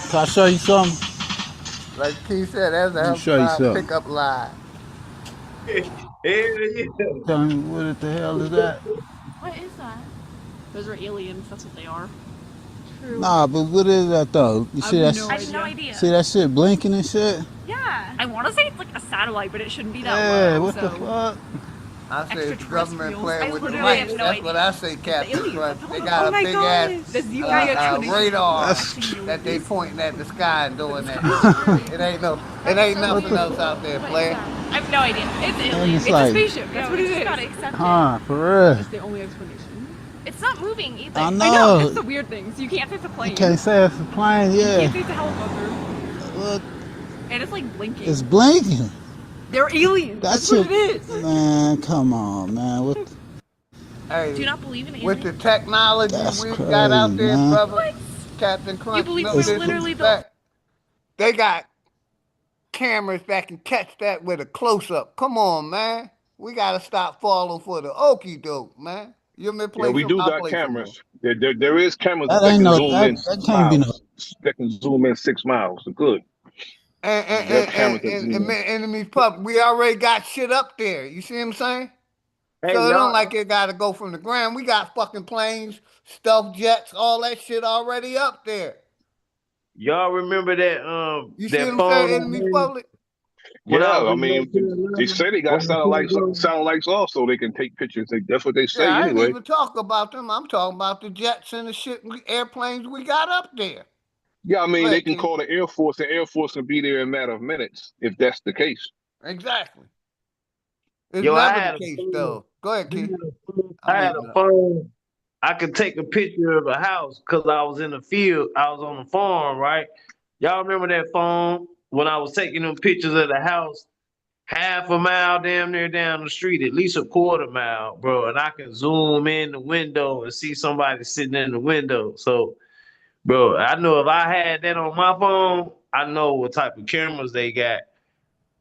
Can I show you something? Like Keith said, that's Let me a show you hell of a something. pickup line. Tell me what the hell is that? What is that? Those are aliens. That's what they are. True. Nah, but what is that though? You see that? I have no idea. See that shit blinking and shit? Yeah. I want to say it's like a satellite, but it shouldn't be that Yeah, low. what the fuck? I say it's the government playing with the literally have lights. no That's idea. what I say, Captain Crunch. They Oh got a my big God. ass The ZY radar that they pointing at the sky and doing that. It ain't nothing else out there, player. I have no idea. It's alien. it's It's like- a spaceship. That's what it is. Gotta accept Huh, it. for real. That's the only explanation. It's not moving either. I know. It's the weird things. You can't say it's a plane. You can't say it's a plane, You can't yeah. say it's a helicopter. What? And it's like blinking. It's blinking. They're aliens. That's That what shit- it is. Man, come on, man. What? Hey, Do you not believe in aliens? with the technology That's we've got out crazy, there, man. brother, Captain Crunch. You believe no we're literally disrespect. They got cameras that can catch that with a close-up. Come on, man. We got to stop falling for the okie doke, man. You may play Yeah, we some, do I'll got play some cameras. There is cameras That that ain't can no. zoom in That can't be no. miles. That can zoom in 6 miles. So good. And enemies public. We already got shit up there. You see what I'm saying? Hey, So it don't y'all, like it got to go from the ground. We got fucking planes, stealth jets, all that shit already up there. y'all remember that You see that what I'm phone saying, I enemies had public? when I Yeah, was I in mean, North they Carolina? say they got When I satellites, first satellites also they can take pictures. That's what they Yeah, say I ain't anyway. even talk about them. I'm talking about the jets and the shit, airplanes we got up there. Yeah, I mean, Go they ahead, can King. call the Air Force, and Air Force can be there in a matter of minutes if that's the case. Exactly. It's Yo, I never the had a case, phone. though. Go ahead, King. I I'm had muting a up. phone. I could take a picture of a house because I was in the field. I was on the farm, right? Y'all remember that phone when I was taking them pictures of the house? Half a mile damn near down the street, at least a quarter mile, bro. And I can zoom in the window and see somebody sitting in the window. So, bro, I know if I had that on my phone, I know what type of cameras they got.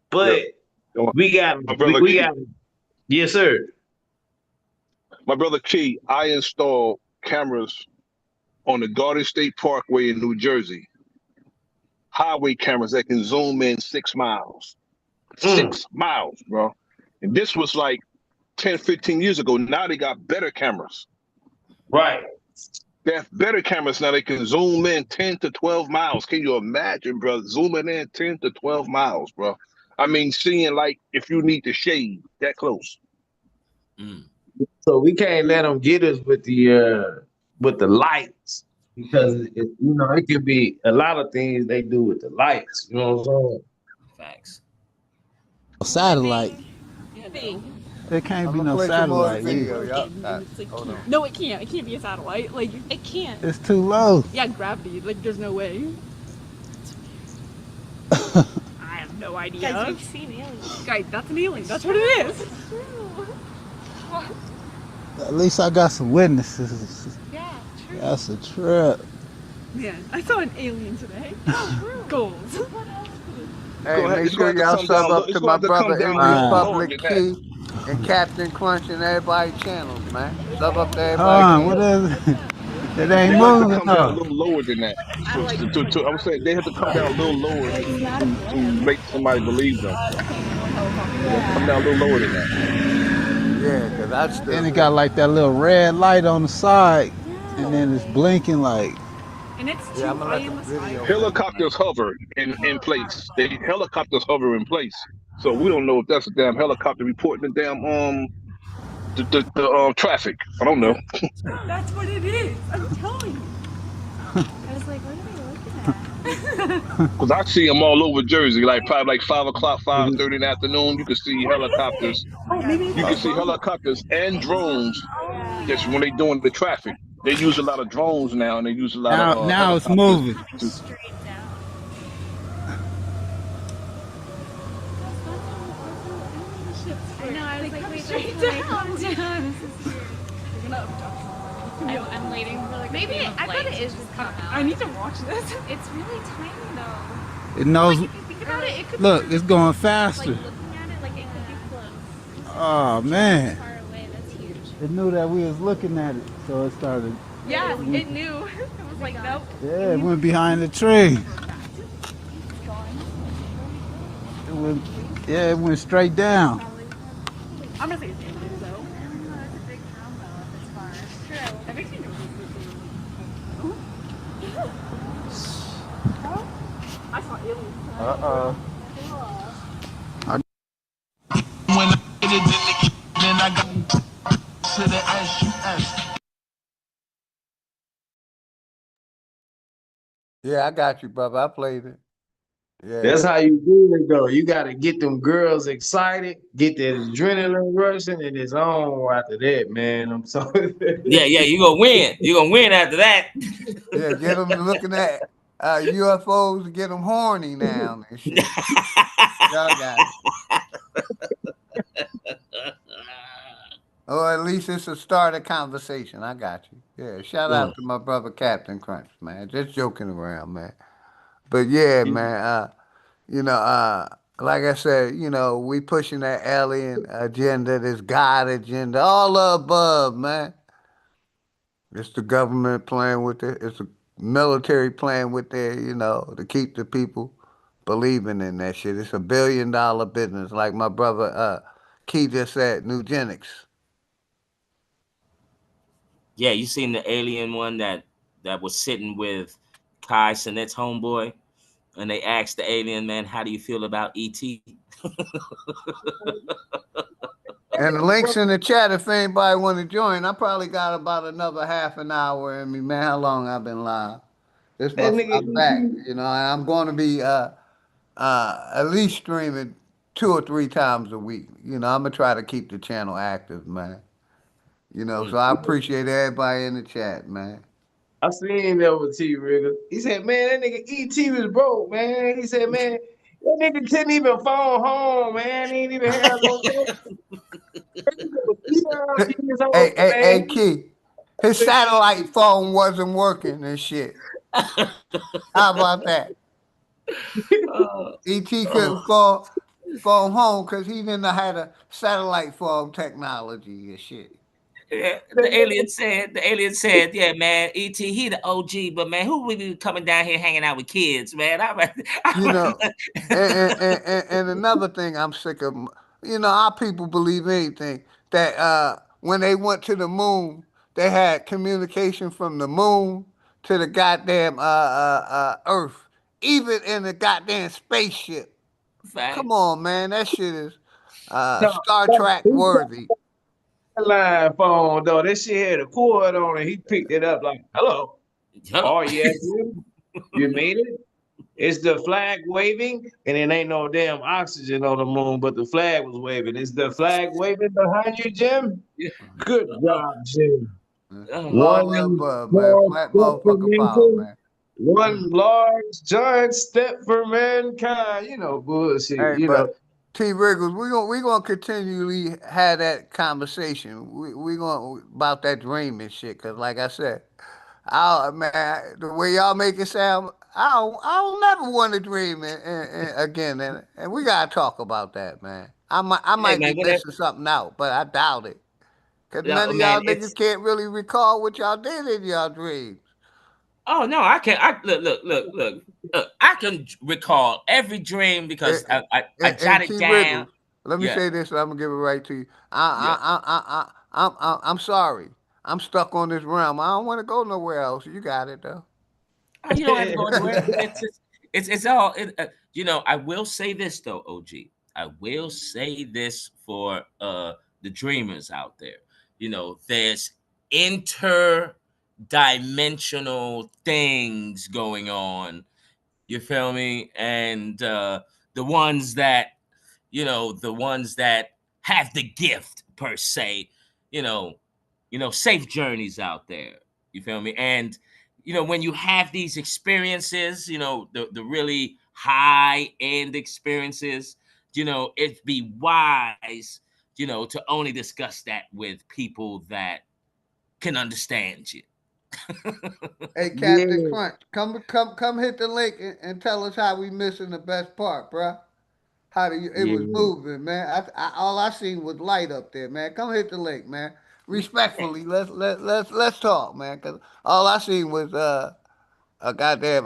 But we got, My brother we Key, got, yes, sir. my brother Key, I installed cameras on the Garden State Parkway in New Jersey. Highway cameras that can zoom in 6 miles. 6 miles, bro. And this was like 10, 15 years ago. Now they got better cameras. Right. They have better cameras now. They can zoom in 10 to 12 miles. Can you imagine, bro? Zooming in 10 to 12 miles, bro. I mean, seeing like if you need to shade that close. So we can't let them get us with the lights because it could be a lot of things they do with the lights. You know what I'm saying? Facts. Satellite. There can't I'm be gonna no play some more satellite video, either. y'all. Hold on. No, it can't. It can't be a satellite. Like, it can't. It's too low. Yeah, gravity. Like, there's no way. I have no idea. Guys, we've seen aliens. Guys, that's an alien. That's what it is. At least I got some witnesses. Yeah, true. That's a trip. Man, I saw an alien today. Goals. Hey, make sure y'all sub up to my brother Enemy Public Key and Captain Crunch and everybody's channels, man. Sub up to everybody's channels. What is it? It ain't They have to moving. come down a little lower than that. I would say they have to come down a little lower to make somebody believe them. They have to come down a little lower than that. Yeah, because that's still. And it got like that little red light on the side, and then it's blinking like. And it's too high in the sky. Helicopters hover in place. Helicopters hover in place. So we don't know if that's a damn helicopter reporting the damn the traffic. I don't know. That's what it is. I'm telling you. I was like, what are they looking at? Because I see them all over Jersey, like probably like 5 o'clock, 5:30 in the afternoon. You can see helicopters. You can see helicopters and drones. Just when they doing the traffic, they use a lot of drones now, and they use a lot of Now it's helicopters moving. I know, I was like, wait, straight down. I'm waiting for like Maybe I bet it is just come out. I need to watch this. It's really tiny though. It knows. Like, if you think about it could Look, be it's going like faster. looking at it, like it could be close. Oh man. Far away, that's huge. It knew that we was looking at it, so it started. Yeah, it knew. It was like, nope. Yeah, it went behind the tree. It went. Yeah, it went straight down. I'm gonna say it's aliens, though. That's a big drone though, if it's far. True. That makes me nervous. I saw aliens. When I get it, then I got to the SUS. Yeah, I got you, brother. I played it. Yeah. That's how you do it, though. You got to get them girls excited, get that adrenaline rushing, and it's on after that, man. I'm sorry. Yeah, you gonna win. You gonna win after that. Yeah, get them looking at UFOs, get them horny now and shit. Y'all got it. Or at least it's a start of conversation. I got you. Yeah, shout out to my brother Captain Crunch, man. Just joking around, man. But yeah, man, like I said, we pushing that alien agenda, this God agenda, all the above, man. It's the government playing with it. It's the military playing with it, to keep the people believing in that shit. It's $1 billion business, like my brother Key just said, Eugenics. Yeah, you seen the alien one that was sitting with Kai Sinet's homeboy, and they asked the alien man, "How do you feel about ET?" And the links in the chat if anybody want to join. I probably got about another half an hour in me, man. How long I've been live? I'm back. You know, I'm going to be at least streaming 2 or 3 times a week. You know, I'm gonna try to keep the channel active, man. You know, so I appreciate everybody in the chat, man. I seen that with T Rigger. He said, man, that nigga ET was broke, man. He said, man, that nigga couldn't even phone home, man. He ain't even have no Hey, Key. His satellite phone wasn't working and shit. How about that? ET couldn't phone home because he didn't know how to satellite phone technology and shit. Yeah, the alien said, yeah, man, ET, he the OG, but man, who will be coming down here hanging out with kids, man? You know, and another thing I'm sick of, you know, our people believe anything, that when they went to the moon, they had communication from the moon to the goddamn Earth, even in the goddamn spaceship. Facts. Come on, man, that shit is Star Trek worthy. Line phone though, that shit had a cord on it. He picked it up like, hello. Oh yeah, you made it. It's the flag waving, and it ain't no damn oxygen on the moon, but the flag was waving. Is the flag waving behind you, Jim? Good job, Jim. One small step for mankind, one large giant step for mankind. You know, bullshit. Hey, you know. T. Riggles, we gonna continually have that conversation. We gonna about that dream and shit. Cause like I said, man, the way y'all make it sound, I'll never want to dream again. And we gotta talk about that, man. I might be missing something out, but I doubt it. Cause none of y'all niggas can't really recall what y'all did in y'all dreams. Oh no, I can't. Look. I can recall every dream because I jotted down. Riggles, let me say this, and I'm gonna give it right to you. I'm sorry. I'm stuck on this realm. I don't want to go nowhere else. You got it though. Oh, you don't have to go anywhere. It's all. You know, I will say this though, OG. I will say this for the dreamers out there. You know, there's interdimensional things going on. You feel me? And the ones that, the ones that have the gift per se, safe journeys out there. You feel me? And when you have these experiences, the really high end experiences, it'd be wise, to only discuss that with people that can understand you. Hey, Captain Crunch, come hit the link and tell us how we missing the best part, bruh. It was moving, man. All I seen was light up there, man. Come hit the link, man. Respectfully, let's talk, man. Cause all I seen was a goddamn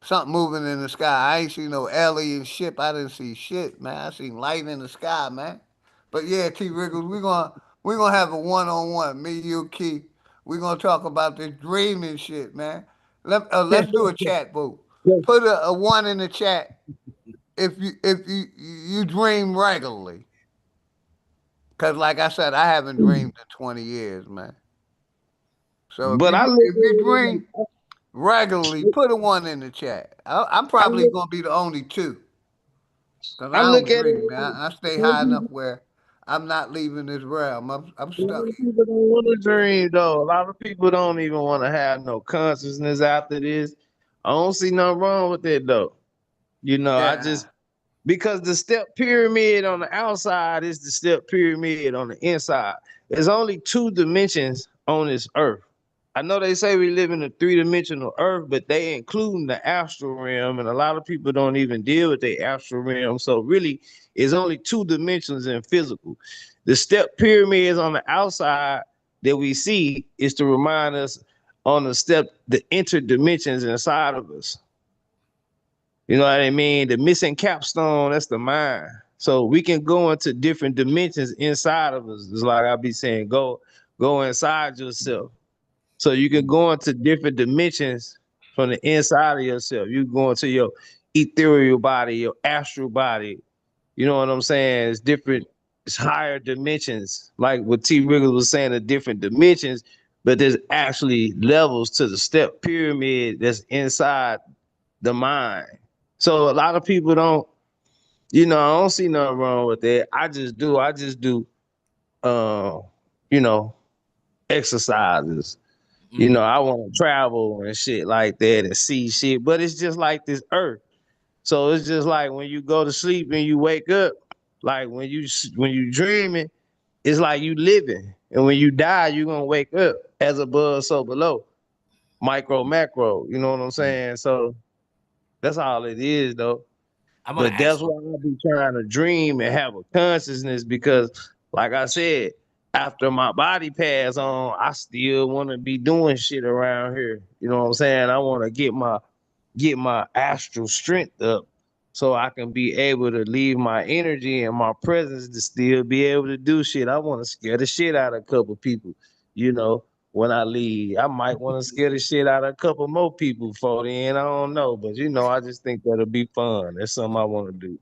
something moving in the sky. I ain't seen no alien ship. I didn't see shit, man. I seen light in the sky, man. But yeah, T. Riggles, we're gonna have a one-on-one. Me, you, Key. We're gonna talk about this dreaming shit, man. Let's do a chat vote. Put a 1 in the chat if you dream regularly. Cause like I said, I haven't dreamed in 20 years, man. So if you dream regularly, put a 1 in the chat. I'm probably gonna be the only 2. Cause I don't dream, man. I stay high enough where I'm not leaving this realm. I'm stuck. A lot of people don't want to dream though. A lot of people don't even want to have no consciousness after this. I don't see nothing wrong with it though. I just because the step pyramid on the outside is the step pyramid on the inside. There's only 2 dimensions on this earth. I know they say we live in a 3-dimensional earth, but they include the astral realm, and a lot of people don't even deal with the astral realm. So really, it's only 2 dimensions in physical. The step pyramids on the outside that we see is to remind us on the interdimensions inside of us. You know what I mean? The missing capstone, that's the mind. So we can go into different dimensions inside of us. It's like I be saying, go inside yourself. So you can go into different dimensions from the inside of yourself. You go into your ethereal body, your astral body. You know what I'm saying? It's different, it's higher dimensions. Like what T. Riggles was saying, the different dimensions, but there's actually levels to the step pyramid that's inside the mind. So a lot of people don't, I don't see nothing wrong with that. I just do, exercises. I want to travel and shit like that and see shit, but it's just like this earth. So it's just like when you go to sleep and you wake up, like when you dreaming, it's like you living. And when you die, you're going to wake up as above, so below. Micro, macro, you know what I'm saying? So that's all it is, though. But that's why I be trying to dream and have a consciousness, because like I said, after my body pass on, I still want to be doing shit around here. You know what I'm saying? I want to get my astral strength up so I can be able to leave my energy and my presence to still be able to do shit. I want to scare the shit out of a couple people, when I leave. I might want to scare the shit out of a couple more people before then. I don't know. But, I just think that'll be fun. That's something I want to do,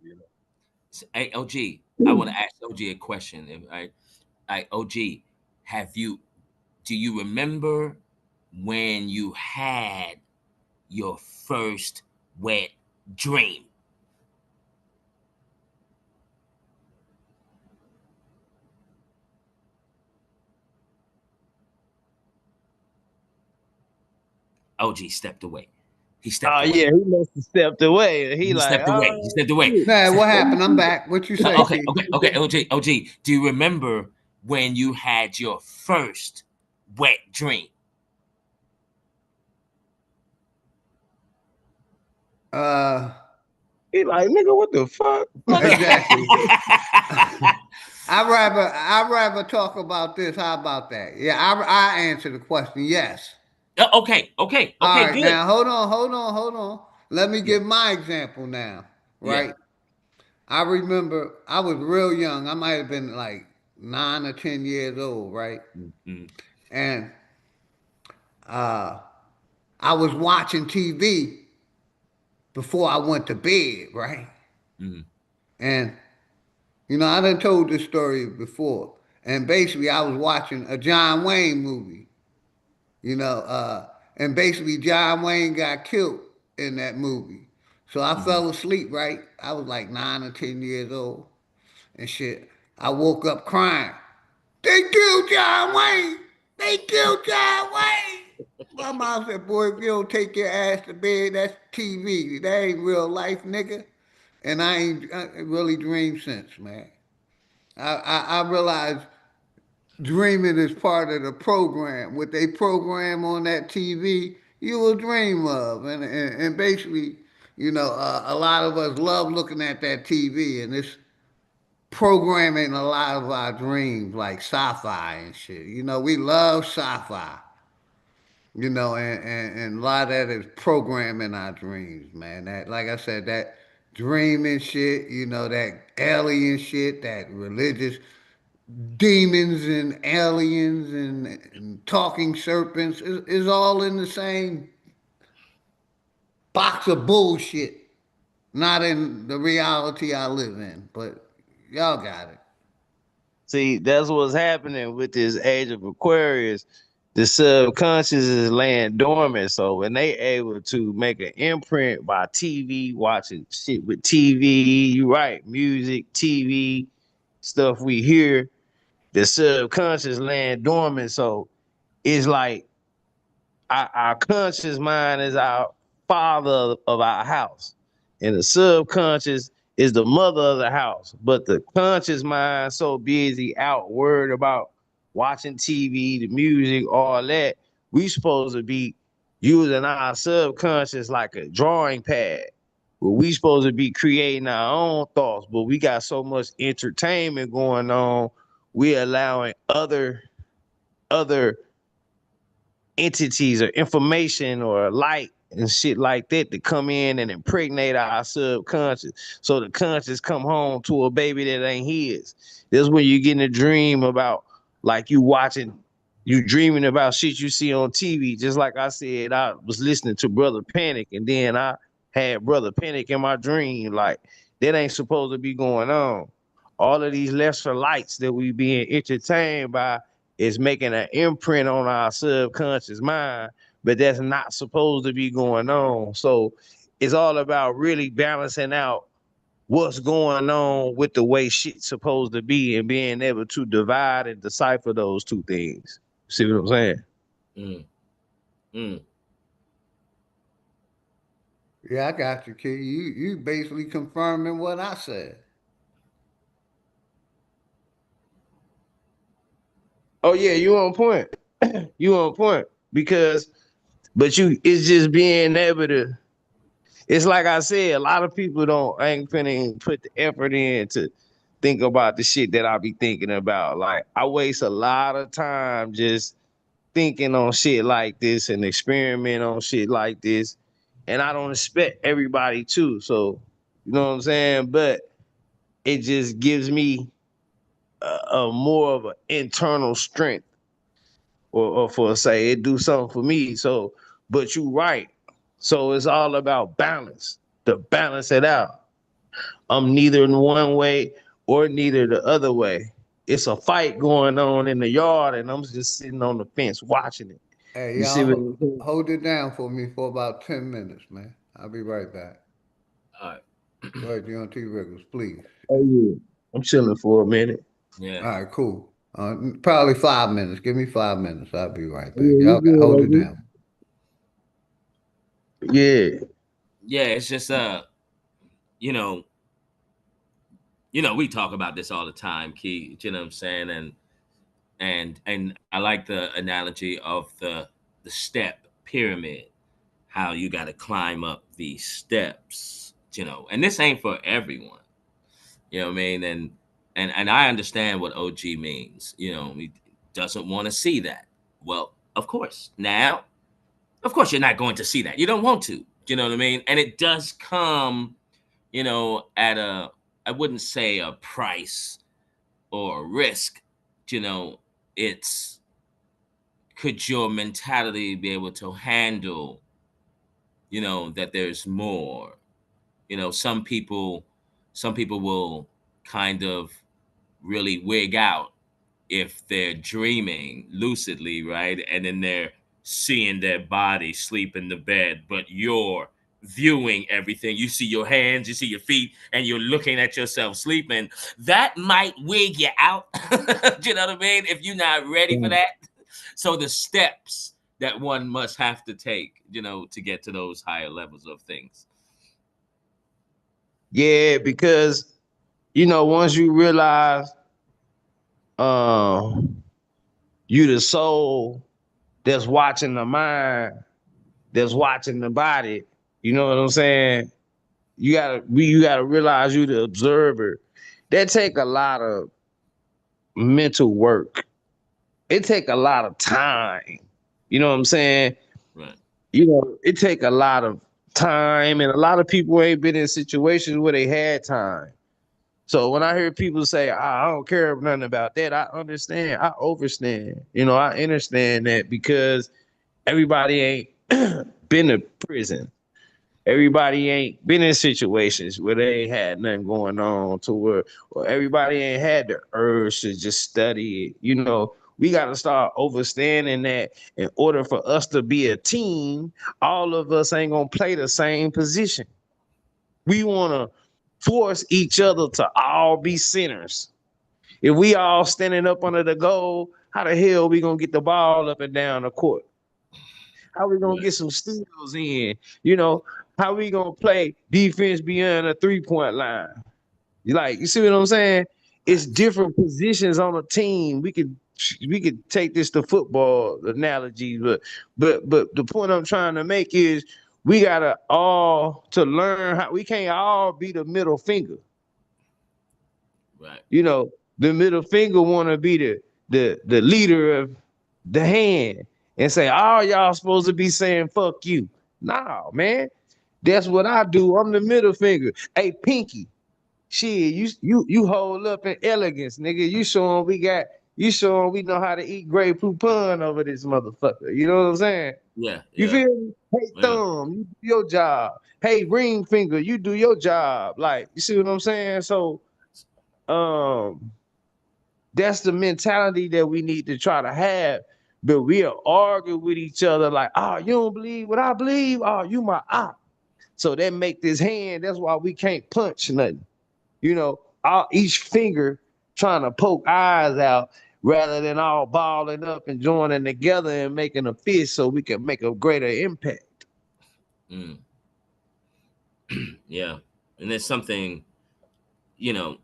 Hey, OG, I want to ask OG a question. OG, do you remember when you had your first wet dream? OG stepped away. He stepped away. Yeah, he must have stepped away. He stepped away. He stepped away. Nah, what happened? I'm back. What you say? Okay. OG, do you remember when you had your first wet dream? He like, nigga, what the fuck? Exactly. I'd rather talk about this. How about that? Yeah, I answer the question. Yes. Okay. All right, good. Now hold on. Let me give my example now. Right. Yeah. I remember I was real young. I might have been like 9 or 10 years old, right? Mm-hmm. And I was watching TV before I went to bed, right? Mm-hmm. And I done told this story before. And basically I was watching a John Wayne movie. And basically John Wayne got killed in that movie. So I fell asleep, right? I was like 9 or 10 years old and shit. I woke up crying. They killed John Wayne. My mom said, boy, if you don't take your ass to bed, that's TV. That ain't real life, nigga. And I ain't really dreamed since, man. I realized dreaming is part of the program. What they program on that TV, you will dream of. And basically, a lot of us love looking at that TV, and it's programming a lot of our dreams, like sci-fi and shit. We love sci-fi. And a lot of that is programming our dreams, man. That, like I said, that dreaming shit, that alien shit, that religious demons and aliens and talking serpents is all in the same box of bullshit. Not in the reality I live in, but y'all got it. See, that's what's happening with this age of Aquarius. The subconscious is laying dormant. So when they able to make an imprint by TV, watching shit with TV, you right, music, TV, stuff we hear, the subconscious laying dormant. So it's like our conscious mind is our father of our house, and the subconscious is the mother of the house. But the conscious mind so busy out worried about watching TV, the music, all that. We supposed to be using our subconscious like a drawing pad. But we supposed to be creating our own thoughts. But we got so much entertainment going on, we're allowing other entities or information or light and shit like that to come in and impregnate our subconscious. So the conscious come home to a baby that ain't his. This is when you get in a dream about, like, you dreaming about shit you see on TV. Just like I said, I was listening to Brother Panic, and then I had Brother Panic in my dream. Like, that ain't supposed to be going on. All of these lesser lights that we being entertained by is making an imprint on our subconscious mind, but that's not supposed to be going on. So it's all about really balancing out what's going on with the way shit's supposed to be and being able to divide and decipher those two things. See what I'm saying? Yeah, I got you, kid. You basically confirming what I said. Oh yeah, you on point. You on point. Because it's just being able to, it's like I said, a lot of people ain't finna put the effort in to think about the shit that I be thinking about. Like, I waste a lot of time just thinking on shit like this and experiment on shit like this. And I don't expect everybody to. So, you know what I'm saying? But it just gives me a more of an internal strength, or for say it do something for me. So, but you right. So it's all about balance, to balance it out. I'm neither in one way or neither the other way. It's a fight going on in the yard, and I'm just sitting on the fence watching it. Hey, You see what I'm y'all, saying? hold it down for me for about 10 minutes, man. I'll be right back. All right. Go ahead, John T. Riggles, please. Oh yeah, I'm chilling for a minute. Yeah. All right, cool. Probably 5 minutes. Give me 5 minutes. I'll be right back. Yeah, Y'all you hold it good, down. Yeah. Yeah, it's just you know, we talk about this all the time, Key. You know what I'm saying? And I like the analogy of the step pyramid, how you got to climb up these steps, and this ain't for everyone. You know what I mean? And I understand what OG means. He doesn't want to see that. Well, of course. Now, of course, you're not going to see that. You don't want to. You know what I mean? And it does come, at I wouldn't say a price or a risk. It's, could your mentality be able to handle, that there's more? Some people will kind of really wig out if they're dreaming lucidly, right? And then they're seeing their body sleep in the bed, but you're viewing everything. You see your hands, you see your feet, and you're looking at yourself sleeping. That might wig you out. Do you know what I mean? If you're not ready for that. So the steps that one must have to take, to get to those higher levels of things. Yeah, because once you realize you the soul that's watching the mind, that's watching the body, you know what I'm saying? You gotta realize you the observer. That take a lot of mental work. It take a lot of time. You know what I'm saying? Right. It take a lot of time, and a lot of people ain't been in situations where they had time. So when I hear people say, I don't care nothing about that, I understand. I overstand. I understand that because everybody ain't been to prison. Everybody ain't been in situations where they ain't had nothing going on to where, or everybody ain't had the urge to just study it. We got to start understanding that in order for us to be a team, all of us ain't going to play the same position. We want to force each other to all be centers. If we all standing up under the goal, how the hell we going to get the ball up and down the court? How we going to get some steals in? How we going to play defense beyond a 3-point line? You see what I'm saying? It's different positions on a team. We could take this to football analogy, but the point I'm trying to make is we gotta all to learn how we can't all be the middle finger. Right. The middle finger want to be the leader of the hand and say, all y'all supposed to be saying fuck you. Nah, man. That's what I do. I'm the middle finger. Hey, Pinky. Shit, you hold up in elegance, nigga. You showing we know how to eat great poupon over this motherfucker. You know what I'm saying? Yeah. You feel me? Hey, thumb, you do your job. Hey, ring finger, you do your job. Like, you see what I'm saying? So, that's the mentality that we need to try to have. But we are arguing with each other like, oh, you don't believe what I believe? Oh, you my op. So that make this hand, that's why we can't punch nothing. You know, each finger trying to poke eyes out rather than all balling up and joining together and making a fist so we can make a greater impact. Yeah. And there's something, you know,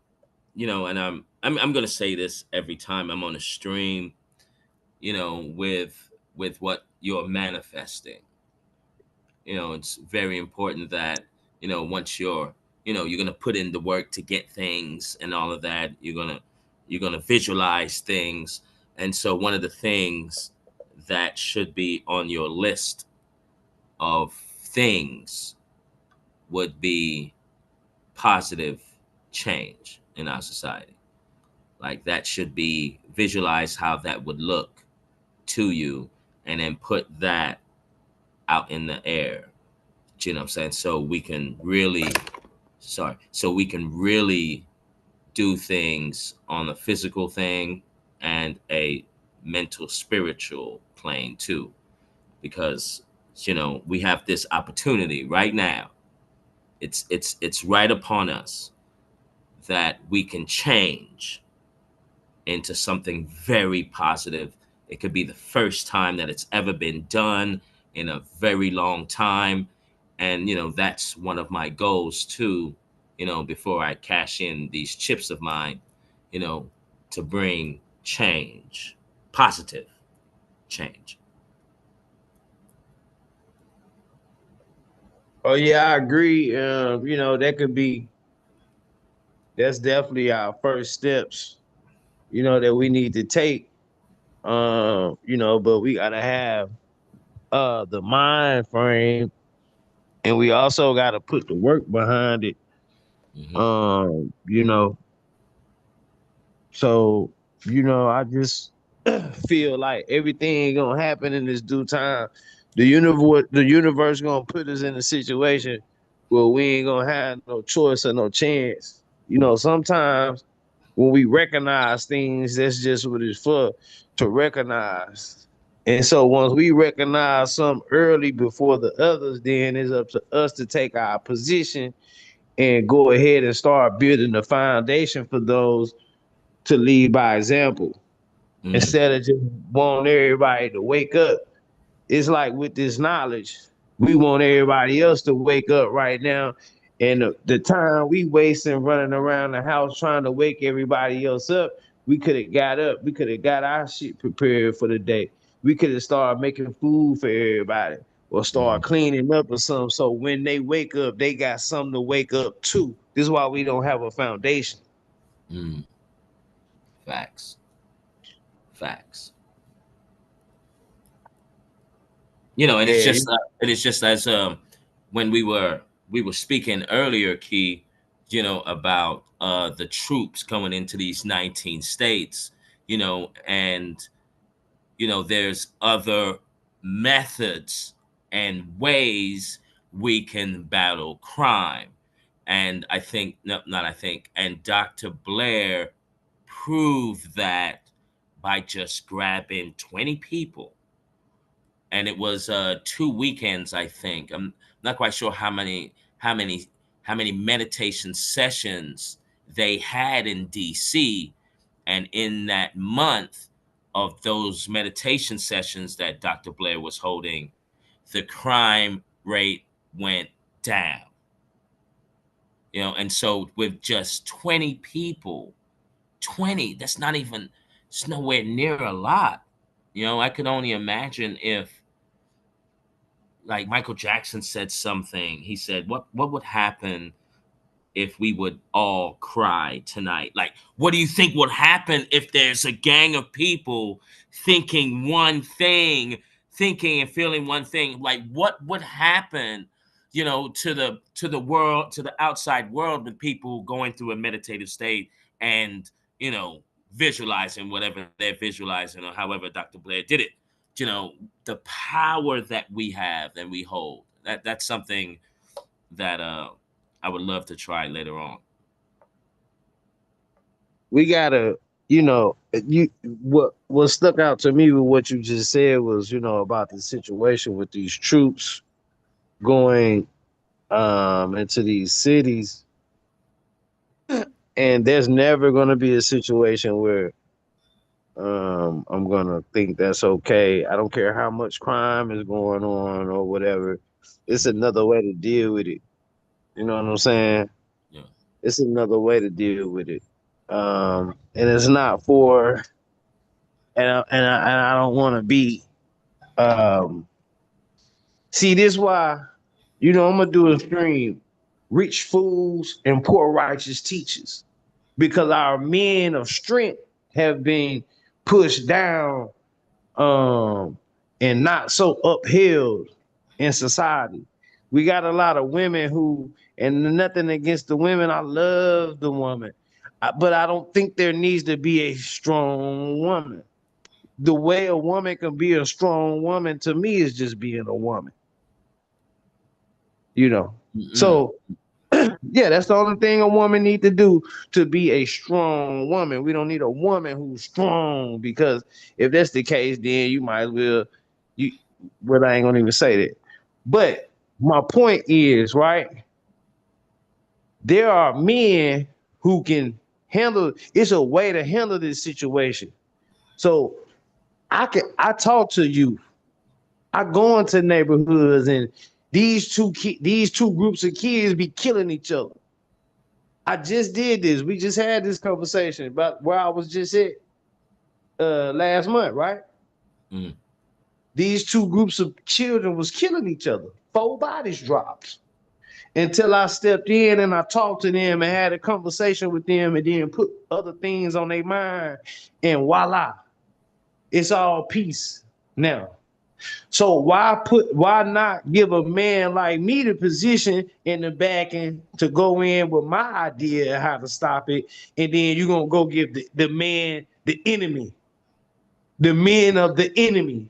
and I'm gonna say this every time I'm on a stream, with what you're manifesting. It's very important that, once you're gonna put in the work to get things and all of that, you're gonna visualize things. And so one of the things that should be on your list of things would be positive change in our society. Like, that should be visualize how that would look to you, and then put that out in the air. You know what I'm saying? So we can really do things on the physical thing and a mental spiritual plane too. Because we have this opportunity right now. It's right upon us that we can change into something very positive. It could be the first time that it's ever been done in a very long time. And, that's one of my goals too, before I cash in these chips of mine, to bring change, positive change. Oh yeah, I agree. That's definitely our first steps, that we need to take. But we gotta have the mind frame, and we also gotta put the work behind it. So, I just feel like everything gonna happen in this due time. The universe gonna put us in a situation where we ain't gonna have no choice or no chance. Sometimes when we recognize things, that's just what it's for, to recognize. And so once we recognize something early before the others, then it's up to us to take our position and go ahead and start building the foundation for those to lead by example. Instead of just wanting everybody to wake up. It's like with this knowledge, we want everybody else to wake up right now. And the time we wasting running around the house trying to wake everybody else up, we could have got up. We could have got our shit prepared for the day. We could have started making food for everybody or start cleaning up or something. So when they wake up, they got something to wake up to. This is why we don't have a foundation. Facts. And it's just as when we were speaking earlier, Key, about the troops coming into these 19 states, and there's other methods and ways we can battle crime. And and Dr. Blair proved that by just grabbing 20 people. And it was 2 weekends, I think. I'm not quite sure how many meditation sessions they had in DC. And in that month of those meditation sessions that Dr. Blair was holding, the crime rate went down. And so with just 20 people, 20, that's not even, it's nowhere near a lot. I could only imagine if, like, Michael Jackson said something. He said, what would happen if we would all cry tonight? Like, what do you think would happen if there's a gang of people thinking one thing, thinking and feeling one thing. Like, what would happen, you know, to the world, to the outside world, with people going through a meditative state and, you know, visualizing whatever they're visualizing, or however Dr. Blair did it. You know, the power that we have and we hold. That's something that I would love to try later on. We gotta, you know, what stuck out to me with what you just said was, you know, about the situation with these troops going into these cities. And there's never gonna be a situation where I'm gonna think that's okay. I don't care how much crime is going on or whatever. It's another way to deal with it. You know what I'm saying? Yeah. It's another way to deal with it. And it's not for, and I don't want to be. See, this is why, you know, I'm gonna do a stream, rich fools and poor righteous teachers, because our men of strength have been pushed down and not so upheld in society. We got a lot of women who, and nothing against the women, I love the woman, but I don't think there needs to be a strong woman. The way a woman can be a strong woman, to me, is just being a woman. You know, so yeah, that's the only thing a woman need to do to be a strong woman. We don't need a woman who's strong, because if that's the case, then you might as well, but I ain't gonna even say that. But my point is, right, there are men who can handle, it's a way to handle this situation. So I talk to you, I go into neighborhoods, and these two groups of kids be killing each other. I just did this. We just had this conversation about where I was just at last month, right? Mm. These two groups of children was killing each other. 4 bodies dropped. Until I stepped in and I talked to them and had a conversation with them, and then put other things on their mind, and voila, it's all peace now. So why not give a man like me the position in the back end to go in with my idea of how to stop it, and then you're gonna go give the man, the enemy, the men of the enemy,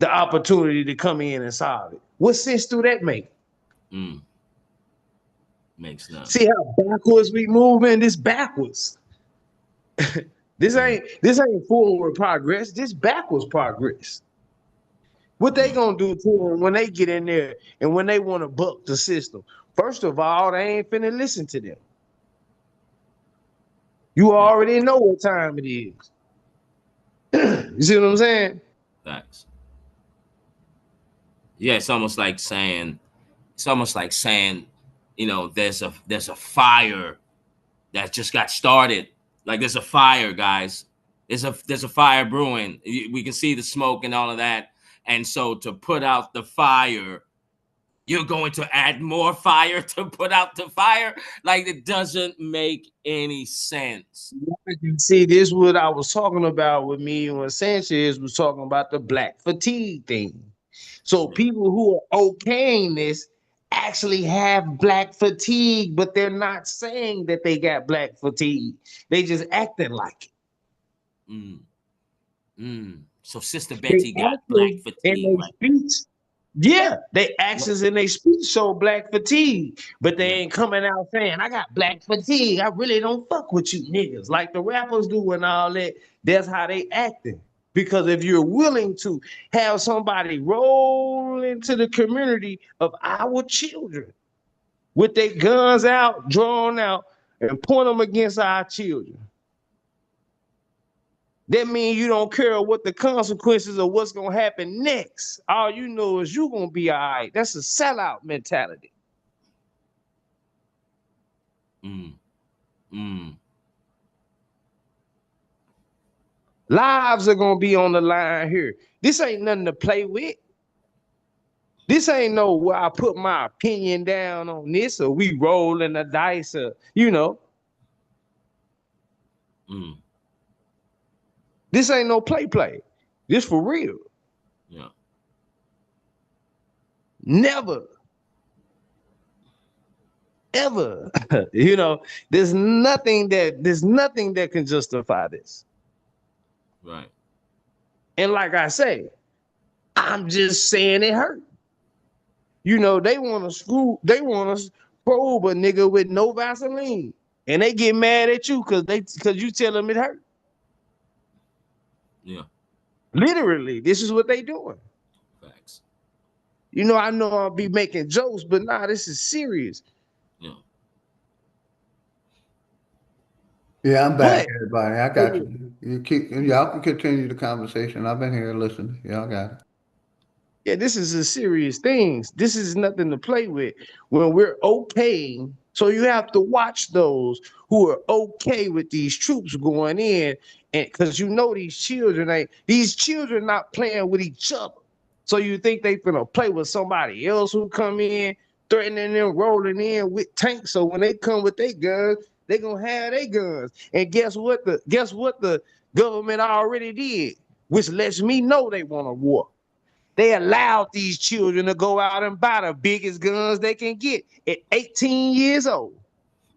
the opportunity to come in and solve it. What sense do that make? Makes none. See how backwards we moving? This backwards. This ain't forward progress. This backwards progress. What they gonna do to them when they get in there and when they want to buck the system? First of all, they ain't finna listen to them. You already know what time it is. You see what I'm saying? Facts. Yeah, it's almost like saying, you know, there's a fire that just got started. Like, there's a fire, guys. There's a fire brewing. We can see the smoke and all of that. And so to put out the fire, you're going to add more fire to put out the fire? Like, it doesn't make any sense. See, this is what I was talking about with me when Sanchez was talking about the black fatigue thing. So people who are okaying this actually have black fatigue, but they're not saying that they got black fatigue. They just acting like it. So Sister Betty got black fatigue, right? Yeah, they actions in their speech show black fatigue, but they ain't coming out saying, I got black fatigue. I really don't fuck with you niggas. Like the rappers do and all that. That's how they acting. Because if you're willing to have somebody roll into the community of our children with their guns out, drawn out, and point them against our children, that means you don't care what the consequences of what's going to happen next. All you know is you're going to be all right. That's a sellout mentality. Lives are going to be on the line here. This ain't nothing to play with. This ain't no where I put my opinion down on this, or we rolling the dice, or, you know. This ain't no play. This for real. Never. Ever. You know, there's nothing that can justify this. Right. And like I say, I'm just saying it hurt. You know, they want to probe a nigga with no Vaseline. And they get mad at you because you tell them it hurt. Yeah. Literally, this is what they doing. Facts. You know, I know I'll be making jokes, but nah, this is serious. Yeah. Yeah, I'm back, everybody. I got you. Y'all can continue the conversation. I've been here listening. Y'all got it. Yeah, this is a serious thing. This is nothing to play with. When we're okay, so you have to watch those who are okay with these troops going in, and because you know these children not playing with each other. So you think they finna play with somebody else who come in, threatening them, rolling in with tanks. So when they come with their guns, they gonna have their guns. And guess what the government already did, which lets me know they want a war. They allowed these children to go out and buy the biggest guns they can get at 18 years old.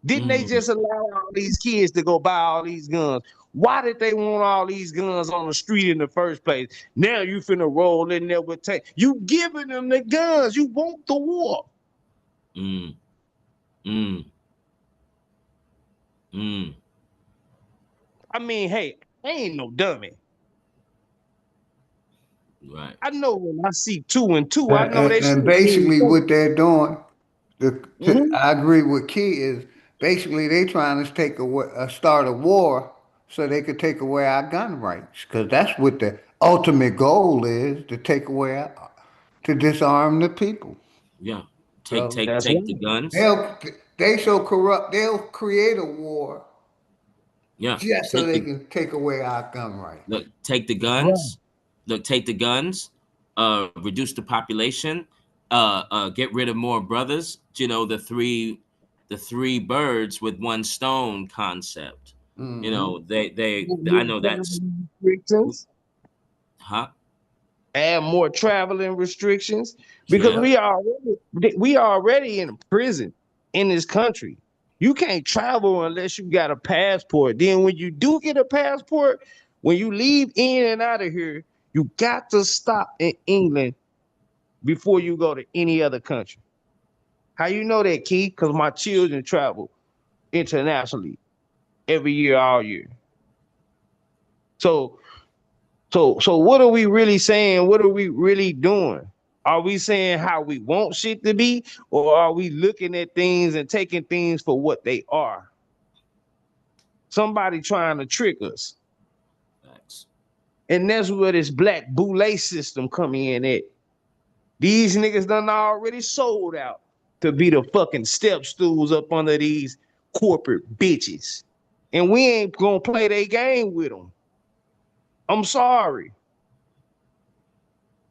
Didn't they just allow all these kids to go buy all these guns? Why did they want all these guns on the street in the first place? Now you finna roll in there with tank. You giving them the guns. You want the war. I mean, hey, I ain't no dummy. Right. I know when I see 2 and 2, I know they and basically what they're doing, I agree with Key, is basically they trying to start a war so they could take away our gun rights, because that's what the ultimate goal is, to take away to disarm the people. Yeah. So Take the guns. They so corrupt, they'll create a war. Yeah. Just so they can take away our gun rights. Look, take the guns. Look, take the guns. Reduce the population. Get rid of more brothers. You know, the three birds with one stone concept. Mm-hmm. You know, I know that's restrictions. Huh? Add more traveling restrictions, because we already in a prison in this country. You can't travel unless you got a passport. Then when you do get a passport, when you leave in and out of here, you got to stop in England before you go to any other country. How you know that, Key? Because my children travel internationally every year, all year. So what are we really saying? What are we really doing? Are we saying how we want shit to be, or are we looking at things and taking things for what they are? Somebody trying to trick us. Thanks. And that's where this black boule system come in at. These niggas done already sold out to be the fucking step stools up under these corporate bitches. And we ain't gonna play their game with them. I'm sorry.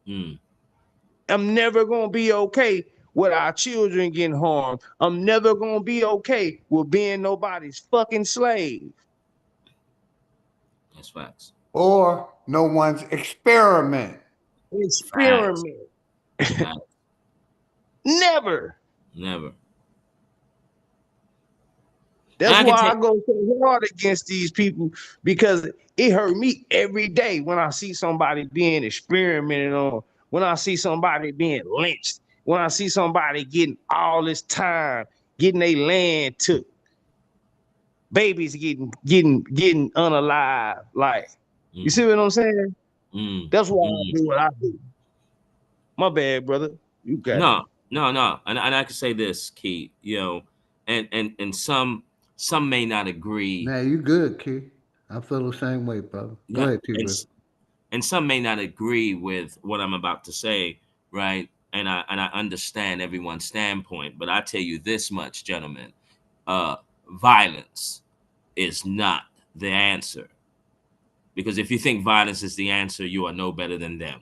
I'm never gonna be okay with our children getting harmed. I'm never gonna be okay with being nobody's fucking slave. That's facts. Or no one's experiment. Experiment. Never. That's why I go so hard against these people, because it hurt me every day when I see somebody being experimented on, when I see somebody being lynched, when I see somebody getting all this time, getting their land took, babies getting unalive. Like, you see what I'm saying? That's why I do what I do. My bad, brother. You got it. No. And I can say this, Key, you know, and some may not agree. Nah, you good, Key. I feel the same way, brother. Go ahead, T. And some may not agree with what I'm about to say, right? And I understand everyone's standpoint, but I tell you this much, gentlemen, violence is not the answer. Because if you think violence is the answer, you are no better than them.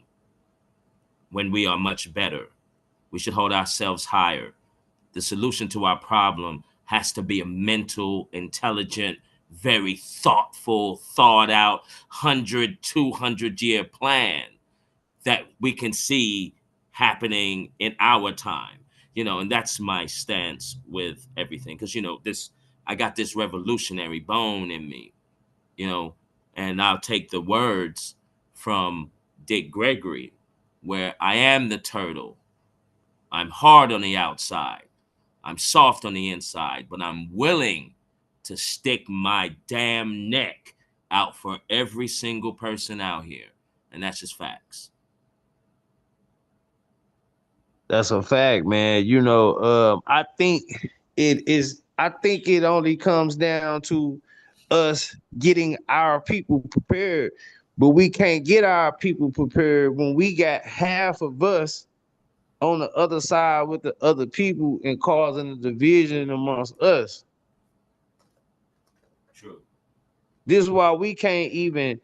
When we are much better, we should hold ourselves higher. The solution to our problem has to be a mental, intelligent, very thoughtful, thought out, 100, 200 year plan that we can see happening in our time, and that's my stance with everything. Because, I got this revolutionary bone in me, and I'll take the words from Dick Gregory, where I am the turtle. I'm hard on the outside. I'm soft on the inside, but I'm willing to stick my damn neck out for every single person out here. And that's just facts. That's a fact, man. I think it only comes down to us getting our people prepared, but we can't get our people prepared when we got half of us on the other side with the other people and causing a division amongst us. True. This is why we can't even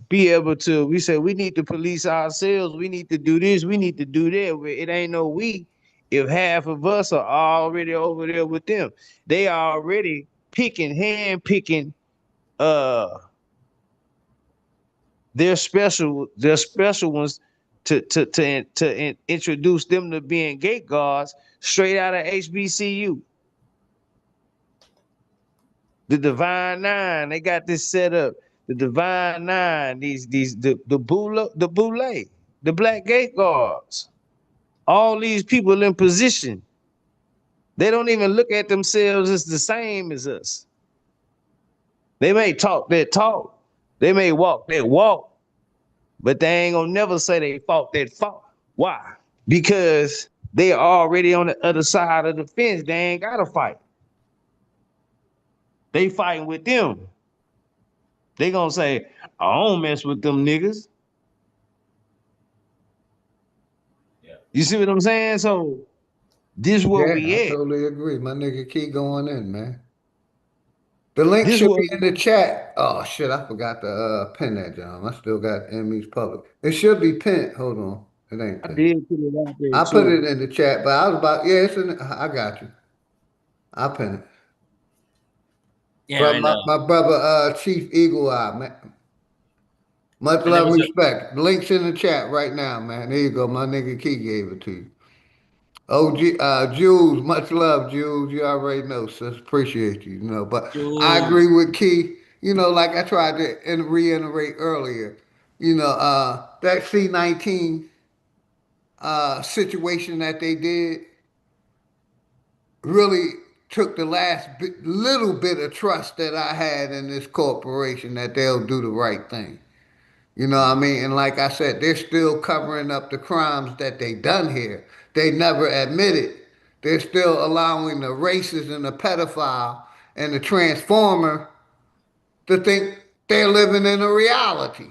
be able to. We say we need to police ourselves. We need to do this. We need to do that. It ain't no we. If half of us are already over there with them, they are already hand picking their special ones to introduce them to being gate guards straight out of HBCU. The Divine Nine, they got this set up. The Divine Nine, the Boule, the Black Gate Guards, all these people in position. They don't even look at themselves as the same as us. They may talk that talk, they may walk that walk, but they ain't gonna never say they fought that fight. Why? Because they are already on the other side of the fence. They ain't gotta fight. They fighting with them. They gonna say, I don't mess with them niggas. Yeah. You see what I'm saying? So this where we I at. totally agree. My nigga keep going in, man. The link This should what be in the chat. Oh shit, I forgot to pin that, John. I still got enemies public. It should be pinned. Hold on. It ain't I pinned. did put it out there I put too. it in the chat, but I was about, yeah, it's in I got you. I pin it. Yeah, But and my brother Chief Eagle Eye, man. Much and there love, was respect. Link's in the chat right now, man. There you go. My nigga Key gave it to you. Jules, much love, Jules. You already know, sis. Appreciate you, But I agree with Key. Like I tried to reiterate earlier, that C-19 situation that they did really took the last little bit of trust that I had in this corporation that they'll do the right thing. You know what I mean? And like I said, they're still covering up the crimes that they done here. They never admitted. They're still allowing the racist and the pedophile and the transformer to think they're living in a reality.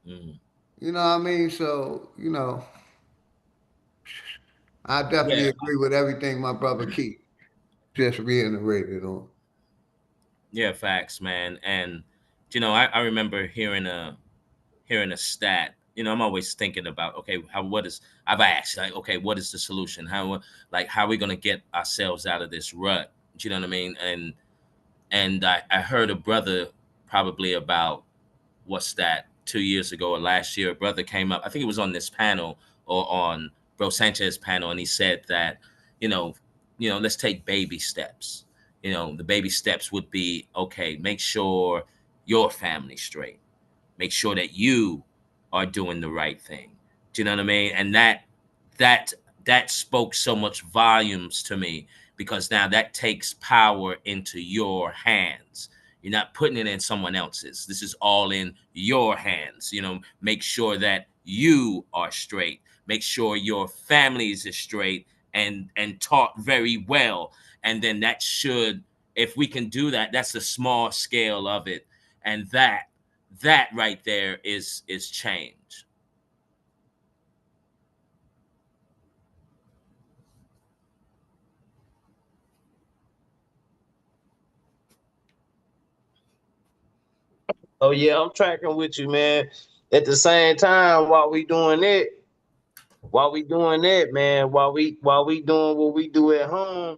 You know what I mean? So, I definitely agree with everything my brother Keith just reiterated on. Yeah, facts, man. And I remember hearing a stat. I'm always thinking about, okay, I've asked, like, okay, what is the solution? How are we gonna get ourselves out of this rut? Do you know what I mean? And I heard a brother probably about, what's that, 2 years ago or last year, a brother came up, I think it was on this panel or on Bro Sanchez's panel, and he said that, let's take baby steps. The baby steps would be, okay, make sure your family's straight. Make sure that you are doing the right thing. Do you know what I mean? And that spoke so much volumes to me, because now that takes power into your hands. You're not putting it in someone else's. This is all in your hands. Make sure that you are straight. Make sure your families is straight and taught very well. And then that should, if we can do that, that's a small scale of it. And that right there is change. Oh yeah, I'm tracking with you, man. At the same time, while we doing that, man, while we doing what we do at home,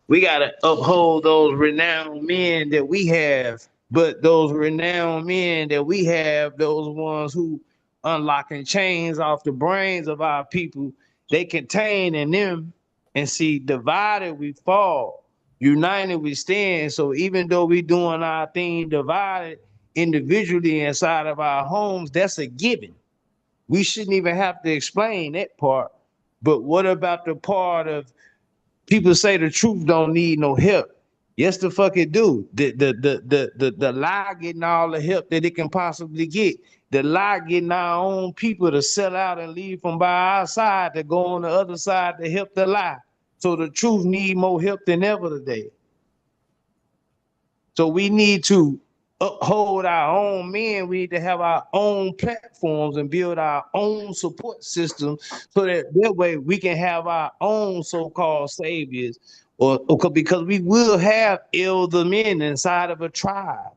we gotta uphold those renowned men that we have. But those renowned men that we have, those ones who unlocking chains off the brains of our people. They contain in them, and see, divided we fall, united we stand. So even though we doing our thing divided individually inside of our homes, that's a given. We shouldn't even have to explain that part. But what about the part of people say the truth don't need no help? Yes, the fuck it do. The lie getting all the help that it can possibly get. The lie getting our own people to sell out and leave from by our side to go on the other side to help the lie. So the truth need more help than ever today. So we need to uphold our own men. We need to have our own platforms and build our own support system so that way we can have our own so-called saviors, or because we will have elder men inside of a tribe,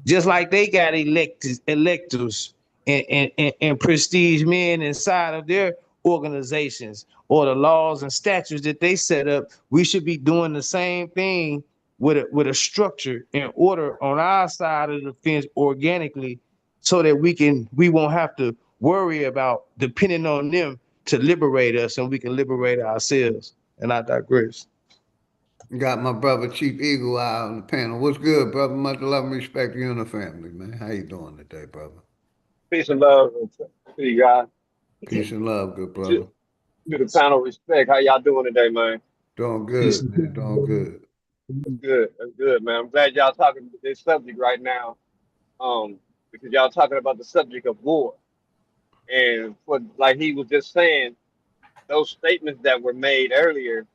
just like they got electors and prestige men inside of their organizations or the laws and statutes that they set up. We should be doing the same thing with a structure and order on our side of the fence organically, so that we won't have to worry about depending on them to liberate us, and we can liberate ourselves. And I digress. Got my brother Chief Eagle Eye on the panel. What's good, brother? Much love and respect to you and the family, man. How you doing today, brother? Peace and love to you guys. Peace and love, good brother. To the panel, respect. How y'all doing today, man? Doing good, man. Doing good. That's good. That's good, man. I'm glad y'all talking about this subject right now, because y'all talking about the subject of war. And for, like he was just saying, those statements that were made earlier,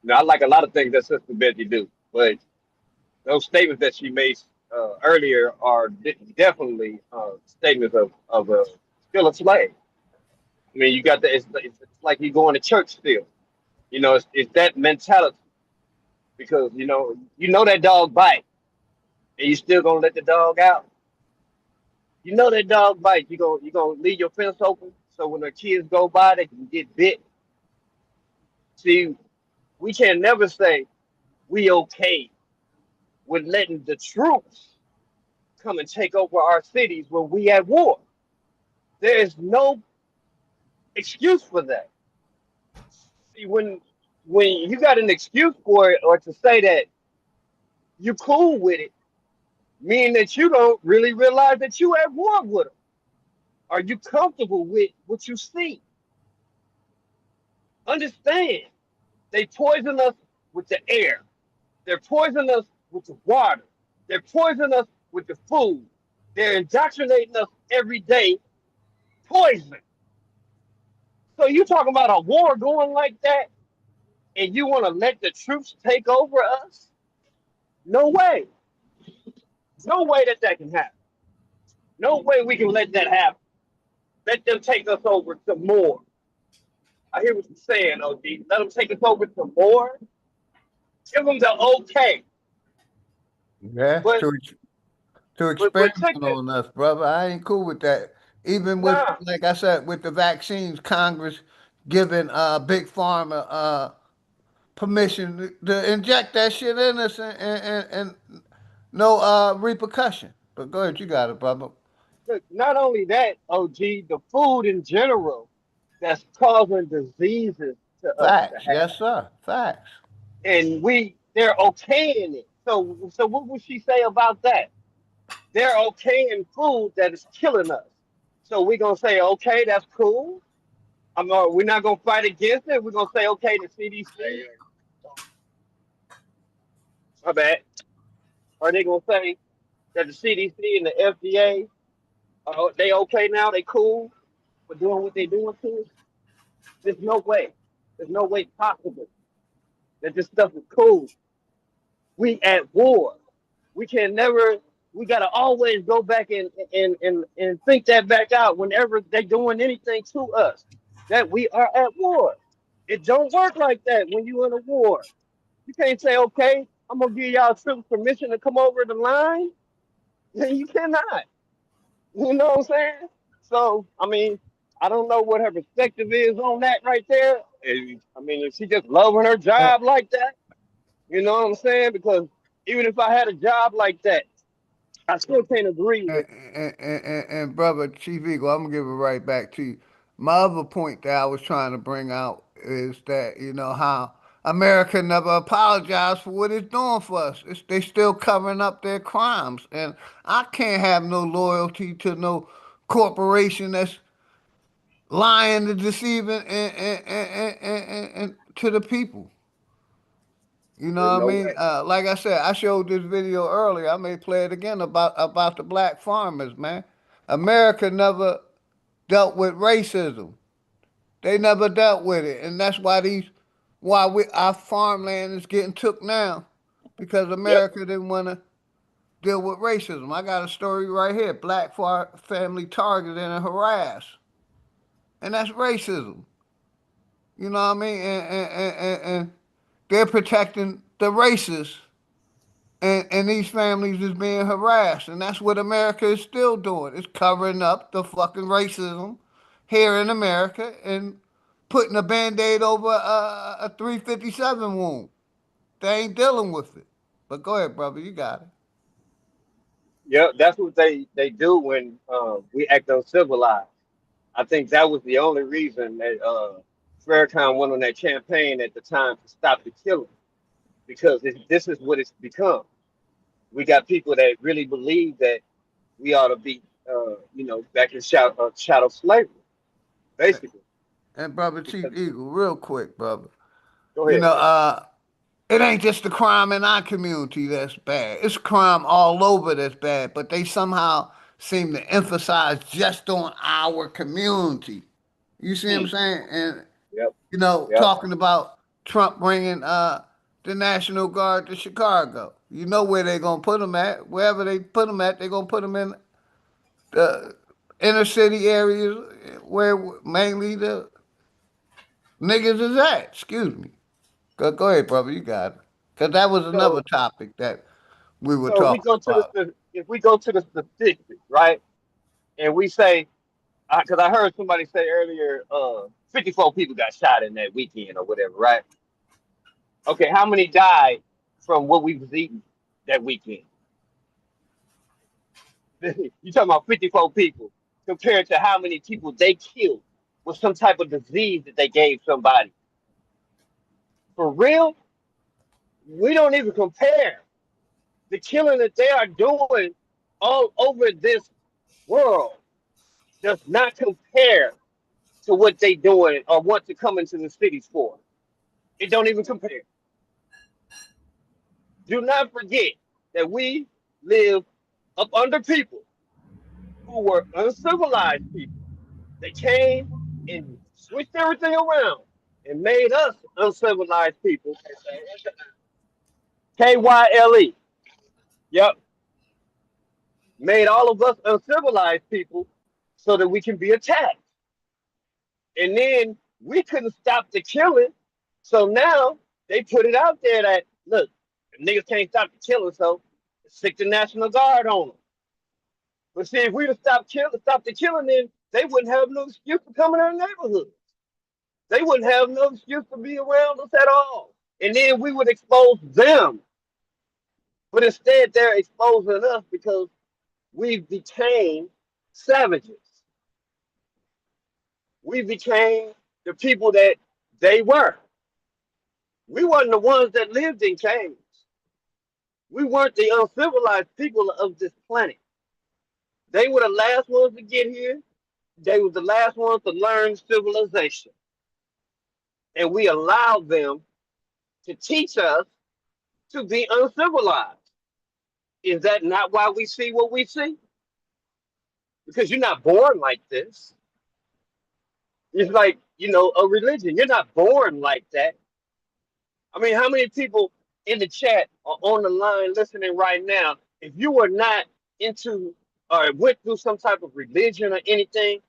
I like a lot of things that Sister Betty do, but those statements that she made earlier are definitely statements of still a slave. I mean, you got that. It's like you going to church still. It's that mentality, because you know that dog bite, and you still gonna let the dog out. You know that dog bite. You gonna leave your fence open so when the kids go by they can get bit. See, we can never say we okay with letting the troops come and take over our cities when we at war. There is no excuse for that. See, when you got an excuse for it, or to say that you cool with it, meaning that you don't really realize that you at war with them. Are you comfortable with what you see? Understand, they poison us with the air. They're poisoning us with the water. They're poisoning us with the food. They're indoctrinating us every day. Poison. So you talking about a war going like that, and you want to let the troops take over us? No way. No way that can happen. No way we can let that happen. Let them take us over to more. I hear what you're saying, OD. Let them take us over to more. Give them the okay. Yeah, to experiment on us, brother. I ain't cool with that. Even with, like I said, with the vaccines, Congress giving Big Pharma permission to inject that shit in us and no repercussion. But go ahead, you got it, brother. Look, not only that, OG, the food in general that's causing diseases to us. Facts, yes, sir. Facts. And they're okaying it. So what would she say about that? They're okaying food that is killing us. So we're gonna say, okay, that's cool. We're not gonna fight against it. We're gonna say, okay, the CDC. My bad. Are they gonna say that the CDC and the FDA, they okay now? They cool for doing what they doing to us? There's no way. There's no way possible that this stuff is cool. We at war. We can never. We gotta always go back and think that back out whenever they're doing anything to us. That we are at war. It don't work like that when you're in a war. You can't say, okay, I'm gonna give y'all troops permission to come over the line. You cannot. You know what I'm saying? So, I mean, I don't know what her perspective is on that right there. I mean, is she just loving her job like that? You know what I'm saying? Because even if I had a job like that, I still can't agree with. And brother Chief Eagle, I'm gonna give it right back to you. My other point that I was trying to bring out is that how America never apologized for what it's doing for us. They still covering up their crimes, and I can't have no loyalty to no corporation that's lying and deceiving and to the people. You know There's what I no mean? way. Like I said, I showed this video earlier. I may play it again about the black farmers, man. America never dealt with racism. They never dealt with it, and that's why our farmland is getting took now, because Yep. America didn't want to deal with racism. I got a story right here: black family targeted and harassed, and that's racism. You know what I mean? And they're protecting the racists, and these families is being harassed, and that's what America is still doing. It's covering up the fucking racism here in America and putting a Band-Aid over a 357 wound. They ain't dealing with it. But go ahead, brother, you got it. Yep. That's what they do when we act uncivilized. I think that was the only reason that Farrakhan went on that campaign at the time to stop the killing, because this is what it's become. We got people that really believe that we ought to be, back in shadow slavery, basically. And brother Chief Because, Eagle, real quick, brother. go You ahead. know, it ain't just the crime in our community that's bad. It's crime all over that's bad, but they somehow seem to emphasize just on our community. You see what I'm Hmm. saying? And Yep. Yep. talking about Trump bringing the National Guard to Chicago. You know where they're gonna put them at. Wherever they put them at, they're gonna put them in the inner city areas where mainly the niggas is at. Excuse me. Go ahead, brother. You got it. Cause that was another So topic that we were so if we talking go to about. if we go to the statistics, right, and we say, because I heard somebody say earlier, 54 people got shot in that weekend or whatever, right? Okay, how many died from what we was eating that weekend? You talking about 54 people compared to how many people they killed with some type of disease that they gave somebody. For real, we don't even compare. The killing that they are doing all over this world does not compare to what they doing or want to come into the cities for. It don't even compare. Do not forget that we live up under people who were uncivilized people. They came and switched everything around and made us uncivilized people. KYLE. Yep. Made all of us uncivilized people so that we can be attacked. And then we couldn't stop the killing. So now they put it out there that, look, if niggas can't stop the killing, so stick the National Guard on them. But see, if we'd have stop the killing, then they wouldn't have no excuse to come in our neighborhood. They wouldn't have no excuse to be around us at all. And then we would expose them. But instead, they're exposing us because we became savages. We became the people that they were. We weren't the ones that lived in caves. We weren't the uncivilized people of this planet. They were the last ones to get here. They were the last ones to learn civilization. And we allowed them to teach us to be uncivilized. Is that not why we see what we see? Because you're not born like this. It's like, a religion. You're not born like that. I mean, how many people in the chat are on the line listening right now? If you were not into or went through some type of religion or anything,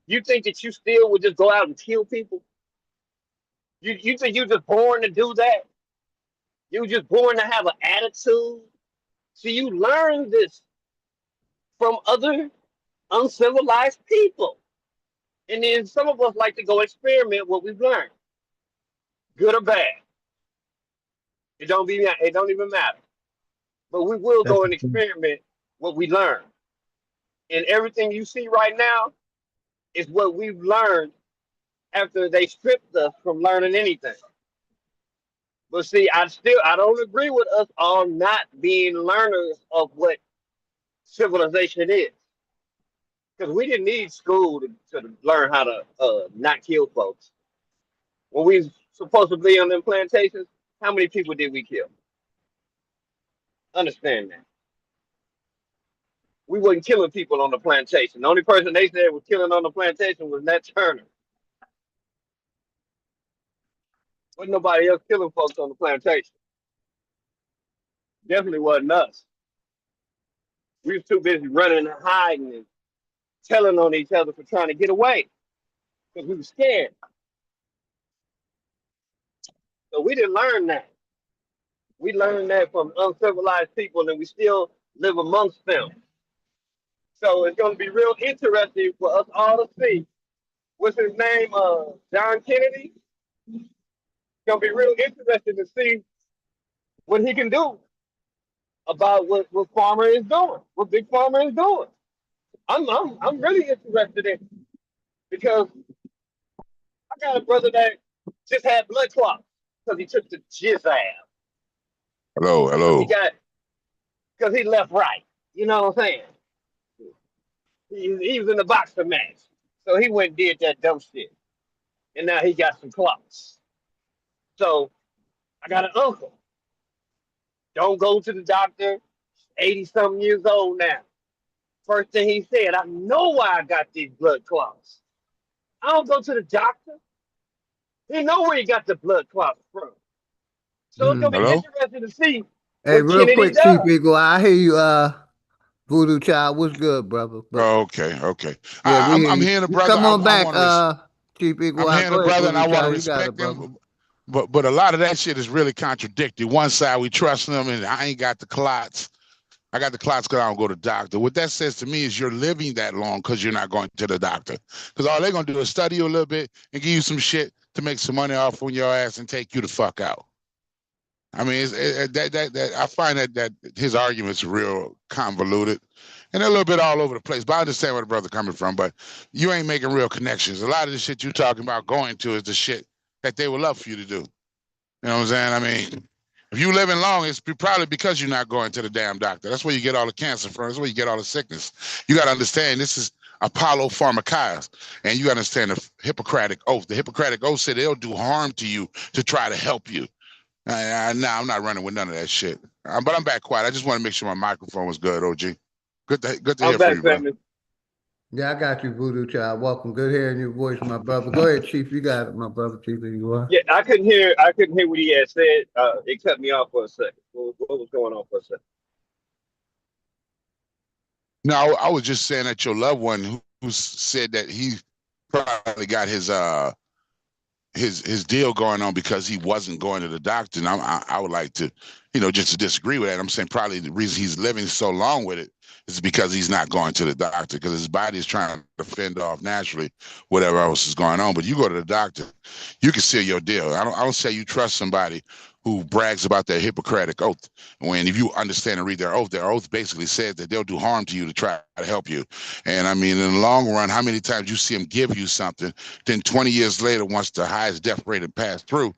you think that you still would just go out and kill people? You think you're just born to do that? You were just born to have an attitude? So you learn this from other uncivilized people. And then some of us like to go experiment what we've learned, good or bad. It don't even matter. But we will That's go the and thing. experiment what we learned. And everything you see right now is what we've learned after they stripped us from learning anything. But see, I don't agree with us all not being learners of what civilization is. Because we didn't need school to learn how to not kill folks. When we supposed to be on them plantations, how many people did we kill? Understand that. We wasn't killing people on the plantation. The only person they said was killing on the plantation was Nat Turner. Wasn't nobody else killing folks on the plantation. Definitely wasn't us. We was too busy running and hiding and telling on each other for trying to get away because we were scared. So we didn't learn that. We learned that from uncivilized people, and we still live amongst them. So it's going to be real interesting for us all to see. What's his name? John Kennedy. It's going to be real interesting to see what he can do about what Farmer is doing, what Big Farmer is doing. I'm really interested in it because I got a brother that just had blood clots because he took the jizz ab. Hello. Because he left right. You know what I'm saying? He was in the boxing match. So he went and did that dumb shit. And now he got some clots. So I got an uncle. Don't go to the doctor. 80-something years old now. First thing he said, I know why I got these blood clots. I don't go to the doctor. He know where he got the blood clots from. So it's going to be interesting to see. Hey, what real Kennedy quick, does. Chief Eagle, I hear you, Voodoo Child. What's good, brother? Okay. Yeah, I'm hearing the brother. Come on back, I Chief Eagle. I'm hearing the brother, and I want to respect him. But a lot of that shit is really contradicted. One side we trust them, and I ain't got the clots. I got the clots because I don't go to the doctor. What that says to me is you're living that long because you're not going to the doctor. Because all they're going to do is study you a little bit and give you some shit to make some money off on your ass and take you the fuck out. I mean, I find that his argument's real convoluted and a little bit all over the place. But I understand where the brother coming from. But you ain't making real connections. A lot of the shit you talking about going to is the shit that they would love for you to do. You know what I'm saying? I mean, if you living long, it's probably because you're not going to the damn doctor. That's where you get all the cancer from. That's where you get all the sickness. You got to understand this is Apollo Pharmacias, and you understand the Hippocratic Oath. The Hippocratic Oath said they'll do harm to you to try to help you. Nah, I'm not running with none of that shit. But I'm back quiet. I just want to make sure my microphone was good, OG. Good to hear from you, bro. Yeah, I got you, Voodoo Child. Welcome. Good hearing your voice, my brother. Go ahead, Chief. You got it, my brother. Chief, you are. Yeah, I couldn't hear what he had said. It cut me off for a second. What was going on for a second? No, I was just saying that your loved one who said that he probably got his deal going on because he wasn't going to the doctor. And I would like to, just to disagree with that. I'm saying probably the reason he's living so long with it is because he's not going to the doctor because his body is trying to fend off naturally whatever else is going on. But you go to the doctor, you can seal your deal. I don't say you trust somebody who brags about their Hippocratic Oath. When if you understand and read their oath basically says that they'll do harm to you to try to help you. And I mean, in the long run, how many times you see them give you something, then 20 years later, once the highest death rate had passed through,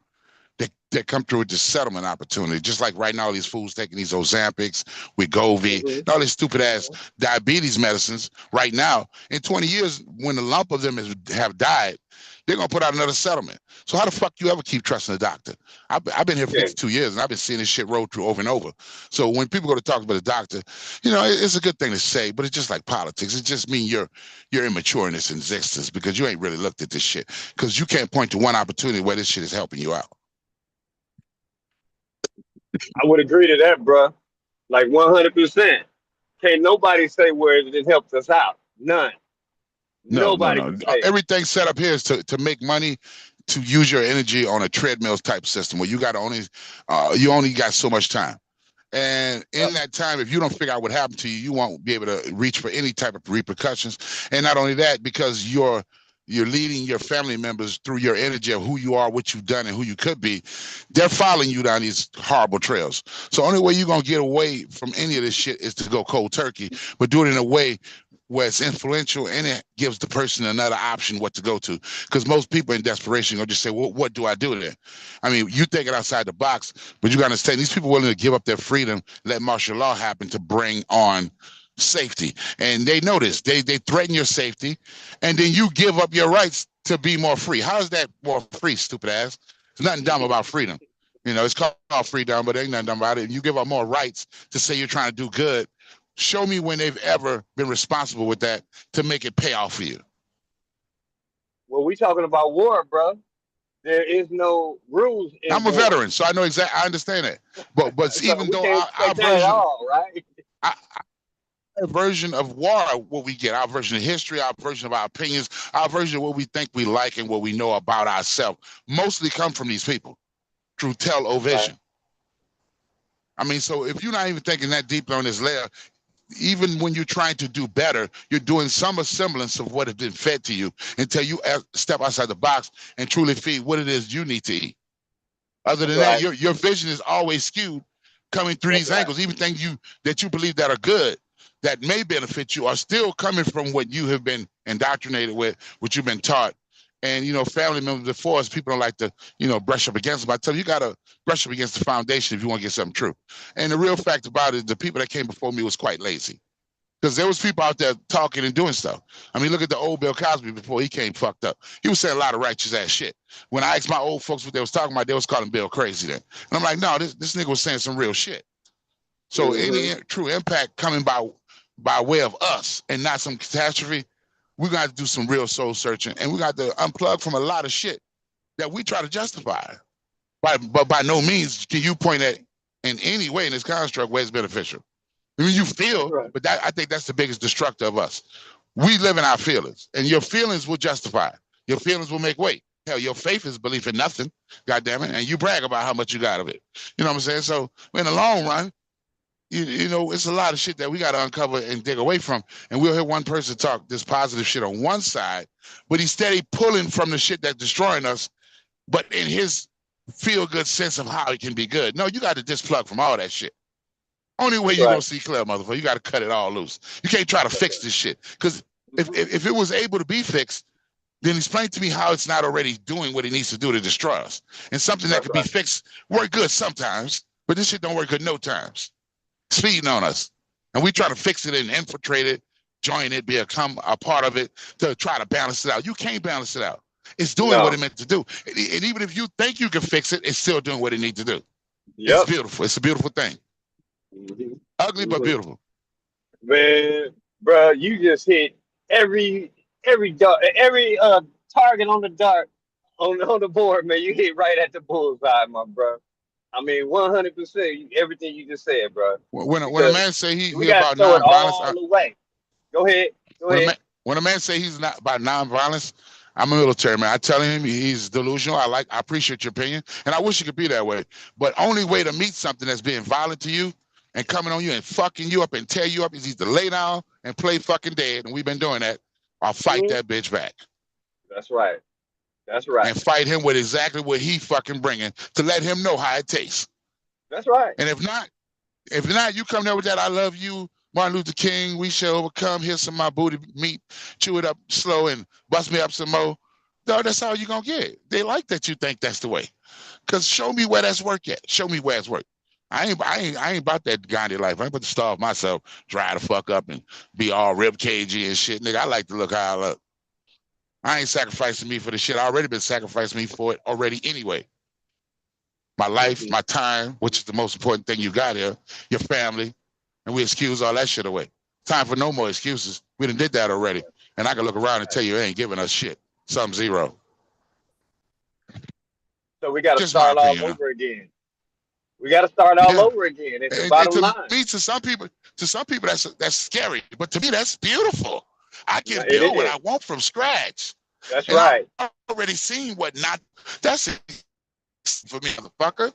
they come through with this settlement opportunity. Just like right now, these fools taking these Ozempics, Wegovy, and all these stupid ass diabetes medicines. Right now, in 20 years, when a lump of them have died, they're gonna put out another settlement. So how the fuck you ever keep trusting the doctor? I've been here for 52 years, and I've been seeing this shit roll through over and over. So when people go to talk about the doctor, it's a good thing to say, but it's just like politics. It just means you're immature in this existence because you ain't really looked at this shit. Because you can't point to one opportunity where this shit is helping you out. I would agree to that, bro. Like 100%. Can't nobody say where it helps us out. None. Nobody. No. Everything's set up here is to make money, to use your energy on a treadmill type system where you only got so much time. And in that time, if you don't figure out what happened to you, you won't be able to reach for any type of repercussions. And not only that, because your you're leading your family members through your energy of who you are, what you've done, and who you could be, they're following you down these horrible trails. So the only way you're going to get away from any of this shit is to go cold turkey, but do it in a way where it's influential and it gives the person another option what to go to. Because most people in desperation will just say, well, what do I do then? I mean, you think it outside the box, but you got to understand these people willing to give up their freedom, let martial law happen to bring on safety. And they notice they threaten your safety, and then you give up your rights to be more free. How is that more free, stupid ass? There's nothing dumb about freedom. You know, it's called freedom, but ain't nothing dumb about it. And you give up more rights to say you're trying to do good. Show me when they've ever been responsible with that to make it pay off for you. Well, we talking about war, bro. There is no rules in I'm a war. veteran, so I know exactly. I understand it. But So even we though can't our expect that at version, all, right? our version of war, what we get, our version of history, our version of our opinions, our version of what we think we like and what we know about ourselves, mostly come from these people through television. Right. I mean, so if you're not even thinking that deeply on this layer, even when you're trying to do better, you're doing some semblance of what has been fed to you until you step outside the box and truly feed what it is you need to eat. Other than that, your vision is always skewed coming through these angles. Even things that you believe that are good, that may benefit you, are still coming from what you have been indoctrinated with, what you've been taught. And, you know, family members before us, people don't like to, you know, brush up against them. I tell you, you got to brush up against the foundation if you want to get something true. And the real fact about it, the people that came before me was quite lazy. Because there was people out there talking and doing stuff. I mean, look at the old Bill Cosby before he came fucked up. He was saying a lot of righteous ass shit. When I asked my old folks what they was talking about, they was calling Bill crazy then. And I'm like, no, this nigga was saying some real shit. So any true impact coming by way of us and not some catastrophe, we're going to have to do some real soul searching. And we got to unplug from a lot of shit that we try to justify. But by no means can you point at in any way in this construct where it's beneficial. I mean, you feel, but that, I think that's the biggest destructor of us. We live in our feelings, and your feelings will justify. Your feelings will make weight. Hell, your faith is belief in nothing, goddamn it, and you brag about how much you got of it. You know what I'm saying? So in the long run, you know, it's a lot of shit that we got to uncover and dig away from. And we'll hear one person talk this positive shit on one side, but he's steady pulling from the shit that's destroying us, but in his feel-good sense of how it can be good. No, you got to displug from all that shit. Only way you're going to see clear, motherfucker, you got to cut it all loose. You can't try to fix this shit. Because if it was able to be fixed, then explain to me how it's not already doing what it needs to do to destroy us. And something that could be fixed work good sometimes, but this shit don't work good no times. It's feeding on us. And we try to fix it and infiltrate it, join it, become a part of it to try to balance it out. You can't balance it out. It's doing what it meant to do. And even if you think you can fix it, it's still doing what it needs to do. Yep. It's beautiful. It's a beautiful thing. Ugly but beautiful. Man, bro, you just hit every target on the dart on the board, man. You hit right at the bullseye, my bro. I mean, 100%. Everything you just said, bro. When a man say he about nonviolence, all the way. Go ahead. When a man say he's not about nonviolence, I'm a military man. I tell him he's delusional. I appreciate your opinion, and I wish it could be that way. But only way to meet something that's being violent to you and coming on you and fucking you up and tear you up is either lay down and play fucking dead, and we've been doing that, or fight that bitch back. That's right. That's right. And fight him with exactly what he fucking bringing to let him know how it tastes. That's right. And if not, you come there with that, I love you, Martin Luther King, we shall overcome, here's some of my booty meat, chew it up slow and bust me up some more. No, that's all you're going to get. They like that you think that's the way. Because show me where that's work at. Show me where it's work. I ain't about that Gandhi life. I ain't about to starve myself, dry the fuck up and be all rib cagey and shit. Nigga, I like to look how I look. I ain't sacrificing me for the shit. I already been sacrificing me for it already anyway. My life, my time, which is the most important thing you got here, your family, and we excuse all that shit away. Time for no more excuses. We done did that already. And I can look around and tell you, it ain't giving us shit. Some zero. So we got to start all over again. We got to start all over again. It's the bottom line. To some people, that's scary. But to me, that's beautiful. I can build what I want from scratch. That's right. I've already seen what not. That's it for me, motherfucker.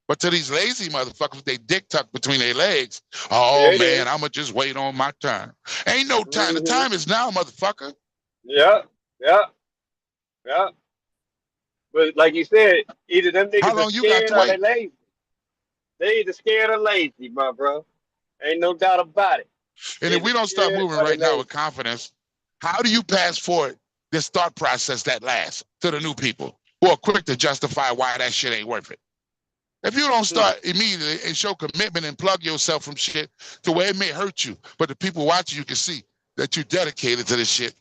But to these lazy motherfuckers, they dick tucked between their legs. Oh man, I'ma just wait on my time. Ain't no time. The time is now, motherfucker. Yeah. Yeah. But like you said, either them How niggas are long you got scared to or they wait? lazy. They either scared or lazy, my bro. Ain't no doubt about it. And They if either we don't start scared moving or they right now lazy. with confidence, how do you pass forward this thought process that lasts to the new people who are quick to justify why that shit ain't worth it? If you don't start immediately and show commitment and plug yourself from shit to where it may hurt you, but the people watching you can see that you're dedicated to this shit,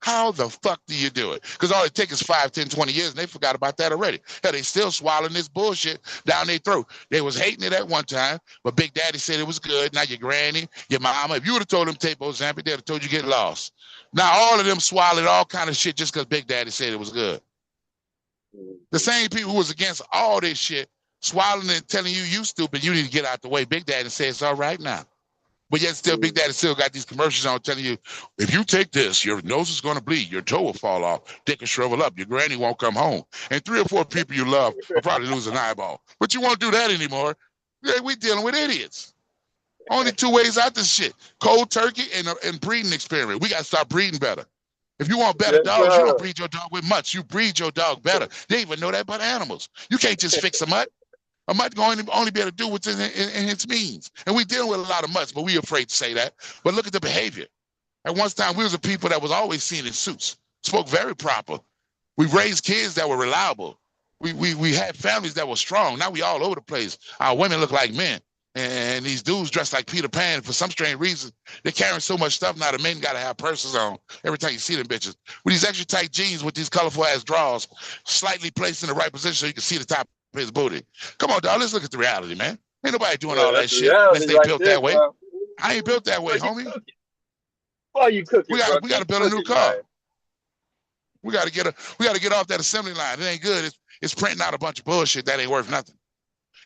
how the fuck do you do it? Because all it takes is 5, 10, 20 years, and they forgot about that already. Hell, they still swallowing this bullshit down their throat. They was hating it at one time, but Big Daddy said it was good. Now your granny, your mama, if you would have told them tape Ozempic, they'd have told you get lost. Now all of them swallowed all kind of shit just because Big Daddy said it was good. The same people who was against all this shit, swallowing it and telling you stupid, you need to get out the way. Big Daddy said it's all right now. But yet still, Big Daddy still got these commercials on telling you, if you take this, your nose is going to bleed, your toe will fall off, dick will shrivel up, your granny won't come home, and 3 or 4 people you love will probably lose an eyeball. But you won't do that anymore. Yeah, we dealing with idiots. Only 2 ways out this shit: cold turkey and breeding experiment. We got to start breeding better. If you want better dogs, you don't breed your dog with mutts. You breed your dog better. They even know that about animals. You can't just fix a mutt. A mutt going to only be able to do what's in its means. And we dealing with a lot of mutts, but we afraid to say that. But look at the behavior. At one time, we was a people that was always seen in suits, spoke very proper. We raised kids that were reliable. We had families that were strong. Now we all over the place. Our women look like men. And these dudes dressed like Peter Pan for some strange reason. They're carrying so much stuff now. The men got to have purses on every time you see them bitches. With these extra tight jeans with these colorful ass drawers, slightly placed in the right position so you can see the top of his booty. Come on, dog. Let's look at the reality, man. Ain't nobody doing all that shit unless they built that way. I ain't built that way, homie. Why you cooking, bro? We gotta build a new car. We gotta get off that assembly line. It ain't good. It's printing out a bunch of bullshit that ain't worth nothing.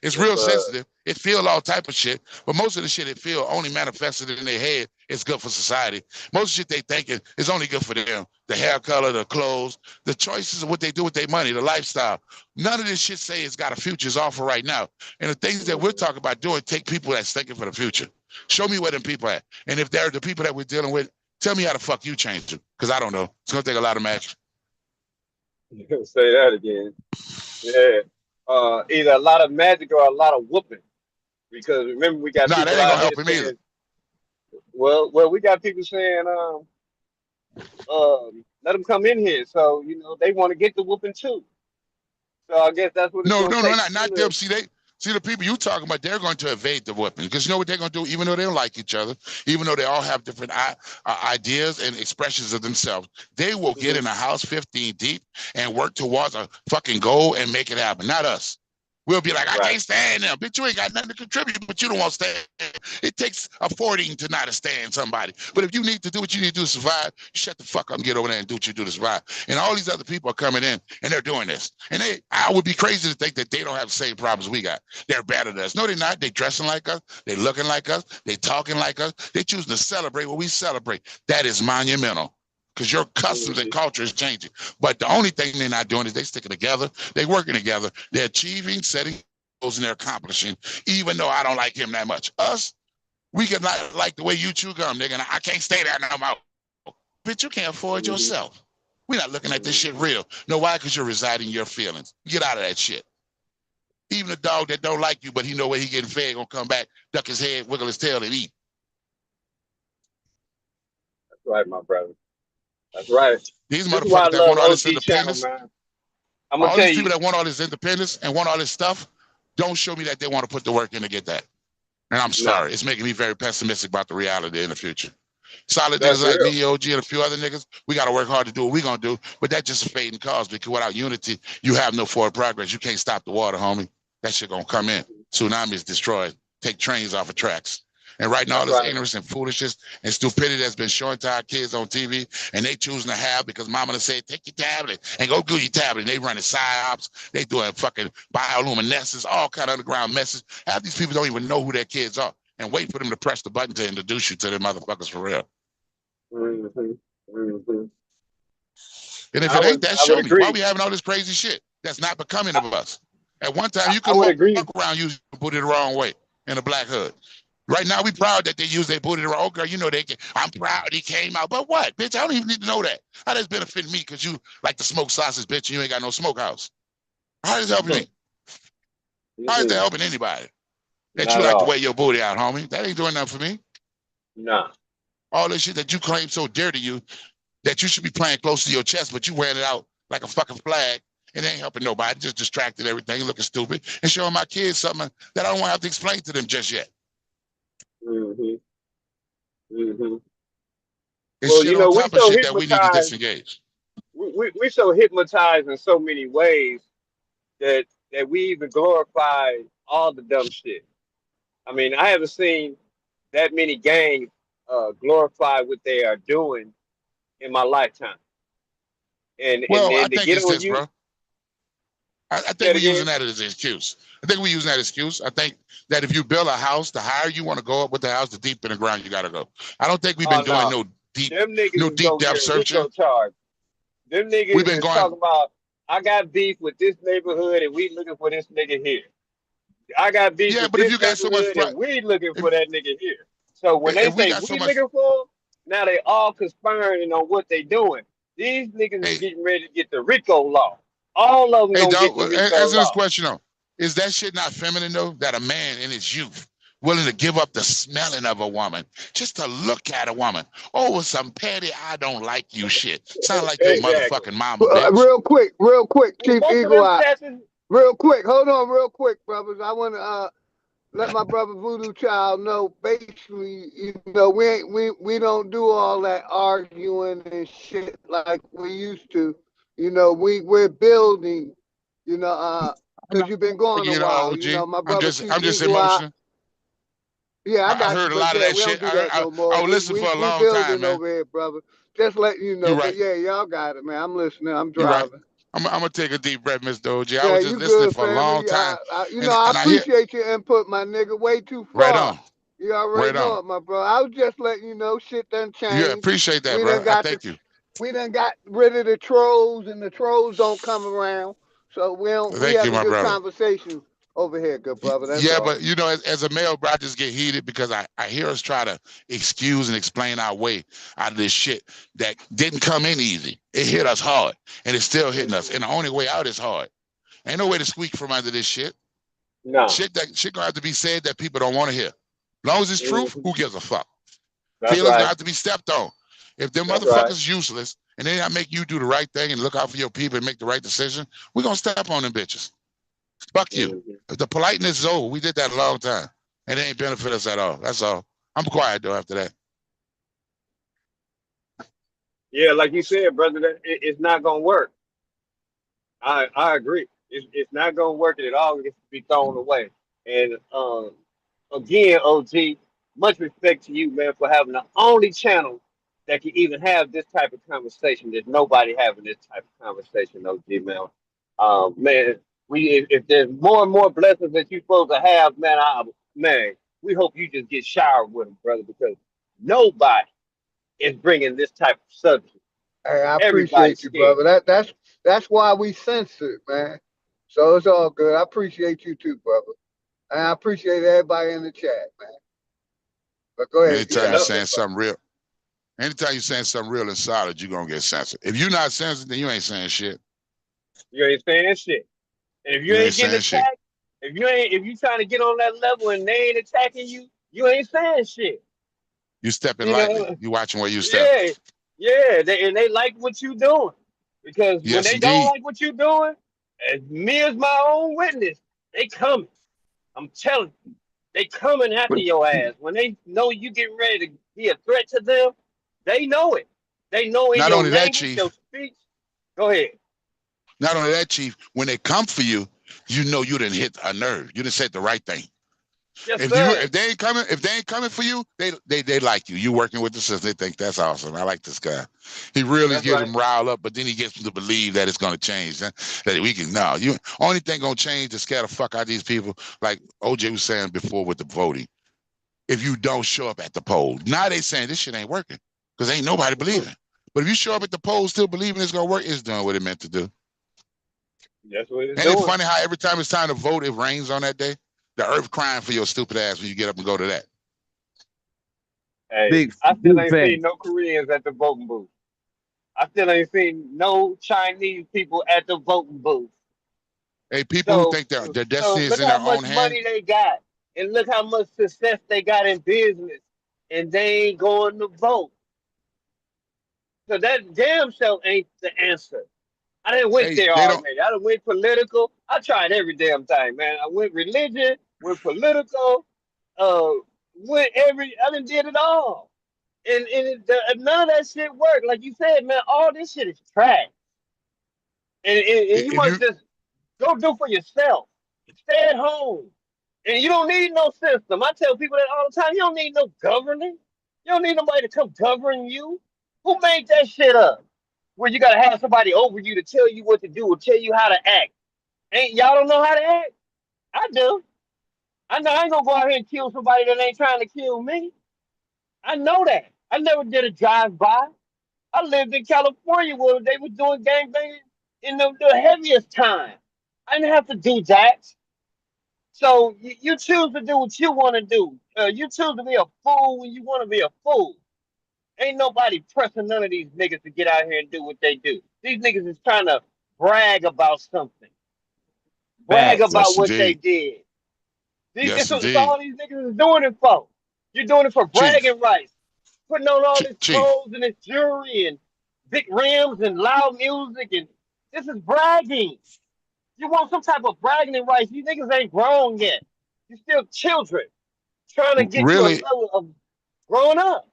It's real sensitive. It feel all type of shit, but most of the shit it feel only manifested in their head. It's good for society. Most shit they thinking is only good for them. The hair color, the clothes, the choices of what they do with their money, the lifestyle. None of this shit say it's got a future. It's all for right now. And the things that we're talking about doing take people that's thinking for the future. Show me where them people at. And if they're the people that we're dealing with, tell me how the fuck you change them. Because I don't know. It's gonna take a lot of magic. Say that again. Yeah. Either a lot of magic or a lot of whooping. Because remember, we got people that ain't gonna help him saying, either. Well, we got people saying, let them come in here. So they want to get the whooping too. So I guess that's what it's going to take. Not them. See the people you talking about, they're going to evade the weapon because you know what they're going to do. Even though they don't like each other, even though they all have different ideas and expressions of themselves, they will get in a house 15 deep and work towards a fucking goal and make it happen. Not us. We'll be like, I can't stand them. Bitch, you ain't got nothing to contribute, but you don't want to stand. It takes a 40 to not stand somebody. But if you need to do what you need to do to survive, shut the fuck up and get over there and do what you do to survive. And all these other people are coming in and they're doing this. And I would be crazy to think that they don't have the same problems we got. They're better than us. No, they're not. They dressing like us. They looking like us. They talking like us. They choosing to celebrate what we celebrate. That is monumental. Because your customs and culture is changing. But the only thing they're not doing is they sticking together. They working together. They're achieving, setting goals, and they're accomplishing, even though I don't like him that much. Us, we can not like the way you chew gum, nigga. I can't stay there no more. Bitch, you can't afford yourself. We're not looking at this shit real. No, why? Because you're residing your feelings. Get out of that shit. Even a dog that don't like you, but he know where he getting fed, gonna come back, duck his head, wiggle his tail, and eat. That's right, my brother. That's right. These motherfuckers that want all this independence, I'm all these people that want all this independence and want all this stuff, don't show me that they want to put the work in to get that. And I'm sorry, it's making me very pessimistic about the reality in the future. Solid niggas like me, OG, and a few other niggas, we got to work hard to do what we going to do, but that's just a fading cause because without unity, you have no forward progress. You can't stop the water, homie. That shit going to come in. Tsunamis destroyed. Take trains off of tracks. And right now, all this ignorance and foolishness and stupidity that's been shown to our kids on TV, and they choosing to have because mama done said, take your tablet and go do your tablet. And they running psyops. They doing fucking bioluminescence, all kind of underground messes. Half these people don't even know who their kids are and wait for them to press the button to introduce you to them motherfuckers for real. And if it ain't that, show me. Why we having all this crazy shit that's not becoming of us? At one time, you could walk around using the booty the wrong way in a black hood. Right now, we proud that they use their booty to roll. Oh, girl, you know I'm proud he came out. But what, bitch? I don't even need to know that. How does it benefit me? Because you like to smoke sausage, bitch, and you ain't got no smokehouse. How does it help me? How is that helping anybody? That Not you at like to all. wear your booty out, homie. That ain't doing nothing for me. Nah. All this shit that you claim so dear to you, that you should be playing close to your chest, but you wearing it out like a fucking flag. It ain't helping nobody. Just distracted everything, looking stupid, and showing my kids something that I don't want to have to explain to them just yet. It's Well, shit you on know, we top of so shit that we need to hypnotized. disengage. We so hypnotized in so many ways that we even glorify all the dumb shit. I mean, I haven't seen that many gangs glorify what they are doing in my lifetime. And Well, I then to think get it's on this, you, bro. I say think it we're using again. that as an excuse. I think that if you build a house, the higher you want to go up with the house, the deeper in the ground you got to go. I don't think we've Oh been doing no, no deep them niggas is gonna depth get a searching. RICO charge. Them We've niggas been is going. talking about, I got beef with this neighborhood and we looking for this nigga here. I got beef Yeah, with but if this you got so much neighborhood pride, and we looking if, for that nigga here. So when they if we say got so we much, looking for 'em, now they all conspiring on what they doing. These niggas is hey, getting ready to get the RICO law. All of them hey, gonna dog, get the RICO answer this law. question though: is that shit not feminine though? That a man in his youth willing to give up the smelling of a woman just to look at a woman over some petty "I don't like you" shit? Sound like your Exactly. motherfucking mama, bitch. Real quick, Well, Chief most of Eagle them Eye. cats Real quick, hold on, real quick, brothers. I want to let my brother Voodoo Child know. Basically, we don't do all that arguing and shit like we used to. We're building. Because you've been gone a You know, while. OG. My I'm brother just, Chief I'm just Eagle Eye. emotional. Yeah, I I got heard you, a but lot of yeah, that we shit. don't do that no I more. would listen for a We long time, building man. over here, brother. Just letting you know. You're But right. yeah, y'all got it, man. I'm listening. I'm You're right. driving. I'm gonna take a deep breath, Mr. OG. I Yeah, was just you listening good, for a long family. time, I and I hear appreciate your input, my nigga. Way too right far. on, You already right on. know it, my bro. I was just letting you know shit done Yeah, changed. appreciate that, We bro. done I got thank you. rid of the trolls, and the trolls don't come around. So we Thank you, having my good brother. conversations over here, good brother. That's Yeah, all. but as a male, bro, I just get heated because I hear us try to excuse and explain our way out of this shit that didn't come in easy. It hit us hard, and it's still hitting us. And the only way out is hard. Ain't no way to squeak from under this shit. No. Shit gonna have to be said that people don't want to hear. As long as it's truth, who gives a fuck? That's Feelings gonna right. have to be stepped on. If them That's right. motherfuckers useless and they not make you do the right thing and look out for your people and make the right decision, we're gonna step on them bitches. Fuck you. The politeness is over. We did that a long time. And it ain't benefit us at all. That's all. I'm quiet though after that. Yeah, like you said, brother, it's not gonna work. I agree. It's not gonna work, and it all gets to be thrown away. And again, OG, much respect to you, man, for having the only channel that can even have this type of conversation. There's nobody having this type of conversation, OG, man. Man, if there's more and more blessings that you're supposed to have, man, we hope you just get showered with them, brother, because nobody is bringing this type of subject. Hey, I Everybody's appreciate you, scared. brother. That's why we censored, man. So it's all good. I appreciate you too, brother. And I appreciate everybody in the chat, man. But go ahead, you Anytime you're got it, saying good brother. something real, anytime you're saying something real and solid, you're gonna get censored. If you're not censored, then you ain't saying shit. You ain't saying shit. And if you You ain't ain't getting saying shit. attacked, if you trying to get on that level and they ain't attacking you, you ain't saying shit. You stepping You lightly. know? You watching where you step. Yeah, yeah. And they like what you doing. Because when Yes, they don't indeed. like what you doing, as me as my own witness, they coming. I'm telling you, they coming after your ass. When they know you getting ready to be a threat to them, they know it. They know in Not your only that, language, your Chief. speech. Go ahead. Not only that, Chief. When they come for you, you know you didn't hit a nerve. You didn't say the right thing. Yes, If sir. they ain't coming for you, they like you. You working with the system, they think that's awesome. I like this guy. He really That's gets right. them riled up, but then he gets them to believe that it's gonna change. That we can you only thing gonna change to scare the fuck out of these people, like OJ was saying before with the voting. If you don't show up at the poll. Now they saying this shit ain't working. Because ain't nobody believing. But if you show up at the poll still believing it's gonna work, it's doing what it meant to do. That's what it's Ain't it doing. funny how every time it's time to vote, it rains on that day? The earth crying for your stupid ass when you get up and go to that. Hey, Big I still big ain't fan. seen no Koreans at the voting booth. I still ain't seen no Chinese people at the voting booth. Hey, people who So, think that their so destiny is look in how their much own hand. money they got, and look how much success they got in business, and they ain't going to vote. So that damn show ain't the answer. I didn't went Hey, there they don't. already. I done went political. I tried every damn thing, man. I went religion, went political, uh, I done did it all. None of that shit worked. Like you said, man, all this shit is trash. And you If must you just go do for yourself. Stay at home. And you don't need no system. I tell people that all the time. You don't need no governing. You don't need nobody to come govern you. Who made that shit up? Where you gotta have somebody over you to tell you what to do or tell you how to act. Ain't y'all don't know how to act? I do. I know I ain't gonna go out here and kill somebody that ain't trying to kill me. I know that. I never did a drive by. I lived in California where they were doing gangbanging in the heaviest time. I didn't have to do that. So you choose to do what you want to do. You choose to be a fool when you want to be a fool. Ain't nobody pressing none of these niggas to get out here and do what they do. These niggas is trying to brag about something. Brag Facts. about yes, what they indeed. did. Yes, It's indeed. all these niggas is doing it for. You're doing it for Chief, bragging rights. Putting on all this Chief. clothes and this jewelry and big rims and loud music, and this is bragging. You want some type of bragging rights. You niggas ain't grown yet. You're still children trying to get to a Really, level of growing up.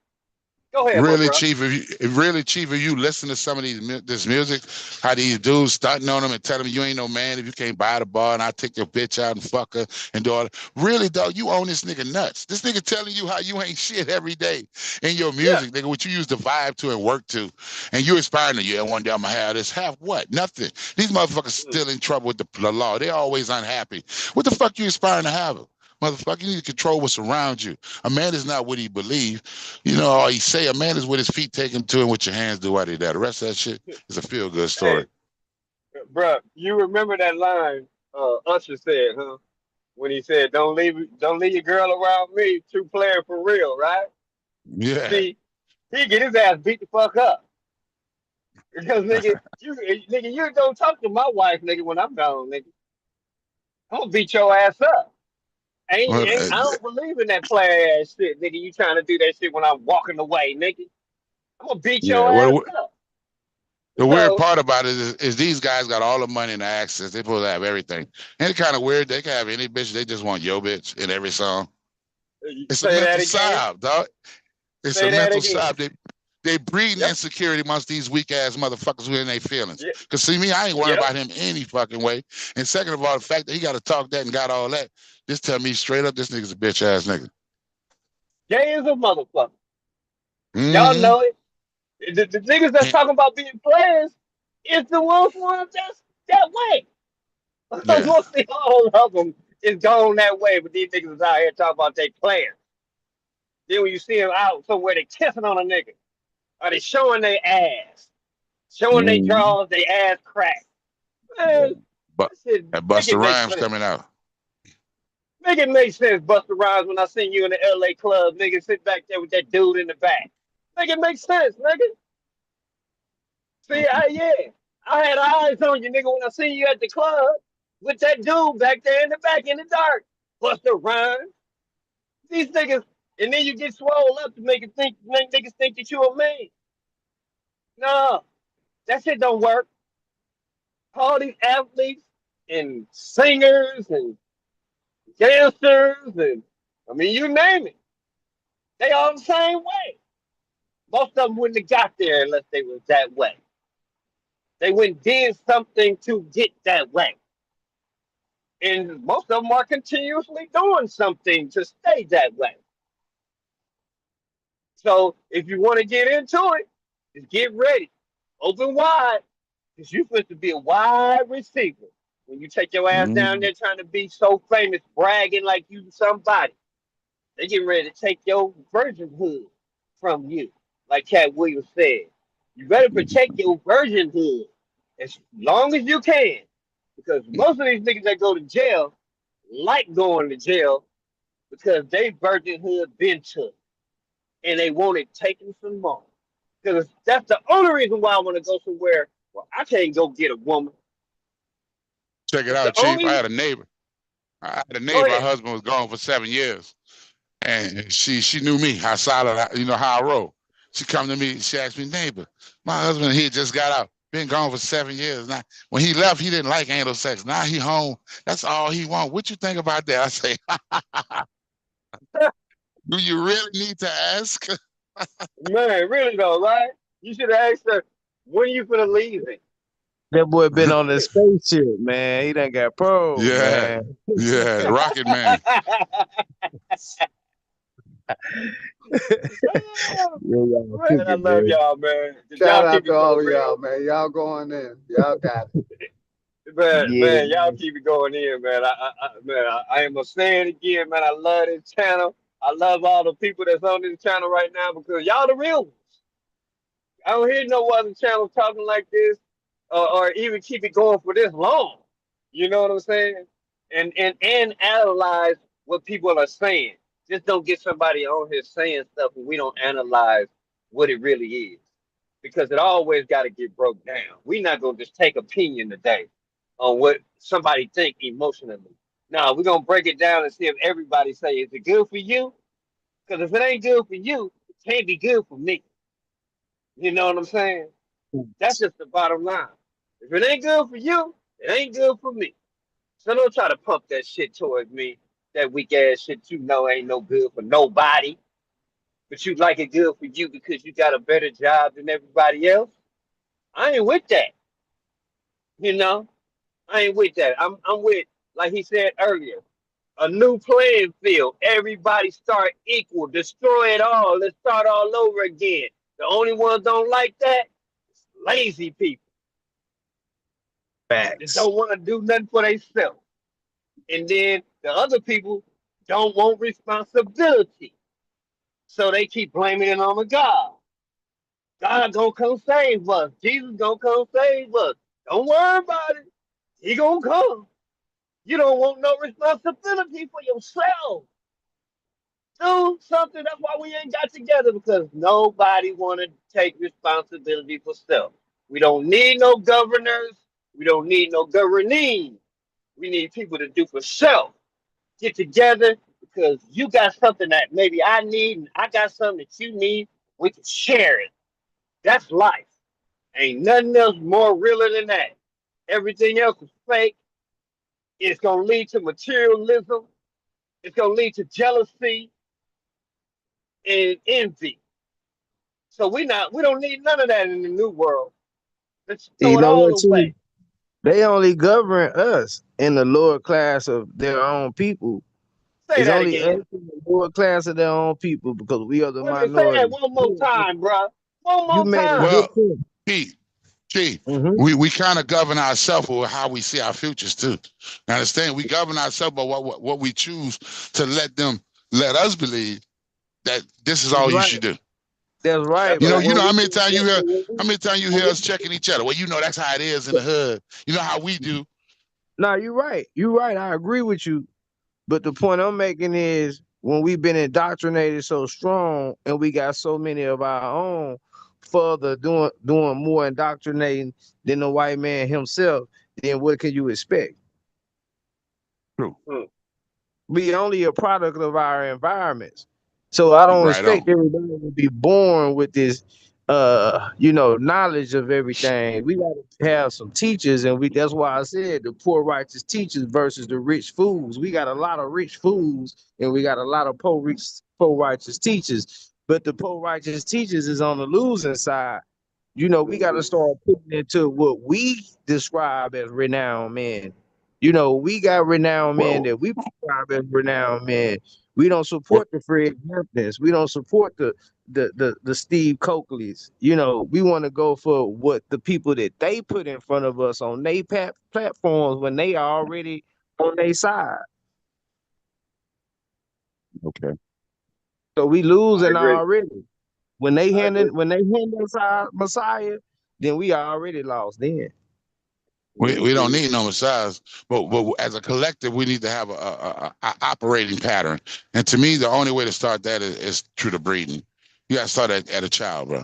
Go ahead, my really, bro. Chief. If you listen to some of this music, how these dudes stunting on them and telling them you ain't no man if you can't buy the bar and I take your bitch out and fuck her and do all that. Really, dog, you own this nigga nuts. This nigga telling you how you ain't shit every day in your Yeah. music, nigga, what you use to vibe to and work to, and you aspiring to, yeah, one day I'm gonna have this. Have what? Nothing. These motherfuckers still in trouble with the law. They're always unhappy. What the fuck you aspiring to have? Motherfucker, you need to control what's around you. A man is not what he believe. You know, all he say, a man is what his feet take him to and what your hands do while they there. The rest of that shit is a feel-good story. Hey, bro, you remember that line Usher said, huh? When he said, don't leave your girl around me, true player for real, right?" Yeah. See, he get his ass beat the fuck up. Because nigga, you don't talk to my wife, nigga, when I'm gone, nigga. I'm gonna beat your ass up. Well, I don't believe in that player ass shit, nigga. You trying to do that shit when I'm walking away, nigga. I'm gonna beat yeah. your ass Well, up. the weird So part about it is these guys got all the money and the access. They supposed to have everything. And it's kind of weird. They can have any bitch. They just want your bitch in every song. It's a say that mental again. psyop, dog. It's a Say that mental again. psyop. They breeding Yep. insecurity amongst these weak ass motherfuckers who in their feelings. Yep. Cause see me, I ain't worried Yep. about him any fucking way. And second of all, the fact that he got to talk that and got all that, just tell me straight up, this nigga's a bitch ass nigga. Gay is a motherfucker. Y'all Mm-hmm. know it. The niggas that's talking about being players is the ones that's that way. Yeah. Mostly all of them is gone that way, but these niggas is out here talking about they players. Then when you see them out somewhere, they kissing on a nigga. Or they showing their ass. Showing their Mm-hmm. jaws, their ass crack. Man, But that shit, that make Busta it make Rhymes sense. coming out. Make it make sense, Busta Rhymes, when I seen you in the LA club, nigga, sit back there with that dude in the back. Make it make sense, nigga. See, I had eyes on you, nigga, when I seen you at the club with that dude back there in the back in the dark. Busta Rhymes. These niggas, and then you get swole up to make niggas think that you a man. No, that shit don't work. All these athletes and singers and dancers and I mean you name it. They all the same way. Most of them wouldn't have got there unless they was that way. They went did something to get that way. And most of them are continuously doing something to stay that way. So if you want to get into it, just get ready. Open wide. Because you're supposed to be a wide receiver. When you take your ass down Mm-hmm. there trying to be so famous, bragging like you somebody, they getting ready to take your virginhood from you. Like Cat Williams said. You better protect your virginhood as long as you can. Because most of these niggas that go to jail like going to jail because they virginhood been took. and they want it taken from them. Because that's the only reason why I want to go somewhere where I can't go get a woman. Check it out, Chief. I had a neighbor. Her husband was gone for 7 years. And she knew me, how solid, how I roll. She come to me, she asked me, neighbor, my husband, he just got out, been gone for 7 years. Now, when he left, he didn't like anal sex. Now he home. That's all he want. What you think about that? I say, do you really need to ask? Man, really though, right? You should have asked her, when you gonna leave it? That boy been on the spaceship, man. He done got probed, Yeah, man. yeah, Rocket Man. Man, I love y'all, man. Shout out to all of y'all, man. Y'all going in. Y'all got it. Man, y'all keep it going in, man. I am gonna say it again, man. I love this channel. I love all the people that's on this channel right now because y'all the real ones. I don't hear no other channel talking like this, or even keep it going for this long. You know what I'm saying? And analyze what people are saying. Just don't get somebody on here saying stuff and we don't analyze what it really is. Because it always got to get broke down. We're not going to just take opinion today on what somebody think emotionally. No, we're going to break it down and see if everybody say, is it good for you? Because if it ain't good for you, it can't be good for me. You know what I'm saying? That's just the bottom line. If it ain't good for you, it ain't good for me. So don't try to pump that shit towards me. That weak ass shit you know ain't no good for nobody. But you like it good for you because you got a better job than everybody else. I ain't with that. You know? I ain't with that. I'm with, like he said earlier, a new playing field. Everybody start equal. Destroy it all. Let's start all over again. The only ones don't like that is lazy people. Facts. Just don't want to do nothing for themselves. And then the other people don't want responsibility. So they keep blaming it on the God. God gonna come save us. Jesus gonna come save us. Don't worry about it. He gonna come. You don't want no responsibility for yourself. Do something. That's why we ain't got together, because nobody want to take responsibility for self. We don't need no governors. We don't need no governing. We need people to do for self. Get together because you got something that maybe I need and I got something that you need. We can share it. That's life. Ain't nothing else more realer than that. Everything else is fake. It's going to lead to materialism. It's going to lead to jealousy and envy. So we don't need none of that in the new world. Let's throw You it know all what, away. too? They only govern us in the lower class of their own people. Say It's that only us again. in the lower class of their own people because we are the Let me say that minority. one more time, bro. One You more made a time. good Well, point. Chief, we kind of govern ourselves with how we see our futures too. Now, understand, we govern ourselves by what we choose to let us believe that this is That's all you right. should do. That's right. You know, But when how we many times you hear us checking each other? Well, that's how it is in the hood. You know how we do. No, you're right. You're right. I agree with you. But the point I'm making is when we've been indoctrinated so strong and we got so many of our own further doing more indoctrinating than the white man himself, then what can you expect? True. We only a product of our environments. So I don't Right expect on. everybody to be born with this knowledge of everything. We gotta have some teachers, and that's why I said the poor righteous teachers versus the rich fools. We got a lot of rich fools and we got a lot of poor righteous teachers. But the poor righteous teachers is on the losing side. We got to start putting into what we describe as renowned men. We got renowned men that we describe as renowned men. We don't support the Fred Hamptons. We don't support the Steve Coakleys. We want to go for what the people that they put in front of us on their platforms when they are already on their side. Okay. So we losing agree. already. When they hand us our Messiah, then we already lost then. We don't need no messiahs, but as a collective, we need to have a operating pattern. And to me, the only way to start that is through the breeding. You gotta start at a child, bro.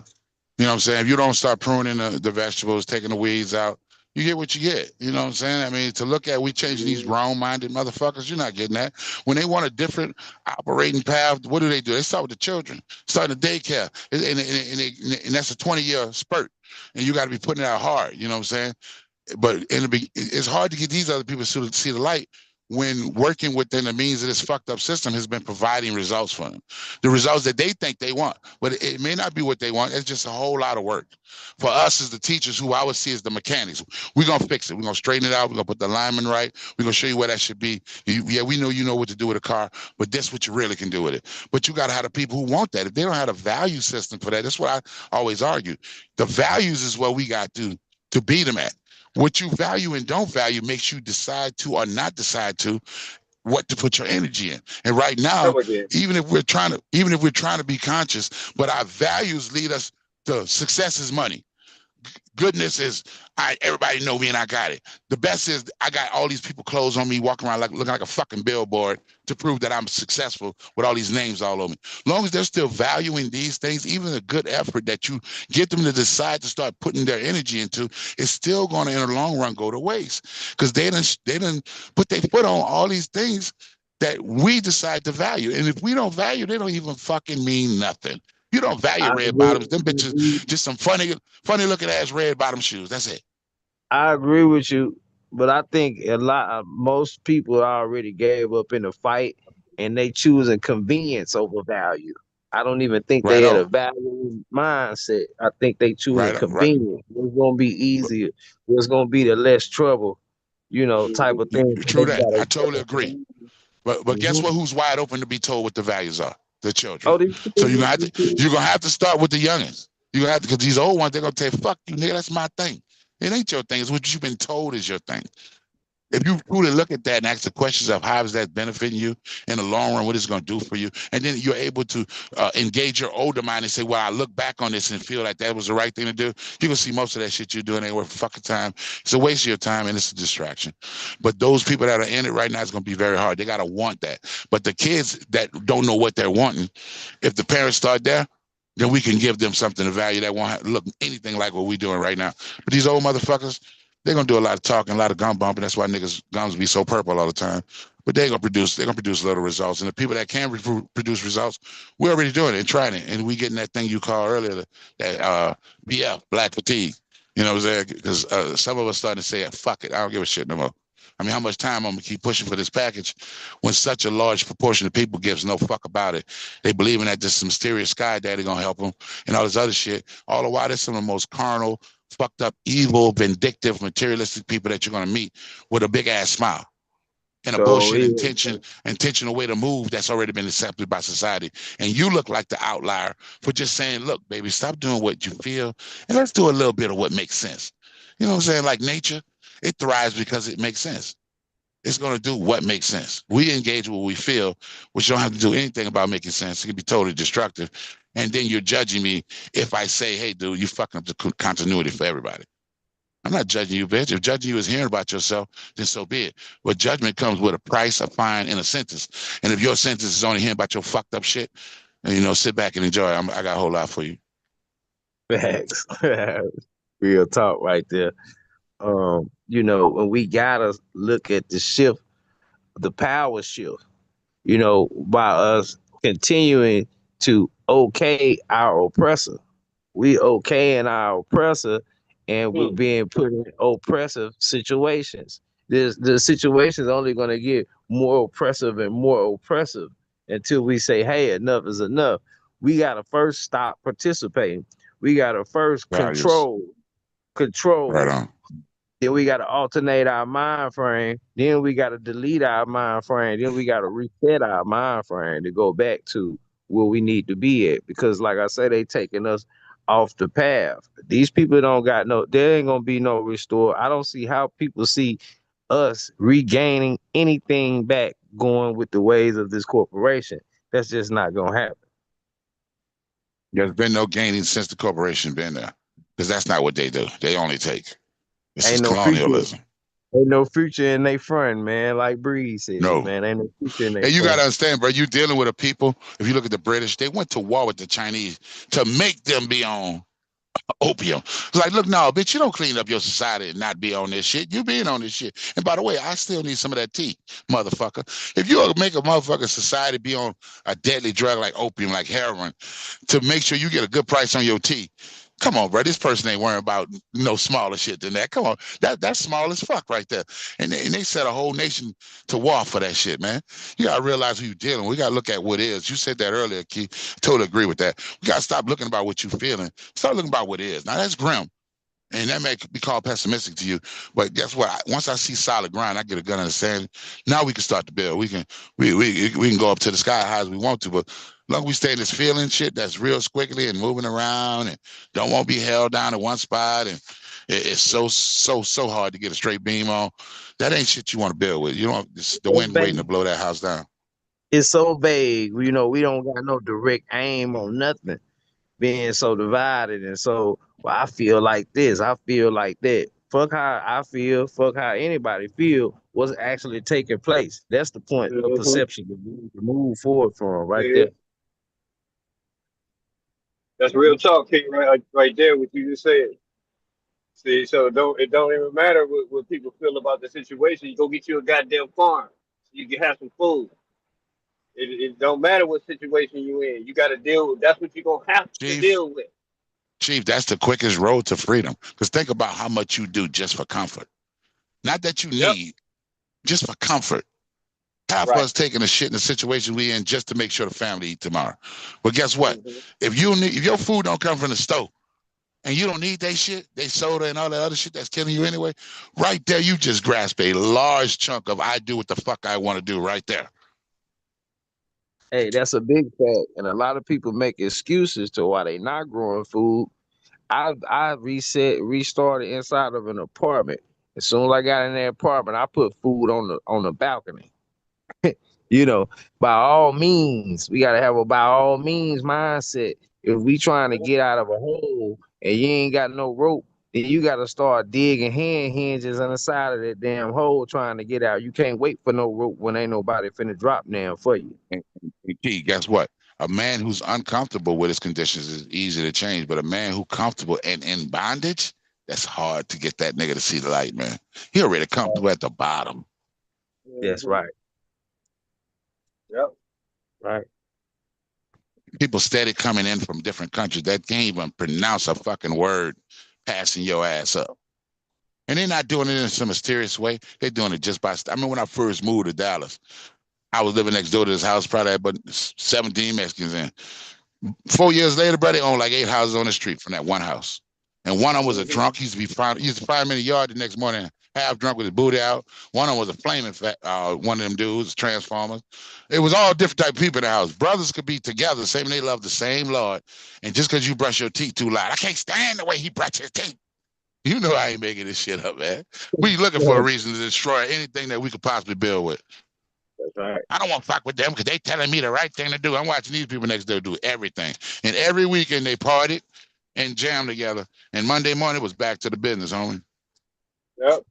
You know what I'm saying? If you don't start pruning the vegetables, taking the weeds out, you get what you get. You know what I'm saying? I mean, to look at we changing these wrong-minded motherfuckers, you're not getting that. When they want a different operating path, what do? They start with the children, start in the daycare, and that's a 20-year spurt, and you got to be putting it out hard. You know what I'm saying? But it's hard to get these other people to see the light when working within the means of this fucked up system has been providing results for them. The results that they think they want, but it may not be what they want. It's just a whole lot of work. For us as the teachers, who I would see as the mechanics, we're going to fix it. We're going to straighten it out. We're going to put the alignment right. We're going to show you where that should be. Yeah, we know you know what to do with a car, but this what you really can do with it. But you got to have the people who want that. If they don't have a value system for that, that's what I always argue. The values is what we got to beat them at. What you value and don't value makes you decide to or not decide to what to put your energy in. And right now, even if we're trying to be conscious, but our values lead us to success is money. Goodness is everybody know me and I got it. The best is I got all these people clothes on me, walking around looking like a fucking billboard to prove that I'm successful with all these names all over me. As long as they're still valuing these things, even a good effort that you get them to decide to start putting their energy into, is still going to in the long run go to waste, because they didn't put their foot on all these things that we decide to value. And if we don't value, they don't even fucking mean nothing. You don't value red bottoms. Them bitches just some funny looking ass red bottom shoes. That's it. I agree with you, but I think most people already gave up in the fight, and they choosing convenience over value. I don't even think they had a value mindset. I think they choosing convenience. It's gonna be easier. It's gonna be the less trouble, type of thing. True that. I totally agree. But guess what? Who's wide open to be told what the values are? The children. So you're gonna have to start with the youngins. You're gonna have to, because these old ones, they're gonna say, "Fuck you, nigga. That's my thing." It ain't your thing. It's what you've been told is your thing. If you truly look at that and ask the questions of how is that benefiting you in the long run, what it's going to do for you, and then you're able to engage your older mind and say, well, I look back on this and feel like that was the right thing to do, you're going to see most of that shit you're doing ain't worth fucking time. It's a waste of your time, and it's a distraction. But those people that are in it right now, it's going to be very hard. They got to want that. But the kids that don't know what they're wanting, if the parents start there, then we can give them something of value that won't look anything like what we're doing right now. But these old motherfuckers, they're gonna do a lot of talking, a lot of gum bumping. That's why niggas' gums be so purple all the time. But they're gonna produce little results. And the people that can produce results, we're already doing it and trying it. And we getting that thing you called earlier, that BF, black fatigue. You know what I'm saying? Because some of us starting to say, fuck it, I don't give a shit no more. I mean, how much time I'm gonna keep pushing for this package when such a large proportion of people gives no fuck about it? They believe in that this mysterious sky daddy gonna help them and all this other shit. All the while, there's some of the most carnal, fucked up, evil, vindictive, materialistic people that you're gonna meet with a big ass smile and a bullshit intentional way to move that's already been accepted by society. And you look like the outlier for just saying, look, baby, stop doing what you feel and let's do a little bit of what makes sense. You know what I'm saying? Like nature, it thrives because it makes sense. It's going to do what makes sense. We engage with what we feel, which don't have to do anything about making sense. It can be totally destructive. And then you're judging me if I say, hey, dude, you fucking up the continuity for everybody. I'm not judging you, bitch. If judging you is hearing about yourself, then so be it. But judgment comes with a price, a fine, and a sentence. And if your sentence is only hearing about your fucked up shit, then, sit back and enjoy. I got a whole lot for you. Facts. Real talk right there. When we gotta look at the shift, the power shift, by us continuing to okay our oppressor. We okaying our oppressor, and we're being put in oppressive situations. The situation is only going to get more oppressive and more oppressive until we say, hey, enough is enough. We got to first stop participating. We got to first control. Right on. Then we got to alternate our mind frame. Then we got to delete our mind frame. Then we got to reset our mind frame to go back to where we need to be at. Because like I said, they taking us off the path. These people there ain't going to be no restore. I don't see how people see us regaining anything back going with the ways of this corporation. That's just not going to happen. There's been no gaining since the corporation been there. Because that's not what they do. They only take. This is colonialism. Ain't no future in they front, man. Like Breeze said, No. man, ain't no future in they And you got to front. understand, bro, you're dealing with a people. If you look at the British, they went to war with the Chinese to make them be on opium. It's like, look, no, bitch, you don't clean up your society and not be on this shit. You being on this shit. And by the way, I still need some of that tea, motherfucker. If you make a motherfucking society be on a deadly drug like opium, like heroin, to make sure you get a good price on your tea, come on, bro. This person ain't worrying about no smaller shit than that. Come on, that's small as fuck right there. And they set a whole nation to war for that shit, man. You gotta realize who you're dealing with. We gotta look at what is. You said that earlier, Keith. Totally agree with that. We gotta stop looking about what you're feeling. Start looking about what is. Now that's grim. And that may be called pessimistic to you, but guess what? Once I see solid ground, I get a gun in the sand. Now we can start to build. We can go up to the sky high as we want to, but as long as we stay in this feeling shit that's real squiggly and moving around and don't want to be held down in one spot, and it's so hard to get a straight beam on. That ain't shit you want to build with. You don't. It's the wind waiting to blow that house down. It's so vague. You know, we don't got no direct aim on nothing. Being so divided, and so, well, I feel like this, I feel like that. Fuck how I feel, fuck how anybody feel, what's actually taking place. That's the point of perception to move forward from right there. That's real talk, King, right there, what you just said. See, so it don't even matter what people feel about the situation. You go get you a goddamn farm so you can have some food. It don't matter what situation you in. You got to deal with. That's what you're gonna have to deal with. Chief, that's the quickest road to freedom. Because think about how much you do just for comfort. Not that you need, just for comfort. Half of us taking a shit in the situation we in just to make sure the family eat tomorrow. But guess what? If your food don't come from the stove and you don't need that shit, they soda and all that other shit that's killing you anyway, right there you just grasp a large chunk of I do what the fuck I want to do right there. Hey, that's a big fact. And a lot of people make excuses to why they not growing food. I restarted inside of an apartment. As soon as I got in that apartment, I put food on the balcony. You know, by all means, we gotta have a by all means mindset. If we trying to get out of a hole and you ain't got no rope, then you gotta start digging hand hinges on the side of that damn hole trying to get out. You can't wait for no rope when ain't nobody finna drop down for you. And Key, guess what? A man who's uncomfortable with his conditions is easy to change, but a man who's comfortable and in bondage, that's hard to get that nigga to see the light, man. He already comfortable at the bottom. That's right. Yep. Right. People steady coming in from different countries that can't even pronounce a fucking word, passing your ass up. And they're not doing it in some mysterious way. They're doing it just by, I mean, when I first moved to Dallas, I was living next door to this house, probably had but 17 Mexicans in. 4 years later, bro, they own like 8 houses on the street from that one house. And one of them was a drunk. He used to find him in the yard the next morning, half drunk with his booty out. One of them was a flaming one of them dudes, Transformers. It was all different type of people in the house. Brothers could be together, same they love the same Lord. And just because you brush your teeth too loud, I can't stand the way he brushes his teeth. You know I ain't making this shit up, man. We looking for a reason to destroy anything that we could possibly build with. That's right. I don't want to fuck with them because they telling me the right thing to do. I'm watching these people next door do everything. And every weekend they partied and jammed together. And Monday morning was back to the business, homie. Yep.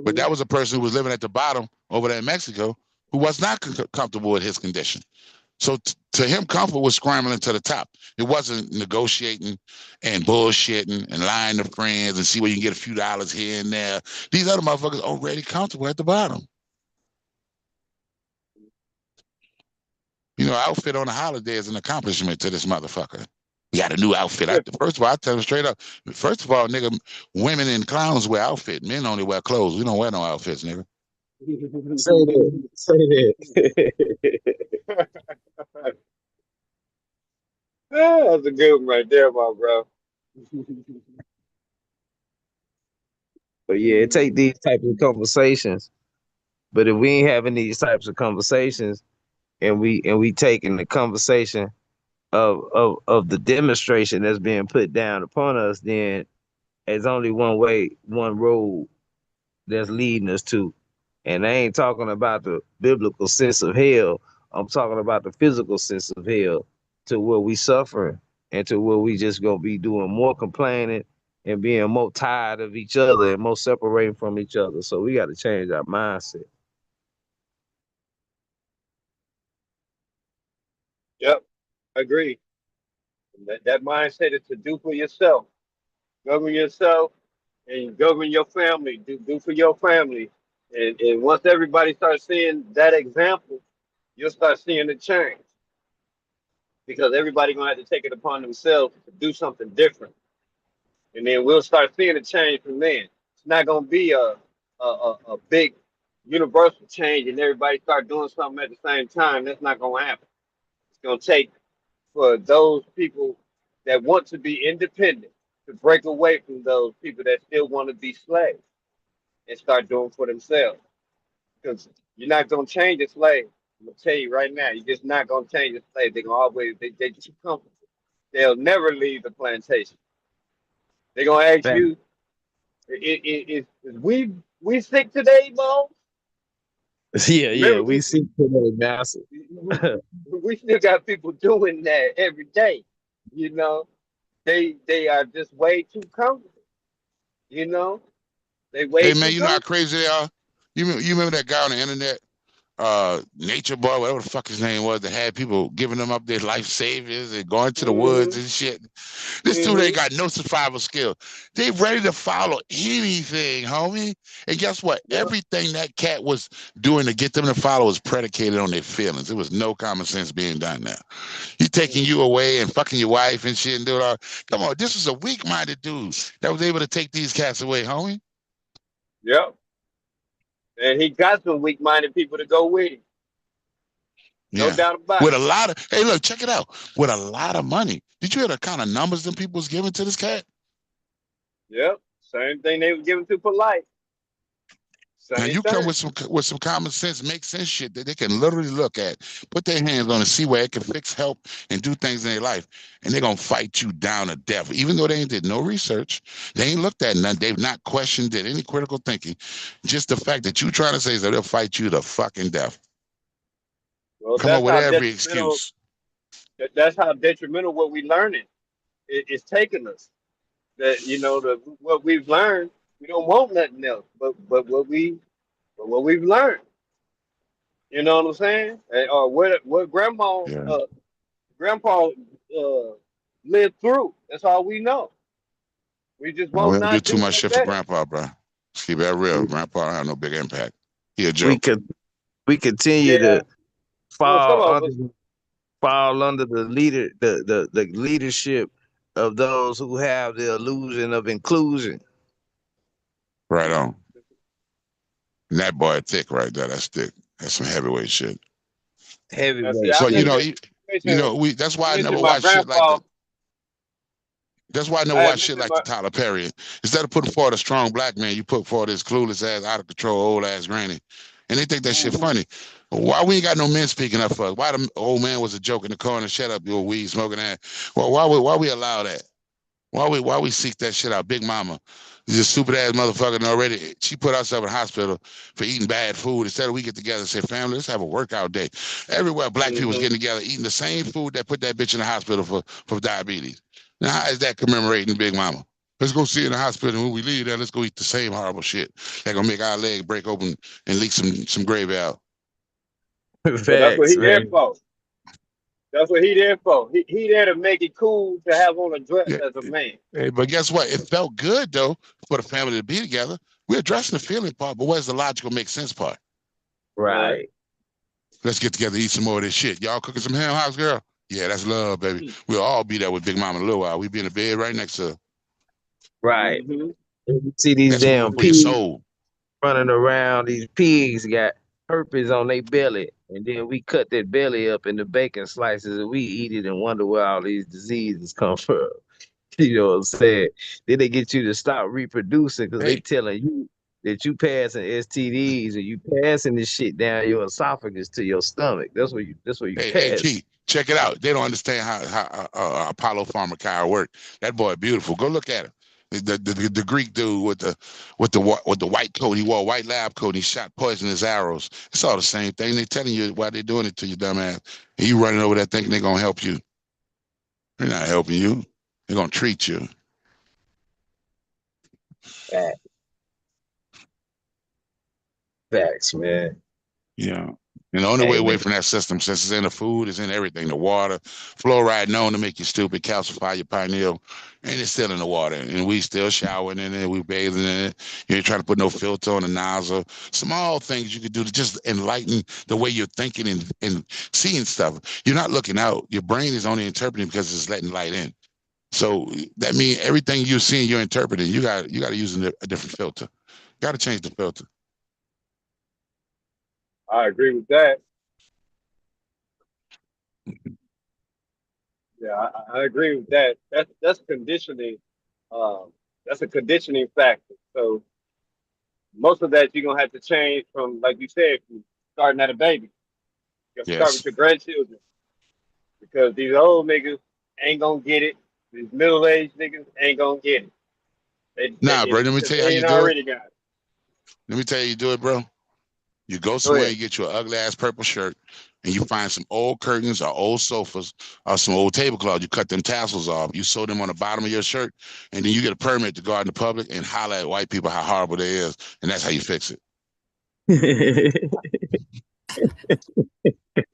But that was a person who was living at the bottom over there in Mexico who was not comfortable with his condition. So to him, comfort was scrambling to the top. It wasn't negotiating and bullshitting and lying to friends and see where you can get a few dollars here and there. These other motherfuckers already comfortable at the bottom. You know, outfit on a holiday is an accomplishment to this motherfucker. You got a new outfit. First of all, I tell them straight up. First of all, nigga, women and clowns wear outfits. Men only wear clothes. We don't wear no outfits, nigga. Say that. Say that. That's a good one right there, my bro. But yeah, it take these types of conversations. But if we ain't having these types of conversations, and we taking the conversation of the demonstration that's being put down upon us, then there's only one way, one road that's leading us to. And I ain't talking about the biblical sense of hell. I'm talking about the physical sense of hell, to where we suffering and to where we just gonna be doing more complaining and being more tired of each other and more separating from each other. So we got to change our mindset. Yep, agree. That mindset is to do for yourself, govern yourself, and govern your family. Do for your family, and once everybody starts seeing that example, you'll start seeing the change because everybody gonna have to take it upon themselves to do something different, and then we'll start seeing a change from then. It's not gonna be a big universal change, and everybody start doing something at the same time. That's not gonna happen. It's gonna take for those people that want to be independent to break away from those people that still want to be slaves and start doing for themselves. Because you're not gonna change a slave. I'm gonna tell you right now, you're just not gonna change a slave. They're gonna always they too comfortable. They'll never leave the plantation. They're gonna ask Fact. you, is we sick today, Bo? Yeah, Remember, we see today, massive. we still got people doing that every day. You know, they are just way too comfortable. You know, they way Hey man, too you know how comfortable. crazy they are. You remember that guy on the internet, Nature Boy, whatever the fuck his name was, that had people giving them up their life saviors and going to the woods Mm-hmm. and shit. This dude ain't got no survival skill. They ready to follow anything, homie. And guess what? Yep. Everything that cat was doing to get them to follow was predicated on their feelings. There was no common sense being done now. He taking you away and fucking your wife and shit and doing all. Come on, this was a weak-minded dude that was able to take these cats away, homie. Yep. And he got some weak-minded people to go with him. No Yeah. doubt about With it. a lot of, hey, look, check it out. With a lot of money. Did you hear the kind of numbers them people was giving to this cat? Yep. Same thing they were giving to Polite. Now Same you come thing. with some common sense, make sense shit that they can literally look at, put their hands on and see where it can fix, help, and do things in their life. And they're gonna fight you down to death. Even though they ain't did no research, they ain't looked at none, they've not questioned, did any critical thinking. Just the fact that you trying to say is that they'll fight you to fucking death. Well, Come up that's with how every detrimental. excuse. That's how detrimental what we learning. It's taking us. That what we've learned. We don't want nothing else. But what we've learned. You know what I'm saying? Or what Yeah. grandpa lived through. That's all we know. We just No, we won't don't do not too do much no shit for better. grandpa, bro. Let's keep that real. Grandpa don't have no big impact. He a We joke. could we continue Yeah. to Well, some fall of under us. the leadership of those who have the illusion of inclusion. Right on. And that boy thick right there. That's thick. That's some heavyweight shit. Now, see, Heavyweight I But shit. we that's why I never mentioned my watch shit like grandpa. the that's why I never I had watch shit mentioned like the my. Tyler Perry. Instead of putting forward a strong black man, you put forward this clueless ass, out of control, old ass granny. And they think that shit Mhm. funny. Why we ain't got no men speaking up for us? Why the old man was a joke in the corner? Shut up, you old weed smoking ass. Well, why we allow that? Why we seek that shit out? Big Mama, this stupid ass motherfucker and already. She put herself in the hospital for eating bad food. Instead of we get together and say, family, let's have a workout day. Everywhere black people's Mhm. getting together, eating the same food that put that bitch in the hospital for diabetes. Now, how is that commemorating Big Mama? Let's go see her in the hospital. And when we leave there, let's go eat the same horrible shit. That gonna make our leg break open and leak some gravy out. Well, that's what Facts, he there man. for. That's what he there for. He there to make it cool to have on a dress Yeah. as a man. Hey, but guess what? It felt good though for the family to be together. We're addressing the feeling part, but where's the logical make sense part? Right. Right. Let's get together and eat some more of this shit. Y'all cooking some ham hocks, girl? Yeah, that's love, baby. We'll all be there with Big Mama in a little while. We be in the bed right next to her. Right. Mm-hmm. You see these That's food damn for your pigs soul. running around. These pigs got herpes on their belly, and then we cut that belly up into bacon slices and we eat it and wonder where all these diseases come from. You know what I'm saying? Then they get you to stop reproducing because they Hey, telling you that you passing STDs and you passing this shit down your esophagus to your stomach. That's where you hey, pass. Key, check it out. They don't understand how Apollo Pharmacare work. That boy beautiful. Go look at him. The Greek dude with the white coat. He wore a white lab coat. And he shot poisonous arrows. It's all the same thing. They telling you why they doing it to you, dumbass. And you running over there thinking they're gonna help you. They're not helping you. They're gonna treat you. Facts, man. Yeah. And the only way away from that system, since it's in the food, it's in everything. The water, fluoride known to make you stupid, calcify your pineal, and it's still in the water. And we still showering in it, we bathing in it. You ain't trying to put no filter on the nozzle. Small things you could do to just enlighten the way you're thinking and seeing stuff. You're not looking out. Your brain is only interpreting because it's letting light in. So that means everything you're seeing, you're interpreting. You got to use a different filter. Got to change the filter. I agree with that. Yeah, I agree with that. That's conditioning. That's a conditioning factor. So most of that you're gonna have to change from, like you said, from starting at a baby. You have to start with your grandchildren, because these old niggas ain't gonna get it. These middle-aged niggas ain't gonna get it. Nah, bro. Let me tell you how you do already it. got it. Let me tell you do it, bro. You go somewhere and get you an ugly ass purple shirt, and you find some old curtains or old sofas or some old tablecloths. You cut them tassels off. You sew them on the bottom of your shirt, and then you get a permit to go out in the public and holler at white people how horrible they is, and that's how you fix it.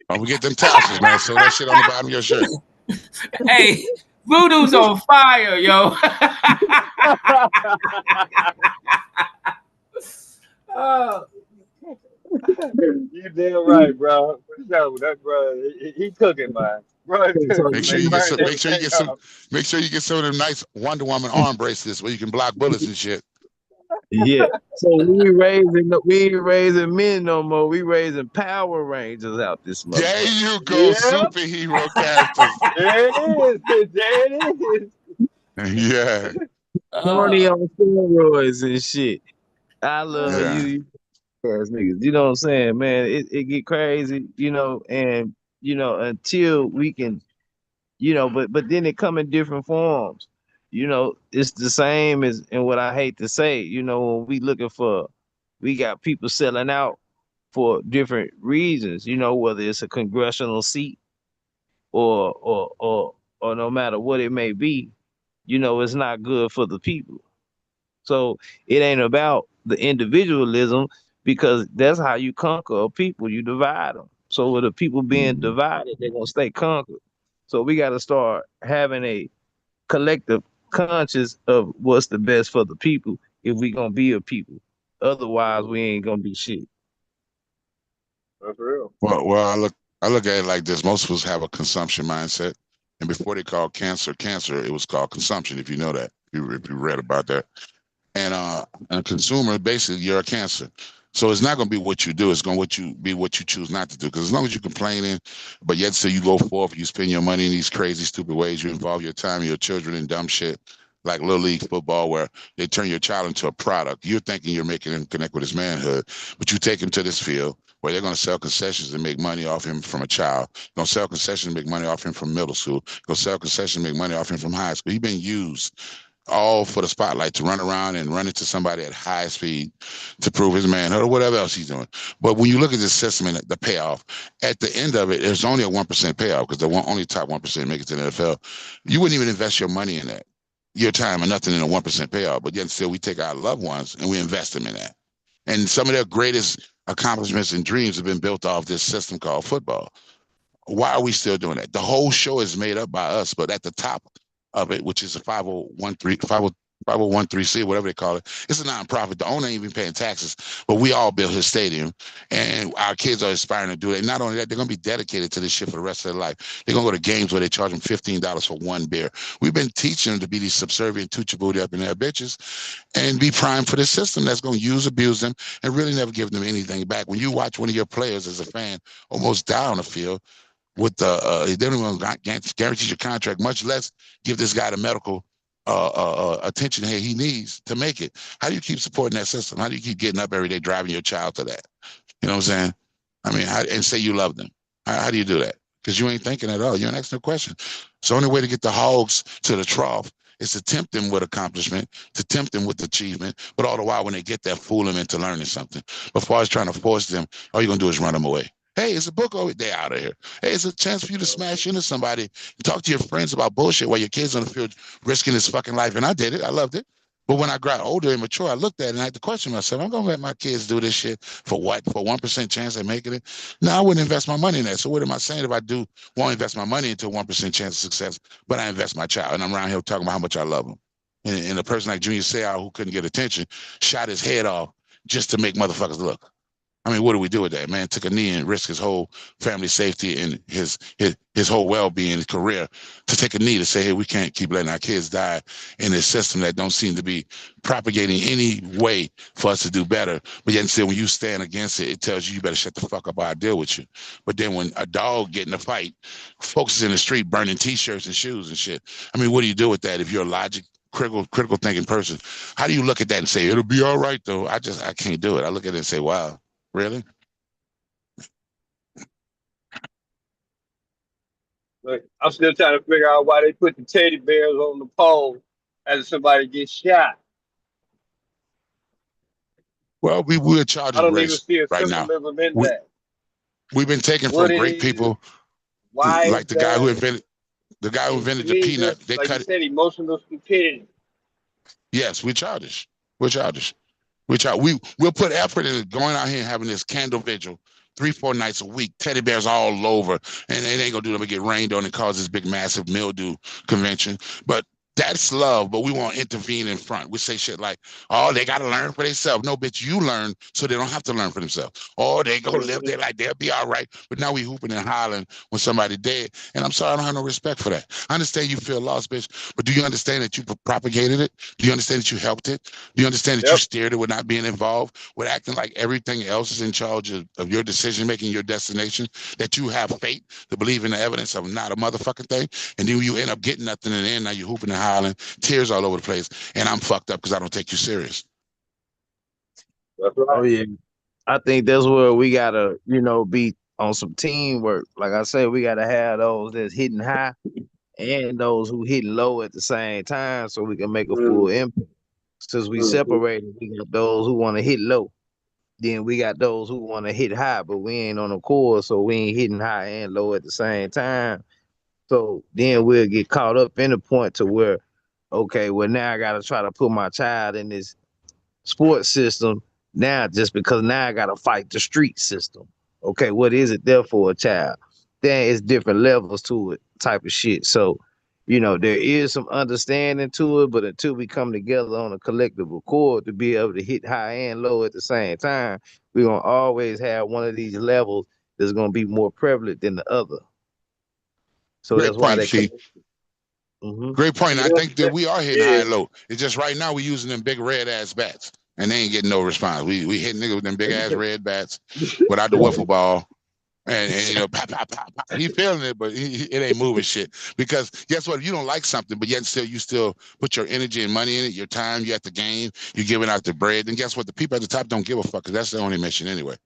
Don't forget them tassels, man. Sew that shit on the bottom of your shirt. Hey, voodoo's on fire, yo. You damn right, bro. That bro, he cooking, man. Bro, Make sure you get some. Make sure you get some. Make sure you get some of them nice Wonder Woman arm bracelets where you can block bullets and shit. Yeah. So we ain't raising men no more. We raising Power Rangers out this month. There you go, superhero characters. There it is. There it is. Yeah. Tony on steroids and shit. I love you ass niggas. You know what I'm saying, man? It get crazy, and until we can, but then it come in different forms. It's the same as, and what I hate to say, when we got people selling out for different reasons, whether it's a congressional seat or no matter what it may be, it's not good for the people. So it ain't about the individualism, because that's how you conquer a people. You divide them. So with the people being divided, they're gonna stay conquered. So we got to start having a collective conscious of what's the best for the people if we gonna be a people. Otherwise, we ain't gonna be shit. That's real. Well, I look at it like this. Most of us have a consumption mindset, and before they called cancer, it was called consumption. If you know that, if you read about that. And a consumer, basically, you're a cancer. So it's not going to be what you do. It's going to be what you choose not to do. Because as long as you're complaining, but yet so you go forth, you spend your money in these crazy, stupid ways. You involve your time, your children in dumb shit like Little League football, where they turn your child into a product. You're thinking you're making him connect with his manhood, but you take him to this field where they're going to sell concessions and make money off him from a child. They're going to sell concessions and make money off him from middle school. They're going to sell concessions and make money off him from high school. He's been used all for the spotlight, to run around and run into somebody at high speed to prove his manhood or whatever else he's doing. But when you look at this system and the payoff, at the end of it, there's only a 1% payoff, because only top 1% make it to the NFL. You wouldn't even invest your money in that, your time, and nothing in a 1% payoff. But yet still we take our loved ones and we invest them in that. And some of their greatest accomplishments and dreams have been built off this system called football. Why are we still doing that? The whole show is made up by us, but at the top of it, which is a 501c, whatever they call it, it's a nonprofit. The owner ain't even paying taxes, but we all built his stadium, and our kids are aspiring to do it. And not only that, they're going to be dedicated to this shit for the rest of their life. They're going to go to games where they charge them $15 for one beer. We've been teaching them to be these subservient, toot your booty up in their bitches, and be primed for this system that's going to abuse them, and really never give them anything back. When you watch one of your players as a fan almost die on the field, with they don't even guarantee your contract, much less give this guy the medical attention he needs to make it. How do you keep supporting that system? How do you keep getting up every day, driving your child to that? You know what I'm saying? I mean, and say you love them. How do you do that? Because you ain't thinking at all. You ain't asking no question. So the only way to get the hogs to the trough is to tempt them with accomplishment, to tempt them with achievement, but all the while when they get there, fool them into learning something. Before I was trying to force them, all you're going to do is run them away. Hey, it's a book over there, out of here. Hey, it's a chance for you to smash into somebody, talk to your friends about bullshit while your kid's on the field risking his fucking life. And I did it. I loved it. But when I got older and mature, I looked at it and I had to question myself, I'm going to let my kids do this shit for what? For 1% chance of making it? No, I wouldn't invest my money in that. So what am I saying if I do won't invest my money into a 1% chance of success, but I invest my child? And I'm around here talking about how much I love him. And a person like Junior Seau, who couldn't get attention, shot his head off just to make motherfuckers look. I mean, what do we do with that, man? Took a knee and risked his whole family safety and his whole well-being, his career, to take a knee to say, hey, we can't keep letting our kids die in this system that don't seem to be propagating any way for us to do better. But yet still, when you stand against it, it tells you better shut the fuck up or I'll deal with you. But then when a dog get in a fight, folks is in the street burning T-shirts and shoes and shit. I mean, what do you do with that if you're a critical thinking person? How do you look at that and say, it'll be all right, though? I can't do it. I look at it and say, wow. Really? But I'm still trying to figure out why they put the teddy bears on the pole as somebody gets shot. Well, we're charged I don't with even race see a right now. symbolism in that. We've been taken What from it great is, people, why like it's the guy who done. invented To the me, peanut. just They like you cut it. said, emotional stupidity. Yes, we're childish. We're childish. We'll put effort into going out here and having this candle vigil 3-4 nights a week, teddy bears all over, and it ain't gonna do them to get rained on and cause this big massive mildew convention. But that's love, but we won't intervene in front. We say shit like, oh, they gotta learn for themselves. No, bitch, you learn so they don't have to learn for themselves. Or they go live there like they'll be all right. But now we hooping and hollering when somebody dead. And I'm sorry, I don't have no respect for that. I understand you feel lost, bitch, but do you understand that you propagated it? Do you understand that you helped it? Do you understand that you steered it with not being involved, with acting like everything else is in charge of your decision making, your destination, that you have faith to believe in the evidence of not a motherfucking thing, and then you end up getting nothing in the end. Now you're hooping and hollering, tears all over the place, and I'm fucked up because I don't take you serious. That's right. Oh yeah, I think that's where we gotta, be on some teamwork. Like I said, we gotta have those that's hitting high and those who hitting low at the same time, so we can make a full impact. Since we separated, we got those who want to hit low. Then we got those who want to hit high, but we ain't on the course, so we ain't hitting high and low at the same time. So then we'll get caught up in the point to where, okay, well now I gotta try to put my child in this sports system now just because now I gotta fight the street system. Okay, what is it there for a child? There is different levels to it, type of shit. So, there is some understanding to it, but until we come together on a collective accord to be able to hit high and low at the same time, we're gonna always have one of these levels that's gonna be more prevalent than the other. So Great that's why point, they Chief. Great point. I think that we are hitting high and low. It's just right now we're using them big red ass bats, and they ain't getting no response. We hitting niggas with them big ass red bats without the wiffle ball. And pop, pop, pop, pop. He feeling it, but it ain't moving shit. Because guess what? If you don't like something, but yet you still put your energy and money in it, your time, you at the game, you're giving out the bread, then guess what? The people at the top don't give a fuck, because that's their only mission anyway.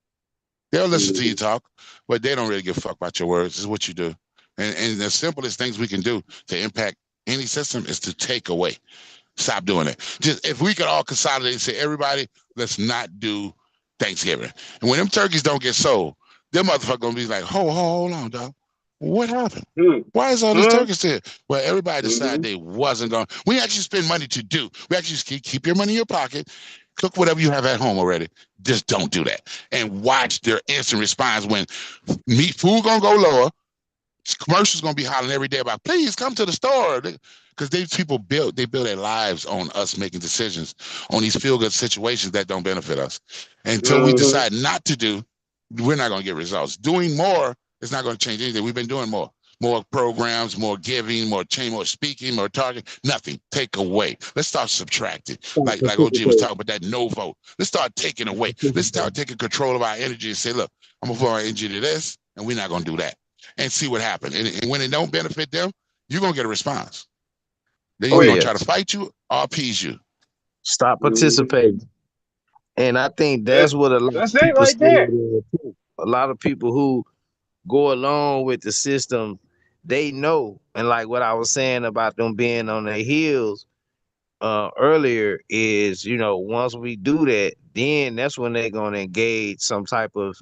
They'll listen to you talk, but they don't really give a fuck about your words. It's what you do. And the simplest things we can do to impact any system is to take away. Stop doing it. Just if we could all consolidate and say, everybody, let's not do Thanksgiving. And when them turkeys don't get sold, them motherfuckers gonna be like, hold on, dog. What happened? Why is all these turkeys here? Well, everybody decided they wasn't going. We actually spend money to do. We actually keep your money in your pocket. Cook whatever you have at home already. Just don't do that. And watch their instant response when food gonna go lower. Commercials gonna be hollering every day about, please come to the store, because these people build their lives on us making decisions on these feel good situations that don't benefit us. Until we decide not to do, we're not gonna get results. Doing more is not gonna change anything. We've been doing more programs, more giving, more change, more speaking, more targeting. Nothing. Take away. Let's start subtracting. Like OG was talking about that no vote. Let's start taking away. Let's start taking control of our energy and say, look, I'm gonna put our energy to this, and we're not gonna do that. And see what happens. And when it don't benefit them, you're gonna get a response. They're gonna try to fight you or appease you. Stop participating. And I think that's what a lot of people right there. A lot of people who go along with the system, they know. And like what I was saying about them being on their heels earlier is, once we do that, then that's when they're gonna engage some type of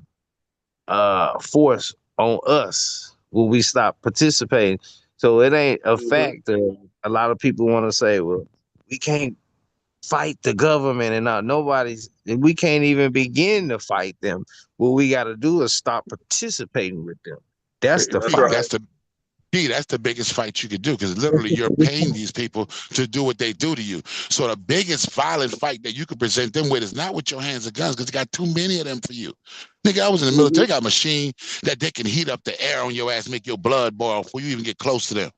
force on us when we stop participating. So it ain't a factor. A lot of people want to say, well, we can't fight the government and not we can't even begin to fight them. What we got to do is stop participating with them. That's the fight. That's the biggest fight you could do, because literally you're paying these people to do what they do to you. So the biggest violent fight that you could present them with is not with your hands and guns, because you got too many of them for you. Nigga, I was in the military. They got a machine that they can heat up the air on your ass, make your blood boil before you even get close to them.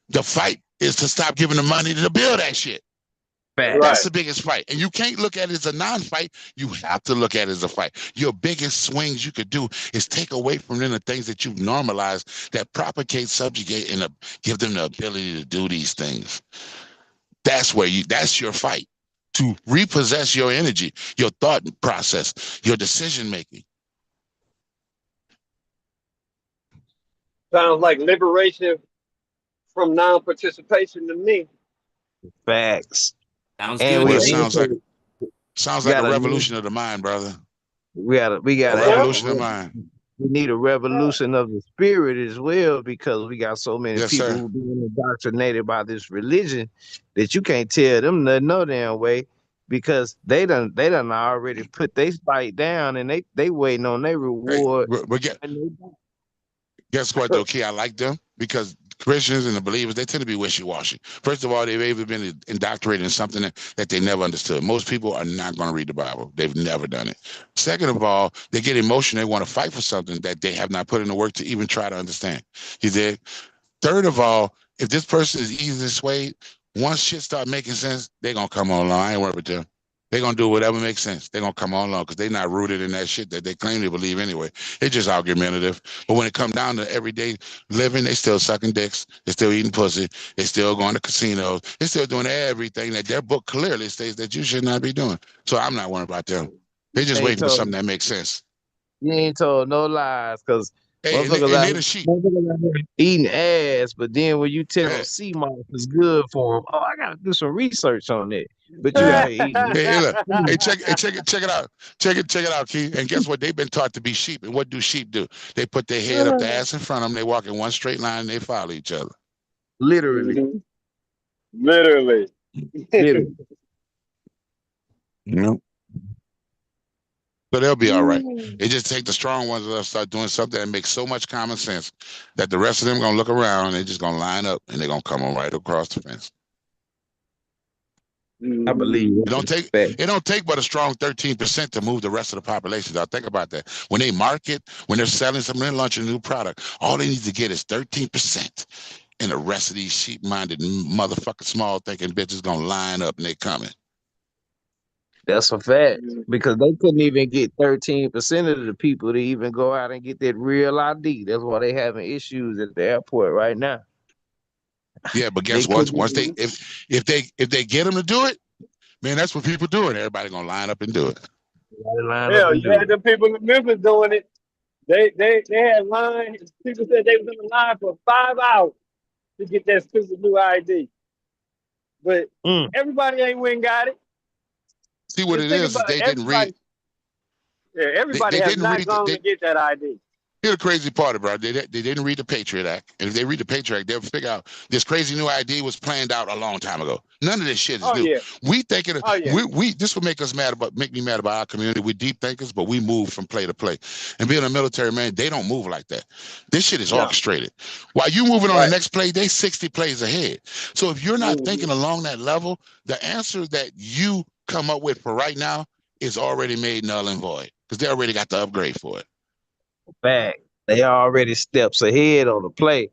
The fight is to stop giving them money to build that shit. That's the biggest fight. And you can't look at it as a non-fight. You have to look at it as a fight. Your biggest swings you could do is take away from them the things that you've normalized that propagate, subjugate, and give them the ability to do these things. That's your fight. To repossess your energy, your thought process, your decision making. Sounds like liberation from non-participation to me. Facts. Sounds and good. Sounds like a revolution of the mind, brother. We got a revolution of the mind. We need a revolution of the spirit as well, because we got so many people who being indoctrinated by this religion that you can't tell them nothing no damn way, because they done already put their fight down and they waiting on their reward. Guess what though, Key? I like them because Christians and the believers, they tend to be wishy-washy. First of all, they've either been indoctrinated in something that they never understood. Most people are not going to read the Bible. They've never done it. Second of all, they get emotional. They want to fight for something that they have not put in the work to even try to understand. You dig? Third of all, if this person is easily swayed, once shit start making sense, they're going to come on along. I ain't worried with them. They're going to do whatever makes sense. They're going to come on along because they're not rooted in that shit that they claim to believe anyway. It's just argumentative. But when it comes down to everyday living, they still sucking dicks. They still eating pussy. They still going to casinos. They still doing everything that their book clearly states that you should not be doing. So I'm not worried about them. They're just waiting for something that makes sense. You ain't told no lies, because motherfuckers eating ass, but then when you tell them sea moss is good for them, I gotta do some research on it. But you gotta eat. Check it out. Check it out, Key. And guess what? They've been taught to be sheep. And what do sheep do? They put their head up the ass in front of them. They walk in one straight line and they follow each other. Literally. Literally. Yep. So they'll be all right. It just take the strong ones that start doing something that makes so much common sense that the rest of them gonna look around and they're just gonna line up and they're gonna come on right across the fence. I believe it don't take but a strong 13% to move the rest of the population. Now think about that. When they market, when they're selling something, they're launching a new product, all they need to get is 13%. And the rest of these sheep-minded motherfucking small thinking bitches gonna line up and they coming. That's a fact, because they couldn't even get 13% of the people to even go out and get that real ID. That's why they having issues at the airport right now. Yeah, but guess what? Once if they get them to do it, man, that's what people do. And everybody gonna line up and do it. Hell, you had the people in Memphis doing it. They had lines. People said they was in the line for 5 hours to get that stupid new ID. But everybody ain't went and got it. See what it is they didn't read. Yeah, everybody has not gone to get that ID. Here's the crazy part about it. They didn't read the Patriot Act. And if they read the Patriot Act, they'll figure out this crazy new ID was planned out a long time ago. None of this shit is new. Yeah. We thinking this would make me mad about our community. We're deep thinkers, but we move from play to play. And being a military man, they don't move like that. This shit is orchestrated. While you moving on the next play, they 60 plays ahead. So if you're not thinking along that level, the answer that you come up with for right now is already made null and void because they already got the upgrade for it. Back, they already steps ahead on the play,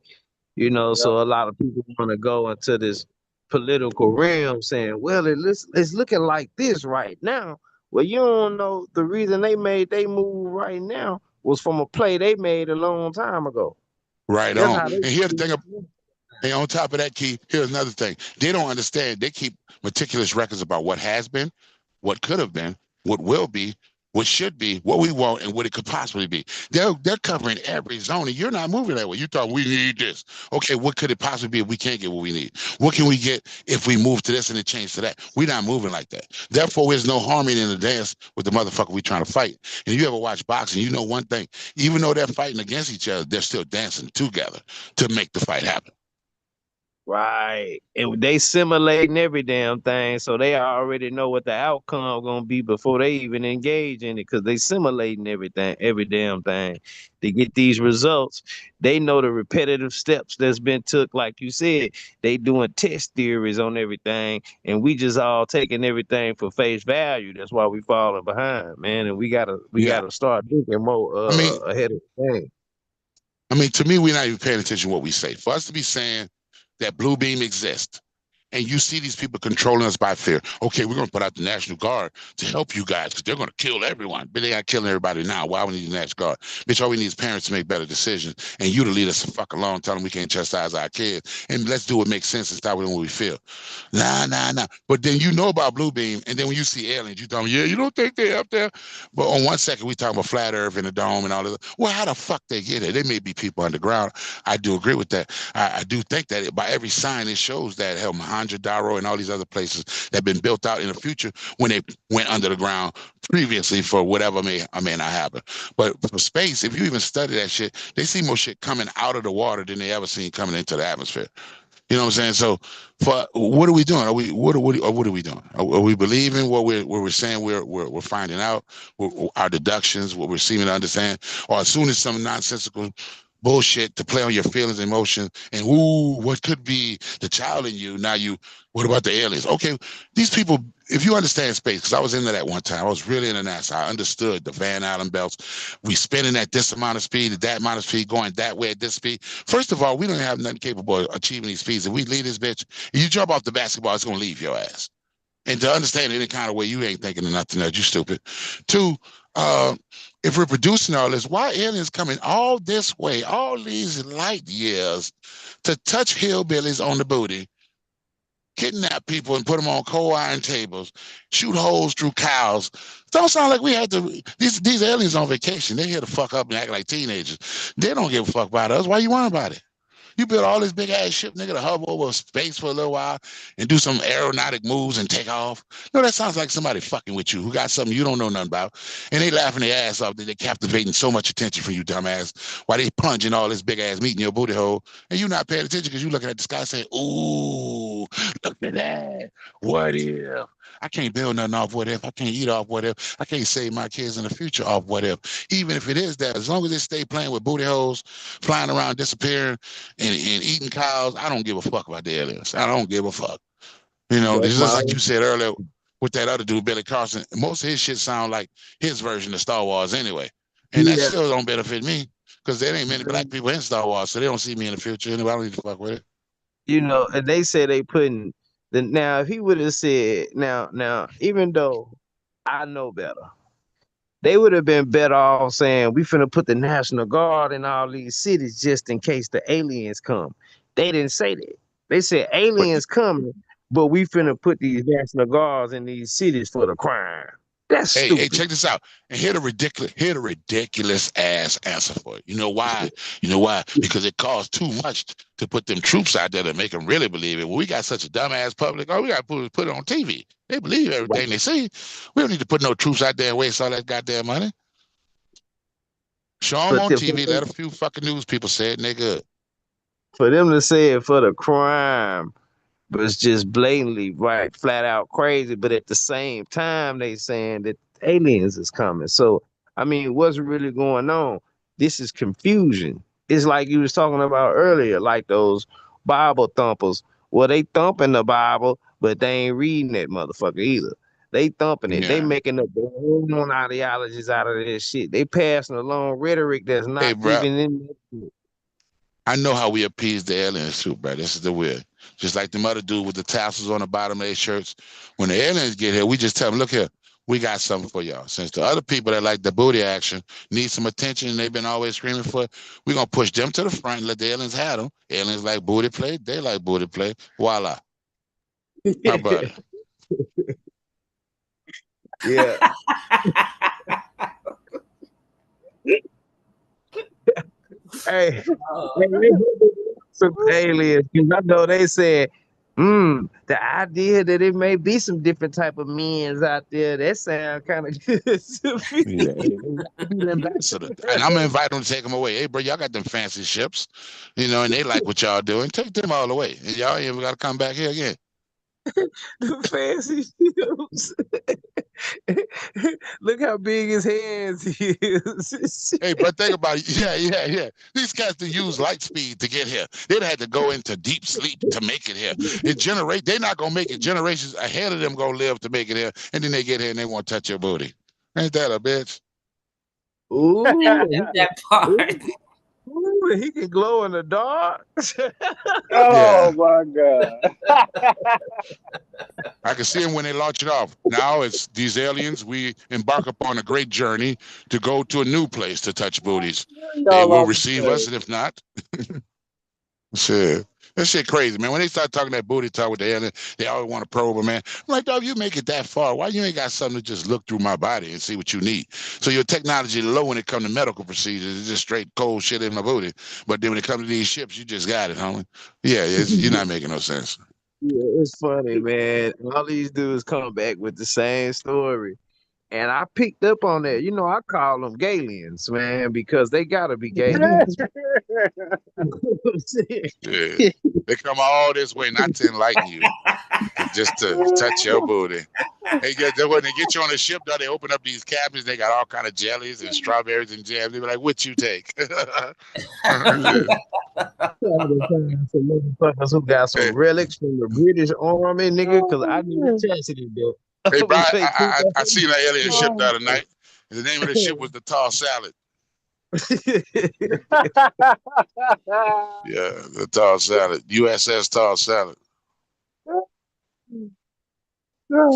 so a lot of people want to go into this political realm saying, well, it's looking like this right now. Well, you don't know the reason they made they move right now was from a play they made a long time ago. Right on. And here's the thing. And on top of that, Key, here's another thing. They don't understand. They keep meticulous records about what has been, what could have been, what will be, what should be, what we want, and what it could possibly be. They're covering every zone, and you're not moving that way. You thought we need this. Okay, what could it possibly be if we can't get what we need? What can we get if we move to this and it change to that? We're not moving like that. Therefore, there's no harmony in the dance with the motherfucker we trying to fight. And if you ever watch boxing, you know one thing. Even though they're fighting against each other, they're still dancing together to make the fight happen. Right. And they simulating every damn thing, so they already know what the outcome gonna be before they even engage in it, because they simulating everything, every damn thing. To get these results, they know the repetitive steps that's been took, like you said. They doing test theories on everything, and we just all taking everything for face value. That's why we falling behind, man. And we gotta start thinking more I mean, ahead of the game. to me, we're not even paying attention to what we say. For us to be saying that blue beam exists, and you see these people controlling us by fear. Okay, we're going to put out the National Guard to help you guys because they're going to kill everyone. But they are killing everybody now. Why would we need the National Guard? Bitch, all we need is parents to make better decisions and you to lead us the fuck along, tell them we can't chastise our kids. And let's do what makes sense and stop with what we feel. Nah. But then you know about blue beam, and then when you see aliens, you tell them, yeah, you don't think they're up there? But on one second, we talk about flat earth and the dome and all this. Well, how the fuck they get it? They may be people underground. I do agree with that. I do think that by every sign, it shows that hell, Mohenjo-Daro and all these other places that have been built out in the future when they went under the ground previously for whatever may or may not happen. But for space, if you even study that shit, they see more shit coming out of the water than they ever seen coming into the atmosphere. You know what I'm saying? So, for what are we doing? What are we doing? Are we believing what we're saying? We're finding out our deductions, what we're seeming to understand, or as soon as some nonsensical bullshit to play on your feelings and emotions, and ooh, what could be the child in you? Now what about the aliens? Okay, these people. If you understand space, because I was into that one time, I was really into NASA. I understood the Van Allen belts. We spinning at this amount of speed, at that amount of speed, going that way at this speed. First of all, we don't have nothing capable of achieving these speeds. If we leave this bitch, if you jump off the basketball, it's gonna leave your ass. And to understand any kind of way, you ain't thinking of nothing else. You stupid. Two, if we're producing all this, why aliens coming all this way, all these light years, to touch hillbillies on the booty, kidnap people and put them on cold iron tables, shoot holes through cows? Don't sound like we had to. These aliens on vacation. They here to fuck up and act like teenagers. They don't give a fuck about us. Why you worrying about it? You build all this big ass ship, nigga, to hover over space for a little while and do some aeronautic moves and take off. No, that sounds like somebody fucking with you who got something you don't know nothing about. And they laughing their ass off that they're captivating so much attention from you, dumbass, while they plunging all this big ass meat in your booty hole. And you not paying attention because you looking at the sky saying, ooh, look at that. What if? I can't build nothing off what if. I can't eat off what if. I can't save my kids in the future off what if. Even if it is that, as long as they stay playing with booty holes, flying around, disappearing, and eating cows, I don't give a fuck about the aliens. I don't give a fuck. You know, it's just like you said earlier with that other dude, Billy Carson. Most of his shit sound like his version of Star Wars anyway. And that still don't benefit me because there ain't many black people in Star Wars, so they don't see me in the future anyway. I don't need to fuck with it. You know, and they say they putting now if he would have said now, even though I know better, they would have been better off saying we finna put the National Guard in all these cities just in case the aliens come. They didn't say that. They said aliens coming, but we finna put these National Guards in these cities for the crime. That's stupid. Hey, check this out. And here's the ridiculous ass answer for it. You know why? Because it costs too much to put them troops out there to make them really believe it. Well, we got such a dumbass public. Oh, we got to put it on TV. They believe everything they see. We don't need to put no troops out there and waste all that goddamn money. Show them on TV. Let a few fucking news people say it, and they good. For them to say it for the crime, but it's just blatantly right, flat out crazy. But at the same time, they saying that aliens is coming. So I mean, what's really going on? This is confusion. It's like you was talking about earlier, like those Bible thumpers. Well, they thumping the Bible, but they ain't reading that motherfucker either. They thumping it. Yeah. They making up their own ideologies out of this shit. They passing along rhetoric that's not even in there. I know how we appease the aliens too, bro. This is the weird. Just like the mother dude with the tassels on the bottom of their shirts. When the aliens get here, we just tell them, look here, we got something for y'all. Since the other people that like the booty action need some attention and they've been always screaming for it, we're going to push them to the front and let the aliens have them. Aliens like booty play. They like booty play. Voila. How about it? Yeah. Hey, some aliens. I know they said The idea that it may be some different type of men's out there, that sound kind of good to me. And I'm gonna invite them to take them away. Hey, bro, y'all got them fancy ships, and they like what y'all doing. Take them all away, and y'all ain't ever gotta come back here again. The fancy ships. Look how big his hands is. Hey, bro, think about it. Yeah. These guys to use light speed to get here. They'd had to go into deep sleep to make it here. They're not gonna make it. Generations ahead of them gonna live to make it here, and then they get here and they won't touch your booty. Ain't that a bitch? Ooh, that part. Ooh, he can glow in the dark. Oh my God. I can see them when they launch it off. Now it's these aliens. We embark upon a great journey to go to a new place to touch booties. They will receive us, and if not, shit. That shit crazy, man. When they start talking that booty talk with the alien, they always want to probe them, man. I'm like, dog, you make it that far. Why you ain't got something to just look through my body and see what you need? So your technology low when it comes to medical procedures. It's just straight cold shit in my booty. But then when it comes to these ships, you just got it, homie. Yeah, you're not making no sense. Yeah, it's funny, man. All these dudes come back with the same story. And I picked up on that. I call them Galians, man, because they gotta be Galians. Yeah. They come all this way not to enlighten you, just to touch your booty. When they get you on the ship, though, they open up these cabins. They got all kind of jellies and strawberries and jam. They be like, "What you take?" Some motherfuckers who got some relics from the British Army, nigga, because I never tested it, though. Hey, Brian, I seen that alien ship the other night. And the name of the ship was the Tall Salad. Yeah, the Tall Salad. USS Tall Salad.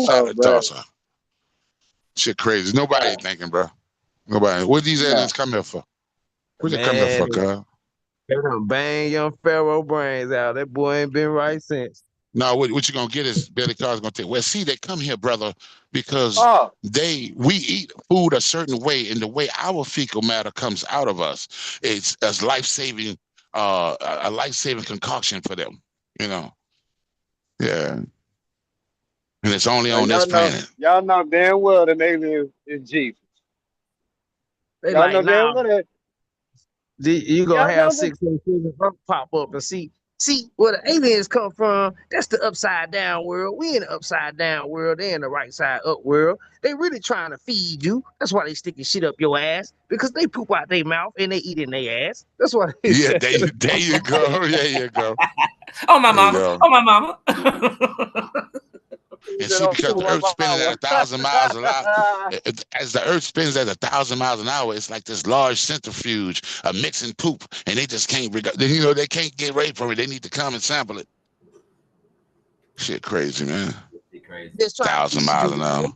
Salad tosser. Shit crazy. Nobody ain't thinking, bro. Nobody. What these aliens come here for? What they come here for, cuz? They done bang young Pharaoh brains out. That boy ain't been right since. No, what you're gonna get is Billy Carr's gonna take. Well, see, they come here, brother, because we eat food a certain way, and the way our fecal matter comes out of us, it's a life-saving concoction for them. Yeah. And it's only on this planet. Y'all know damn well the alien is Jesus. They Y'all like, know damn well that. You gonna have 607 pop up and see where the aliens come from. That's the upside down world. We in the upside down world. They in the right side up world. They really trying to feed you. That's why they sticking shit up your ass, because they poop out their mouth and they eat in their ass. That's why. Yeah, there you go. There you go. Oh my mama. Oh my mama. And see, because the Earth spinning at 1,000 miles an hour, as the Earth spins at 1,000 miles an hour, it's like this large centrifuge of mixing poop, and they just can't. They can't get away from it. They need to come and sample it. Shit, crazy, man. 1,000 miles an hour.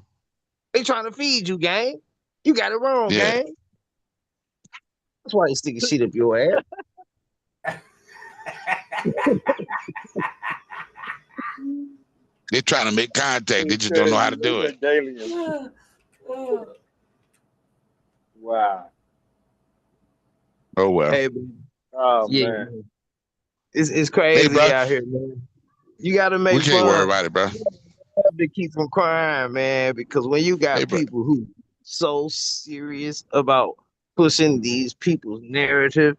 They trying to feed you, gang. You got it wrong, gang. That's why they sticking shit up your ass. They're trying to make contact. They just don't know how to do it. Wow. Oh well. Hey, man. It's crazy out here, man. You gotta make We can't worry about it, bro. To keep from crying, man, because when you got people who so serious about pushing these people's narrative,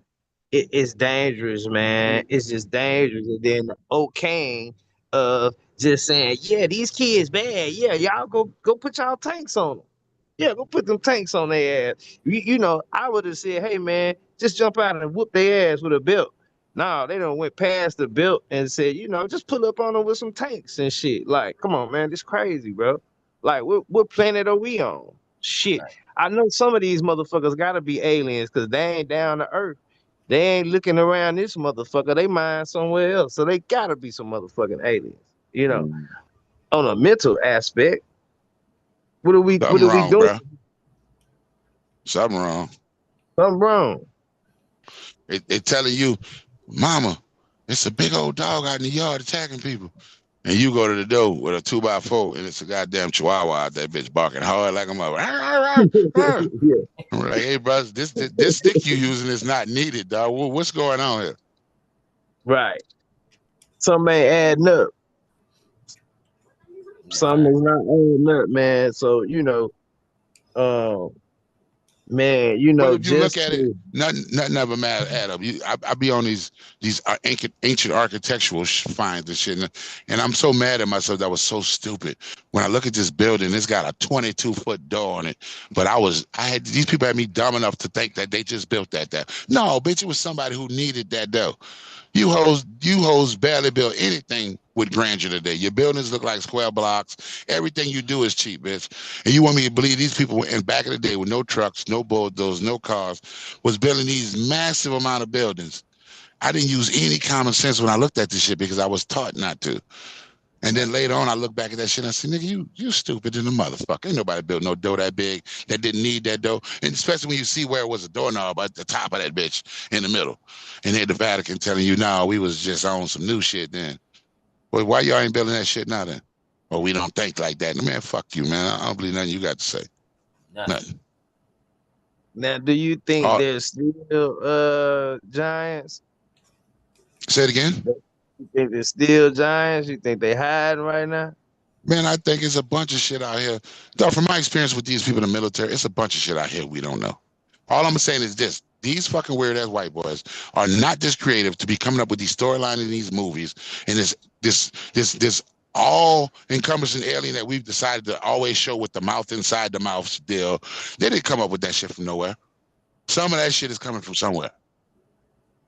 it's dangerous, man. It's just dangerous. And then the okaying of just saying, yeah, these kids bad. Yeah, y'all go put y'all tanks on them. Yeah, go put them tanks on their ass. I would have said, hey, man, just jump out and whoop their ass with a belt. No, they done went past the belt and said, just pull up on them with some tanks and shit. Like, come on, man, this crazy, bro. Like, what planet are we on? Shit. Right. I know some of these motherfuckers gotta be aliens because they ain't down to Earth. They ain't looking around this motherfucker. They mind somewhere else. So they gotta be some motherfucking aliens, on a mental aspect. What are we doing? Bro. Something wrong. Something wrong. They telling you, mama, it's a big old dog out in the yard attacking people. And you go to the door with a 2x4 and it's a goddamn chihuahua out that bitch barking hard like a mother. I'm like, hey, bro, this stick you using is not needed, dog. What's going on here? Right. Something ain't adding up. something is not adding up, man. So man, Well, if you look just at it, nothing ever matter add up. I be on these ancient architectural finds and shit, and I'm so mad at myself that was so stupid. When I look at this building, it's got a 22-foot door on it, but these people had me dumb enough to think that they just built that there. No, bitch, it was somebody who needed that dough. You hoes barely build anything with grandeur today. Your buildings look like square blocks. Everything you do is cheap, bitch. And you want me to believe these people in back in the day with no trucks, no bulldozers, no cars, was building these massive amount of buildings. I didn't use any common sense when I looked at this shit because I was taught not to. And then later on, I look back at that shit and I say, nigga, you stupid in the motherfucker. Ain't nobody built no dough that big that didn't need that dough. And especially when you see where it was a doorknob at the top of that bitch in the middle. And then the Vatican telling you, no, we was just on some new shit then. Well, why y'all ain't building that shit now then? Well, we don't think like that. Man, fuck you, man. I don't believe nothing you got to say. Nothing. Now, do you think there's still giants? Say it again? You think there's still giants? You think they hiding right now? Man, I think it's a bunch of shit out here. Though, from my experience with these people in the military, it's a bunch of shit out here we don't know. All I'm saying is this. These fucking weird-ass white boys are not this creative to be coming up with these storylines in these movies and this all-encompassing alien that we've decided to always show with the mouth inside the mouth deal. They didn't come up with that shit from nowhere. Some of that shit is coming from somewhere.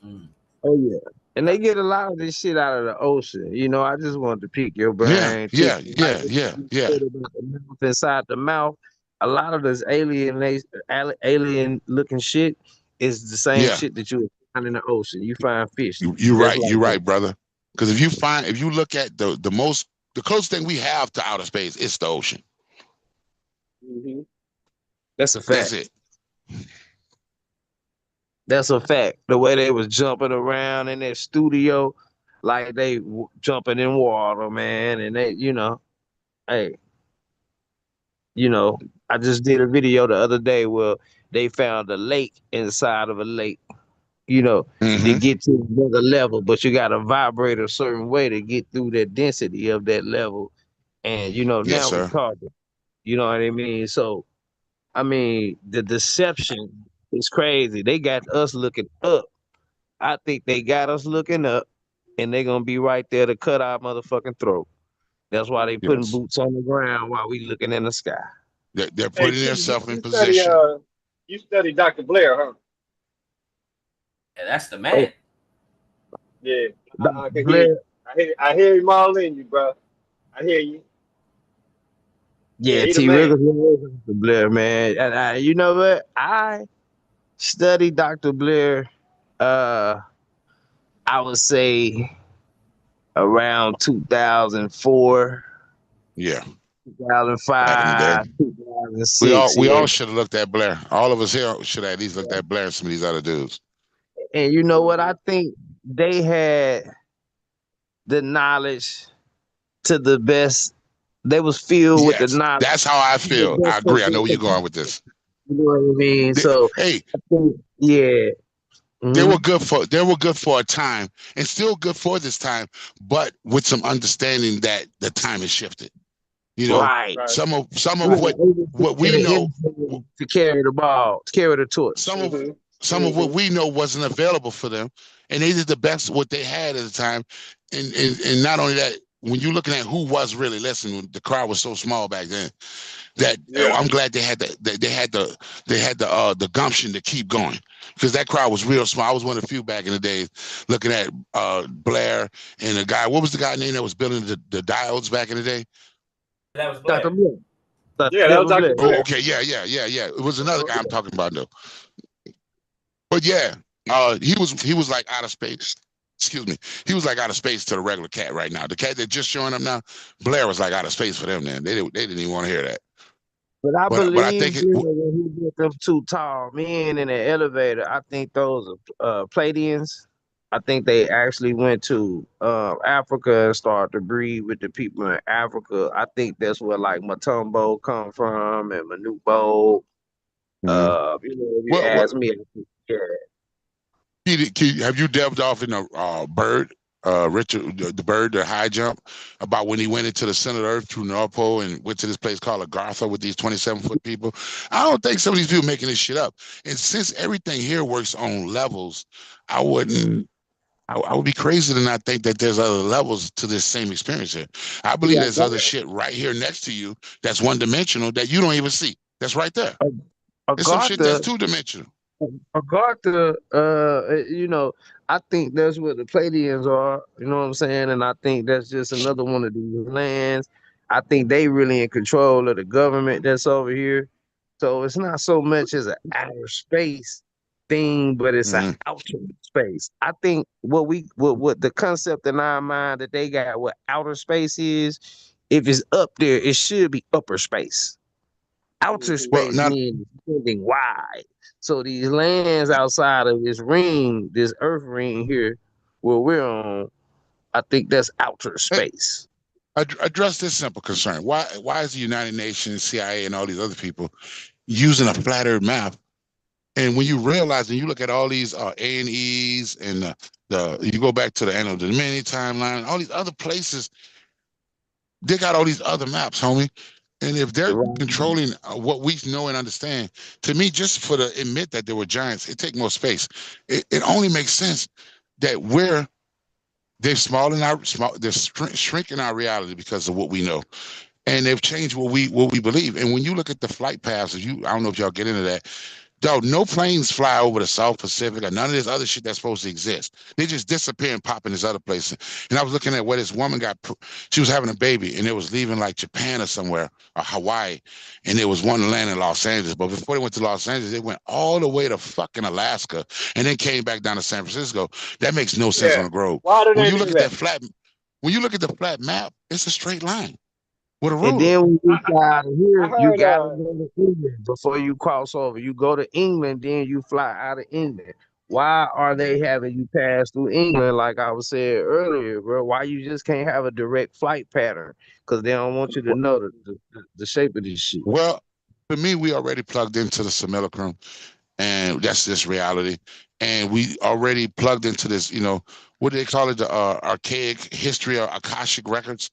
Oh, yeah. And they get a lot of this shit out of the ocean. I just wanted to pick your brain. Yeah. Inside the mouth, a lot of this alien-looking shit is the same shit that you find in the ocean. You find fish. You're right, brother. Because if you look at the closest thing we have to outer space, it's the ocean. Mm-hmm. That's a fact. That's it. That's a fact. The way they was jumping around in that studio, like they jumping in water, man. And they, hey, I just did a video the other day where they found a lake inside of a lake, to get to another level, but you got to vibrate a certain way to get through the density of that level. And, now we caught it. You know what I mean? So, the deception is crazy. They got us looking up. I think they got us looking up, and they're going to be right there to cut our motherfucking throat. That's why they putting boots on the ground while we looking in the sky. They're putting themselves in position. You study Dr. Blair, huh? Yeah, that's the man. Yeah, I hear him all in you, bro. I hear you. Yeah, T. Riggers was Dr. Blair, man. And you know what? I studied Dr. Blair, I would say around 2004. Yeah. 2005, 2006. We all should have looked at Blair. All of us here should have at least looked at Blair and some of these other dudes. And you know what? I think they had the knowledge to the best. They was filled with the knowledge. That's how I feel. I agree. I know where you're going with this. You know what I mean? They were good for a time and still good for this time, but with some understanding that the time has shifted. Some of what we know to carry the ball, to carry the torch. Some of what we know wasn't available for them, and they did the best what they had at the time. And not only that, when you're looking at who was really listening, the crowd was so small back then that I'm glad they had the gumption to keep going, because that crowd was real small. I was one of the few back in the days looking at Blair and the guy. What was the guy name that was building the diodes back in the day? That was Blair. Dr. Blair. That was Dr. Blair. Oh, okay, yeah. It was another guy I'm talking about though. But he was like out of space. Excuse me. He was like out of space to the regular cat right now. The cat that just showing up now, Blair was like out of space for them. Then they didn't even want to hear that. But I believe when he get them two tall men in the elevator, I think those are Pleiadians. I think they actually went to Africa and started to breed with the people in Africa. I think that's where like Matumbo come from and Manubo. If you ask me, Have you delved off in a bird Richard, the bird, the high jump, about when he went into the center of the earth through North Pole and went to this place called Agartha with these 27-foot people. I don't think some of these people making this shit up. And since everything here works on levels, I would be crazy to not think that there's other levels to this same experience here. I believe there's other shit right here next to you that's one-dimensional that you don't even see. That's right there. There's some shit that's two-dimensional. Agartha, you know, I think that's where the Pleiadians are, you know what I'm saying? And I think that's just another one of these lands. I think they really in control of the government that's over here. So it's not so much as an outer space thing, but it's an outer space. I think what the concept in our mind that they got what outer space is, if it's up there, it should be upper space. Outer space means extending wide. So these lands outside of this ring, this earth ring here, where we're on, I think that's outer space. Address this simple concern. Why is the United Nations, CIA, and all these other people using a flat earth map? And when you realize and you look at all these A&Es and you go back to the Anno Domini timeline, all these other places, they got all these other maps, homie. And if they're controlling what we know and understand, to me, just for to admit that there were giants, it take more space. It only makes sense that they're shrinking our reality because of what we know, and they've changed what we believe. And when you look at the flight paths, I don't know if y'all get into that. Dog, no planes fly over the South Pacific or none of this other shit that's supposed to exist. They just disappear and pop in this other place. And I was looking at where this woman she was having a baby and it was leaving like Japan or somewhere or Hawaii. And there was one land in Los Angeles. But before they went to Los Angeles, they went all the way to fucking Alaska and then came back down to San Francisco. That makes no sense on the globe. When you look at the flat map, it's a straight line. And then when you fly out of here, you gotta go to England before you cross over. You go to England, then you fly out of England. Why are they having you pass through England like I was saying earlier, bro? Why you just can't have a direct flight pattern? Because they don't want you to know the shape of this shit. Well, for me, we already plugged into the simulacrum, and that's this reality. And we already plugged into this, what do they call it? The archaic history or Akashic records.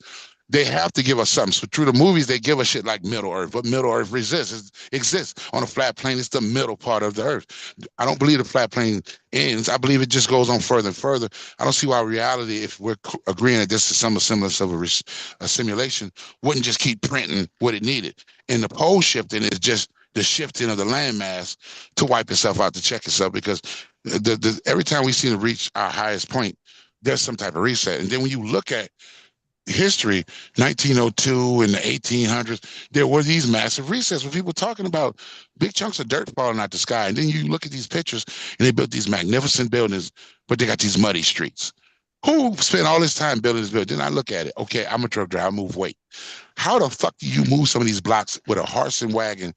They have to give us something. So through the movies, they give us shit like Middle Earth, but Middle Earth exists on a flat plane. It's the middle part of the Earth. I don't believe the flat plane ends. I believe it just goes on further and further. I don't see why reality, if we're agreeing that this is some semblance of a simulation, wouldn't just keep printing what it needed. And the pole shifting is just the shifting of the landmass to wipe itself out, to check itself, because every time we seem to reach our highest point, there's some type of reset. And then when you look at history, 1902 and the 1800s, there were these massive resets with people talking about big chunks of dirt falling out the sky. And then you look at these pictures and they built these magnificent buildings, but they got these muddy streets. Who spent all this time building this building? Then I look at it. Okay, I'm a truck driver, I move weight. How the fuck do you move some of these blocks with a horse and wagon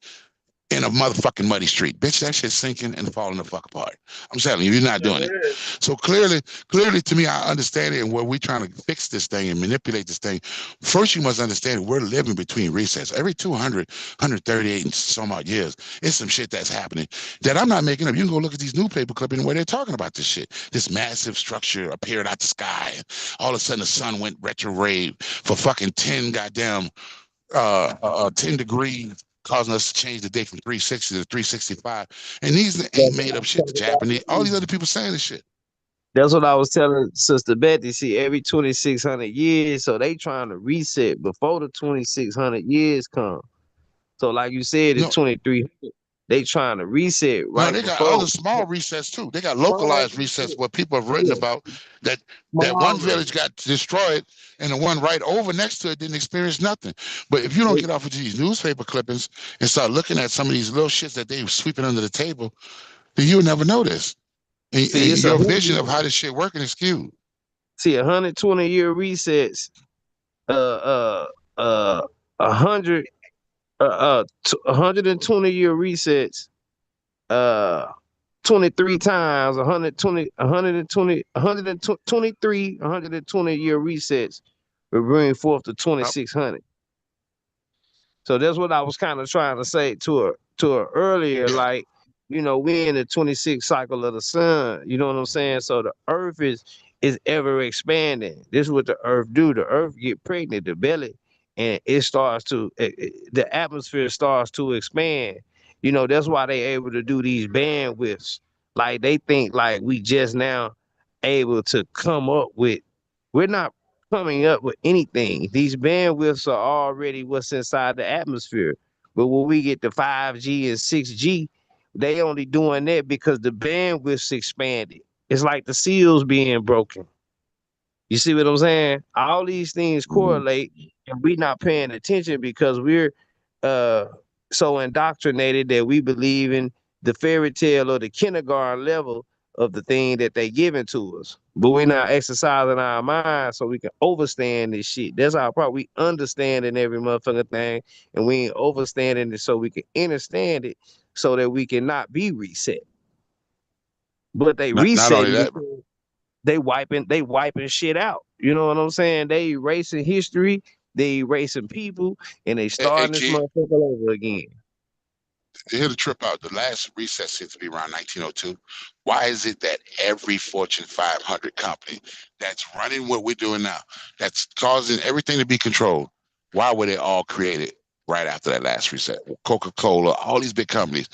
in a motherfucking muddy street? Bitch, that shit's sinking and falling the fuck apart. I'm telling you, you're not doing it. So clearly to me, I understand it, and where we're trying to fix this thing and manipulate this thing, first you must understand we're living between resets. Every 200, 138 and some odd years, it's some shit that's happening that I'm not making up. You can go look at these newspaper clippings where they're talking about this shit. This massive structure appeared out the sky, and all of a sudden the sun went retrograde for fucking 10 degrees, causing us to change the date from 360 to 365. And these ain't made up shit. The Japanese, all these other people saying this shit. That's what I was telling Sister Betty. See, every 2,600 years, so they trying to reset before the 2,600 years come. So like you said, it's 2,300. They trying to reset right. No, they got other small resets too. They got localized resets where people have written about that one village got destroyed and the one right over next to it didn't experience nothing. But if you don't get off of these newspaper clippings and start looking at some of these little shits that they sweeping under the table, then you'll never know this. And your vision of how this shit working is skewed. See, 120-year resets, 120-year resets, 23 times 120 120-year resets will bring forth the 2,600. So that's what I was kind of trying to say to her earlier. Like, we in the 26th cycle of the sun. You know what I'm saying? So the earth is is ever expanding. This is what the earth do. The earth get pregnant, the belly, and it starts to the atmosphere starts to expand. You know, that's why they able to do these bandwidths. Like they think like we just now able to come up with. We're not coming up with anything. These bandwidths are already what's inside the atmosphere. But when we get to 5G and 6G, they only doing that because the bandwidth's expanded. It's like the seals being broken. You see what I'm saying? All these things correlate, and we not paying attention because we're so indoctrinated that we believe in the fairy tale or the kindergarten level of the thing that they giving to us. But we're not exercising our mind so we can overstand this shit. That's our problem. We understanding every motherfucking thing, and we ain't overstanding it so we can understand it so that we can not be reset. But they Not only resetting that, because they wiping shit out. You know what I'm saying? They erasing history, they erasing people, and they starting this Keith, motherfucker over again. to hear the trip out, the last reset seems to be around 1902. Why is it that every Fortune 500 company that's running what we're doing now, that's causing everything to be controlled, why were they all created right after that last reset? Coca-Cola, all these big companies,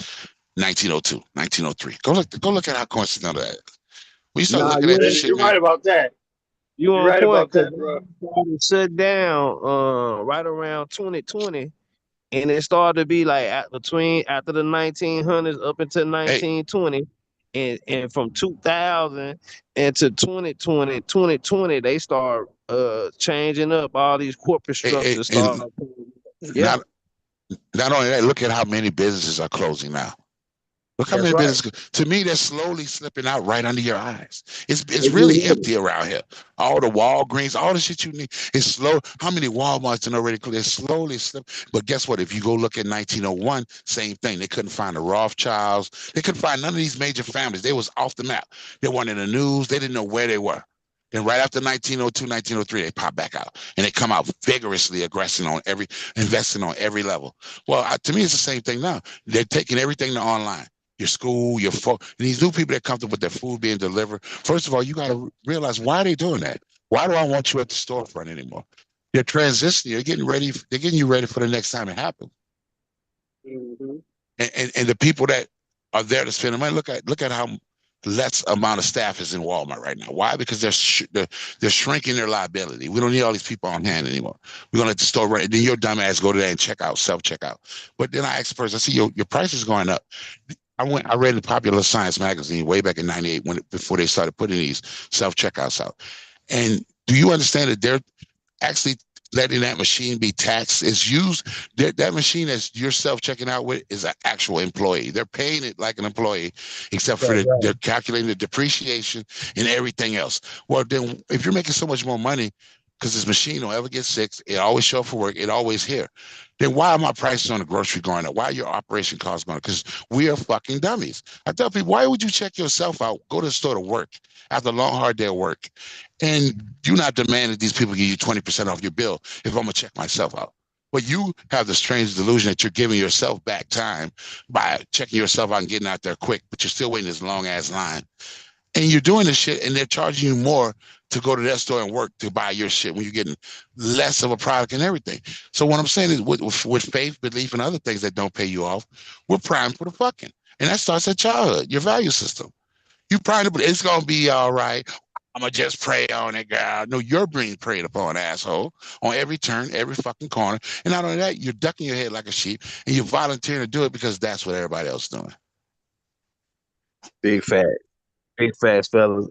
1902, 1903. Go look at how coincidental that is. When you start Nah, looking at this You're shit, right man. about that. You You're on right point about because that, bro. started shut down right around 2020, and it started to be like after the 1900s up until 1920, and from 2000 into 2020 they start changing up all these corporate structures. And Yeah, not only that, look at how many businesses are closing now. Look how that's many right. businesses. To me, they're slowly slipping out right under your eyes. It's really empty around here. All the Walgreens, all the shit you need. It's slow. How many Walmarts are already closed? They're slowly slipping. But guess what? If you go look at 1901, same thing. They couldn't find the Rothschilds. They couldn't find none of these major families. They was off the map. They weren't in the news. They didn't know where they were. Then right after 1902, 1903, they pop back out and they come out vigorously investing on every level. Well, to me, it's the same thing now. They're taking everything to online. Your school, your phone, and these new people that come with their food being delivered. First of all, you got to realize why are they doing that? Why do I want you at the storefront anymore? They're transitioning. They're getting ready. They're getting you ready for the next time it happens. Mm-hmm. And the people that are there to spend the money. Look at how less amount of staff is in Walmart right now. Why? Because they're shrinking their liability. We don't need all these people on hand anymore. We're gonna let the store run. Then your dumb ass go to there and check out, self checkout. But then I asked the person, I see your price is going up. I read the Popular Science magazine way back in '98 before they started putting these self checkouts out. And do you understand that they're actually letting that machine be taxed? It's used, that machine that you're self checking out with is an actual employee. They're paying it like an employee, except for they're calculating the depreciation and everything else. Well, then if you're making so much more money, because this machine don't ever get sick, it always show up for work, it always here, then why are my prices on the grocery going up? Why are your operation costs going up? Because we are fucking dummies. I tell people, why would you check yourself out, go to the store to work after a long, hard day of work, and you're not demanding these people give you 20% off your bill if I'm going to check myself out? But you have the strange delusion that you're giving yourself back time by checking yourself out and getting out there quick, but you're still waiting this long-ass line. And you're doing this shit, and they're charging you more to go to that store and work to buy your shit when you're getting less of a product and everything. So what I'm saying is with faith, belief, and other things that don't pay you off, we're primed for the fucking. And that starts at childhood, your value system. You primed, but it's going to be all right. I'm going to just pray on it, girl. No, you're being preyed upon, asshole, on every turn, every fucking corner. And not only that, you're ducking your head like a sheep, and you're volunteering to do it because that's what everybody else is doing. Big facts, fellas.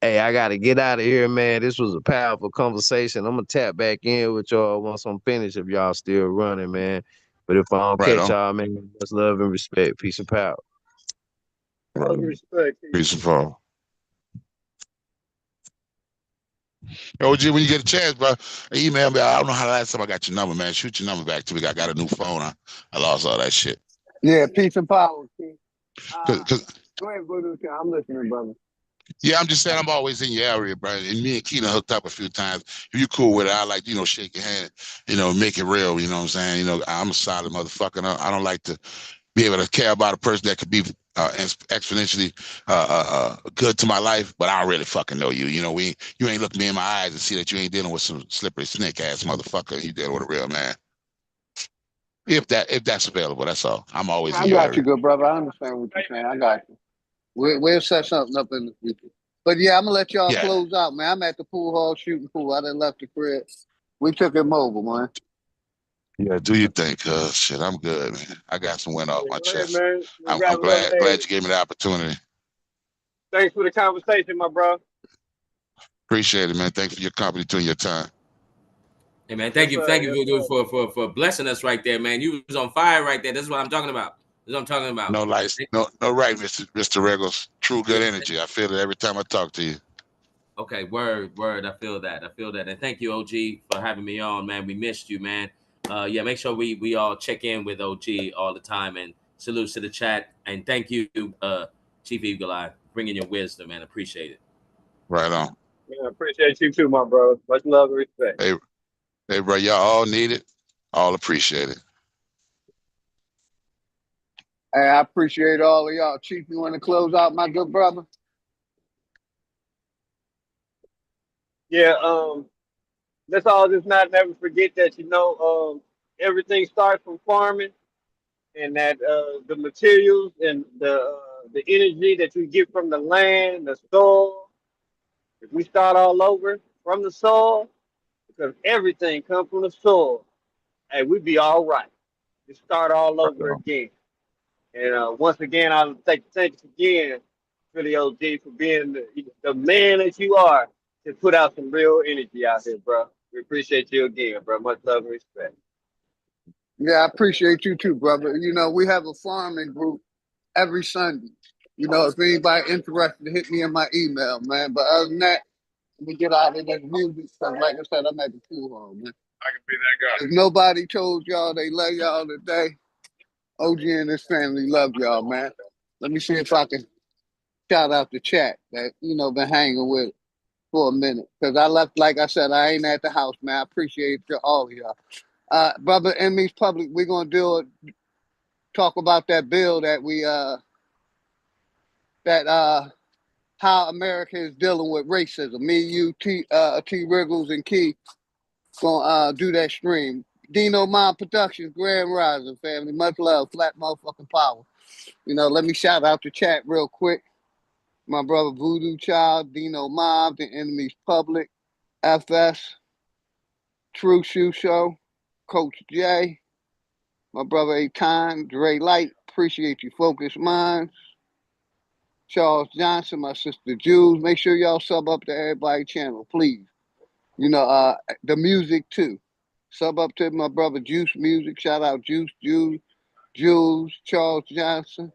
Hey, I gotta get out of here, man. This was a powerful conversation. I'm gonna tap back in with y'all once I'm finished if y'all still running, man. But if I don't catch y'all, man, much love and respect. Peace and power. Love and respect. Peace and power. OG, when you get a chance, bro, email me. I don't know how the last time I got your number, man. Shoot your number back to me. I got a new phone. I lost all that shit. Yeah, peace and power, King. Go ahead, Voodoo. I'm listening, brother. Yeah, I'm just saying I'm always in your area, bro. And me and Keena hooked up a few times. If you cool with it, I like, shake your hand, make it real. You know what I'm saying? I'm a solid motherfucker. I don't like to be able to care about a person that could be exponentially good to my life, but I don't really fucking know you. You know, you ain't looking me in my eyes and see that you ain't dealing with some slippery snake ass motherfucker. You dealing with a real man. If that's available, that's all. I'm always in I your got you, area. good brother. I understand what you're saying. I got you. We'll set something up in the future. But yeah, I'm gonna let y'all Yeah. close out, man. I'm at the pool hall shooting pool. I done left the crib. We took it mobile, man. Yeah, do you think? Shit, I'm good, man. I got some wind off my Go ahead, chest. man. We'll I'm wrap it up. glad Hey, you gave me the opportunity. thanks for the conversation, my bro. Appreciate it, man. Thanks for your company too and your time. Hey man, Yes, thank you sir. Yes, sir. for blessing us right there, man. You was on fire right there. That's what I'm talking about. That's what I'm talking about. No lights, no right, Mr. Regals. True good energy. I feel it every time I talk to you. Okay, word. I feel that. And thank you, OG, for having me on, man. We missed you, man. Yeah, make sure we all check in with OG all the time, and salute to the chat. And thank you, Chief Eagle Eye, bringing your wisdom, man. Appreciate it. Right on. Yeah, appreciate you too, my bro. Much love and respect. Hey, bro, y'all all need it. All appreciate it. Hey, I appreciate all of y'all. Chief, you want to close out, my good brother? Yeah, let's all just not never forget that, everything starts from farming, and that the materials and the energy that you get from the land, the soil. If we start all over from the soil, because everything comes from the soil, hey, we'd be all right. Just start all over again. And once again, I'll thanks again, Philly OG, for being the man that you are to put out some real energy out here, bro. We appreciate you again, bro. Much love and respect. Yeah, I appreciate you too, brother. You know, we have a farming group every Sunday. You know, if anybody interested, hit me in my email, man. But other than that, let me get out of this music because, like I said, I'm at the pool hall, man. I can be that guy. If nobody told y'all they love y'all today, OG and his family love y'all, man. Let me see if I can shout out the chat that, been hanging with for a minute. Because I left, like I said, I ain't at the house, man. I appreciate all of y'all. Brother Enemies Public, we're going to talk about that bill that how America is dealing with racism. Me, you, T Wriggles, and Key gonna do that stream. Dino Mind Productions, Grand Rising family. Much love, flat motherfucking power. Let me shout out the chat real quick. My brother Voodoo Child, Dino Mob, The Enemies Public, FS, True Shoe Show, Coach J, my brother A-Time, Dre Light, appreciate you, Focus Minds, Charles Johnson, my sister Jules. Make sure y'all sub up to everybody's channel, please. The music too. Sub up to my brother Juice Music. Shout out Juice, Jules, Charles Johnson.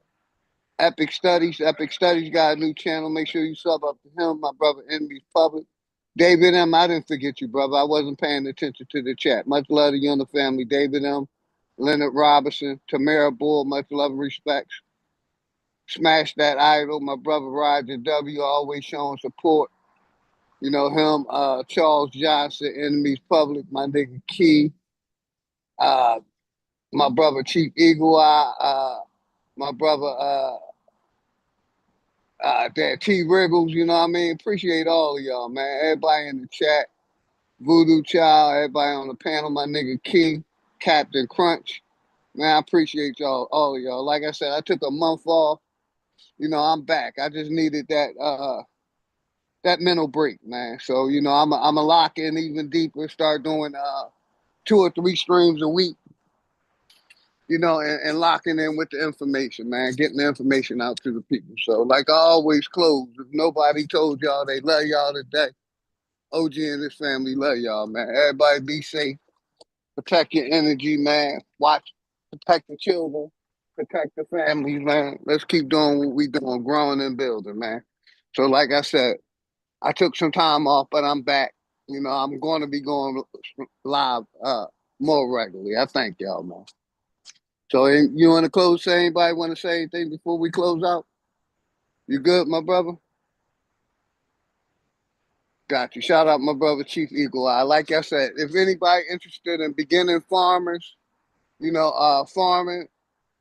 Epic Studies got a new channel. Make sure you sub up to him, my brother Enemies Public. David M, I didn't forget you, brother. I wasn't paying attention to the chat. Much love to you and the family. David M, Leonard Robinson, Tamara Bull, much love and respects. Smash That Idol, my brother Roger W, always showing support. Him, Charles Johnson, Enemies Public, my nigga Key, my brother Chief Eagle Eye, my brother T Wriggles, you know what I mean? Appreciate all of y'all, man. Everybody in the chat, Voodoo Child, everybody on the panel, my nigga Key, Captain Crunch. Man, I appreciate y'all, all of y'all. Like I said, I took a month off. I'm back. I just needed that mental break, man. So, I'm a lock in even deeper, start doing 2 or 3 streams a week, and locking in with the information, man, getting the information out to the people. So, like I always close, if nobody told y'all they love y'all today, OG and his family love y'all, man. Everybody be safe. Protect your energy, man. Protect the children. Protect the families, man. Let's keep doing what we doing, growing and building, man. So, like I said, I took some time off, but I'm back. I'm going to be going live more regularly. I thank y'all, man. So you want to close? Anybody want to say anything before we close out? You good, my brother? Got you. Shout out my brother Chief Eagle Eye. Like I said, if anybody interested in beginning farmers, farming,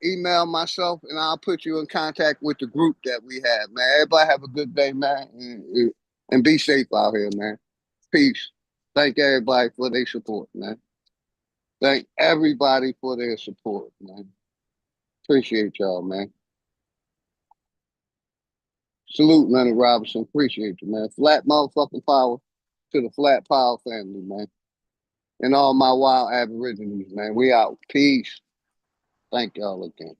email myself, and I'll put you in contact with the group that we have, man. Everybody have a good day, man, and be safe out here, man. Peace. Thank everybody for their support, man. Thank everybody for their support, man. Appreciate y'all, man. Salute, Leonard Robinson. Appreciate you, man. Flat motherfucking power to the Flat Power family, man. And all my wild aborigines, man. We out. Peace. Thank y'all again.